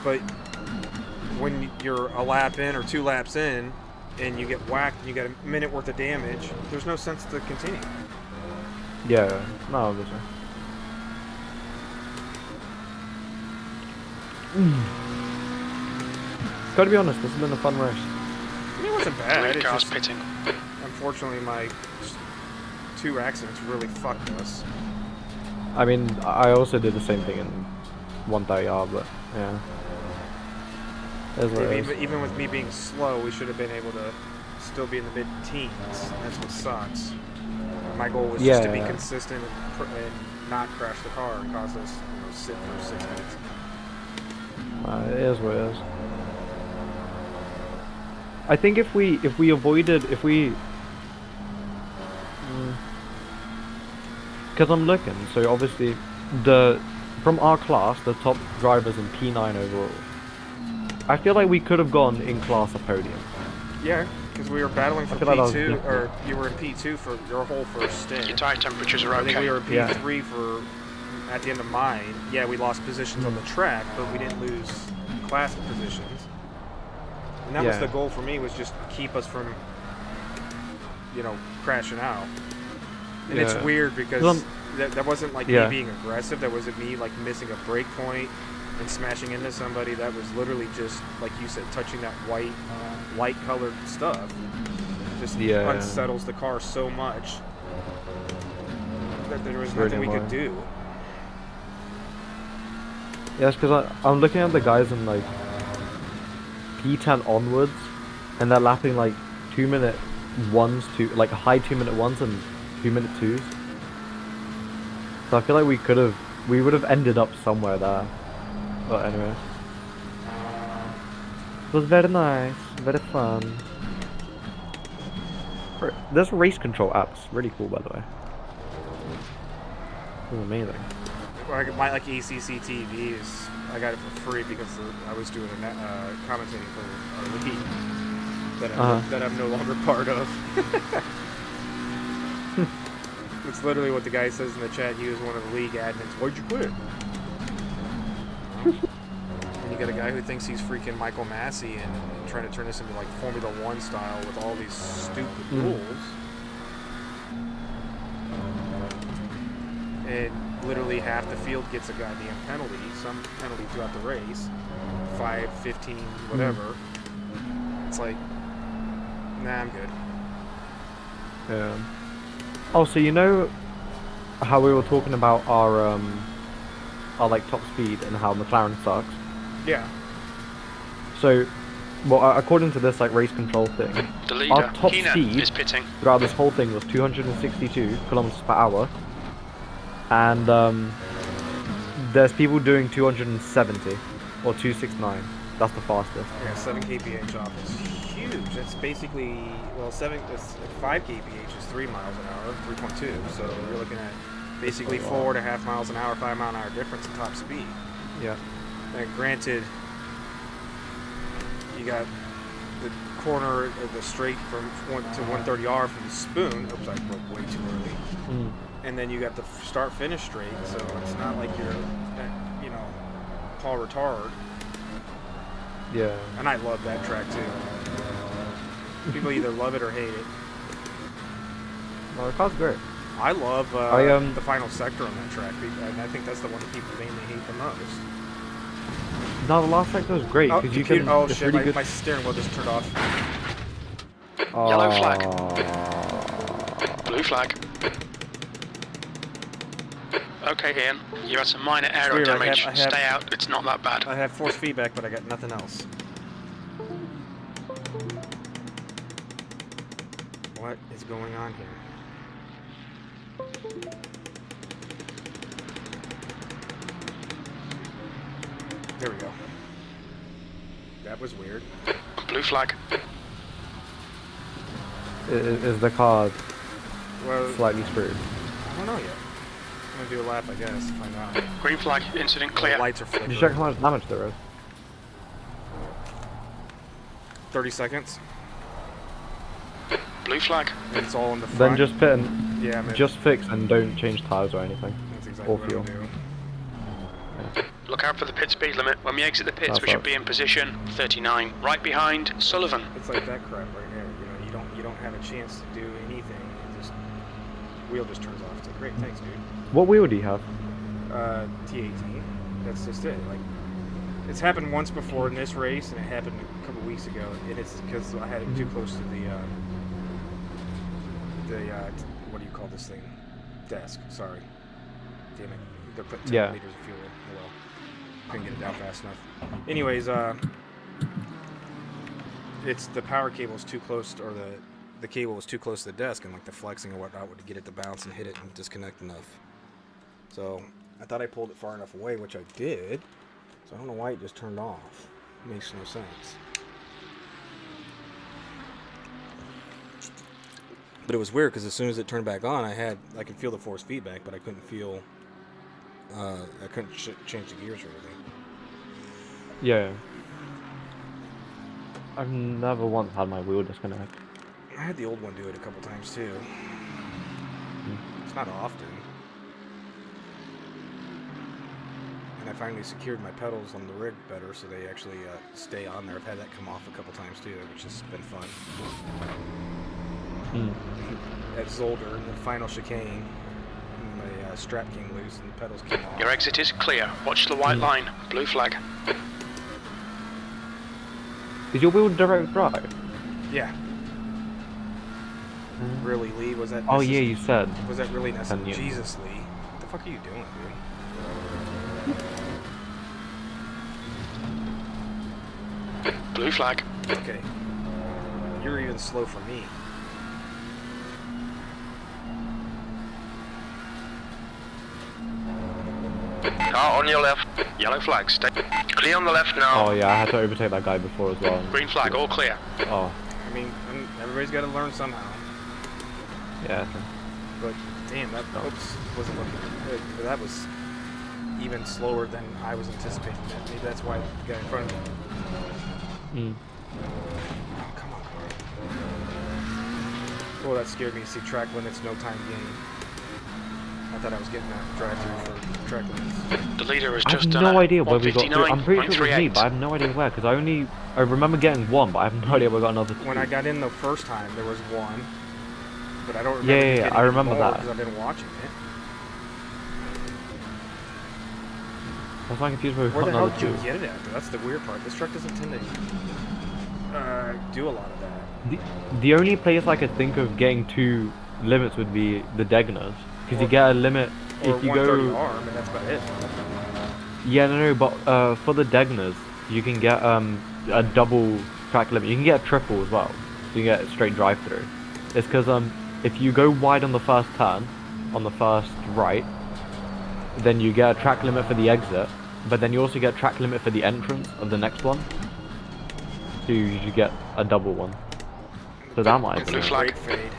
But when you're a lap in or 2 laps in, and you get whacked and you get a minute worth of damage, there's no sense to continue. Yeah. No, obviously. Gotta be honest, this has been a fun race. I mean, it wasn't bad. Lead It's car's just, pitting. unfortunately, my 2 accidents really fucked us. I mean, I also did the same thing in 130R, but yeah. That's what it is. Even with me being slow, we should have been able to still be in the mid-teens. That's what sucks. My goal was just to be Yeah. consistent and not crash the car and cause us sit for 6 minutes. It is what it is. I think if we because I'm looking, so obviously from our class, the top drivers in P9 overall, I feel like we could have gone in class a podium. Yeah, because we were battling for I feel like that was P2, or different. you were in P2 for your whole first stint. Your tyre temperatures are I think okay. we were in Yeah. P3 for at the end of mine. Yeah, we lost positions on the track, but we didn't lose class positions. And that was Yeah. the goal for me, was just keep us from, crashing out. And it's Yeah. weird because Well, that wasn't like yeah. me being aggressive. That wasn't me like missing a brake point and smashing into somebody. That was literally just, like you said, touching that light colored stuff. Just Yeah. unsettles the car so much that there was Really nothing we could annoying. do. Yeah, it's because I'm looking at the guys in like P10 onwards, and they're lapping like 2-minute ones to like high 2-minute ones and 2-minute twos. So I feel like we would have ended up somewhere there. But anyway, it was very nice, very fun. This race control app's really cool, by the way. It was amazing. My ACC TV I got it for free because I was doing commentating for our league that I'm no longer part of. It's literally what the guy says in the chat. He was one of the league admins. Why'd you quit? And you got a guy who thinks he's freaking Michael Massey and trying to turn this into like Formula 1 style with all these stupid rules. And literally half the field gets a goddamn penalty, some penalty throughout the race, 5, 15, whatever. It's like, nah, I'm good. Yeah. Oh, so you know how we were talking about our like top speed and how McLaren sucks? Yeah. So, well, according to this like race control thing, The our leader, top Keenan, speed is pitting. throughout this whole thing was 262 kilometers per hour, and there's people doing 270 or 269. That's the fastest. Yeah, 7 kph off is huge. That's basically, well, 5 kph is 3 miles an hour, 3.2. So you're looking at basically 4.5 miles an hour, 5 mile an hour difference in top speed. Yeah. And granted, you got the corner of the straight from 1 to 130R from the spoon. Oops, I broke way too early. Mm. And then you got the start-finish straight, so it's not like you're, you know, Paul Retard. Yeah. And I love that track too. People either love it or hate it. No, the car's great. I love the final sector on that track, and I think that's the one that people mainly hate the most. No, the last sector was great because you can. Oh it's shit! really good. My steering wheel just turned off. Yellow flag. Blue flag. Okay, Ian. You had some minor aero Weird, damage. I have- Stay out. It's not that bad. I have force feedback, but I got nothing else. What is going on here? There we go. That was weird. Blue flag. Is the car Well, slightly screwed? I don't know yet. I'm gonna do a lap, I guess, to find out. Green flag. Incident The clear. lights are Did flickering. you check how much damage there is? 30 seconds. Blue flag. And it's all in the front. Then just pit and Yeah, man. just fix and don't change tires or anything. That's exactly or what fuel. I'm doing. Look out for the pit speed limit. When we exit the pits, That's we should right. be in position 39. Right behind Sullivan. It's like that crap right there. You know, you don't have a chance to do anything. It just wheel just turns off. It's like, great, thanks, dude. What wheel do you have? T18. That's just it. Like, it's happened once before in this race, and it happened a couple weeks ago. And it's because I had it too close to the what do you call this thing? Desk. Sorry. Damn it. They're putting 10 Yeah. liters of fuel in. Oh well. Couldn't get it down fast enough. Anyways, it's the power cable's too close, or the cable was too close to the desk, and like the flexing and whatnot would get it to bounce and hit it and disconnect enough. So I thought I pulled it far enough away, which I did. So I don't know why it just turned off. It makes no sense. But it was weird because as soon as it turned back on, I could feel the force feedback, but I couldn't feel. I couldn't change the gears or anything. Yeah. I've never once had my wheel disconnect. I had the old one do it a couple times too. It's not often. And I finally secured my pedals on the rig better, so they actually stay on there. I've had that come off a couple times too, which has been fun. At Zolder, in the final chicane, the strap came loose and the pedals came off. Your exit is clear. Watch the white line. Blue flag. Is your wheel direct drive? Yeah. Really, Lee? Was that? Oh yeah, you said. Was that really necessary? you? Jesus, Lee. What the fuck are you doing, dude? Blue flag. Okay. You're even slow for me. Car on your left. Yellow flag. Stay. Clear on the left now. Oh yeah, I had to overtake that guy before as well. Green flag. All clear. Oh, I mean, everybody's got to learn somehow. yeah. But damn, that oops wasn't looking good. But that was even slower than I was anticipating. Maybe that's why the guy in front of me. Mm. Oh, come on, car. Oh, that scared me. See track limits, no time gain. I thought I was getting that drive-through for track limits. The leader has I have just done no a idea where we got to. I'm pretty sure it was me, 159.38. but I have no idea where, because I remember getting one, but I have no idea where I got another two. When I got in the first time, there was one, but I don't remember. Yeah, getting I remember more that. because I've been watching it. I was not confused where we Where got the hell another did you two. get it at? That's the weird part. This truck doesn't tend to do a lot of that. The only place I could think of getting 2 limits would be the Degners, because you get a limit Or if you 130 go. arm, and that's about it. Yeah, no, but for the Degners, you can get a double track limit. You can get a triple as well, so you can get a straight drive through. It's because if you go wide on the first turn, on the first right, then you get a track limit for the exit, but then you also get track limit for the entrance of the next one. So you usually get a double one. So that might Blue be. flag. Great fade.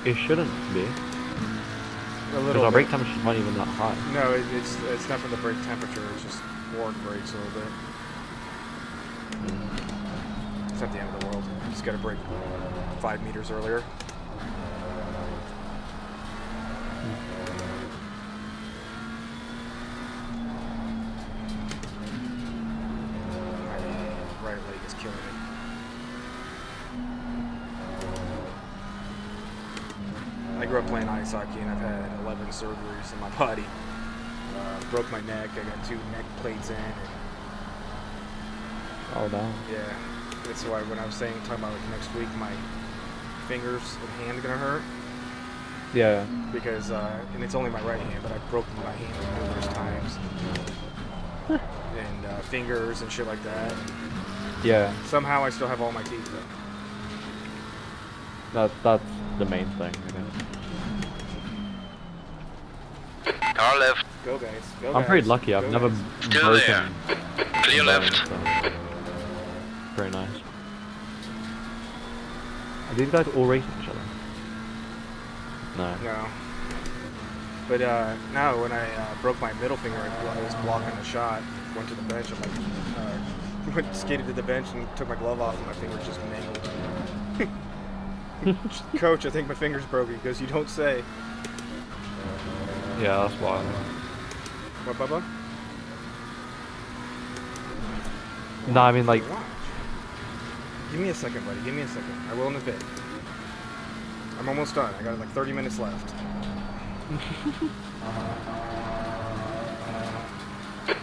It shouldn't be. A Because little our bit. brake temperature not even that high. No, it's not from the brake temperature. It's just worn brakes a little bit. It's not the end of the world. You just got to brake 5 meters earlier. My right leg is killing me. I grew up playing ice hockey, and I've had 11 surgeries in my body. Broke my neck. I got 2 neck plates in. And Oh no. yeah, that's why when I was talking about like next week, my fingers and hand gonna hurt Yeah. because, and it's only my right hand, but I've broken my hand numerous times, and fingers and shit like that. Yeah. Somehow I still have all my teeth though. That's the main thing. Car left. Go guys. Go I'm guys. pretty lucky. Go I've never guys. Still broken. there. Clear left. So. Very nice. Are these guys all racing each other? No. No. But no, when I broke my middle finger, I was blocking a shot. Went to the bench. I'm like, skated to the bench and took my glove off, and my finger just mangled. Coach, I think my finger's broken. He goes, you don't say. Yeah, that's wild. What, Bubba? No, I mean like, Watch. Give me a second, buddy. Give me a second. I will in a bit. I'm almost done. I got like 30 minutes left.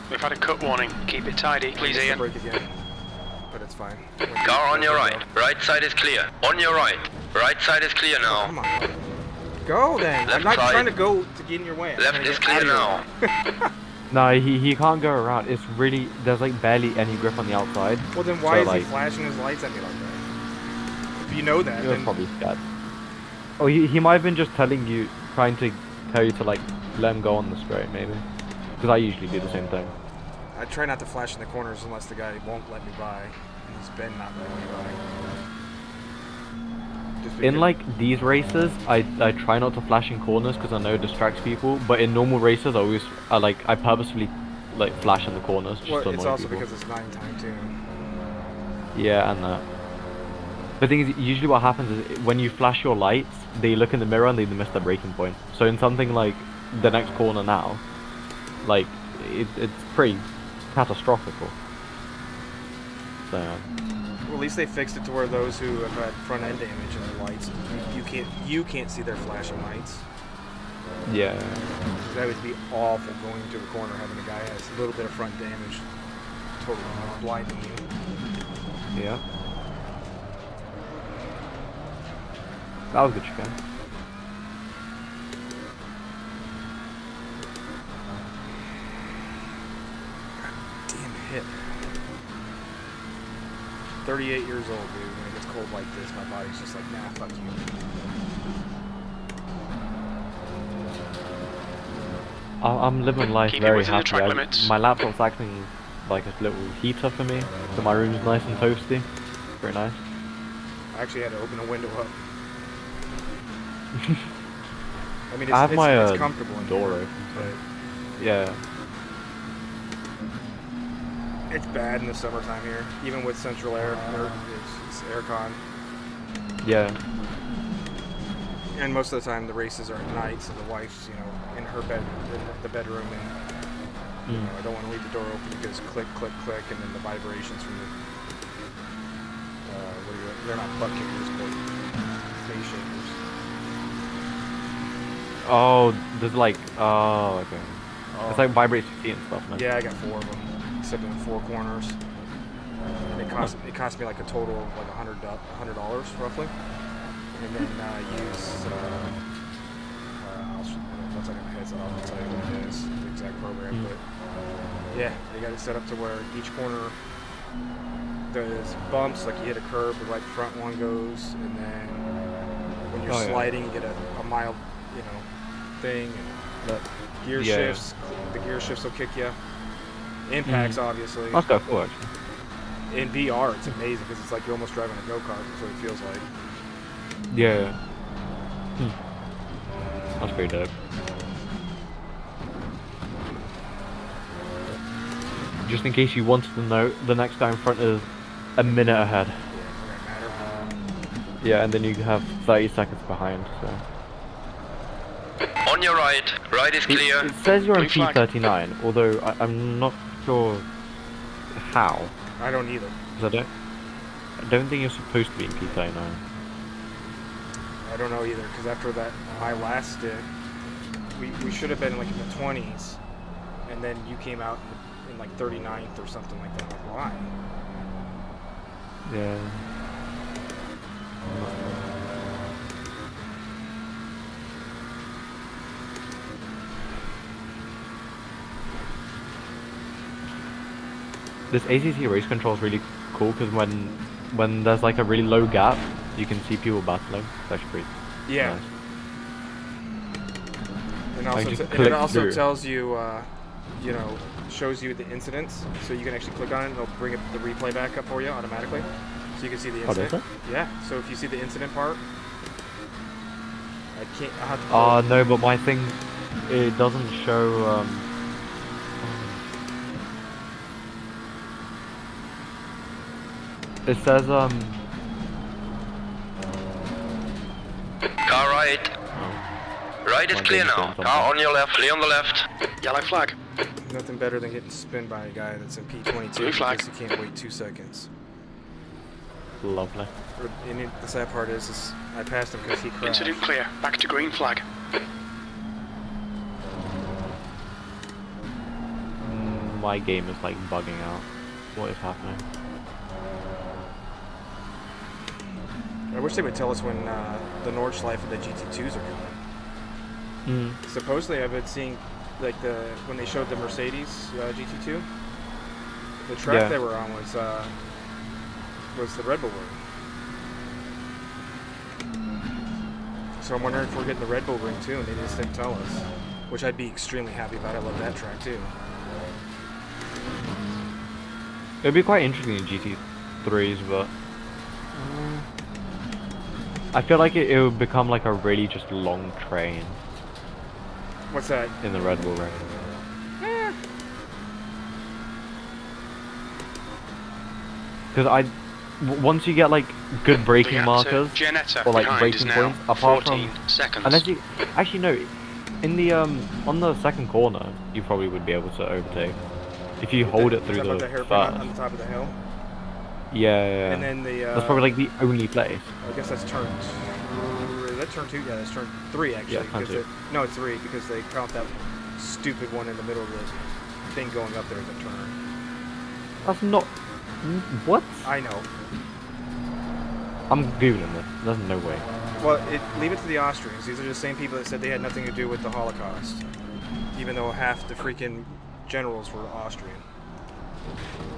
We've had a cut warning. Keep it tidy, please, Missed the Ian. break again, but it's fine. Car on your right. Right side is clear. On your right. Right side is clear now. Come on. Go then. Left I'm not side. trying to go to get in your way. I'm Left trying to is get clear out now. of no, he can't go around. It's really, there's like barely any grip on the outside. here. Well, then why So, is like, he flashing his lights at me like that? If you know that, He was then probably scared. Oh, he might have been just trying to tell you to like let him go on the straight, maybe. Because I usually do the same thing. I try not to flash in the corners unless the guy won't let me by. He's been not letting me by. Just In because- like these races, I try not to flash in corners because I know it distracts people. But in normal races, I purposefully like flash in the corners just well, to it's annoy also people. because it's night time too. Yeah, and that. The thing is, usually what happens is when you flash your lights, they look in the mirror and they miss their braking point. So in something like the next corner now, like it's pretty catastrophical. So Well, at least they fixed it to where those who have had front end damage in their lights, you can't see their flashing lights. yeah, That would be awful going to a corner having a guy has a little bit of front damage, totally blinding you. yeah. That was good, chicane. Damn hip. 38 years old, dude. When it gets cold like this, my body's just like, nah, fuck you. I'm living life Keep it very within the happy. track limits. My laptop's acting like a little heater for me, so my room's nice and toasty. Very nice. I actually had to open a window up. I mean, it's, I have my it's comfortable in door here, open, but Yeah. it's bad in the summertime here. Even with central air, it's aircon. Yeah. And most of the time, the races are at night, so the wife's, in her bed, in the bedroom, and I don't want to leave the door open because click, click, click, and then the vibrations from the they're not butt kickers, but face shakers. Oh, there's like, oh, okay. Oh. It's like vibrates your feet and stuff, man. Yeah, I got 4 of them, except in 4 corners. And it cost me like a total of like $100 roughly. And then use once I get my headset off, I'll tell you what it is, the exact program. But yeah, they got it set up to where each corner there's bumps, like you hit a curb, the right front one goes, and then when you're sliding, you get a mild, thing. And the gear shifts, the gear shifts will kick you. Impacts, obviously. That's kind of cool, actually. In VR, it's amazing because it's like you're almost driving a go-kart. That's what it feels like. Yeah. That's pretty dope. Just in case you wanted to know, the next guy in front is a minute ahead. Yeah, and then you have 30 seconds behind, so. On your right. Right is clear. It says you're on Blue flag. P39, although I'm not sure how. I don't either. 'Cause I don't think you're supposed to be in P39. I don't know either because after that, my last stint, we should have been like in the 20s, and then you came out in like 39th or something like that. Like, why? Yeah. This ACC race control is really cool because when there's like a really low gap, you can see people battling. That's pretty Yeah. nice. And I also, just and it click also through. tells you, shows you the incidents, so you can actually click on it and it'll bring the replay back up for you automatically. So you can see the Oh, does incident. it? Yeah, so if you see the incident part, I'll have to pull No, but my thing, it doesn't show, it says, Car right. Right is My clear game's now. going somewhere. Car on your left. Clear on the left. Yellow flag. nothing better than getting spinned by a guy that's in P22 Blue flag. because he can't wait 2 seconds. lovely. And the sad part is I passed him because he crashed. Incident clear. Back to green flag. My game is like bugging out. What is happening? I wish they would tell us when the Nordschleife and the GT2s are coming. Supposedly, I've been seeing like when they showed the Mercedes GT2, the track Yeah. they were on was the Red Bull ring. So I'm wondering if we're getting the Red Bull ring too, and they just didn't tell us, which I'd be extremely happy about. I love that track too. It'd be quite interesting in GT3s, but I feel like it would become like a really just long train What's that? in the Red Bull race. Because once you get like good braking markers Gianetta or like behind is braking now points, apart 14 from seconds. unless you actually no, in the on the second corner you probably would be able to overtake if you hold it through Is that the about hairpin first. on the top of the hill? Yeah. And then the that's probably like the only place. I guess that's turn. Is that turn 2? Yeah, that's turn 3 actually. Yeah, turn because 2. No, it's 3 because they count that stupid one in the middle of the thing going up there as a turn. That's not. What? I know. I'm googling this. There's no way. Well, leave it to the Austrians. These are the same people that said they had nothing to do with the Holocaust, even though half the freaking generals were Austrian,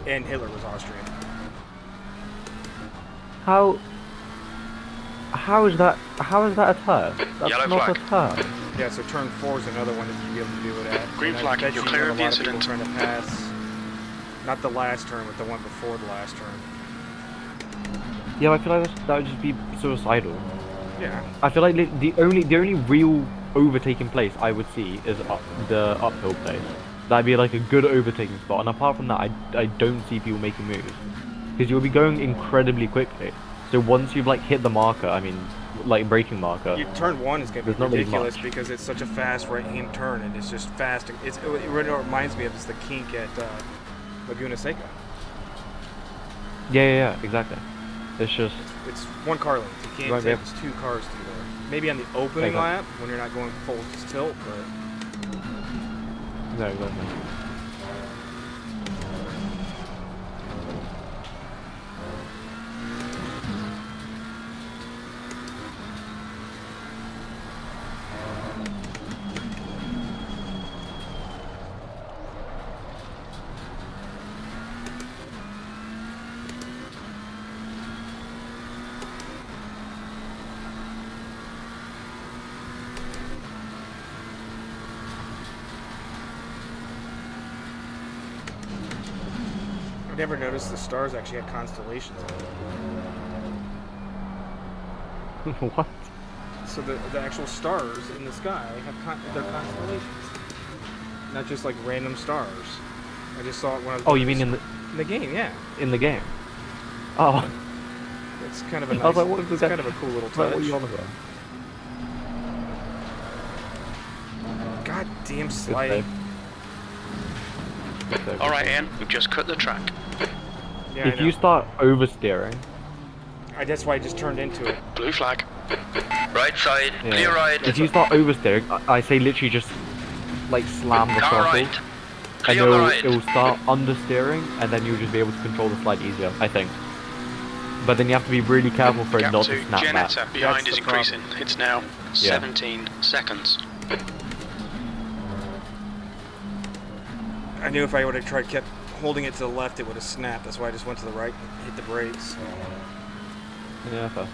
and Hitler was Austrian. How is that? How is that a turn? That's Yellow not flag. a turn. Yeah, so turn 4 is another one that you'd be able to do it at. Green And I flag, bet you're you clear have of a the lot people incident. trying to pass, not the last turn, but the one before the last turn. Yeah, I feel like that would just be suicidal. Yeah. I feel like the only real overtaking place I would see is the uphill place. That'd be like a good overtaking spot, and apart from that, I don't see people making moves because you'll be going incredibly quickly. So once you've like hit the marker, I mean, like braking marker. Turn 1 is going to There's be not really ridiculous much. because it's such a fast right-hand turn, and it's just fast. It reminds me of the kink at Laguna Seca. Yeah, exactly. It's just It's one car length. You can't Right, take yeah. 2 cars through there. Maybe on the opening Okay. lap when you're not going full tilt, but No, exactly. I never noticed the stars actually had constellations on them. What? So the actual stars in the sky have they're constellations, not just like random stars. I just saw it when I was. Oh, you mean in the game? Yeah. the game? Oh, It's kind of a nice. I was like, what is it's that? kind of a cool little Like, touch. what are you on about? God damn sliding. Good save. All right, Ian, we've just cut the track. Yeah, If you start oversteering, that's why I just turned into it. Blue flag. Right side, yeah. clear right. If you start oversteering, I say literally just like slam the Car throttle, right. and Clear the right. it'll start understeering, and then you'll just be able to control the slide easier, I think. But then you have to be really careful for it Gap not to to snap back. Gianetta behind That's is the problem. increasing. It's now 17 seconds. I knew if I would have tried kept holding it to the left, it would have snapped. That's why I just went to the right, and hit the brakes. Yeah, fair.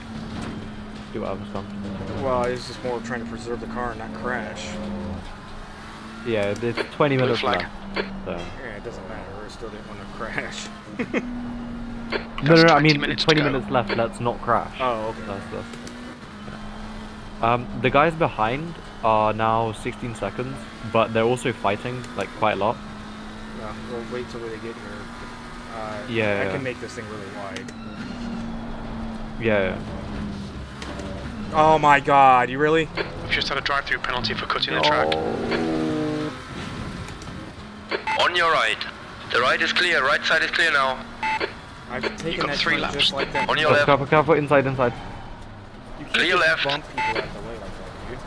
Do whatever stuff. Well, it was just more trying to preserve the car and not crash. Yeah, it's 20 Blue minutes flag. left. So. Yeah, it doesn't matter. I still didn't want to crash. No, That's I 20 mean minutes to 20 go. minutes left. Let's not crash. Oh, okay. Yeah. The guys behind are now 16 seconds, but they're also fighting like quite a lot. Yeah, we'll wait till they get here. Yeah, I yeah. can make this thing really wide. Yeah. Oh my god, you really? We've just had a drive-through penalty for cutting the track. On your right. The right is clear, right side is clear now. I've You've taken got that 3 turn laps. just like that. On your Oh, left. careful, inside. You can't Clear just left. bump people out of the way like that, dude.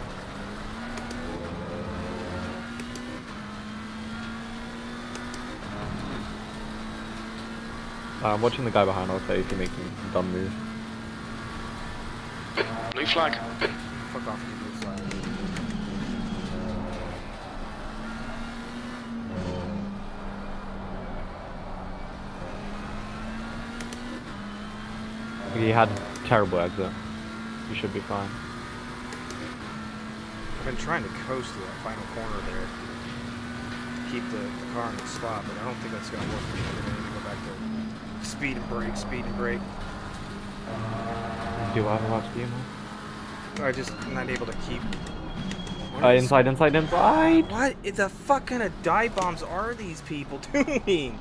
I'm watching the guy behind. I'll say if he makes some dumb moves. Blue flag. Fuck off, you blue flag. He had terrible exit. You should be fine. I've been trying to coast to that final corner there. Keep the car in the spot, but I don't think that's going to work for me. I'm going to need to go back to speed and brake. Do I have a watch you? I'm just not able to keep... Inside. What the fuck kind of dive bombs are these people doing?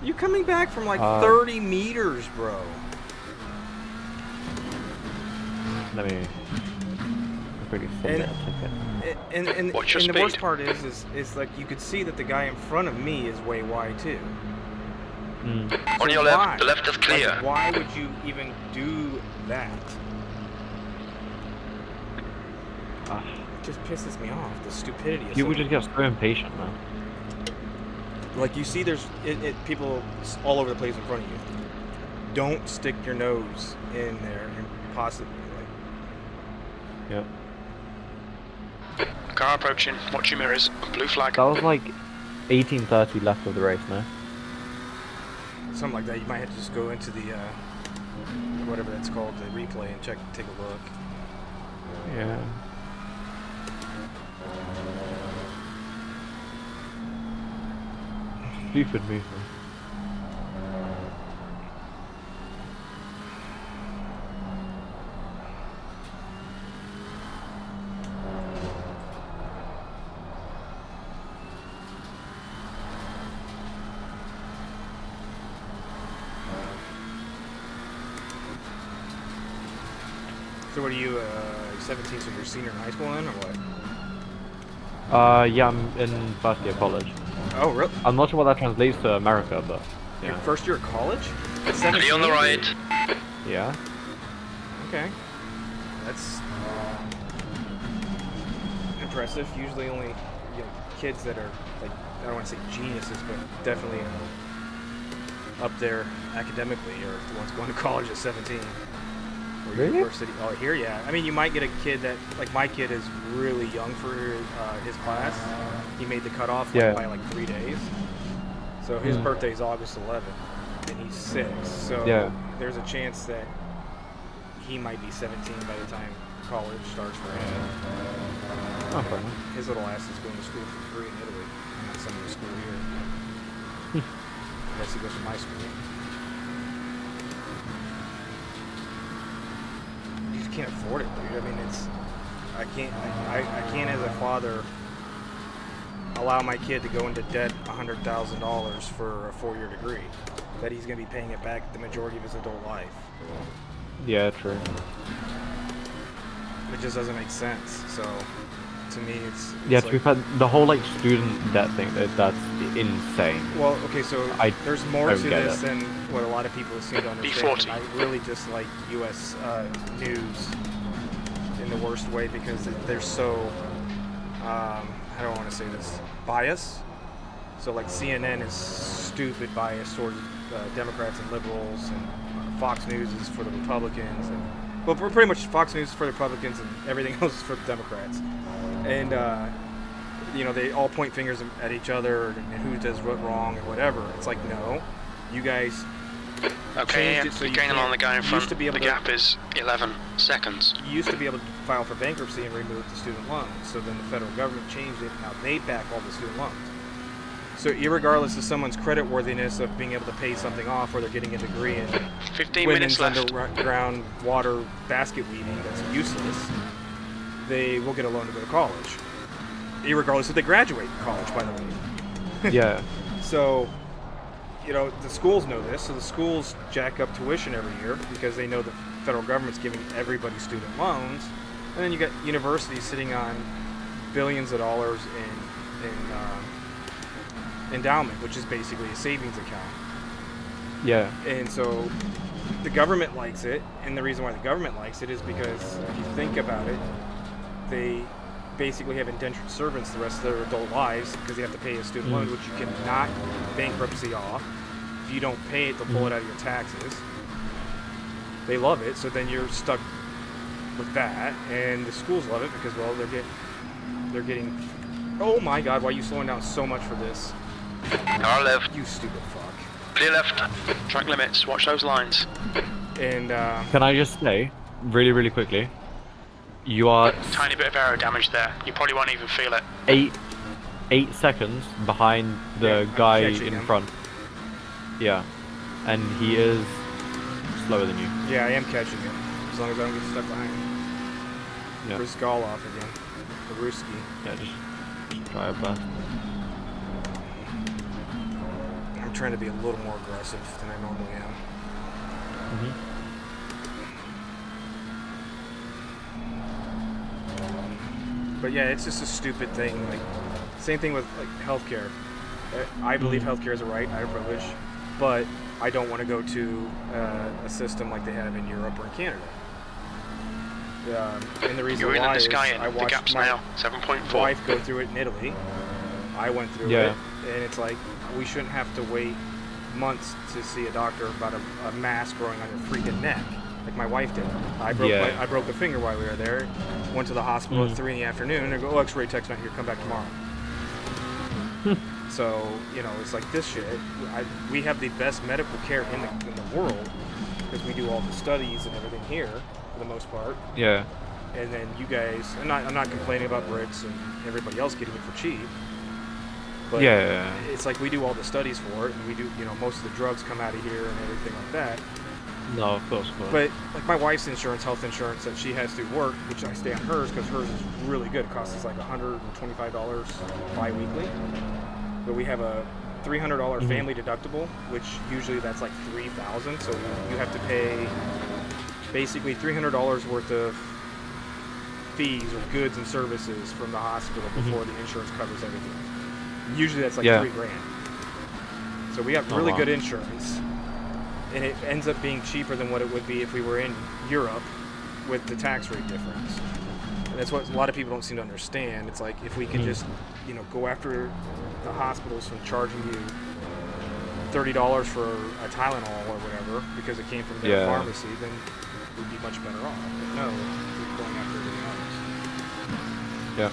You're coming back from like 30 meters, bro. Let me quickly submit a ticket. And Watch your the worst speed. part is like you could see that the guy in front of me is way wide too. Mm. On your why? left. The left is clear. Like, why would you even do that? It just pisses me off. The stupidity of People some- just get so impatient, man. Like you see, there's people all over the place in front of you. Don't stick your nose in there and possibly like. Yep. Car approaching. Watch your mirrors. Blue flag. That was like 18:30 left of the race, no? Something like that. You might have to just go into the whatever that's called, the replay, and take a look. Yeah. Stupid movement. So what are you, 17, so you're a senior in high school then, or what? Yeah, I'm in first year college. Oh, really? I'm not sure what that translates to America, but Your yeah. first year of college? At 17? Clear on the right. Yeah. Okay. That's impressive. Usually only kids that are like, I don't want to say geniuses, but definitely up there academically, or the ones going to college at 17 or Really? university. Oh, here, yeah. I mean, you might get a kid that, like my kid is really young for his class. He made the cutoff by like 3 days. So his birthday's August 11th, and he's 6. So there's a chance that he might be 17 by the time college starts for him. Okay. His little ass is going to school for free in Italy. I'm not sending him to school here. Unless he goes to my school. You just can't afford it, dude. I mean, I can't as a father allow my kid to go into debt $100,000 for a 4-year degree that he's going to be paying it back the majority of his adult life. Yeah, true. It just doesn't make sense. So to me, it's Yeah, to like, be fair, the whole like student debt thing, that's insane. well, okay, so there's more don't to get this it. than what a lot of people seem to understand. And I really dislike U.S. News in the worst way because they're so, how do I want to say this, biased. So like CNN is stupid biased towards Democrats and liberals, and Fox News is for the Republicans, and well, pretty much Fox News is for the Republicans and everything else is for the Democrats. And they all point fingers at each other and who does what wrong and whatever. It's like, no, you guys Okay, changed it so you getting along the can't- guy in you front. used to be able The to- gap is 11 seconds. You used to be able to file for bankruptcy and remove the student loans. So then the federal government changed it. Now they back all the student loans. So irregardless of someone's credit worthiness of being able to pay something off, or they're getting a degree in 15 women's minutes left. underground water basket weaving that's useless, they will get a loan to go to college. Irregardless if they graduate college, by the way. Yeah. So, the schools know this, so the schools jack up tuition every year because they know the federal government's giving everybody student loans. And then you got universities sitting on billions of dollars in endowment, which is basically a savings account. Yeah. And so the government likes it, and the reason why the government likes it is because if you think about it, they basically have indentured servants the rest of their adult lives because they have to pay a student loan, which you cannot bankruptcy off. If you don't pay it, they'll pull it out of your taxes. They love it, so then you're stuck with that, and the schools love it because, well, they're getting. Oh my God! Why are you slowing down so much for this? Car left. You stupid fuck. Clear left. Track limits, watch those lines. And Can I just say, really, really quickly, you are Tiny bit of aero damage there. You probably won't even feel it. 8 seconds behind the Yeah, I'm guy catching in him. front. Yeah. And he is slower than you. yeah, I am catching it as long as I don't get stuck behind him. Yeah. Rizgalov again. The Ruski. Yeah, just try your best. I'm trying to be a little more aggressive than I normally am. But yeah, it's just a stupid thing. Like, same thing with like healthcare. I believe healthcare is a right, not a privilege, but I don't want to go to a system like they have in Europe or in Canada. And the reason You're in why the is sky I in. The watched gap's my now 7.4. wife go through it in Italy. I went through Yeah. it, and it's like we shouldn't have to wait months to see a doctor about a mass growing on your freaking neck, like my wife did. I broke a finger while we were there. Went to the hospital at 3 in the afternoon, and I go, "Oh, X-ray tech's not here. Come back tomorrow." So it's like this shit. We have the best medical care in the world because we do all the studies and everything here for the most part. Yeah. And then you guys, I'm not complaining about Brits and everybody else getting it for cheap. But Yeah. it's like we do all the studies for it, and we do, most of the drugs come out of here and everything like that. No, of course. But like my wife's insurance, health insurance that she has through work, which I stay on hers because hers is really good. It costs us like $125 bi-weekly. But we have a $300 family deductible, which usually that's like $3,000. So you have to pay basically $300 worth of fees or goods and services from the hospital before the insurance covers everything. Usually that's like $3,000. So we got really good insurance, and it ends up being cheaper than what it would be if we were in Europe with the tax rate difference. And that's what a lot of people don't seem to understand. It's like if we could just, you know, go after the hospitals from charging you $30 for a Tylenol or whatever because it came from their pharmacy, then we'd be much better off. But no, we're going after everything else. Yeah.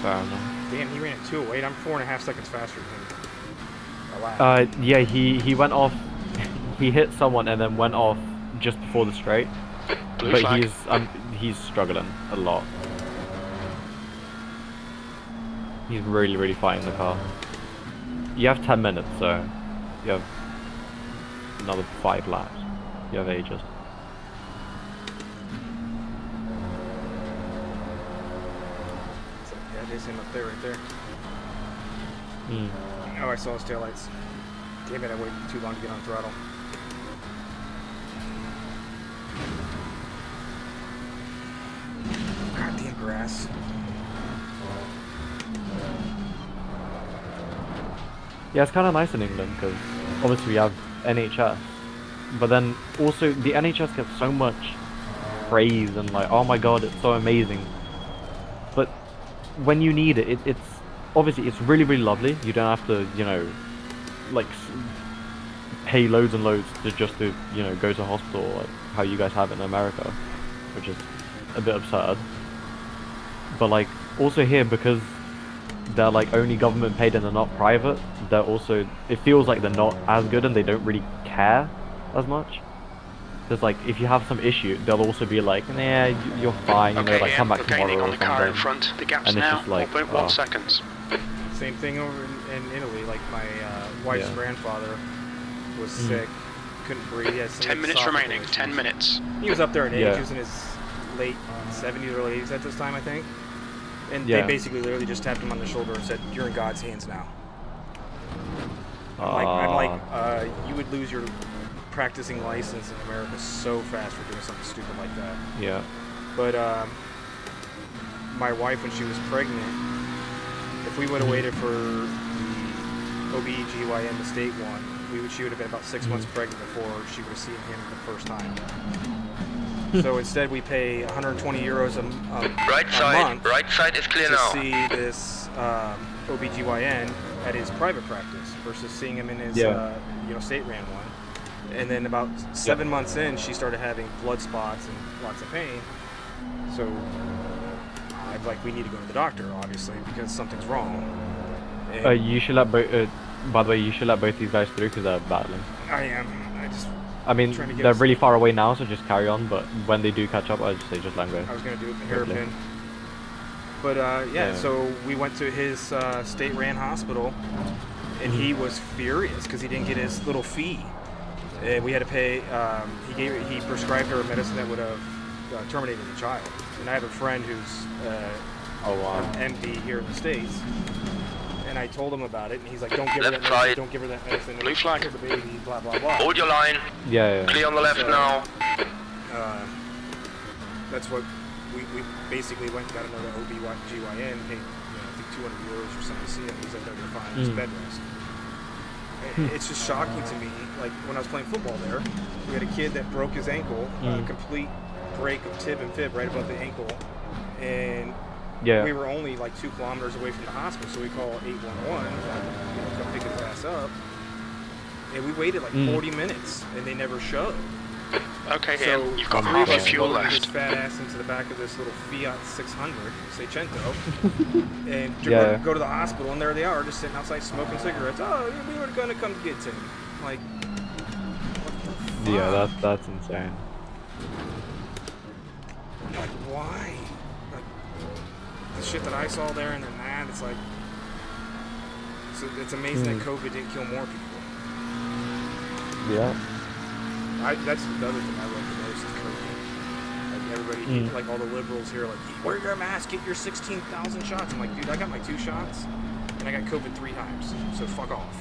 Fair enough. Damn, he ran at 208. I'm 4.5 seconds faster than him. Yeah, he went off. He hit someone and then went off just before the straight. Blue But flag. he's struggling a lot. He's really fighting the car. You have 10 minutes, so you have another 5 laps. You have ages. So, yeah, there's him up there, right there. Mm. Oh, I saw his taillights. Damn it, I waited too long to get on throttle. Goddamn grass. Yeah, it's kind of nice in England because obviously we have NHS, but then also the NHS gets so much praise and like, oh my god, it's so amazing. But when you need it, it's obviously it's really lovely. You don't have to, you know, like pay loads and loads to just to, you know, go to hospital like how you guys have it in America, which is a bit absurd. But like also here, because they're like only government paid and they're not private, they're also, it feels like they're not as good and they don't really care as much. There's like, if you have some issue, they'll also be like, nah, you're fine, you know, like come back we're gaining tomorrow on or the car in something. front. The gap's And it's now just like, 1.1 seconds. Same thing over in Italy. Like my wife's grandfather was sick, couldn't breathe. He had some 10 minutes esophageal remaining. issues. 10 minutes. He was up there in age. Yeah. He was in his late 70s, early 80s at this time, I think. And Yeah. they basically literally just tapped him on the shoulder and said, "You're in God's hands now." I'm like, you would lose your practicing license in America so fast for doing something stupid like that. Yeah. But my wife, when she was pregnant, if we would have waited for the OB/GYN, the state one, she would have been about 6 months pregnant before she would have seen him the first time. So instead, we pay 120 euros a month. Right side is clear to now. see this OB/GYN at his private practice versus seeing him in his state ran one. And then about 7 months in, she started having blood spots and lots of pain. So I'm like, we need to go to the doctor, obviously, because something's wrong. And You should let both. By the way, you should let both these guys through because they're battling. I am. I mean, trying to get they're us- really far away now, so just carry on. But when they do catch up, I just say just let them go. I was gonna do it with the Lovely. hairpin. But so we went to his state-ran hospital, and he was furious because he didn't get his little fee. And we had to pay. He prescribed her a medicine that would have terminated the child. And I have a friend who's an MD here in the States, and I told him about it, and he's like, "Don't give her that Left medicine. side. Don't give her that medicine. Blue flag. Kill the baby. Blah blah blah." Hold your line. Yeah. Clear on the left So- now. That's what we basically went and got another OB/GYN, paid I think 200 euros or something to see him. He's like, "No, you're fine. Just bed rest." It's just shocking to me. Like when I was playing football there, we had a kid that broke his ankle, complete break of tib and fib right above the ankle, and we were only like 2 kilometers away from the hospital, so we called 811, come pick his ass up, and we waited like 40 minutes, and they never showed. Okay, So Ian, you've got three half of your us fuel loaded his left. fat ass into the back of this little Fiat 600 Seicento, and go to the hospital, and there they are, just sitting outside smoking cigarettes. Oh, we were gonna come get him. Like, what the fuck? Yeah, that's insane. Like, why? Like, the shit that I saw there, and then that, it's like, it's amazing that COVID didn't kill more people. Yeah. That's the other thing I love the most is COVID. Like everybody, like all the liberals here, like, wear your mask, get your 16,000 shots. I'm like, dude, I got my 2 shots, and I got COVID 3 times, so fuck off.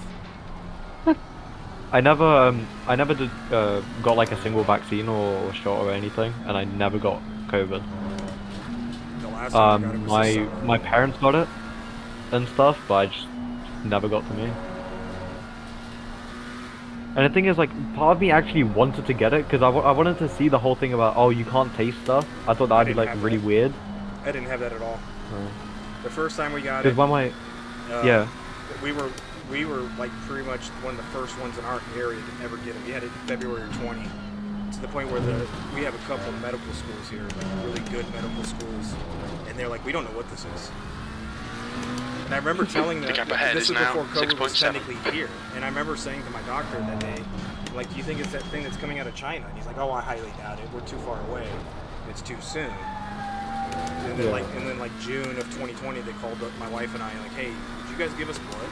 I never did got like a single vaccine or shot or anything, and I never got COVID. The last time I got it was this summer. My parents got it and stuff, but I just never got to me. And the thing is, like, part of me actually wanted to get it because I wanted to see the whole thing about, oh, you can't taste stuff. I thought that'd be like really weird. I didn't have that at all. Oh. The first time we got Because it, when my yeah. we were like pretty much one of the first ones in our area to ever get it. We had it February 20, to the point where we have a couple of medical schools here, like really good medical schools, and they're like, we don't know what this is. And I remember telling them, this was before COVID was technically here, and I remember saying to my doctor that day, like, do you think it's that thing that's coming out of China? And he's like, oh, I highly doubt it. We're too far away. It's too soon. And then, like June of 2020, they called up my wife and I, like, hey, would you guys give us blood?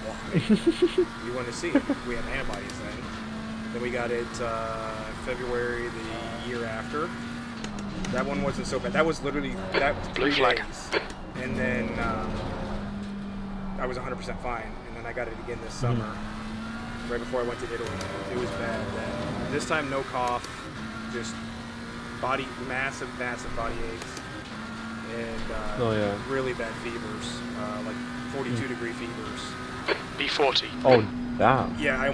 Why? We wanted to see it. We had antibodies then. Then we got it February the year after. That one wasn't so bad. That was literally 3 days. And then I was 100% fine. And then I got it again this summer, right before I went to Italy. It was bad then. This time, no cough, just massive body aches, and really bad fevers, like 42 degree fevers. B40. Oh, damn. Yeah,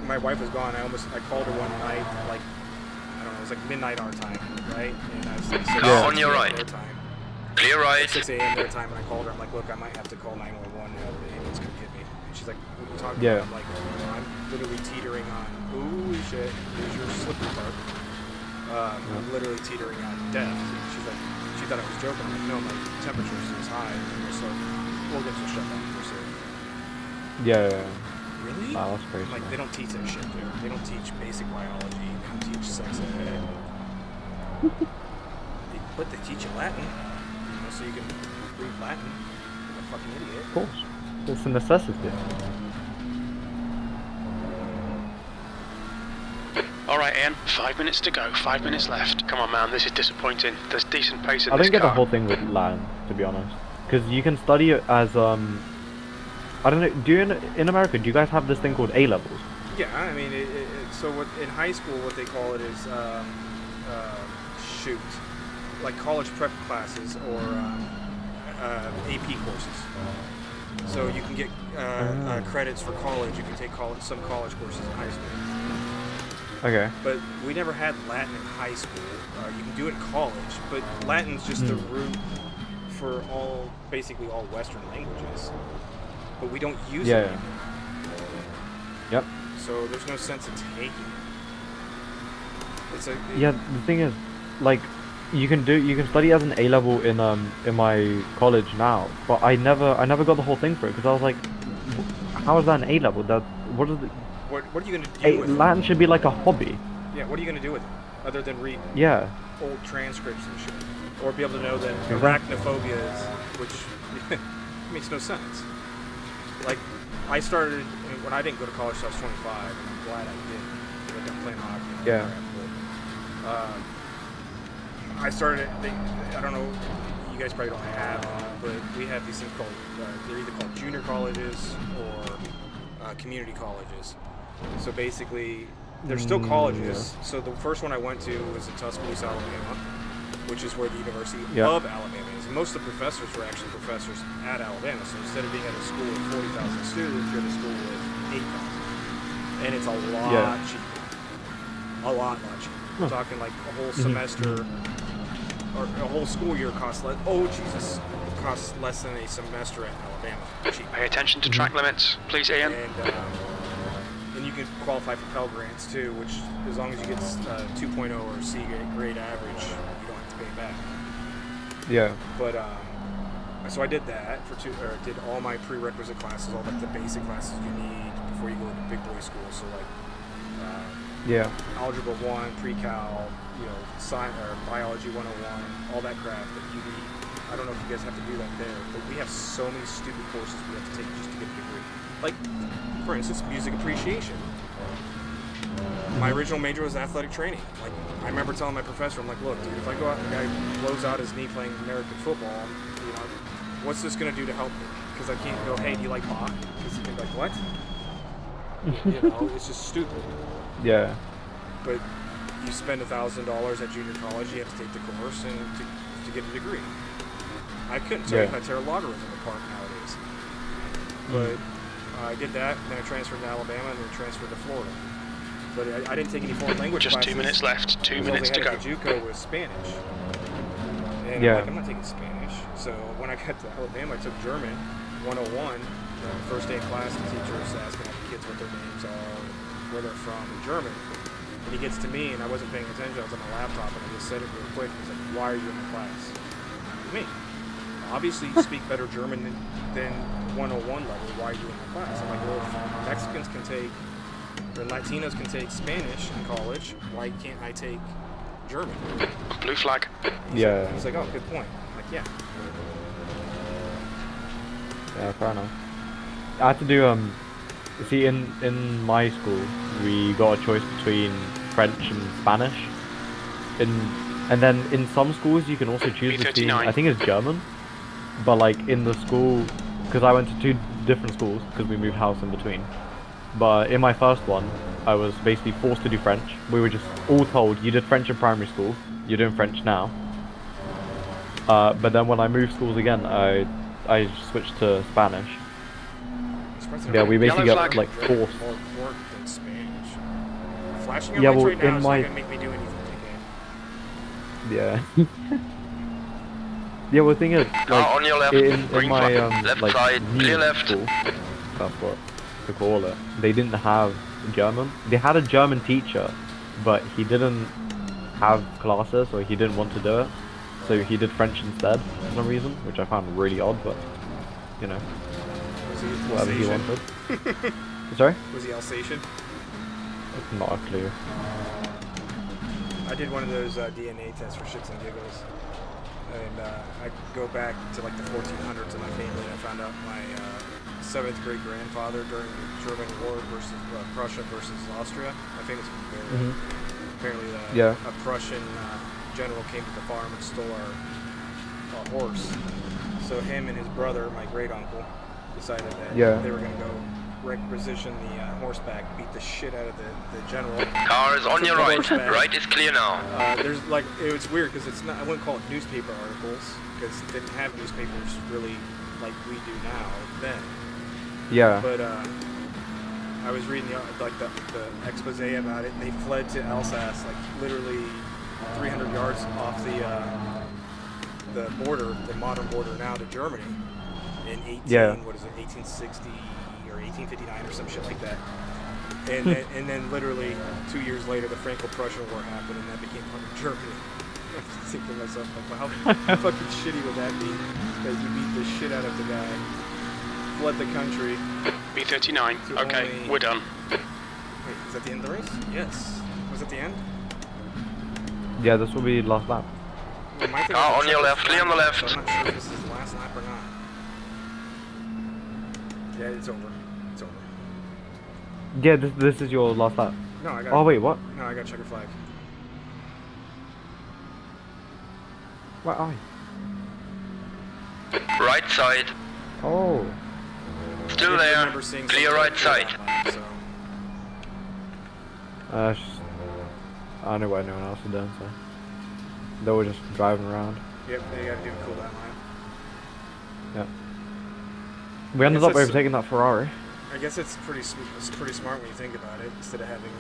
my wife was gone. I called her one night, like, I don't know, it was like midnight our time, right? And I was like, Car on your right. Their time. Clear right. 6 a.m. their time, and I called her. I'm like, look, I might have to call 911 and have the ambulance come get me. And she's like, what are you talking about? I'm like, I'm literally teetering on, ooh, shit, here's your slippery part. I'm literally teetering on death. She's like, she thought I was joking. I'm like, no, my temperature's this high. And so organs will shut down for certain. Yeah. Really? Wow, that's crazy. Like, they don't teach that shit there. They don't teach basic biology. They don't teach sex ed. But they teach you Latin, so you can read Latin. You're a fucking idiot. Of course. It's a necessity. Alright, Ian, 5 minutes to go, 5 minutes left. Come on, man, this is disappointing. There's decent pace in I this don't get car. the whole thing with Latin, to be honest. Because you can study it as, I don't know, do you in America, do you guys have this thing called A-levels? Yeah, I mean, in high school, what they call it is, like college prep classes or AP courses. So you can get credits for college. You can take some college courses in high school. Okay. But we never had Latin in high school. You can do it in college, but Latin's just the root for basically all Western languages. But we don't use it anymore. Yep. So there's no sense in taking it. Yeah, the thing is, like, you can study as an A-level in my college now, but I never got the whole thing for it because I was like, how is that an A-level? What are you gonna do with Latin? Should be like a hobby. Yeah, what are you gonna do with it other than read old transcripts and shit, or be able to know that arachnophobia is, which makes no sense. Like, I started when I didn't go to college till I was 25, and I'm glad I did. Like, I'm playing hockey. Yeah. I started. I don't know. You guys probably don't have, but we have these things called. They're either called junior colleges or community colleges. So basically, they're still colleges. So the first one I went to was in Tuscaloosa, Alabama, which is where the University of Alabama is. And most of the professors were actually professors at Alabama. So instead of being at a school with 40,000 students, you're at a school with 8,000, and it's a lot cheaper. A lot cheaper. We're talking like a whole semester. Or a whole school year costs less. Oh Jesus, costs less than a semester at Alabama. Cheap. Pay attention to track limits, please, Ian. And you can qualify for Pell Grants too, which as long as you get 2.0 or C grade average, you don't have to pay back. Yeah. But so I did that did all my prerequisite classes, all like the basic classes you need before you go to big boy school. So like. Algebra 1, pre-cal, science or biology 101, all that crap that you need. I don't know if you guys have to do that there, but we have so many stupid courses we have to take just to get a degree. Like, for instance, music appreciation. My original major was athletic training. Like, I remember telling my professor, I'm like, look, dude, if I go out and a guy blows out his knee playing American football, what's this going to do to help me? Because I can't go, hey, do you like Bach? Because he can be like, what? It's just stupid. Yeah. But you spend $1,000 at junior college, you have to take the course and to get a degree. I couldn't tell you how to tear a logarithm apart nowadays. But I did that, and then I transferred to Alabama, and then transferred to Florida. But I didn't take any foreign language classes. Just 2 minutes left. 2 minutes to go. Suzuka was Spanish. And Yeah. I'm like, I'm not taking Spanish. So when I got to Alabama, I took German 101. First day of class, the teacher was asking all the kids what their names are, where they're from in German. And he gets to me, and I wasn't paying attention. I was on my laptop, and I just said it real quick. He's like, "Why are you in the class?" Me. Obviously, you speak better German than 101 level. Why are you in the class? I'm like, well, if Mexicans can take, or Latinos can take Spanish in college, why can't I take German? Blue flag. Yeah. He's like, oh, good point. I'm like, yeah. Yeah, fair enough. I had to do see in my school we got a choice between French and Spanish. And then in some schools you can also choose between, B39. I think it's German, but like in the school, because I went to two different schools because we moved house in between. But in my first one, I was basically forced to do French. We were just all told, you did French in primary school, you're doing French now. But then when I moved schools again, I switched to Spanish. Yeah, we basically Yellow got flag. like forced. More work than Spanish. Flashing your Yeah, lights well, right now in is my- not gonna make me do anything again. Yeah. Yeah, well, the thing is, Car on your left, in green my flag. Left like side, new clear left. school, that's what to call it. They didn't have German. They had a German teacher, but he didn't have classes, or he didn't want to do it, so he did French instead for some reason, which I found really odd. But you know, Was he whatever he Alsatian? wanted. Sorry? Was he Alsatian? Not a clue. I did one of those DNA tests for shits and giggles. And I go back to like the 1400s in my family, and I found out my 7th great grandfather during the German War versus Prussia versus Austria. My family's from Bavaria. Apparently, Yeah. a Prussian general came to the farm and stole our horse. So him and his brother, my great uncle, decided that Yeah. they were going to go requisition the horseback, beat the shit out of the general. Car is on Took your the right. horseback. Right is clear now. There's like, it was weird because it's not, I wouldn't call it newspaper articles because it didn't have newspapers really like we do now then. Yeah. But I was reading the expose about it, and they fled to Alsace, like literally 300 yards off the border, the modern border now to Germany, in 1860 or 1859 or some shit like that. And then literally 2 years later, the Franco-Prussian War happened, and that became part of Germany. I'm thinking to myself, like, well, how fucking shitty would that be? That you beat the shit out of the guy, fled the country. B39. To Okay, only- we're done. Wait, is that the end of the race? Yes. Was that the end? Yeah, this will be last lap. Well, my thing Car was on the your checkered left, clear on the flag, left. So I'm not sure if this is the last lap or not. Yeah, it's over. It's over. Yeah, this is your last lap. No, I got. Oh wait, what? No, I got checkered flag. Where are you? Right side. Oh. Still I there. remember seeing Clear something right like side. that lap, so. I know what anyone else is doing, so they were just driving around. Yep, they gotta do a cool down lap. Yeah. We ended guess up that's- overtaking that Ferrari. I guess it's pretty smart when you think about it. Instead of having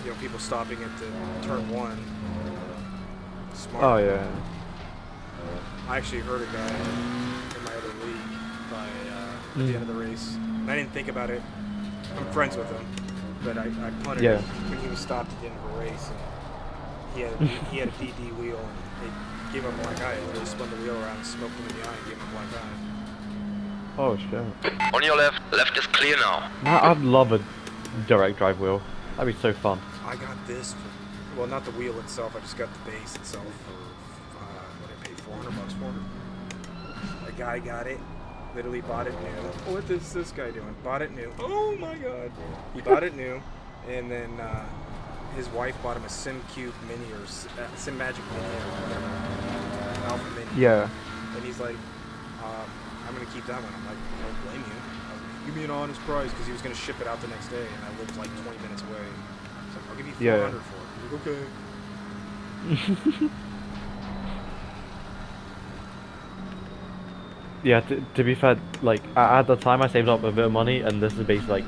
you know, people stopping at the turn one. Smart. Oh yeah. I actually heard a guy in my other league at the end of the race. And I didn't think about it. I'm friends with him, but I punted Yeah. him when he was stopped at the end of a race. And he had a DD wheel, and they gave him a black eye. They really spun the wheel around, and smoked him in the eye, and gave him a black eye. Oh shit. On your left. Left is clear now. Man, I'd love a direct drive wheel. That'd be so fun. I got this for, well, not the wheel itself. I just got the base itself for what did I pay, $400 for it. A guy got it, literally bought it new. What is this guy doing? Bought it new. Oh my god! He bought it new, and then his wife bought him a SimCube Mini or Sim Magic Mini or whatever, Alpha Mini. Yeah. And he's like, I'm gonna keep that one. I'm like, I don't blame you. I was like, give me an honest price, because he was gonna ship it out the next day, and I lived like 20 minutes away. So I'll give you $400 Yeah. for it. He's like, okay. Yeah, to be fair, like at the time I saved up a bit of money, and this is basically like,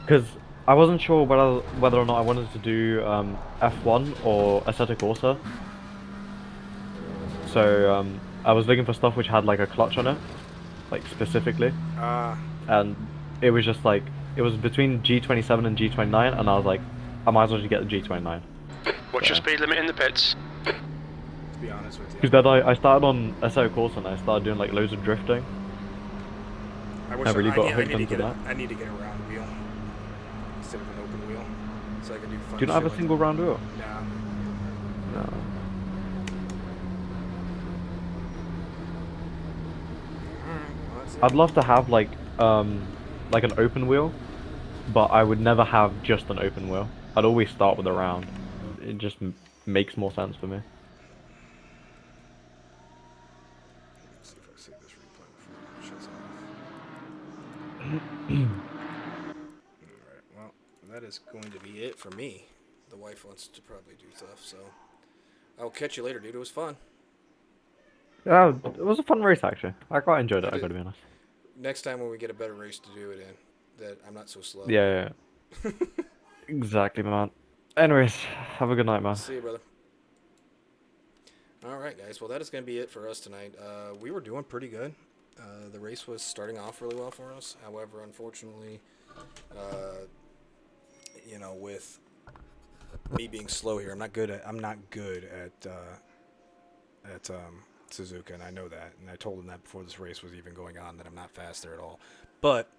because I wasn't sure whether or not I wanted to do F1 or Assetto Corsa. So I was looking for stuff which had like a clutch on it, like specifically, and it was just like it was between G27 and G29, and I was like, I might as well just get the G29. What's your So, speed limit in the pits? To be honest with you. because then I started on Assetto Corsa and I started doing like loads of drifting. I wish I really got I hooked need to into get that. I need to get a round wheel instead of an open wheel, so I can do fun. Do you not have shit a like single round wheel? that. No. Alright, well, that's it. I'd love to have like an open wheel, but I would never have just an open wheel. I'd always start with a round. It just makes more sense for me. Let's see if I save this replay before it shuts off. Alright, well, that is going to be it for me. The wife wants to probably do stuff, so I'll catch you later, dude. It was fun. Yeah, it was a fun race actually. I quite enjoyed it. I gotta be honest. Next time when we get a better race to do it in, that I'm not so slow. Yeah, yeah. Exactly, man. Anyways, have a good night, man. See you, brother. All right, guys. Well, that is going to be it for us tonight. We were doing pretty good. The race was starting off really well for us. However, unfortunately, with me being slow here, I'm not good at Suzuka, and I know that. And I told him that before this race was even going on, that I'm not fast there at all. But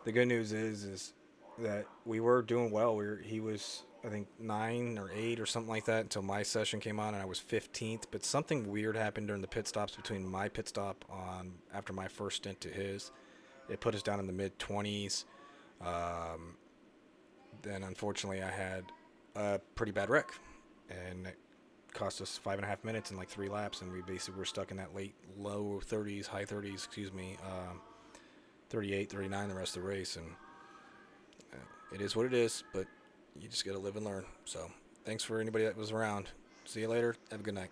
the good news is that we were doing well. He was, I think, 9 or 8 or something like that until my session came on, and I was 15th. But something weird happened during the pit stops between my pit stop after my first stint to his. It put us down in the mid 20s. Then unfortunately I had a pretty bad wreck, and it cost us 5.5 minutes and like 3 laps, and we basically were stuck in that low 30s, high 30s, 38, 39 the rest of the race. And it is what it is, but you just gotta live and learn. So thanks for anybody that was around. See you later. Have a good night.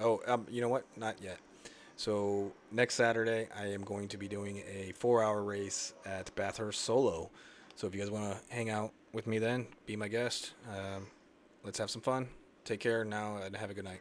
Oh, you know what? Not yet. So next Saturday, I am going to be doing a 4-hour race at Bathurst solo. So if you guys want to hang out with me then, be my guest. Let's have some fun. Take care now and have a good night.